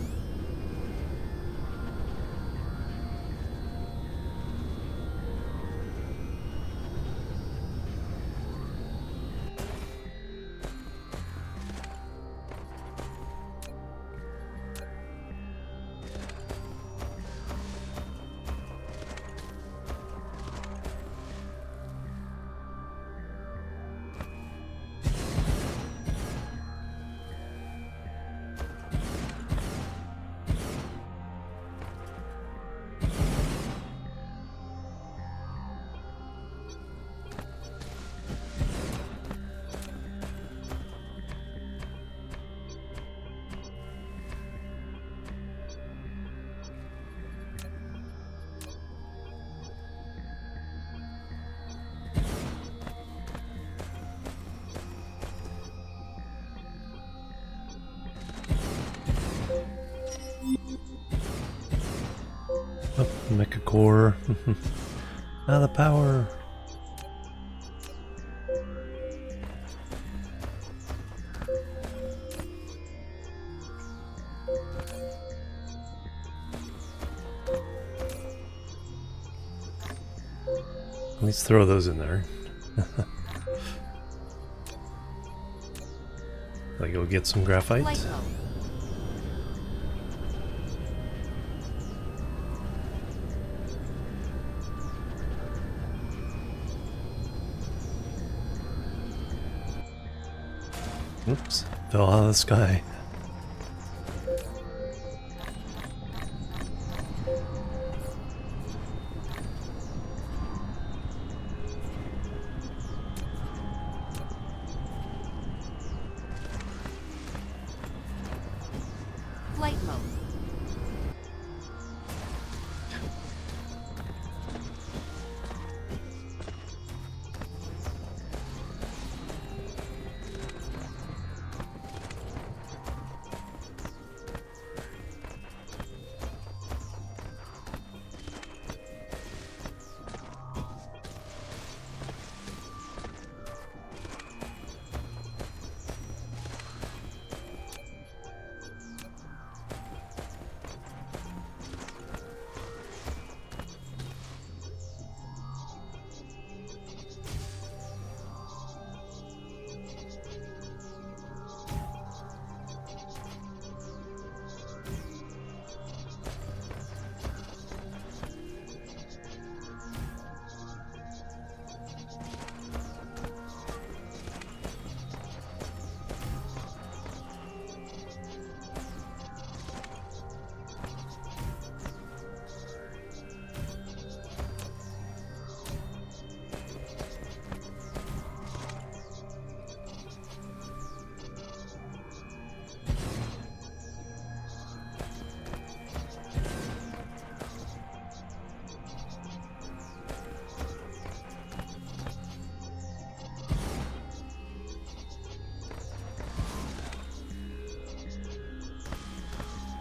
core. Out of power. Let's throw those in there. Like, go get some graphite. Flight mode. Oops, fell out of the sky. Flight mode.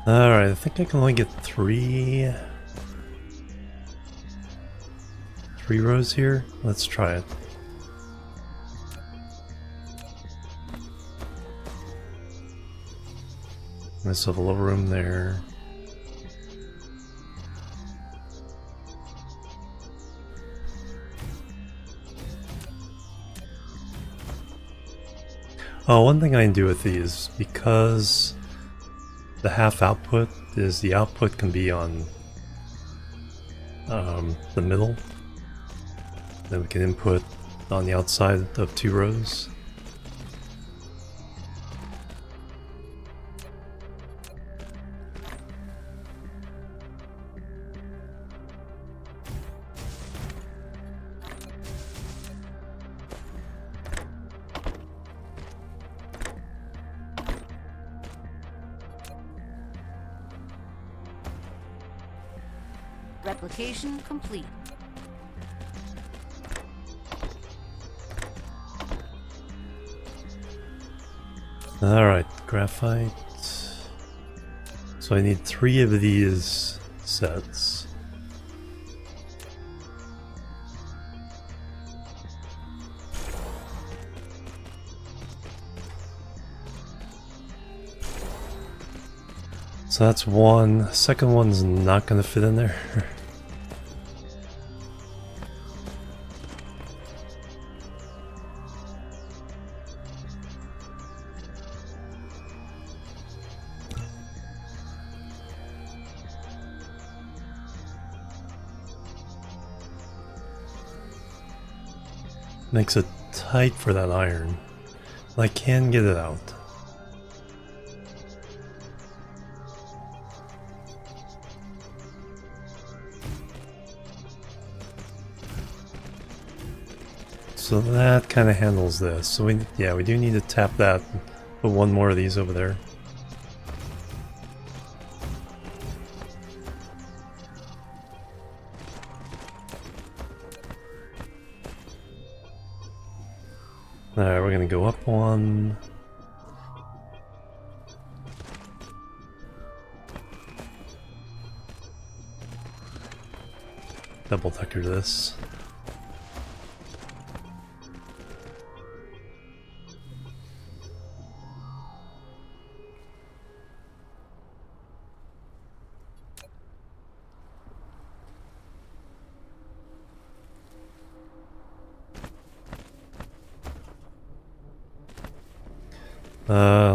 Alright, I think I can only get three rows here. Let's try it. Myself a little room there. Oh, one thing I can do with these, because the half output is the output can be on the middle. Then we can input on the outside of 2 rows. Replication complete. Alright, graphite. So I need 3 of these sets. So that's one. Second one's not gonna fit in there. Makes it tight for that iron. I can get it out. So that kind of handles this. So we do need to tap that. Put one more of these over there. Alright, we're gonna go up one. double decker this.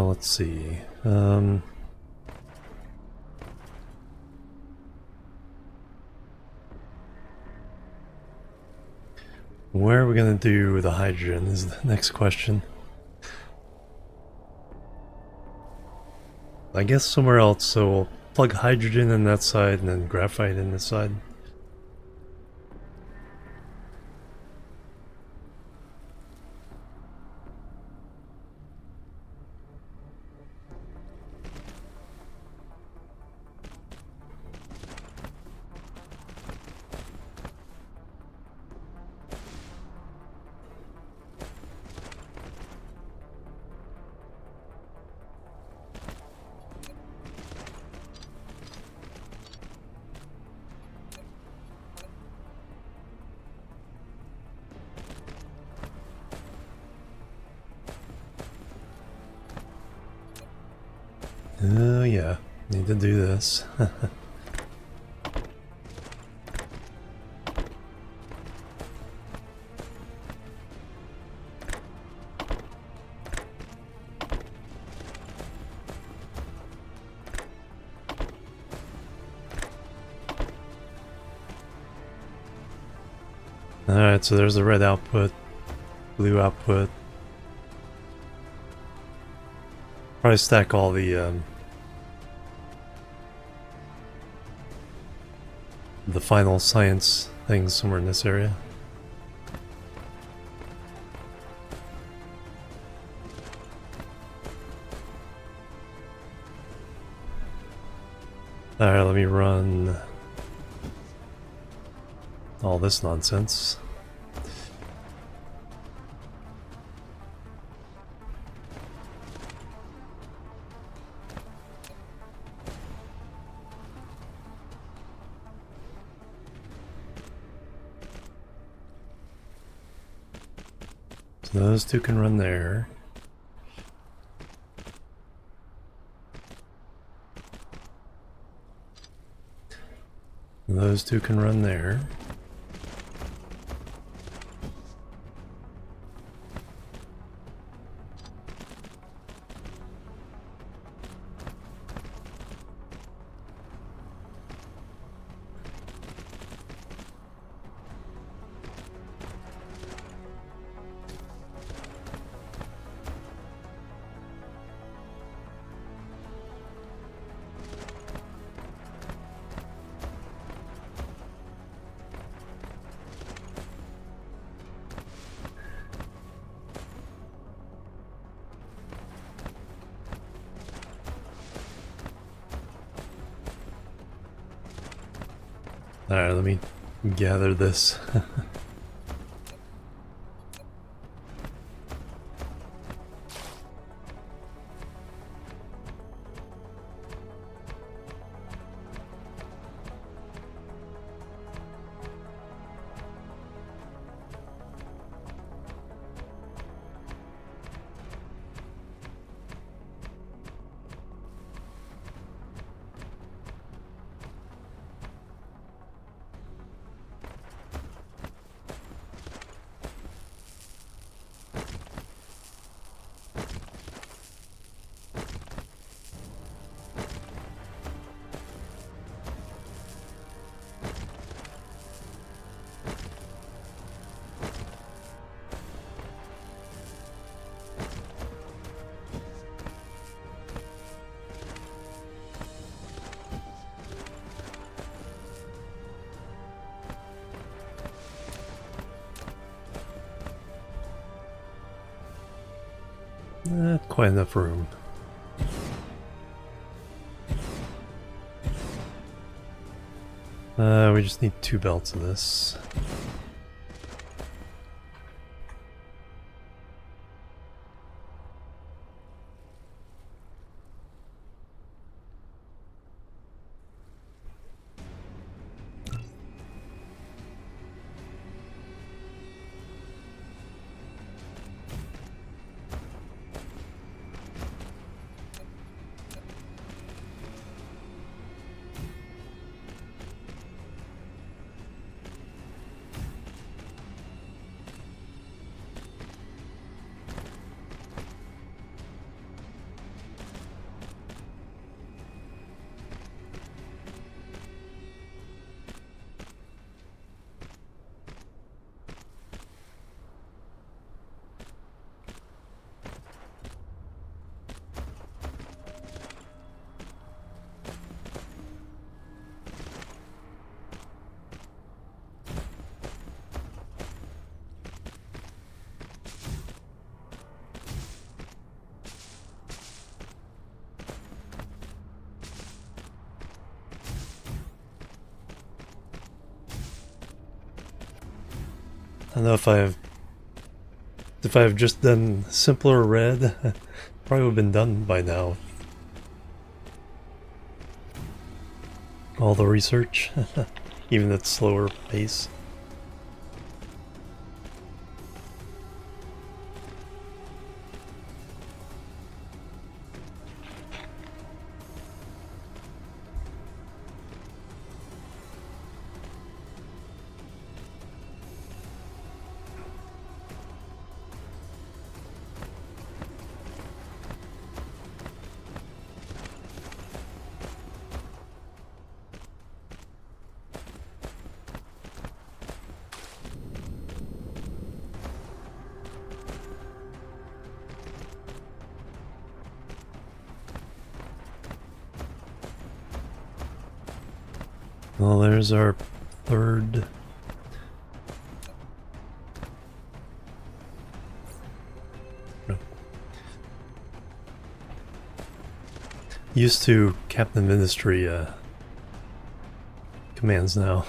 Let's see. Where are we gonna do the hydrogen is the next question. I guess somewhere else, so we'll plug hydrogen in that side and then graphite in this side. Oh yeah, need to do this. Alright, so there's the red output, blue output. Probably stack all the final science things somewhere in this area. Alright, let me run all this nonsense. So those two can run there. Those two can run there. Alright, let me gather this. Not quite enough room. We just need 2 belts of this. I don't know if I've just done simpler red, probably would have been done by now. All the research, even at slower pace. Well, there's our third. No. Used to Captain Ministry commands now.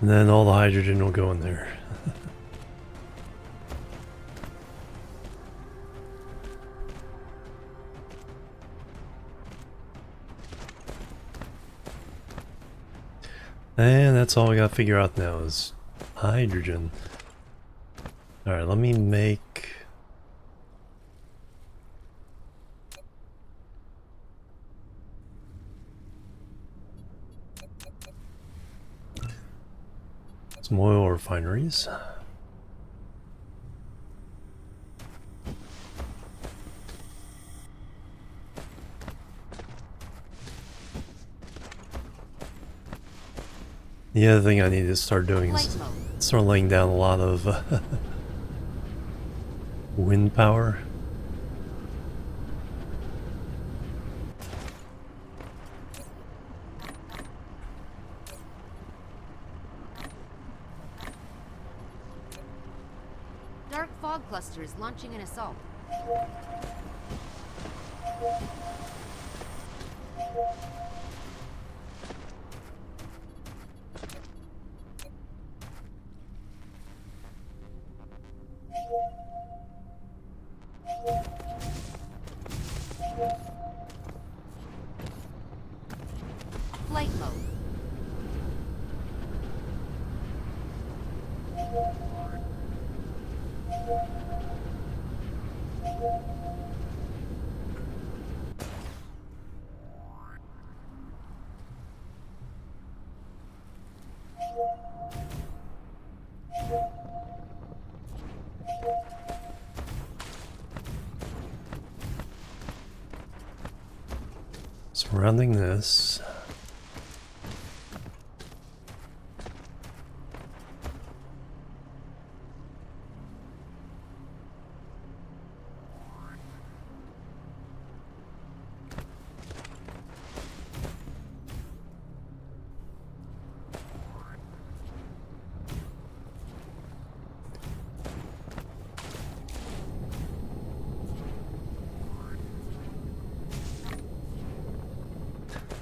And then all the hydrogen will go in there. And that's all we gotta figure out now is hydrogen. Alright, let me make... some oil refineries. The other thing I need to start doing is start laying down a lot of wind power. Dark fog cluster is launching an assault. Flight mode. Surrounding this.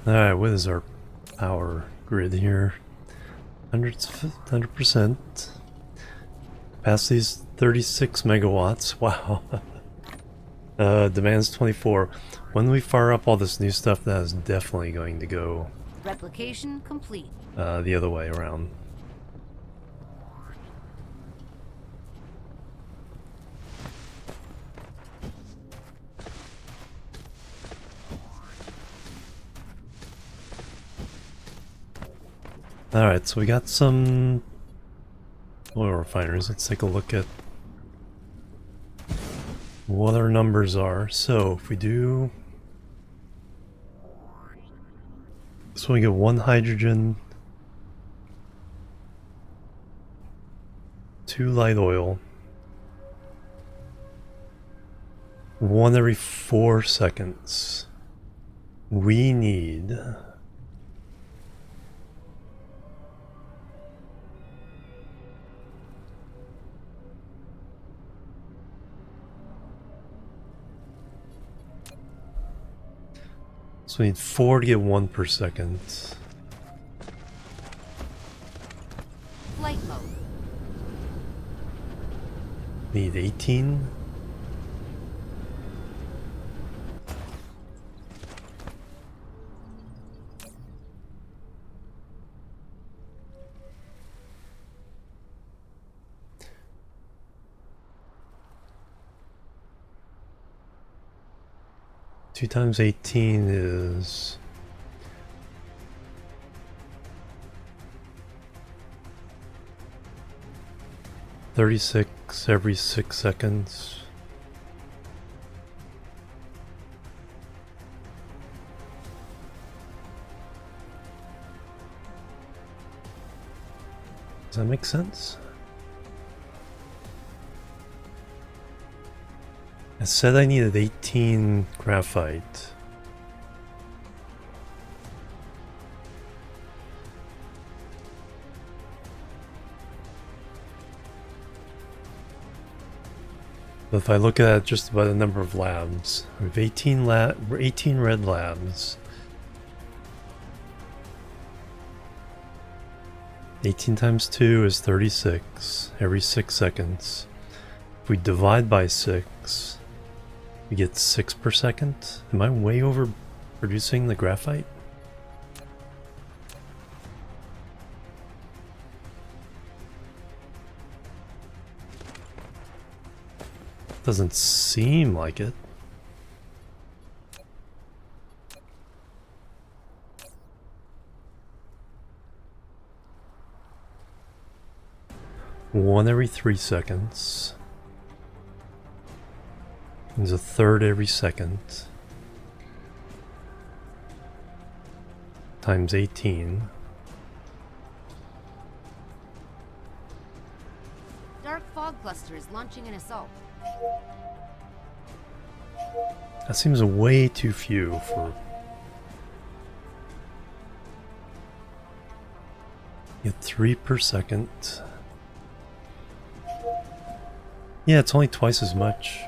Alright, what is our power grid here? 100%. Capacity is 36 megawatts. Wow. Demands 24. When we fire up all this new stuff, that is definitely going to go Replication complete. the other way around. Alright, so we got some oil refineries. Let's take a look at what our numbers are. So if we do... so we get one hydrogen, 2 light oil. 1 every 4 seconds. We need... So we need 4 to get 1 per second. Flight mode. Need 18. Two times 18 is 36 every 6 seconds. Does that make sense? I said I needed 18 graphite. But if I look at just about the number of labs, we have 18 red labs. 18 times 2 is 36 every 6 seconds. If we divide by 6, we get 6 per second. Am I way over producing the graphite? Doesn't seem like it. One every 3 seconds. There's a third every second. Times 18. Dark fog cluster is launching an assault. That seems way too few for... Get 3 per second. Yeah, it's only twice as much.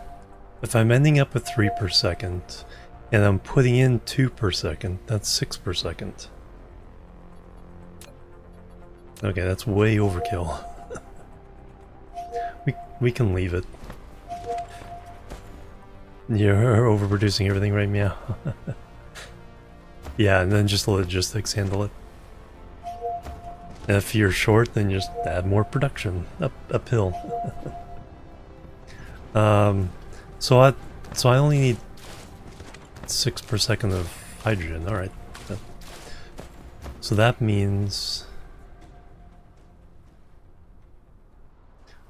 If I'm ending up with 3 per second, and I'm putting in 2 per second, that's 6 per second. Okay, that's way overkill. we can leave it. You're overproducing everything right now. Yeah, and then just the logistics handle it. And if you're short, then just add more production uphill. So I only need 6 per second of hydrogen. All right. So that means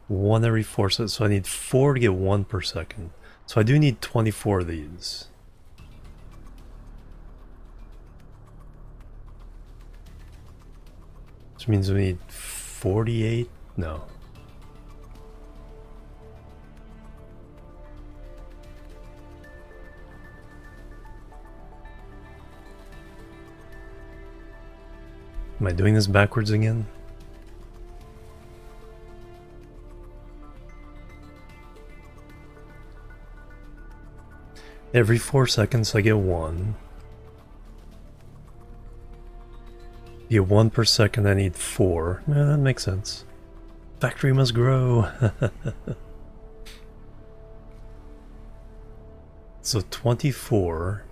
1 every 4 seconds. So I need 4 to get 1 per second. So I do need 24 of these. Which means we need 48? No. Am I doing this backwards again? Every 4 seconds I get 1. You get 1 per second, I need 4. Yeah, that makes sense. Factory must grow. So 24.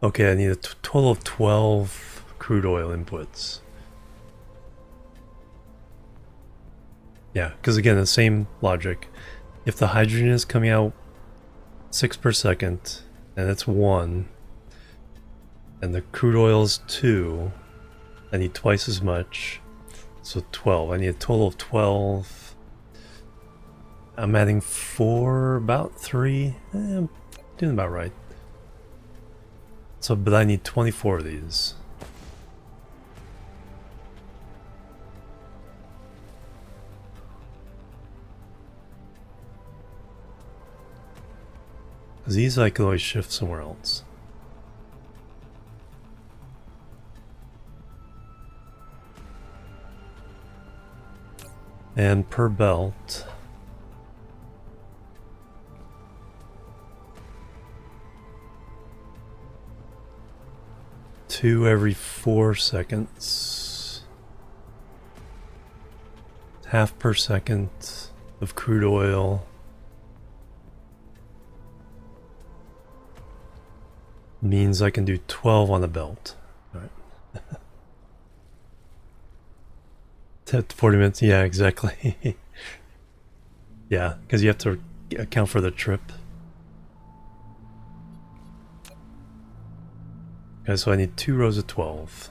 Okay, I need a total of 12 crude oil inputs. Yeah, because again, the same logic. If the hydrogen is coming out 6 per second, and it's 1, and the crude oil is 2, I need twice as much, so 12. I need a total of 12. I'm adding 4, about 3. I'm doing about right. So, but I need 24 of these. Because these I could always shift somewhere else. And per belt, two every 4 seconds, half per second of crude oil. Means I can do 12 on the belt. All right. 10 to 40 minutes, yeah, exactly. Yeah, because you have to account for the trip. Okay, so I need 2 rows of 12.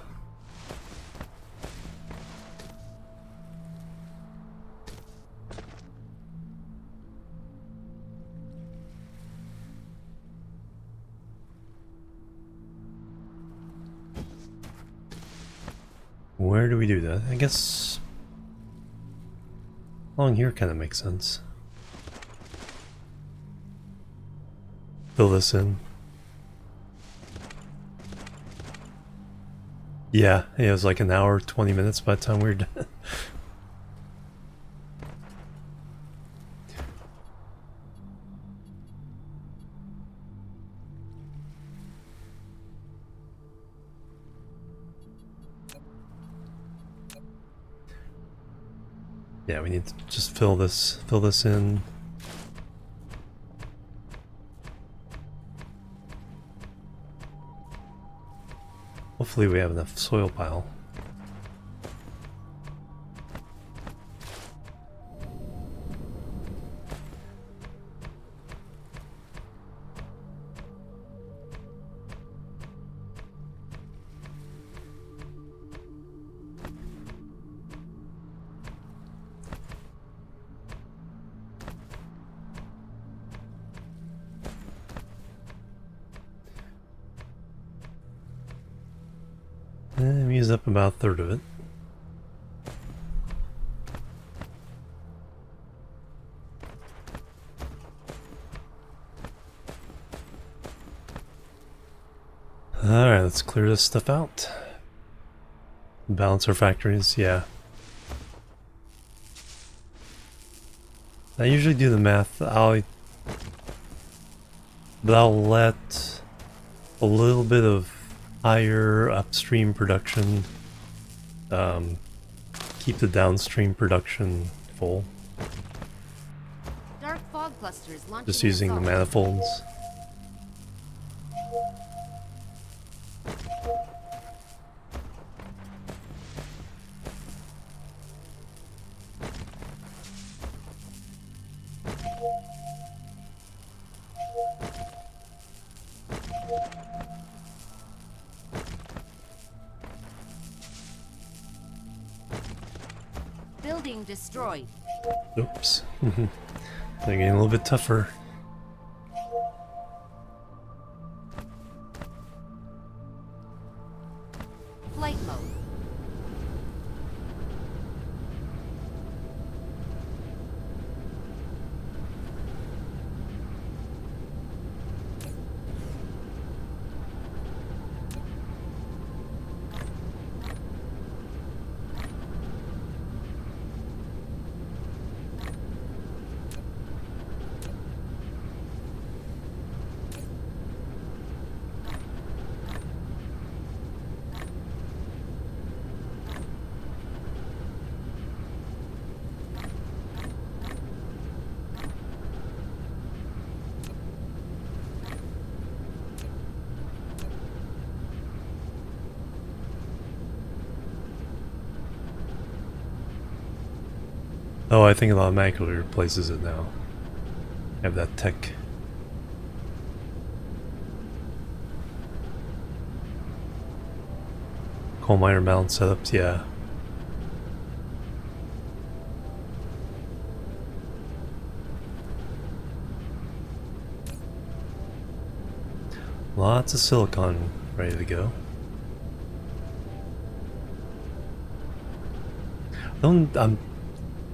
Where do we do that? I guess along here kind of makes sense. Fill this in. Yeah, it was like an hour, 20 minutes by the time we were done. Yeah, we need to just fill this in. Hopefully we have enough soil pile. And we used up about a third of it. Alright, let's clear this stuff out. Balance our factories, yeah. I usually do the math. But I'll let a little bit of higher upstream production keep the downstream production full. Dark fog clusters launching Just using the manifolds. Building destroyed. Oops. They're getting a little bit tougher. Flight mode. Oh, I think it automatically replaces it now. I have that tech. Coal miner balance setups, yeah. Lots of silicon ready to go.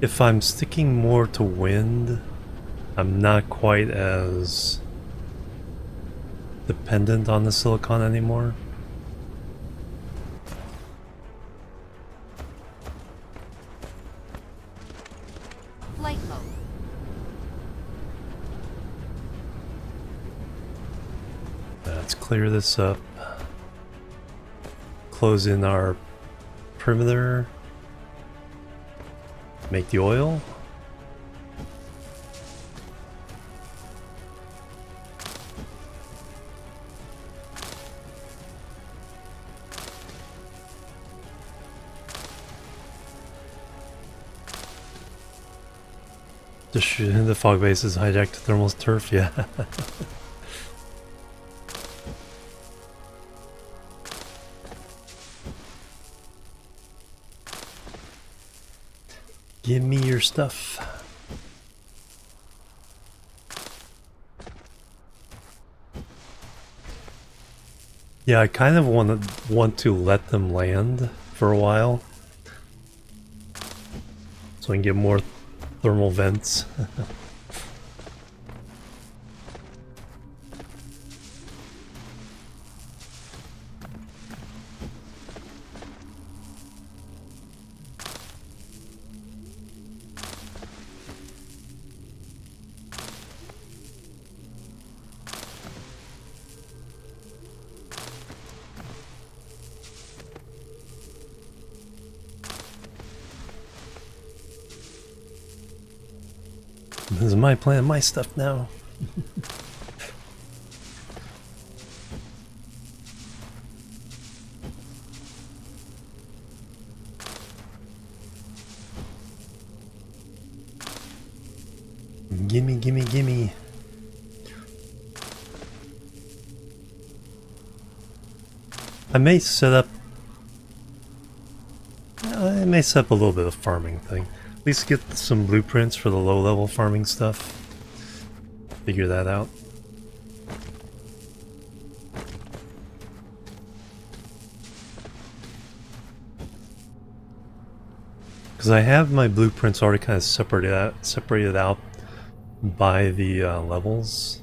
If I'm sticking more to wind, I'm not quite as dependent on the silicon anymore. Flight mode. Let's clear this up. Close in our perimeter. Make the oil. The fog base is hijacked thermal turf, yeah. Give me your stuff. Yeah, I kind of want to let them land for a while, so I can get more thermal vents. This is my plan, my stuff now. Gimme, gimme, gimme. I may set up a little bit of farming thing. At least get some blueprints for the low-level farming stuff. Figure that out. Because I have my blueprints already kind of separated out by the levels.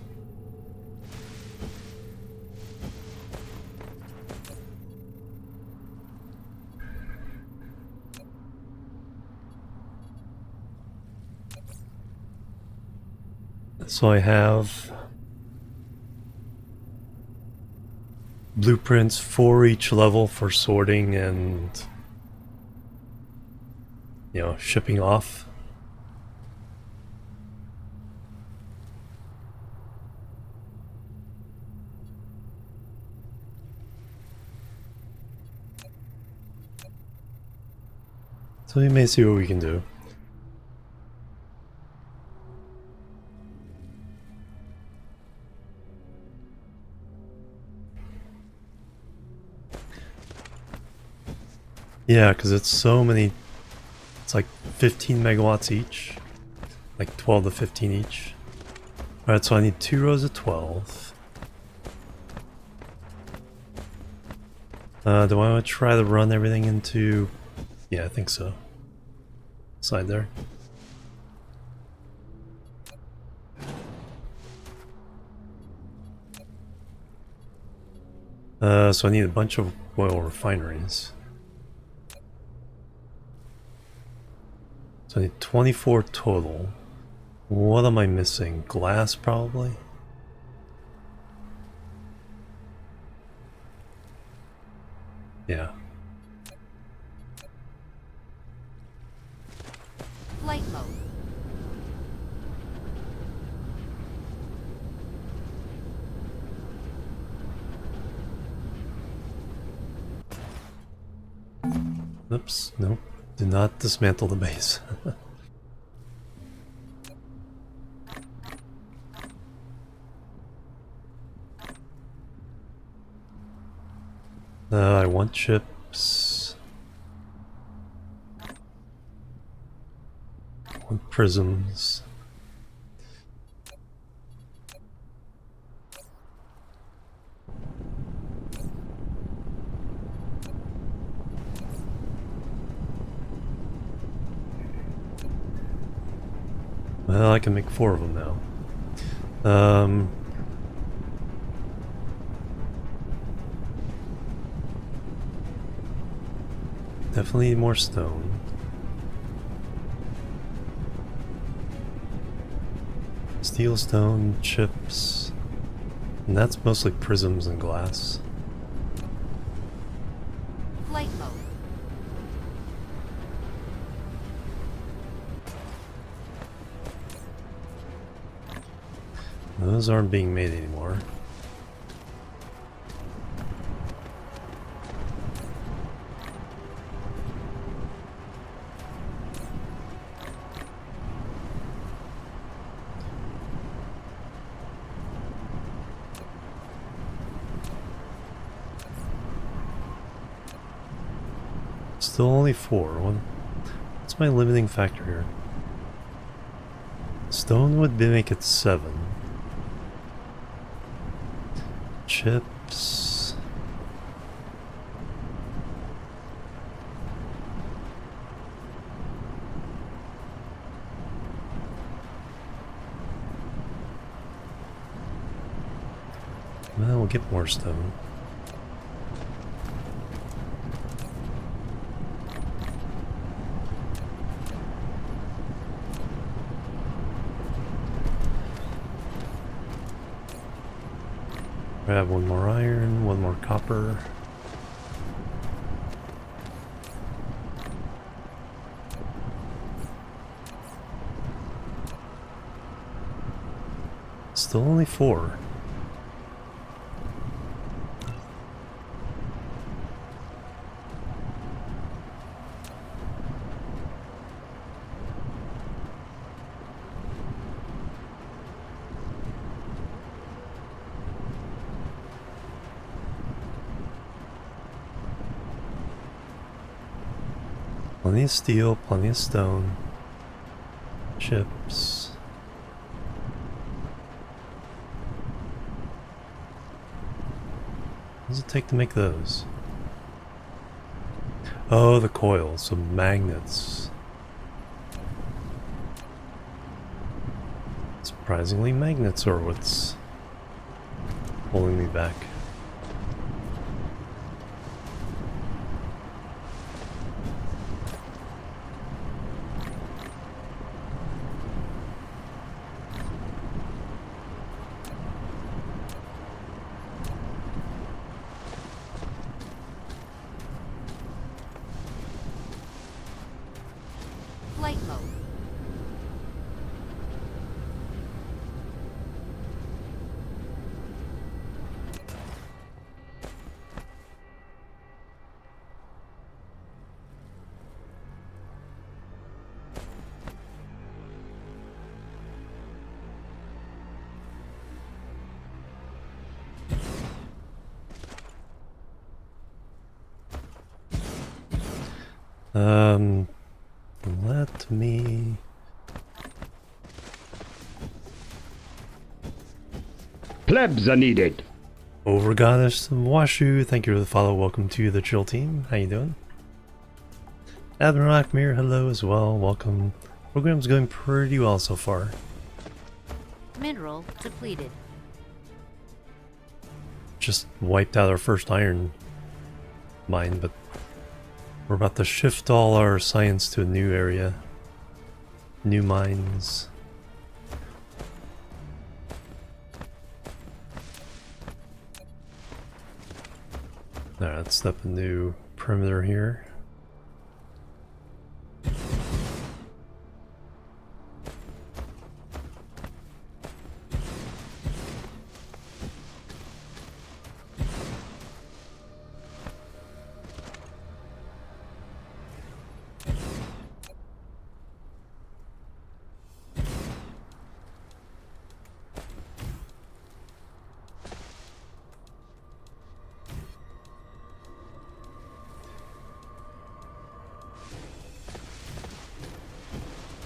So I have blueprints for each level for sorting and, you know, shipping off. So we may see what we can do. Yeah, because it's so many, it's like 15 megawatts each, like 12 to 15 each. Alright, so I need 2 rows of 12. Do I want to try to run everything into, yeah, I think so. Side there. So I need a bunch of oil refineries. So I need 24 total. What am I missing? Glass, probably? Yeah. Flight mode. Oops, nope. Do not dismantle the base. I want chips. I want prisms. Well, I can make 4 of them now. Definitely need more stone. Steel, stone, chips. And that's mostly prisms and glass. Flight mode. Those aren't being made anymore. Still only 4. What's my limiting factor here? Stone would make it 7. Chips. Well, we'll get more stone. Grab one more iron, one more copper. Still only 4. Plenty of steel, plenty of stone, chips. What does it take to make those? Oh, the coil, so magnets. Surprisingly, magnets are what's holding me back. Flight mode. Let me... Plebs are needed. Over Goddess Washu, thank you for the follow. Welcome to the Chill Team. How you doing? Admiral Akmir, hello as well. Welcome. Program's going pretty well so far. Mineral depleted. Just wiped out our first iron mine, but we're about to shift all our science to a new area. New mines. Alright, let's step a new perimeter here.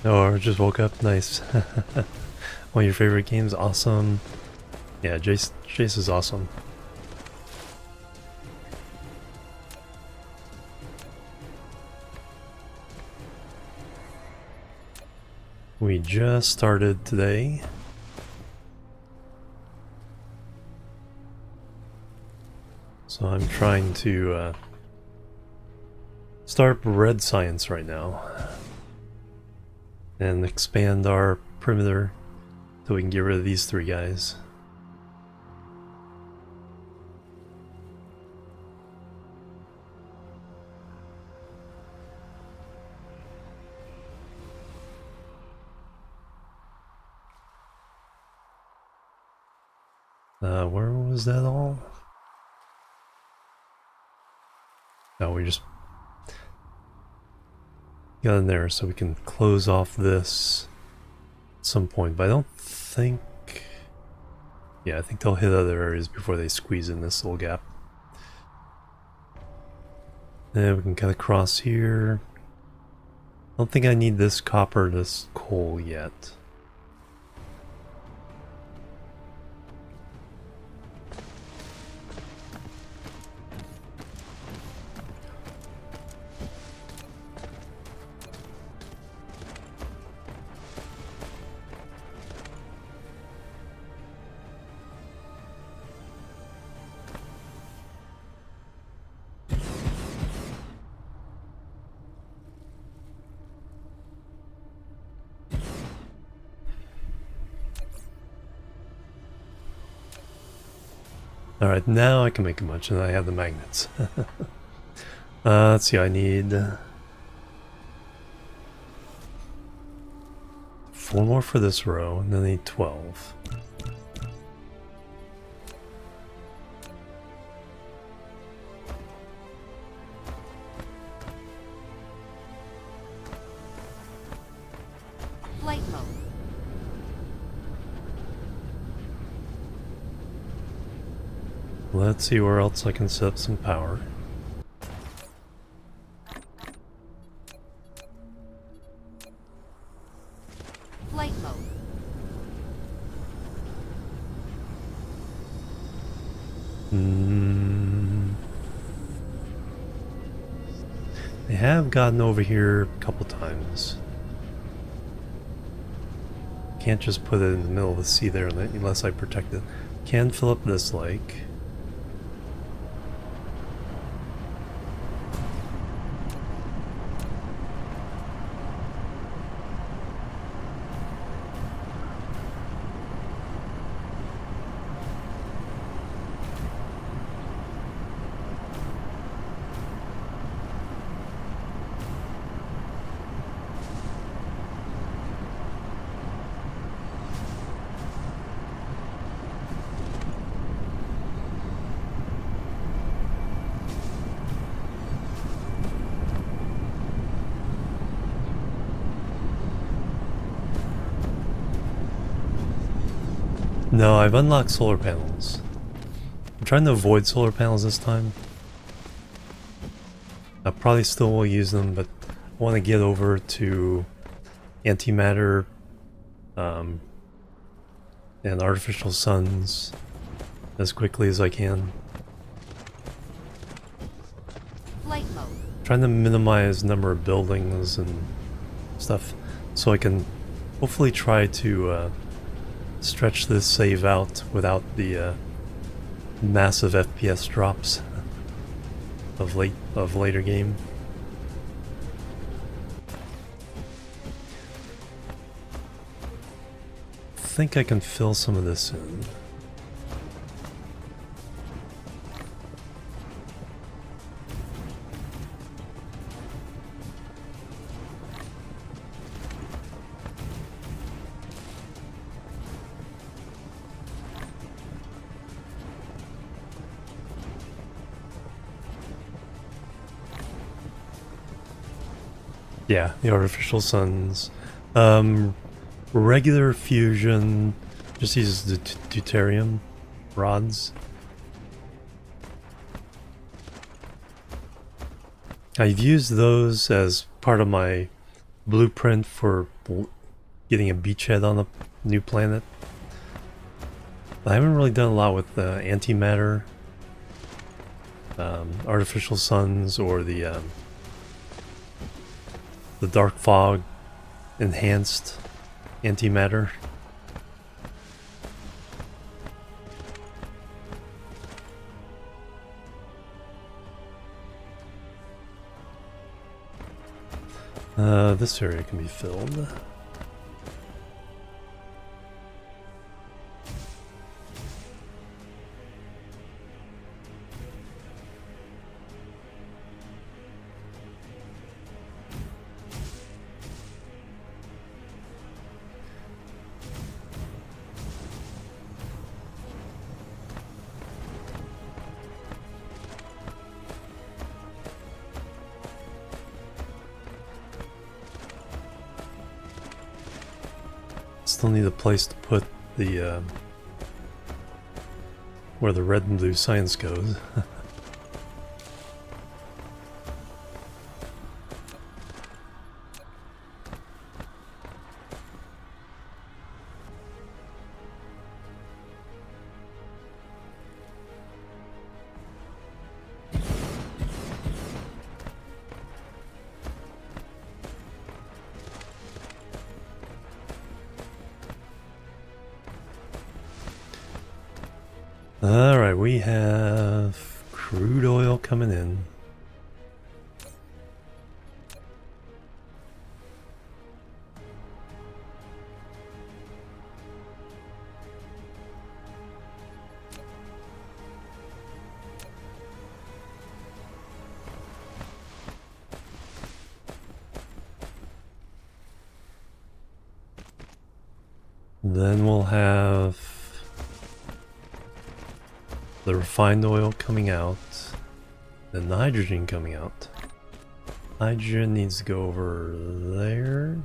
Oh, I just woke up. Nice. One of your favorite games? Awesome. Yeah, Jace is awesome. We just started today. So I'm trying to start red science right now. And expand our perimeter so we can get rid of these 3 guys. Where was that all? Oh, we just got in there so we can close off this at some point, but I don't think... Yeah, I think they'll hit other areas before they squeeze in this little gap. Then we can cut across here. I don't think I need this copper, this coal yet. Alright, now I can make a bunch, and I have the magnets. Let's see, I need 4 more for this row, and then I need 12. Flight mode. Let's see where else I can set up some power. Flight mode. They have gotten over here a couple times. Can't just put it in the middle of the sea there unless I protect it. Can fill up this lake. No, I've unlocked solar panels. I'm trying to avoid solar panels this time. I probably still will use them, but I want to get over to antimatter and artificial suns as quickly as I can. Flight mode. Trying to minimize number of buildings and stuff so I can hopefully try to stretch this save out without the massive FPS drops of later game. I think I can fill some of this in. Yeah, the artificial suns. Regular fusion just uses the deuterium rods. I've used those as part of my blueprint for getting a beachhead on a new planet. I haven't really done a lot with antimatter, artificial suns, or the dark fog enhanced antimatter. This area can be filled. Still need a place to put the where the red and blue science goes. Alright, we have crude oil coming in. Then we'll have the refined oil coming out, then the hydrogen coming out. Hydrogen needs to go over there.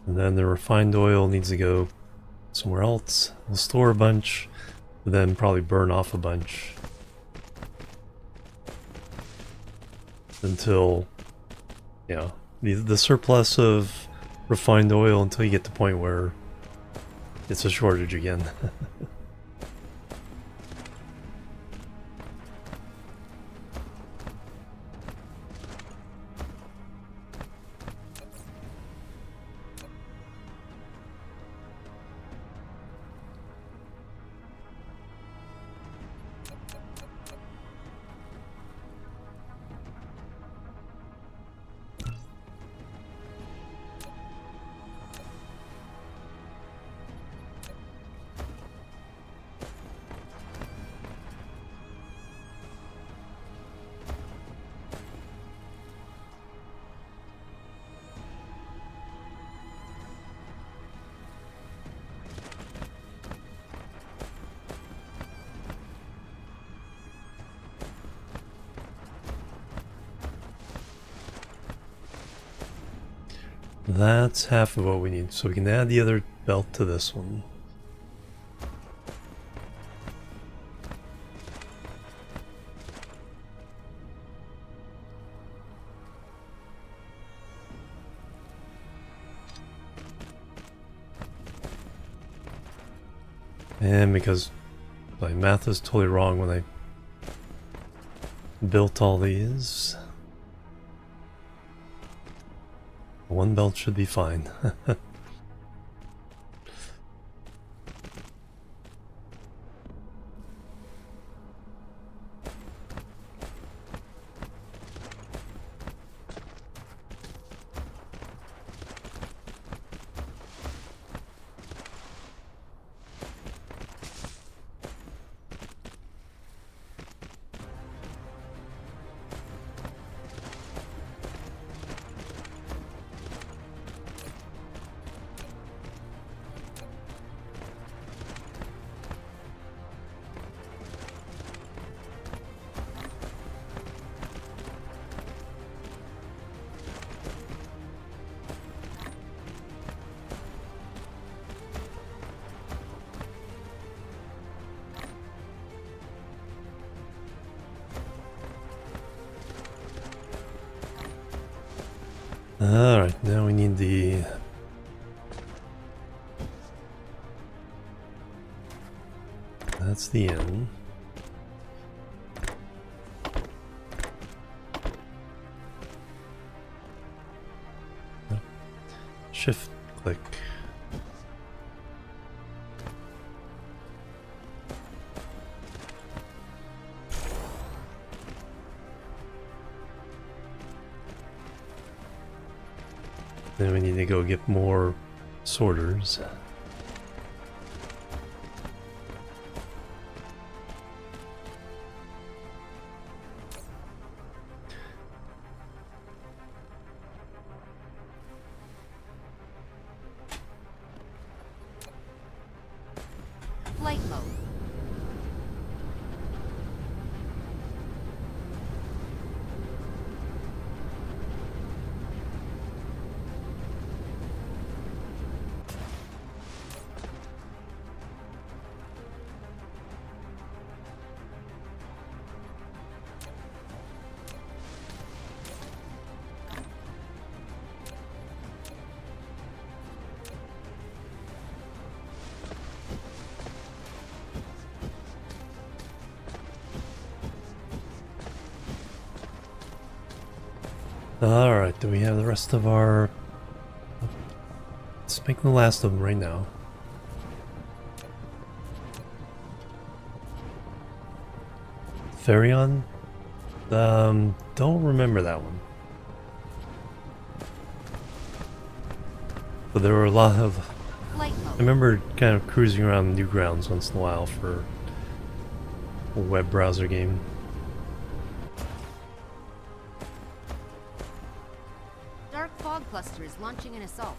And then the refined oil needs to go somewhere else. We'll store a bunch, then probably burn off a bunch. Until, you know, the surplus of refined oil until you get to the point where it's a shortage again. That's half of what we need, so we can add the other belt to this one. And because my math is totally wrong when I built all these, one belt should be fine. Alright, now we need the... That's the end. shift click. Then we need to go get more sorters. Flight mode. Alright, do we have the rest of our... Let's make the last of them right now. Therion? Don't remember that one. But there were a lot of... Flight I mode. remember kind of cruising around Newgrounds once in a while for a web browser game. Dark fog cluster is launching an assault.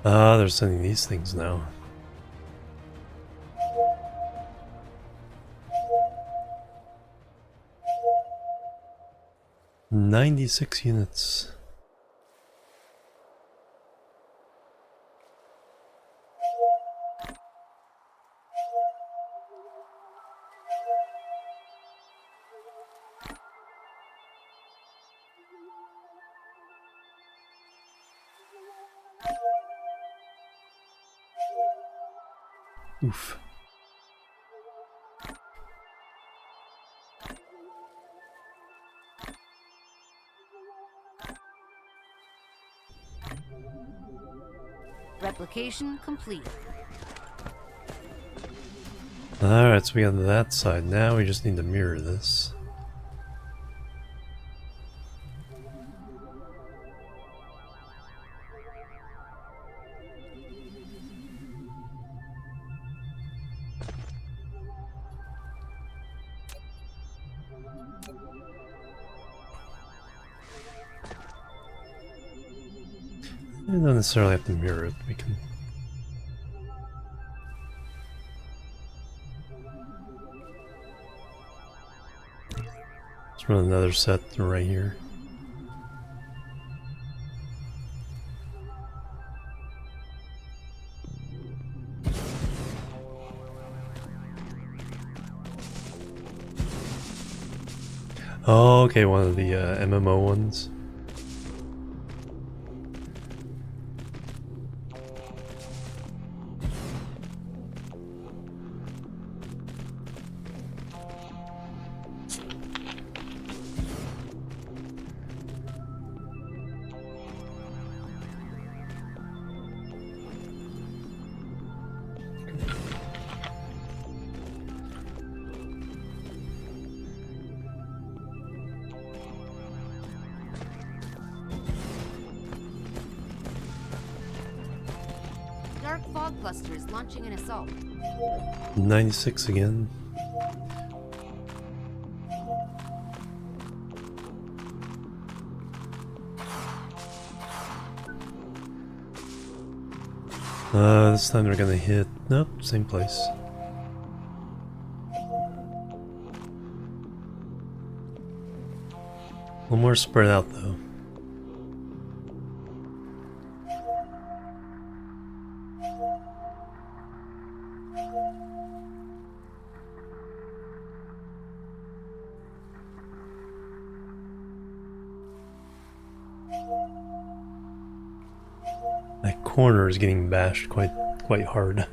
Ah, they're sending these things now. "96 units. Oof. Replication complete. Alright, so we got that side. Now we just need to mirror this. We don't necessarily have to mirror it. We can... Let's run another set right here. Oh, okay, one of the MMO ones. Dark fog cluster is launching an assault. 96 again. This time they're gonna hit... Nope, same place. A little more spread out though. That corner is getting bashed quite hard.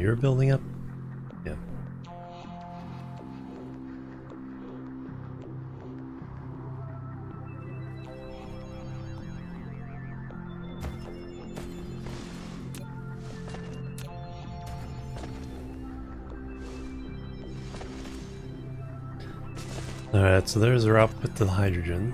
you're building up? Yeah. Alright, so there's our output to the hydrogen.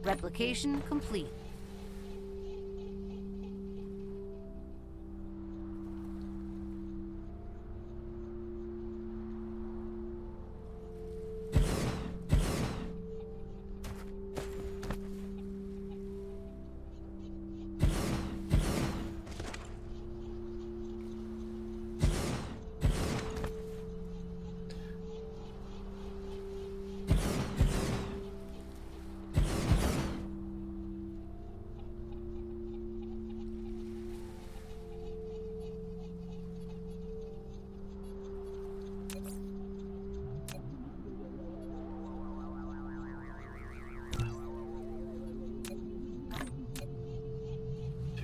Replication complete.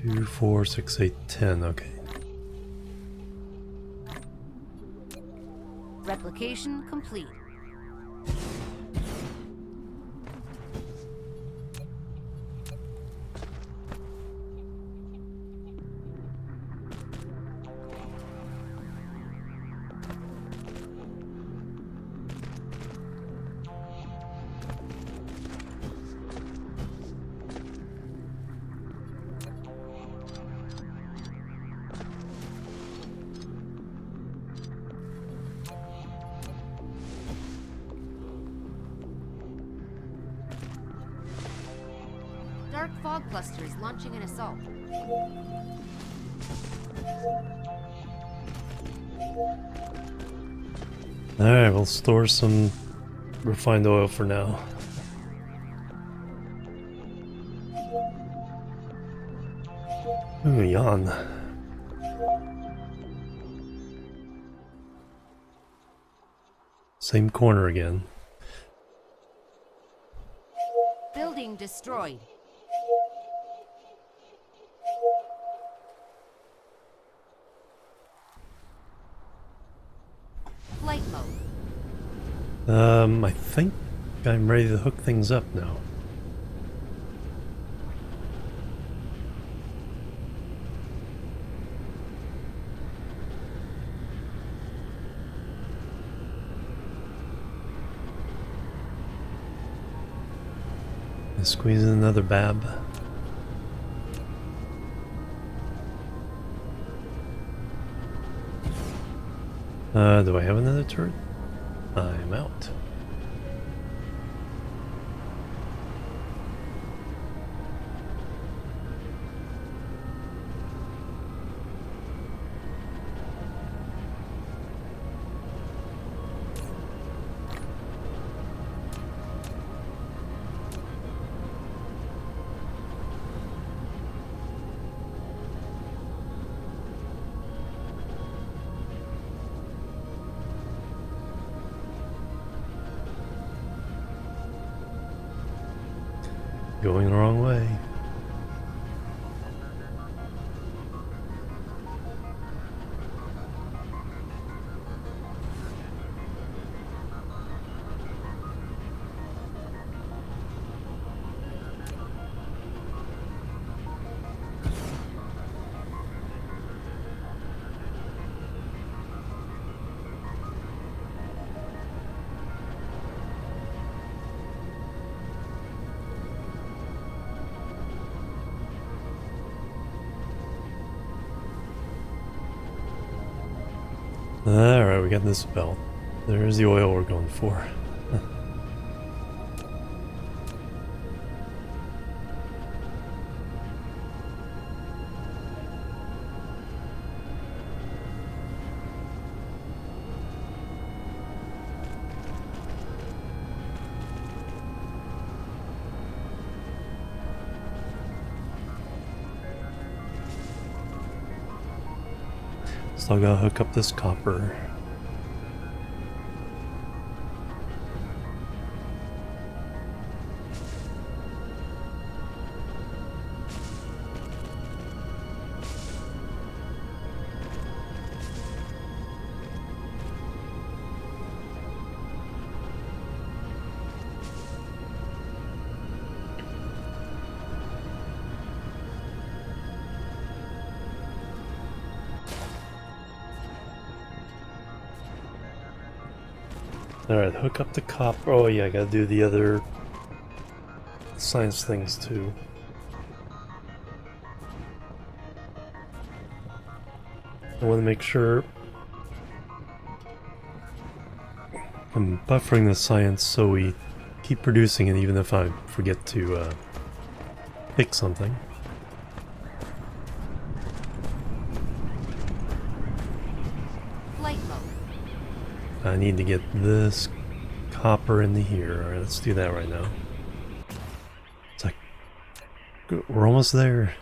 Two, 4, 6, 8, 10. Okay. Replication complete. Dark fog cluster is launching an assault. Alright, we'll store some refined oil for now. Ooh, yawn. Same corner again. Building destroyed. Flight mode. I think I'm ready to hook things up now. Squeeze in another bab. Do I have another turret? I'm out. Going the wrong way. Alright, we got this belt. There's the oil we're going for. Still gotta hook up this copper. Alright, hook up the copper. Oh yeah, I gotta do the other science things too. I want to make sure I'm buffering the science so we keep producing it even if I forget to pick something. Flight mode. I need to get this copper into here. Alright, let's do that right now. It's like, we're almost there.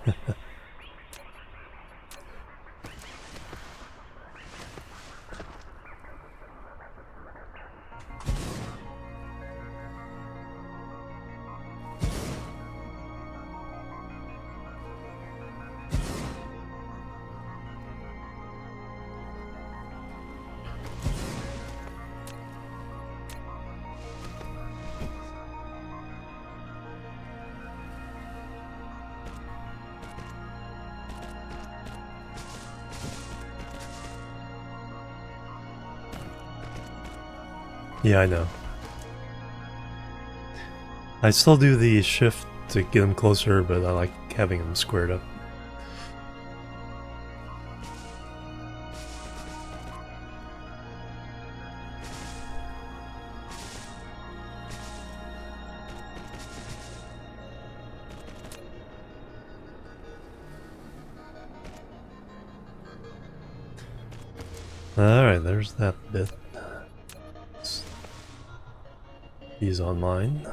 Yeah, I know. I still do the shift to get them closer, but I like having them squared up. Alright, there's that bit. He's online.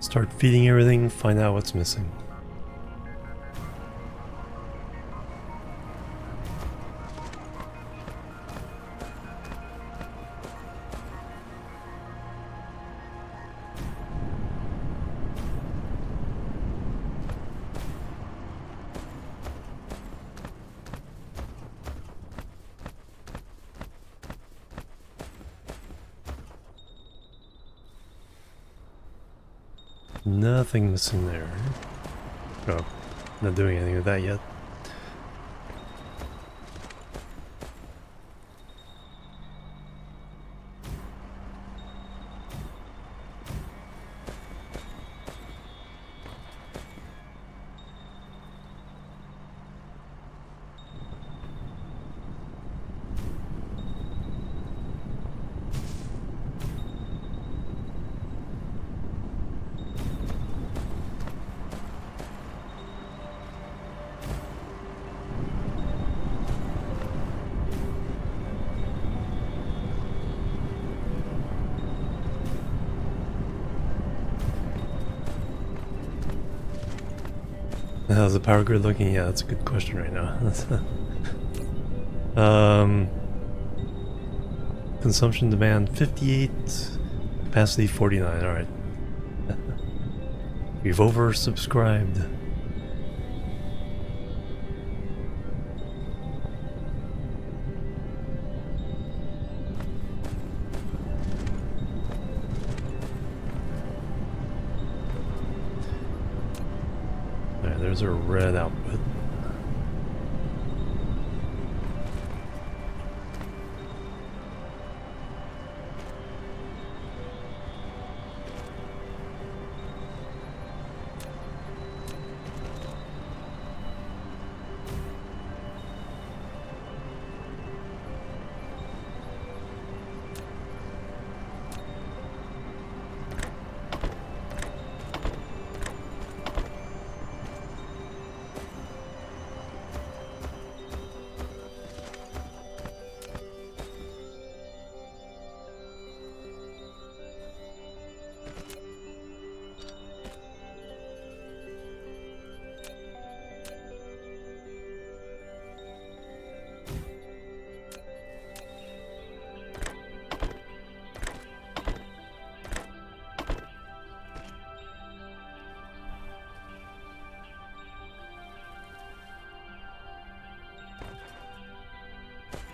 Start feeding everything, find out what's missing. Nothing missing there. Oh, not doing anything with that yet. How's the power grid looking? Yeah, that's a good question right now. Consumption demand 58, capacity 49. All right, we've oversubscribed. There's a red output.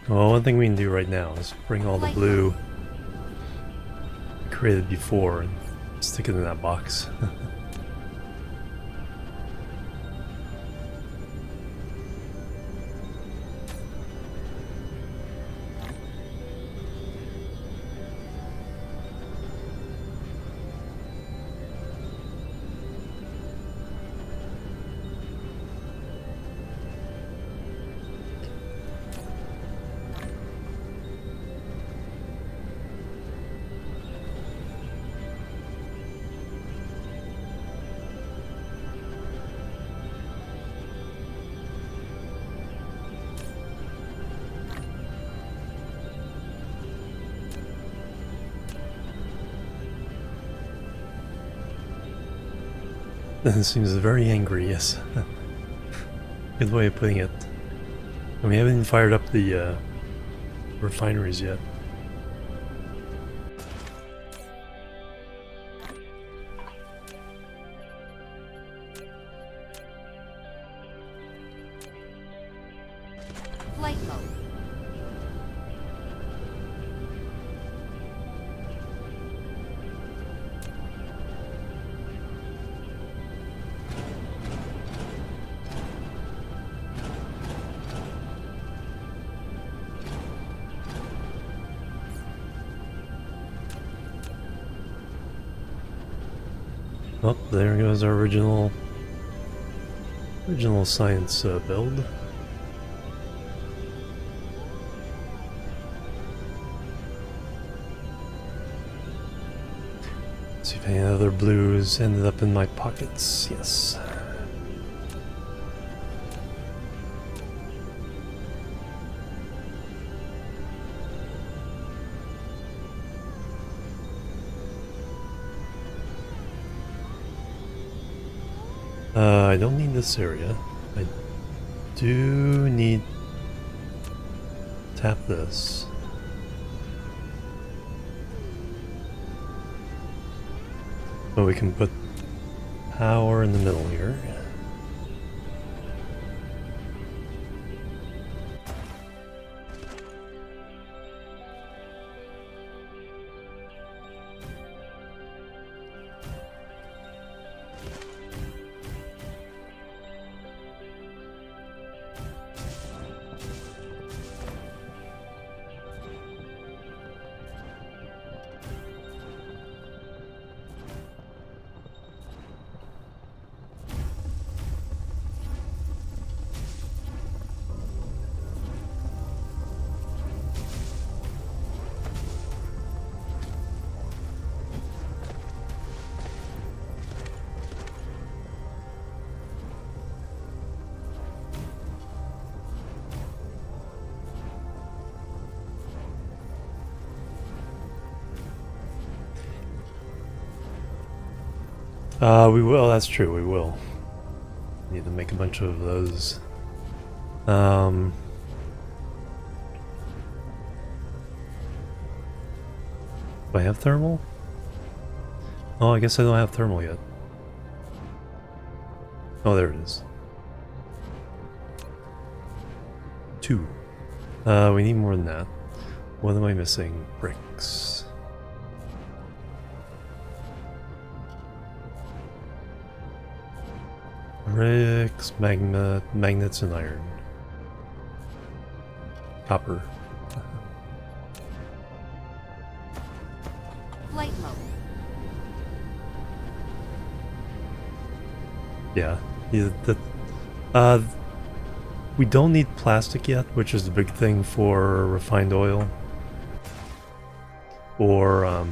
Well, one thing we can do right now is bring all the blue created before and stick it in that box. It seems very angry, yes. Good way of putting it. And we haven't even fired up the refineries yet. Flight mode. Oh, there goes our original science build. See if any other blues ended up in my pockets. Yes. I don't need this area. I do need tap this. But we can put power in the middle here. We will, that's true, we will. Need to make a bunch of those. Do I have thermal? Oh, I guess I don't have thermal yet. Oh, there it is. 2. We need more than that. What am I missing? Bricks. Bricks, magnets, and iron. Copper. Flight mode. Yeah. We don't need plastic yet, which is the big thing for refined oil. Or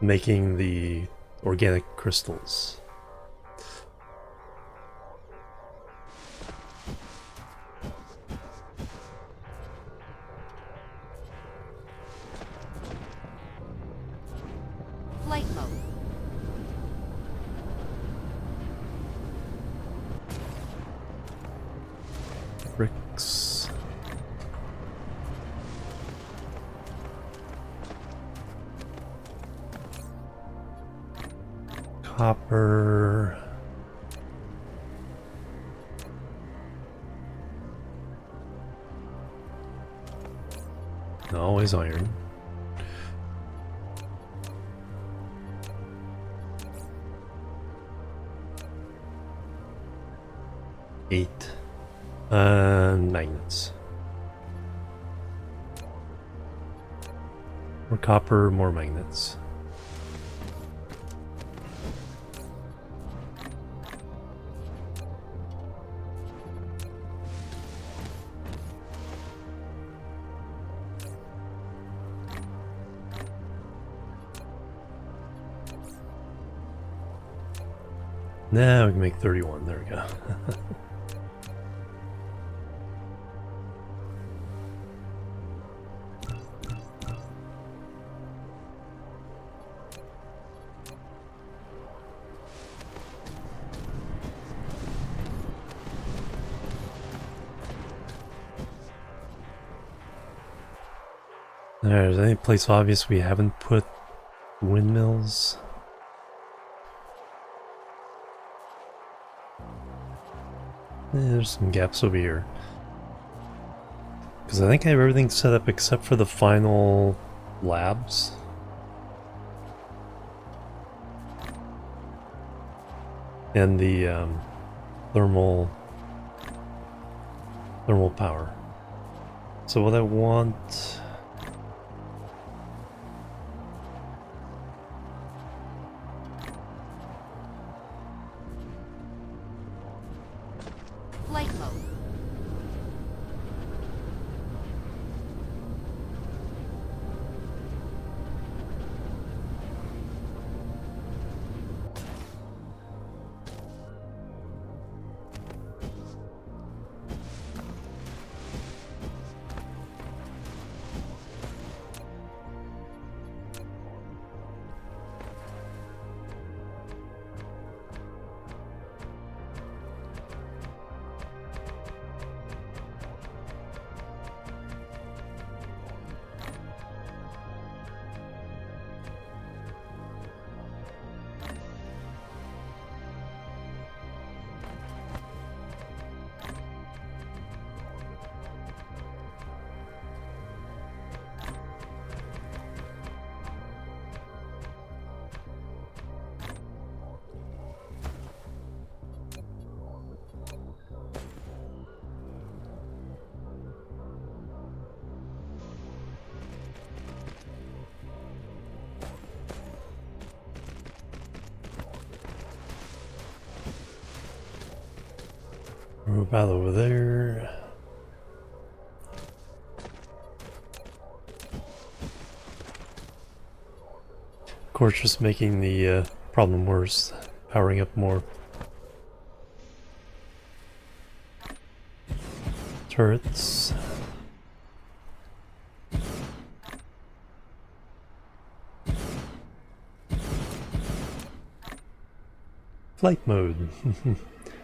making the organic crystals. Flight mode. Bricks. Copper. Always iron. Eight. Magnets. More copper, more magnets. Now we can make 31. There we go. There's any place obvious we haven't put windmills? There's some gaps over here. Because I think I have everything set up except for the final labs. And the thermal power. So what I want... Flight mode. We're about over there. Of course, just making the problem worse, powering up more turrets. Flight mode.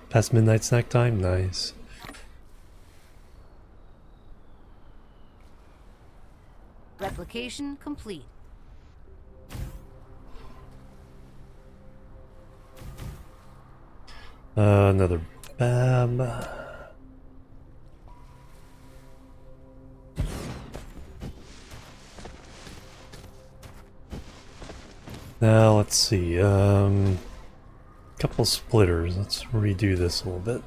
Past midnight snack time? Nice. Replication complete. Another bab. Now let's see. Couple splitters. Let's redo this a little bit.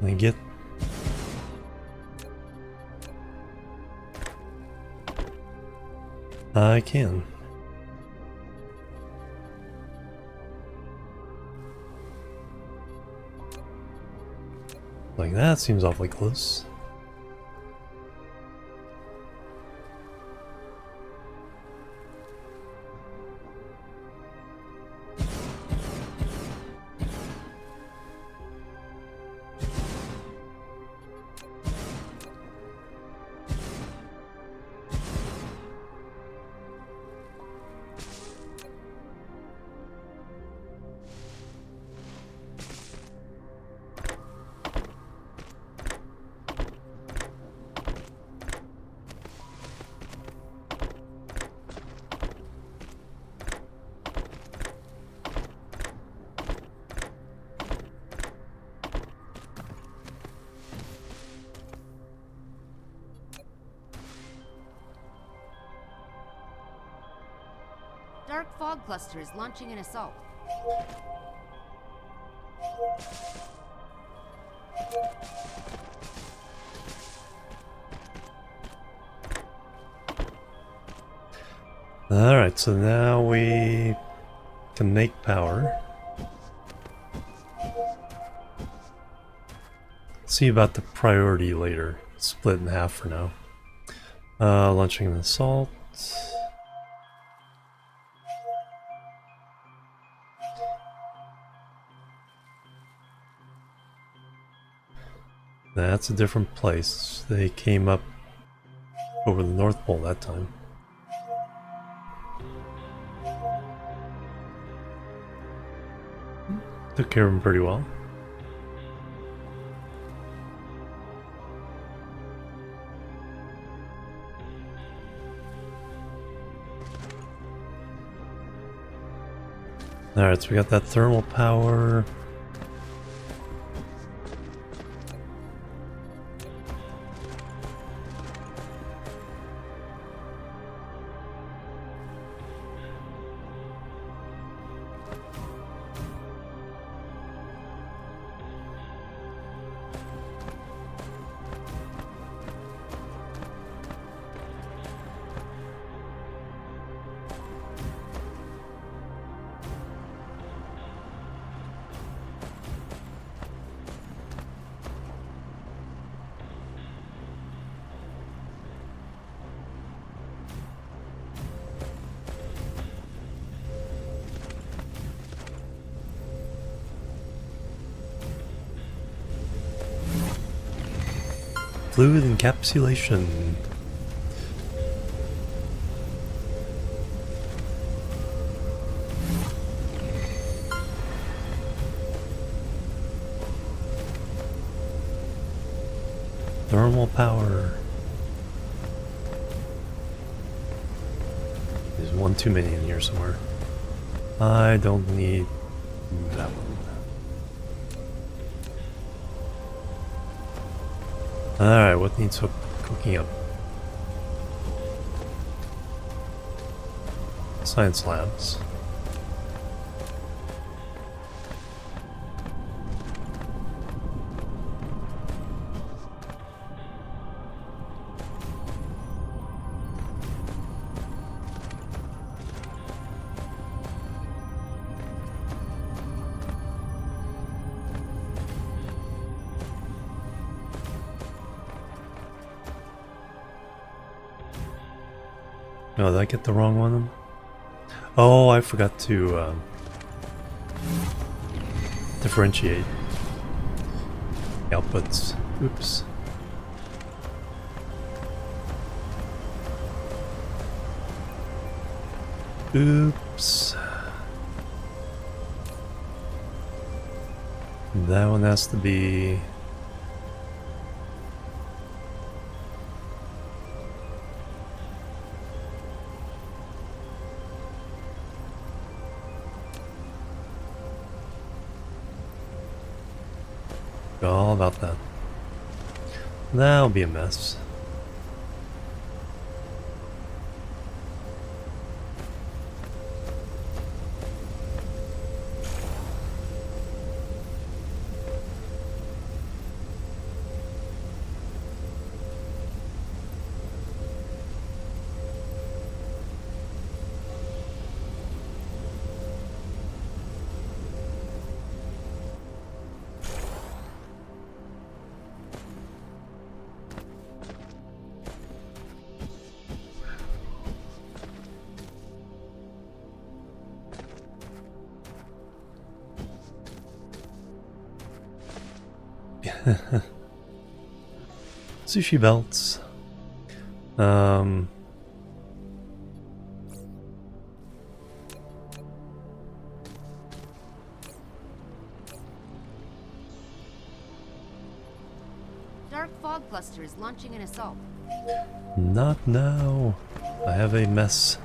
I get I can. Like that seems awfully close. Dark fog cluster is launching an assault. Alright, so now we can make power. See about the priority later. Split in half for now. Launching an assault. That's a different place. They came up over the North Pole that time. Took care of him pretty well. Alright, so we got that thermal power. Fluid encapsulation. Thermal power. There's one too many in here somewhere. I don't need that one. Alright, what needs cooking up? Science labs. Oh, did I get the wrong one? Oh, I forgot to differentiate outputs. Oops. Oops. That one has to be... all about that. That'll be a mess. Sushi belts. Dark fog cluster is launching an assault. Not now. I have a mess.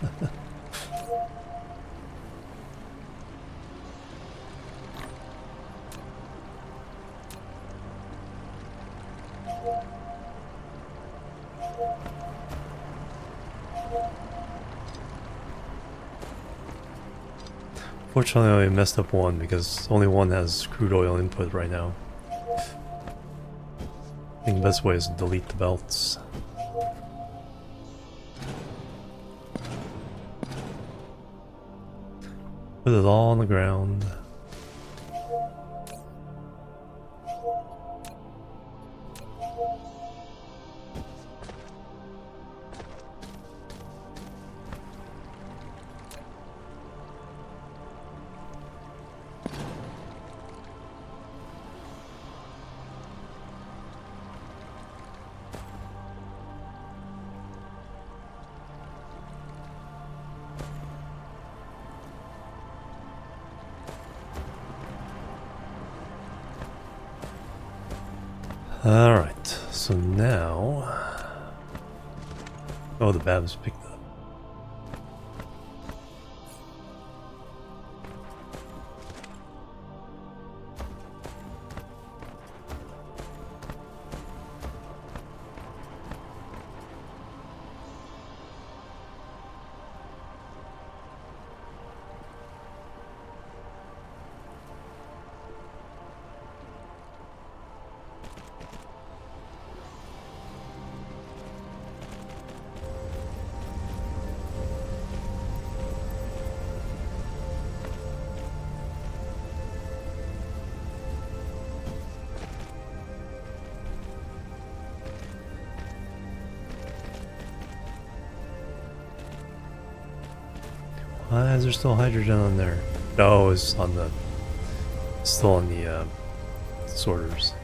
Fortunately, I messed up one because only one has crude oil input right now. I think the best way is to delete the belts. Put it all on the ground. Alright, so now... Oh, the Babs picked up. Why is there still hydrogen on there? No, it's on the... Still on the sorters.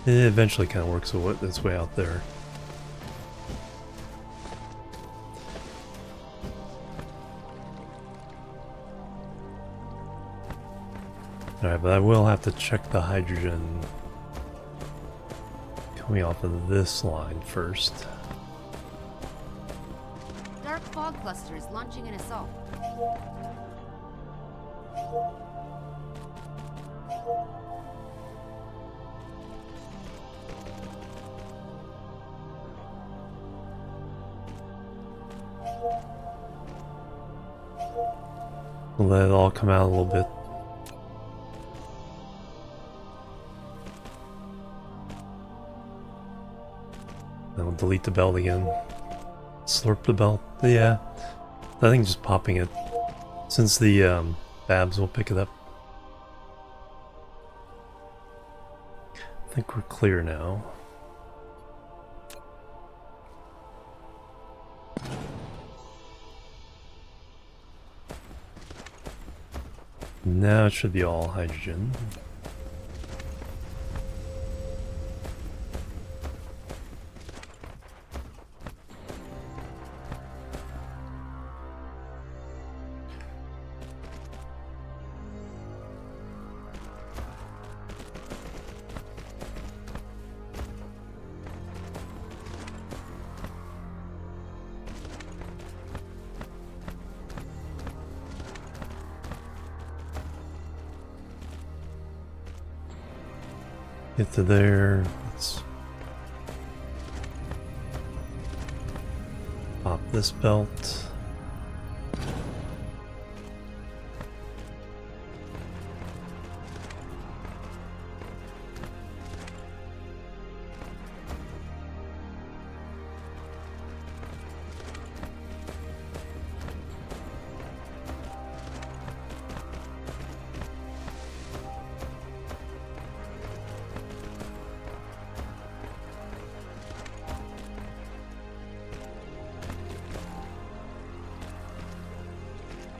It eventually kind of works its way out there. Alright, but I will have to check the hydrogen coming off of this line first. Dark fog cluster is launching an assault. We'll let it all come out a little bit. Then we'll delete the belt again. Slurp the belt. Yeah, I think just popping it. Since the Babs will pick it up. I think we're clear now. Now it should be all hydrogen. Get to there. Let's pop this belt.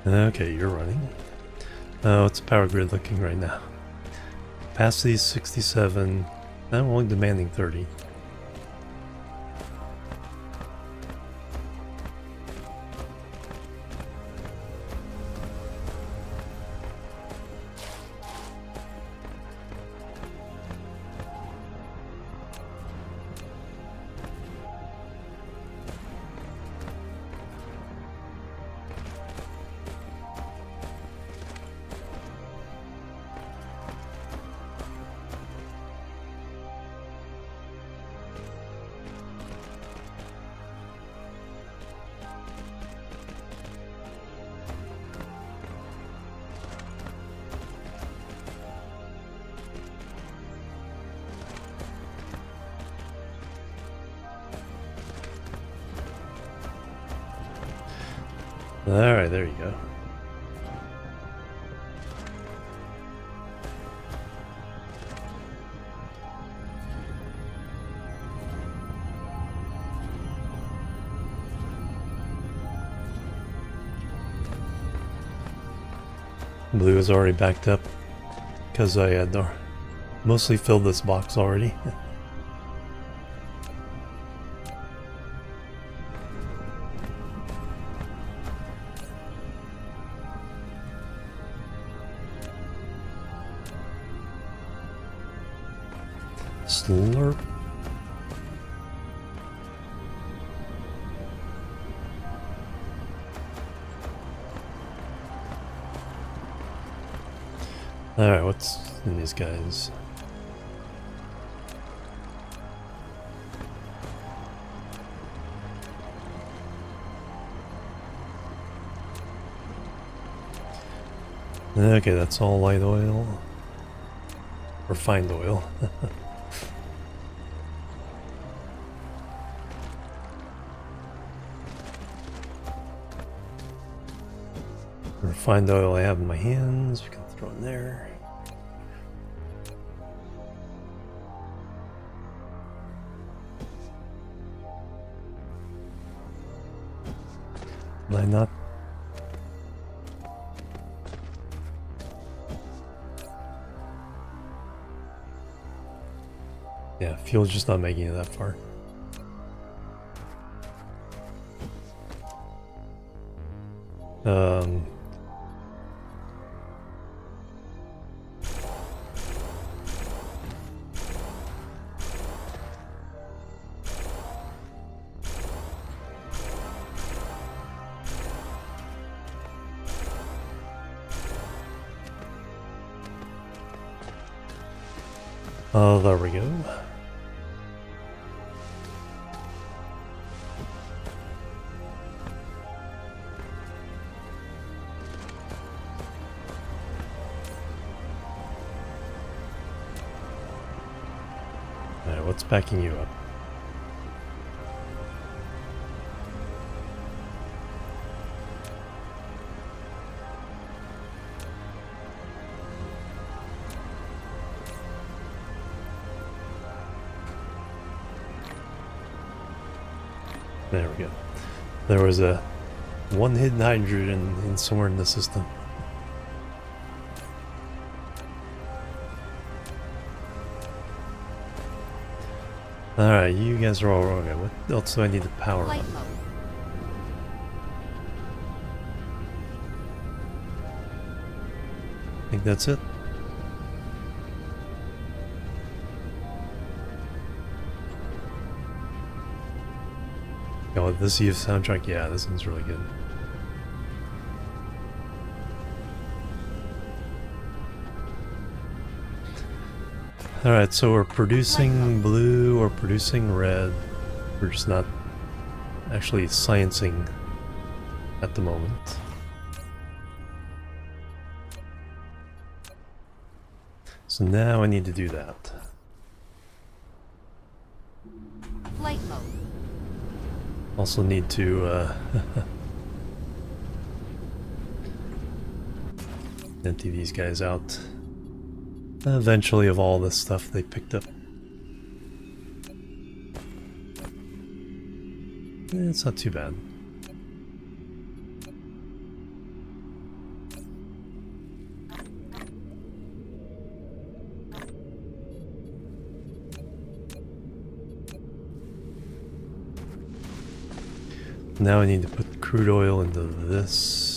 Okay, you're running. What's the power grid looking right now? Capacity is 67. I'm only demanding 30. Alright, there you go. Blue is already backed up because I had mostly filled this box already. Slurp. Alright, what's in these guys? Okay, that's all light oil. Refined oil. Refined oil I have in my hands, we can throw in there. Did I not? Yeah, fuel's just not making it that far. Oh, there we go. Alright, what's backing you up? There we go. There was a one hidden hydrogen in somewhere in the system. Alright, you guys are all okay. What else do I need to power Flight up? mode. I think that's it. Oh, this Eve soundtrack, yeah, this one's really good. Alright, so we're producing blue or producing red. We're just not actually sciencing at the moment. So now I need to do that. Flight mode. Also need to empty these guys out. Eventually of all this stuff they picked up. It's not too bad. Now I need to put crude oil into this.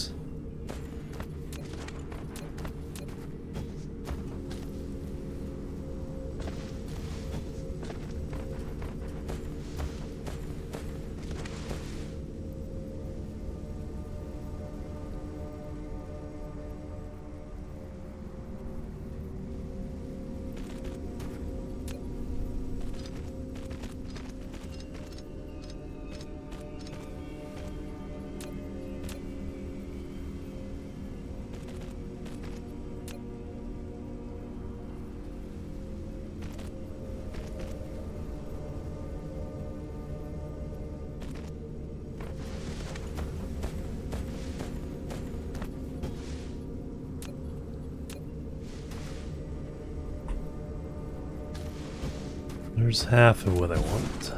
There's half of what I want.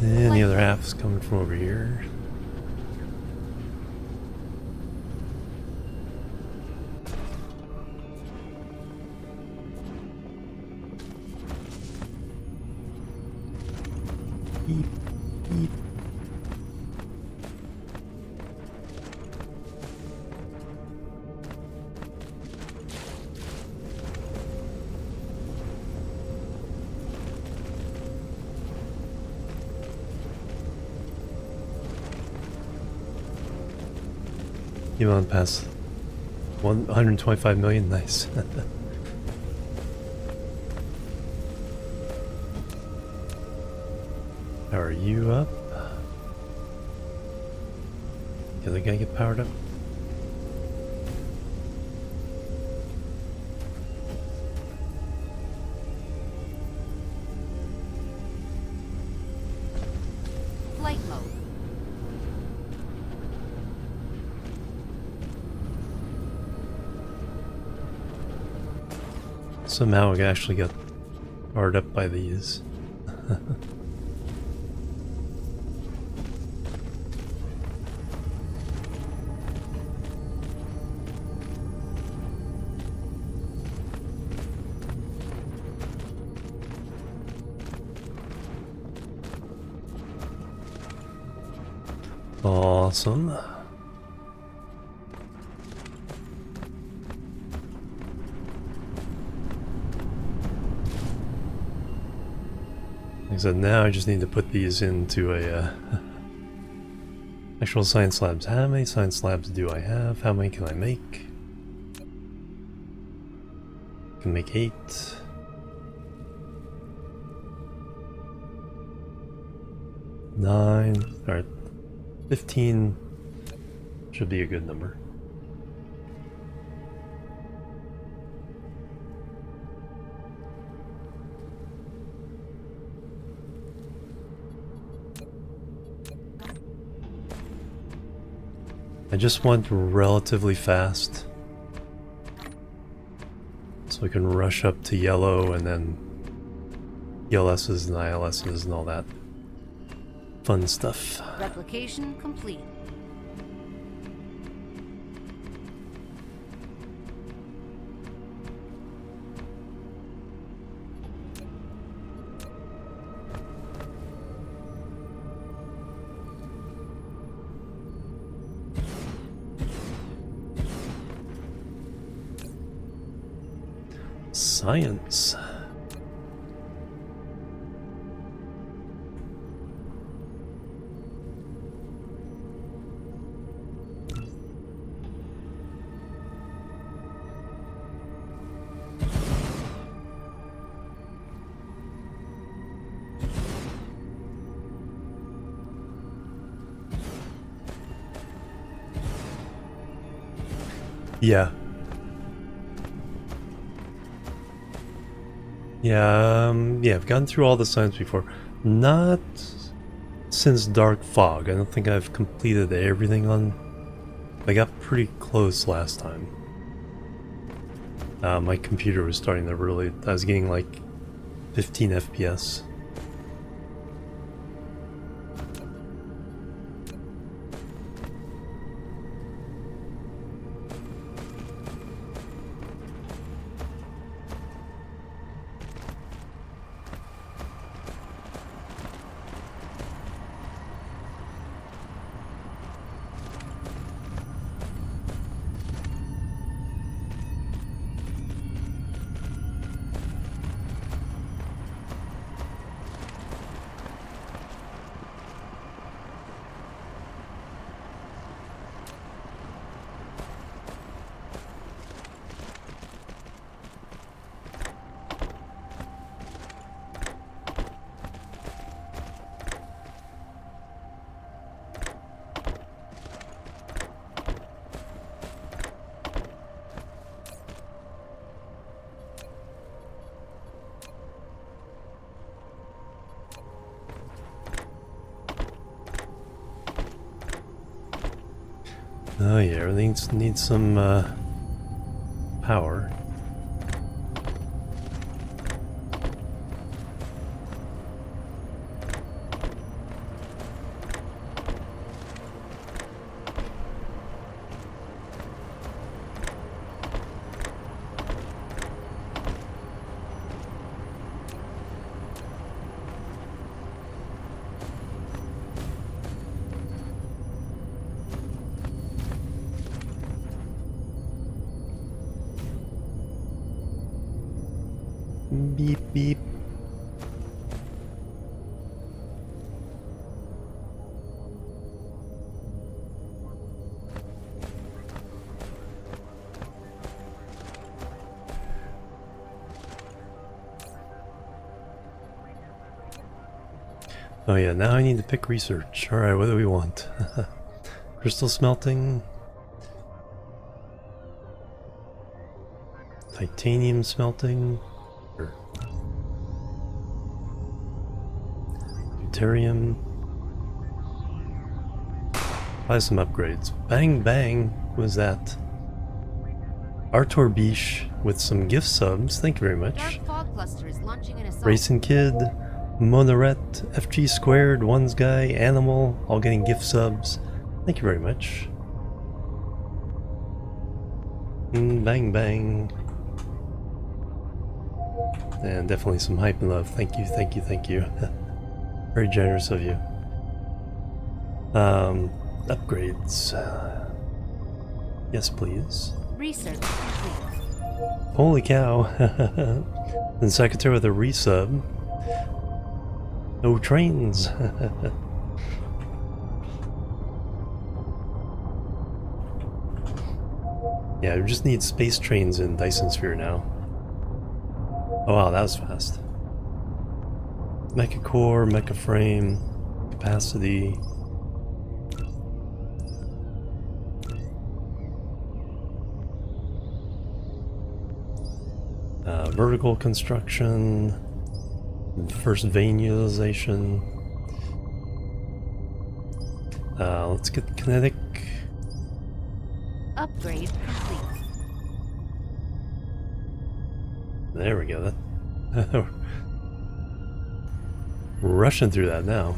And the other half is coming from over here. Beep, beep. Keep on past 125 million, nice. How are you up? The other guy get powered up? Flight mode. Somehow I actually got powered up by these. Awesome. Like I said, now I just need to put these into a actual science labs. How many science labs do I have? How many can I make? I can make 8. Nine. Alright. 15 should be a good number. I just want relatively fast so we can rush up to yellow and then ELSs and ILSs and all that fun stuff. Replication complete. Science. Yeah. Yeah, I've gone through all the science before. Not since Dark Fog. I don't think I've completed everything on... I got pretty close last time. My computer was starting to really... I was getting like 15 FPS. Oh yeah, everything needs some power. Beep beep. Oh yeah, now I need to pick research. Alright, what do we want? Crystal smelting. Titanium smelting. Deuterium. Buy some upgrades. Bang bang was that. Artor Bish with some gift subs. Thank you very much. Dark fog cluster is launching an assault. Racing Kid, Monoret, FG Squared, Ones Guy, Animal, all getting gift subs. Thank you very much. Bang bang. And definitely some hype and love. Thank you, thank you, thank you. Very generous of you. Upgrades. Yes, please. Research complete. Holy cow. Then Secretary with a resub. No trains. Yeah, we just need space trains in Dyson Sphere now. Oh wow, that was fast. Mecha core, mecha frame, capacity. Vertical construction. First vein utilization. Let's get kinetic. Upgrade complete. There we go. That we're rushing through that now.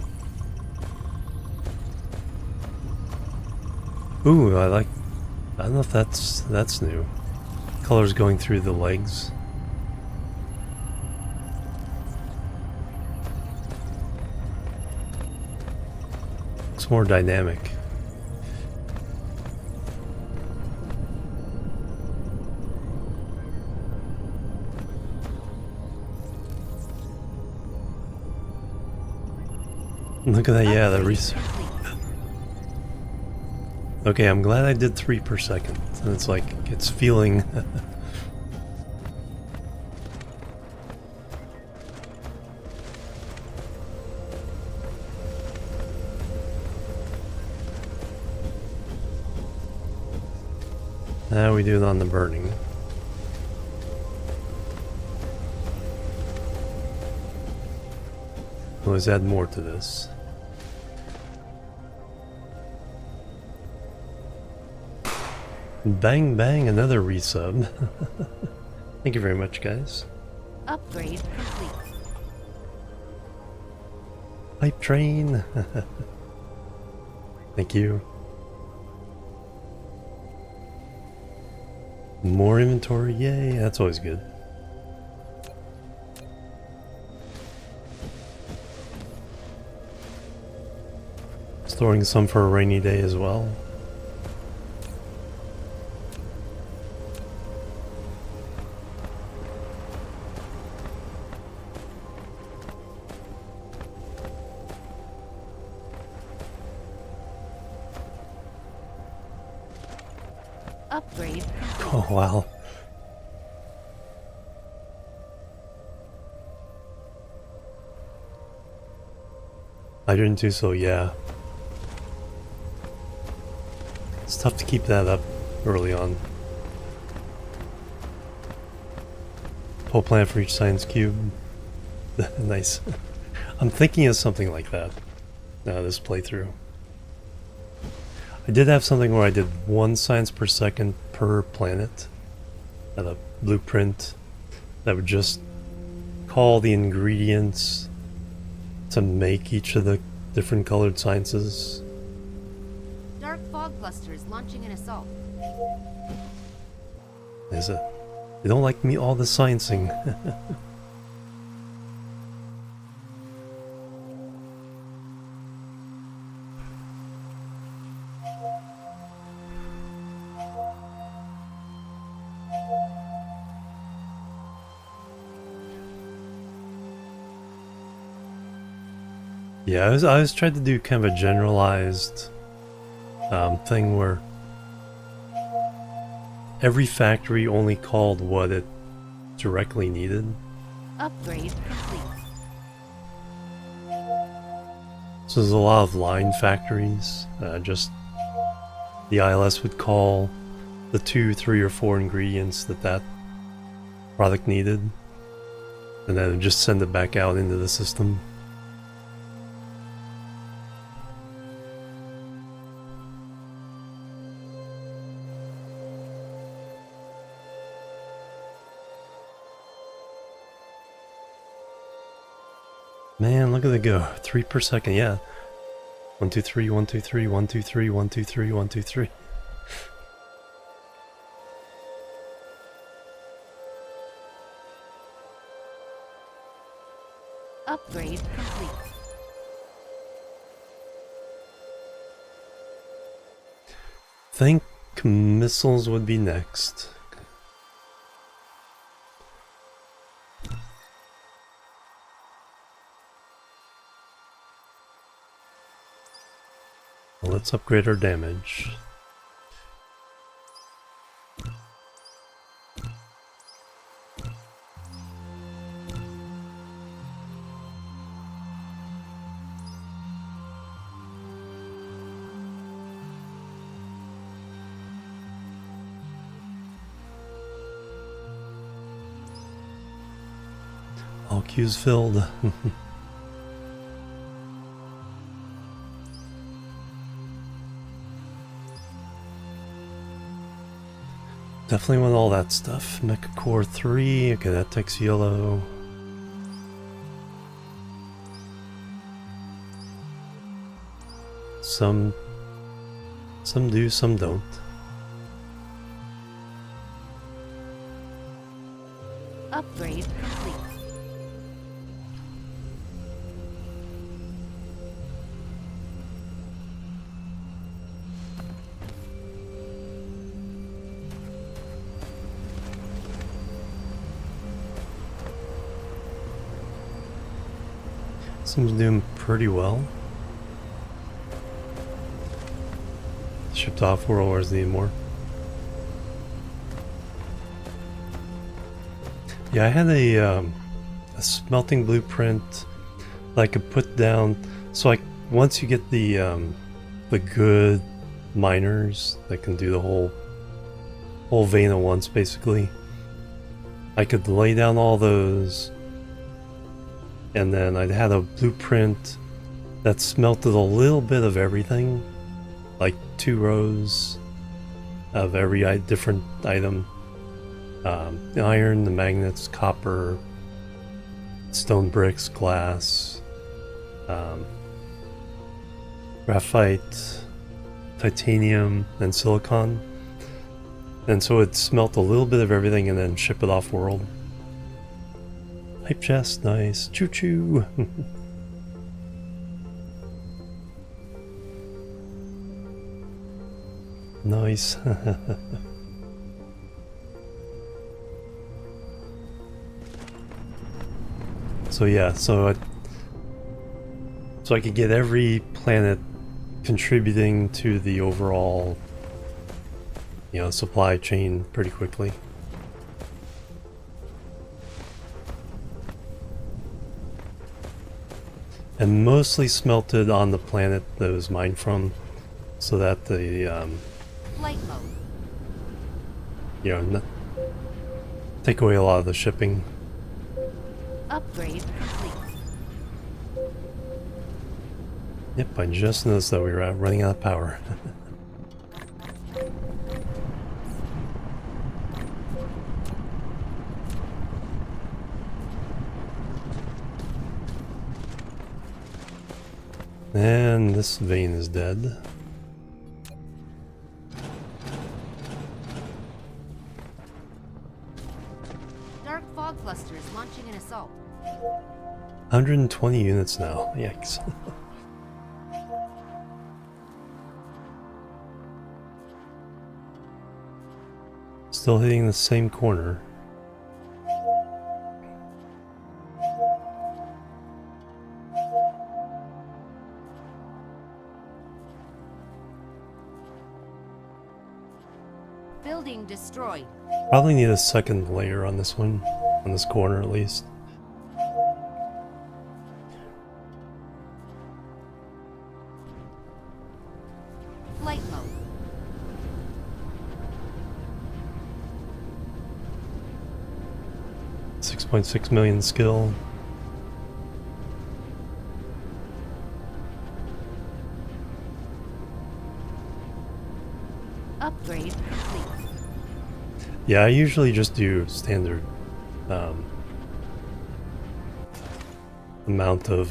Ooh, I don't know if that's new. Colors going through the legs. It's more dynamic. Look at that, yeah, the research. Okay, I'm glad I did 3 per second. And it's like, it's feeling... Now we do it on the burning. Let's add more to this. Bang bang, another resub. Thank you very much, guys. Upgrade complete. Pipe train. Thank you. More inventory, yay, that's always good. Storing some for a rainy day as well. Upgrade complete. Oh wow. Hydrogen too, so yeah. It's tough to keep that up early on. Whole plan for each science cube. Nice. I'm thinking of something like that. This playthrough. I did have something where I did 1 science per second per planet. Had a blueprint that would just call the ingredients to make each of the different colored sciences. Dark fog cluster is launching an assault. Is it? They don't like me all the sciencing. Yeah, I was trying to do kind of a generalized thing where every factory only called what it directly needed. Upgrade complete. So there's a lot of line factories. Just the ILS would call the 2, 3, or 4 ingredients that product needed, and then it would just send it back out into the system. Man, look at it go. 3 per second, yeah. 1, 2, 3, 1, 2, 3, 1, 2, 3, 1, 2, 3, 1, 2, 3. Upgrade complete. Think missiles would be next. Let's upgrade our damage. All queues filled. Definitely want all that stuff. Mecha Core 3, okay, that takes yellow. Some do, some don't. Upgrade complete. Seems doing pretty well. Shipped off World Wars need more. Yeah, I had a smelting blueprint that I could put down. So like once you get the good miners that can do the whole vein at once, basically, I could lay down all those. And then I'd had a blueprint that smelted a little bit of everything, like 2 rows of every different item. The iron, the magnets, copper, stone bricks, glass, graphite, titanium, and silicon. And so it'd smelt a little bit of everything and then ship it off world. Hype chest, nice. Choo choo. Nice. So yeah, so I could get every planet contributing to the overall, supply chain pretty quickly. And mostly smelted on the planet that it was mined from, so that the Flight mode. Take away a lot of the shipping. Upgrade complete. Yep, I just noticed that we were running out of power. And this vein is dead. Dark fog cluster is launching an assault. 120 units now. Yikes. Still hitting the same corner. Building destroyed. Probably need a second layer on this one, on this corner at least. Flight mode. $6.6 million skill. Upgrade complete. Yeah, I usually just do standard amount of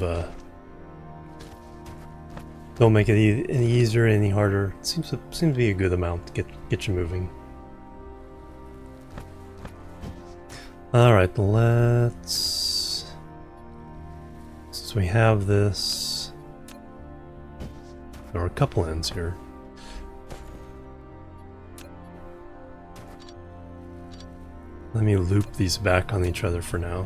don't make it any easier, any harder. It seems to be a good amount to get you moving. Alright, let's, since we have this, there are a couple ends here. Let me loop these back on each other for now.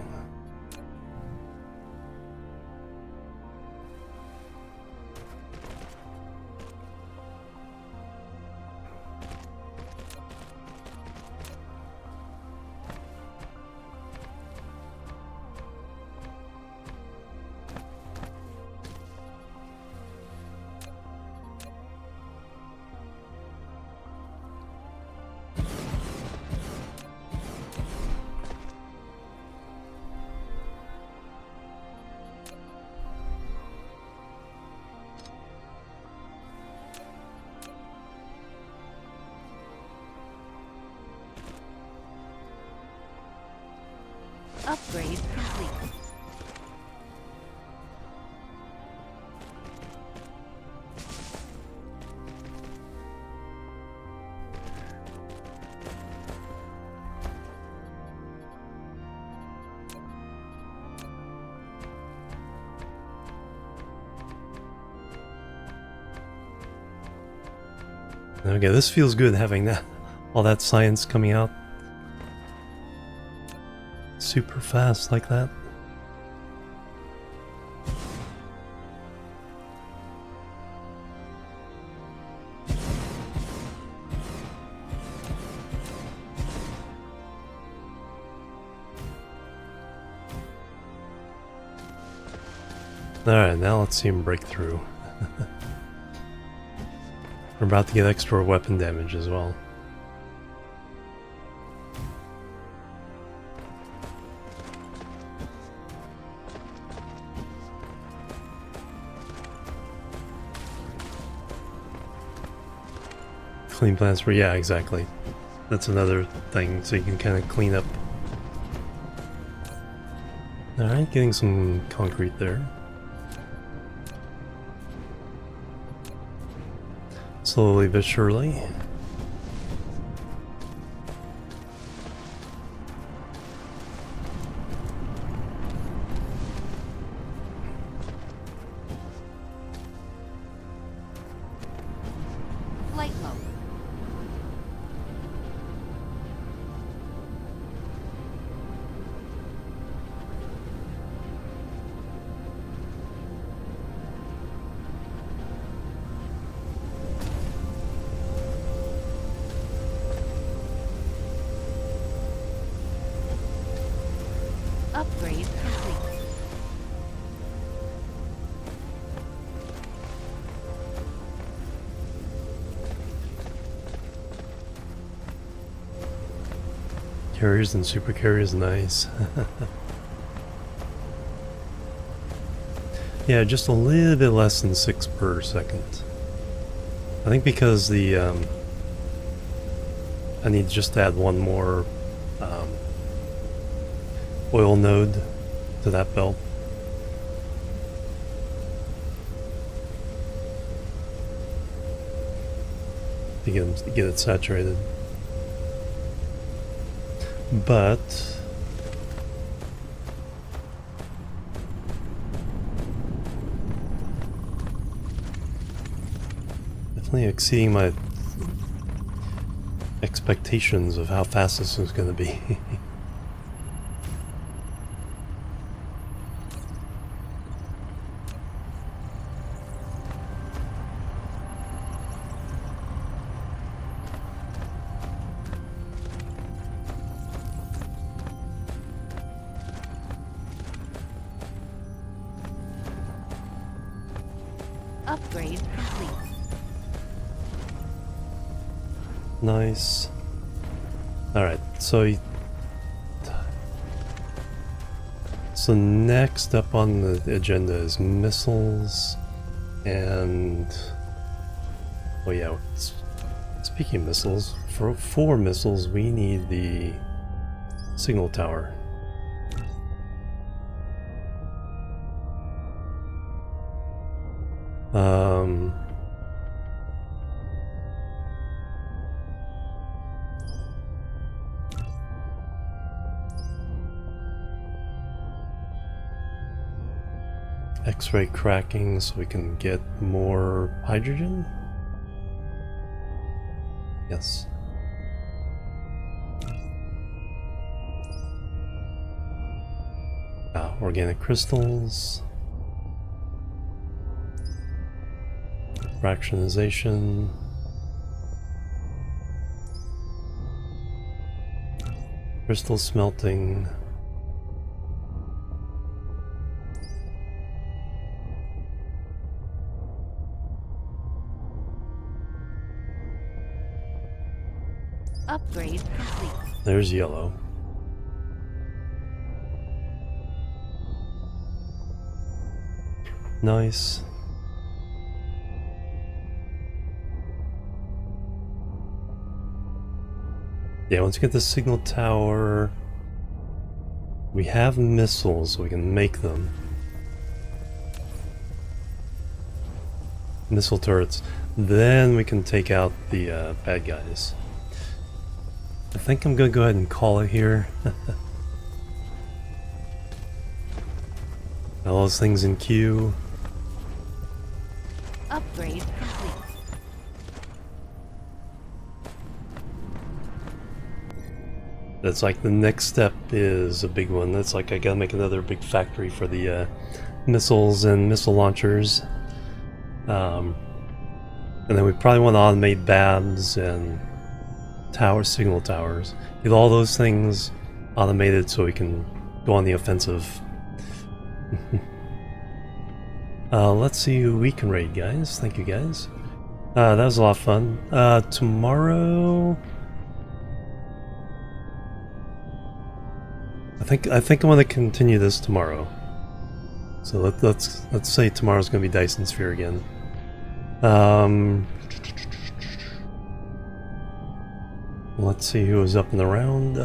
Upgrade complete. Okay, this feels good having that, all that science coming out super fast like that. Alright, now let's see him break through. We're about to get extra weapon damage as well. Clean plants for, yeah, exactly. That's another thing, so you can kind of clean up. Alright, getting some concrete there. Slowly but surely. Flight mode. Upgrade complete. Carriers and super carriers, nice. Yeah, just a little bit less than 6 per second. I think because the I need just to add one more oil node to that belt. to get it saturated. But definitely exceeding my expectations of how fast this was going to be. Upgrade complete. Nice. Alright, so next up on the agenda is missiles, and oh yeah, speaking of missiles, for 4 missiles we need the signal tower. X-ray cracking so we can get more hydrogen? Yes. Organic crystals. Fractionization. Crystal smelting. Upgrade complete. There's yellow. Nice. Yeah, once we get the signal tower, we have missiles, so we can make them. Missile turrets. Then we can take out the bad guys. I think I'm gonna go ahead and call it here. All those things in queue. Upgrade complete. That's like the next step is a big one. That's like I gotta make another big factory for the missiles and missile launchers. And then we probably want to automate BABs and signal towers. Get all those things automated so we can go on the offensive. Let's see who we can raid, guys. Thank you, guys. That was a lot of fun. Tomorrow, I think I'm going to continue this tomorrow. So let's say tomorrow's going to be Dyson Sphere again. Let's see who was up and around.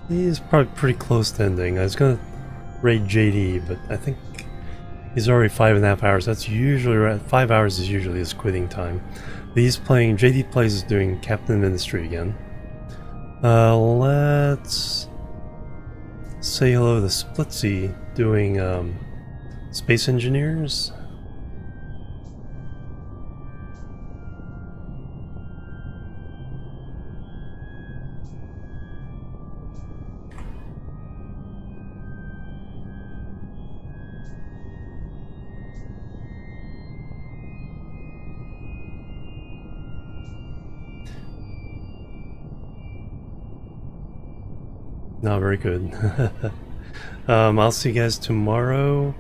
He's probably pretty close to ending. I was gonna raid JD, but I think he's already 5.5 hours. That's usually 5 hours is usually his quitting time. JD plays is doing Captain Ministry again. Let's say hello to Splitsy doing Space Engineers. Not very good. I'll see you guys tomorrow.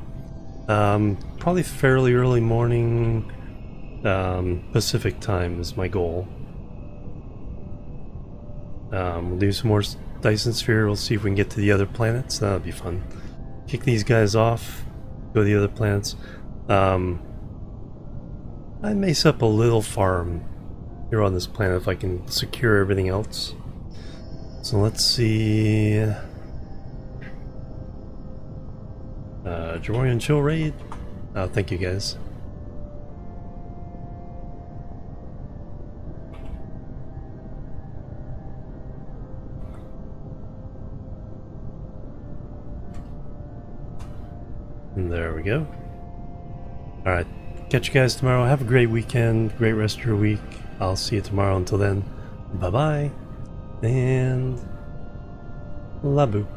Probably fairly early morning Pacific time is my goal. We'll do some more Dyson Sphere. We'll see if we can get to the other planets. That'll be fun. Kick these guys off. Go to the other planets. I may set up a little farm here on this planet if I can secure everything else. So let's see. Jimorian chill raid. Thank you guys. And there we go. Alright, catch you guys tomorrow. Have a great weekend, great rest of your week. I'll see you tomorrow. Until then, bye bye, and Labu.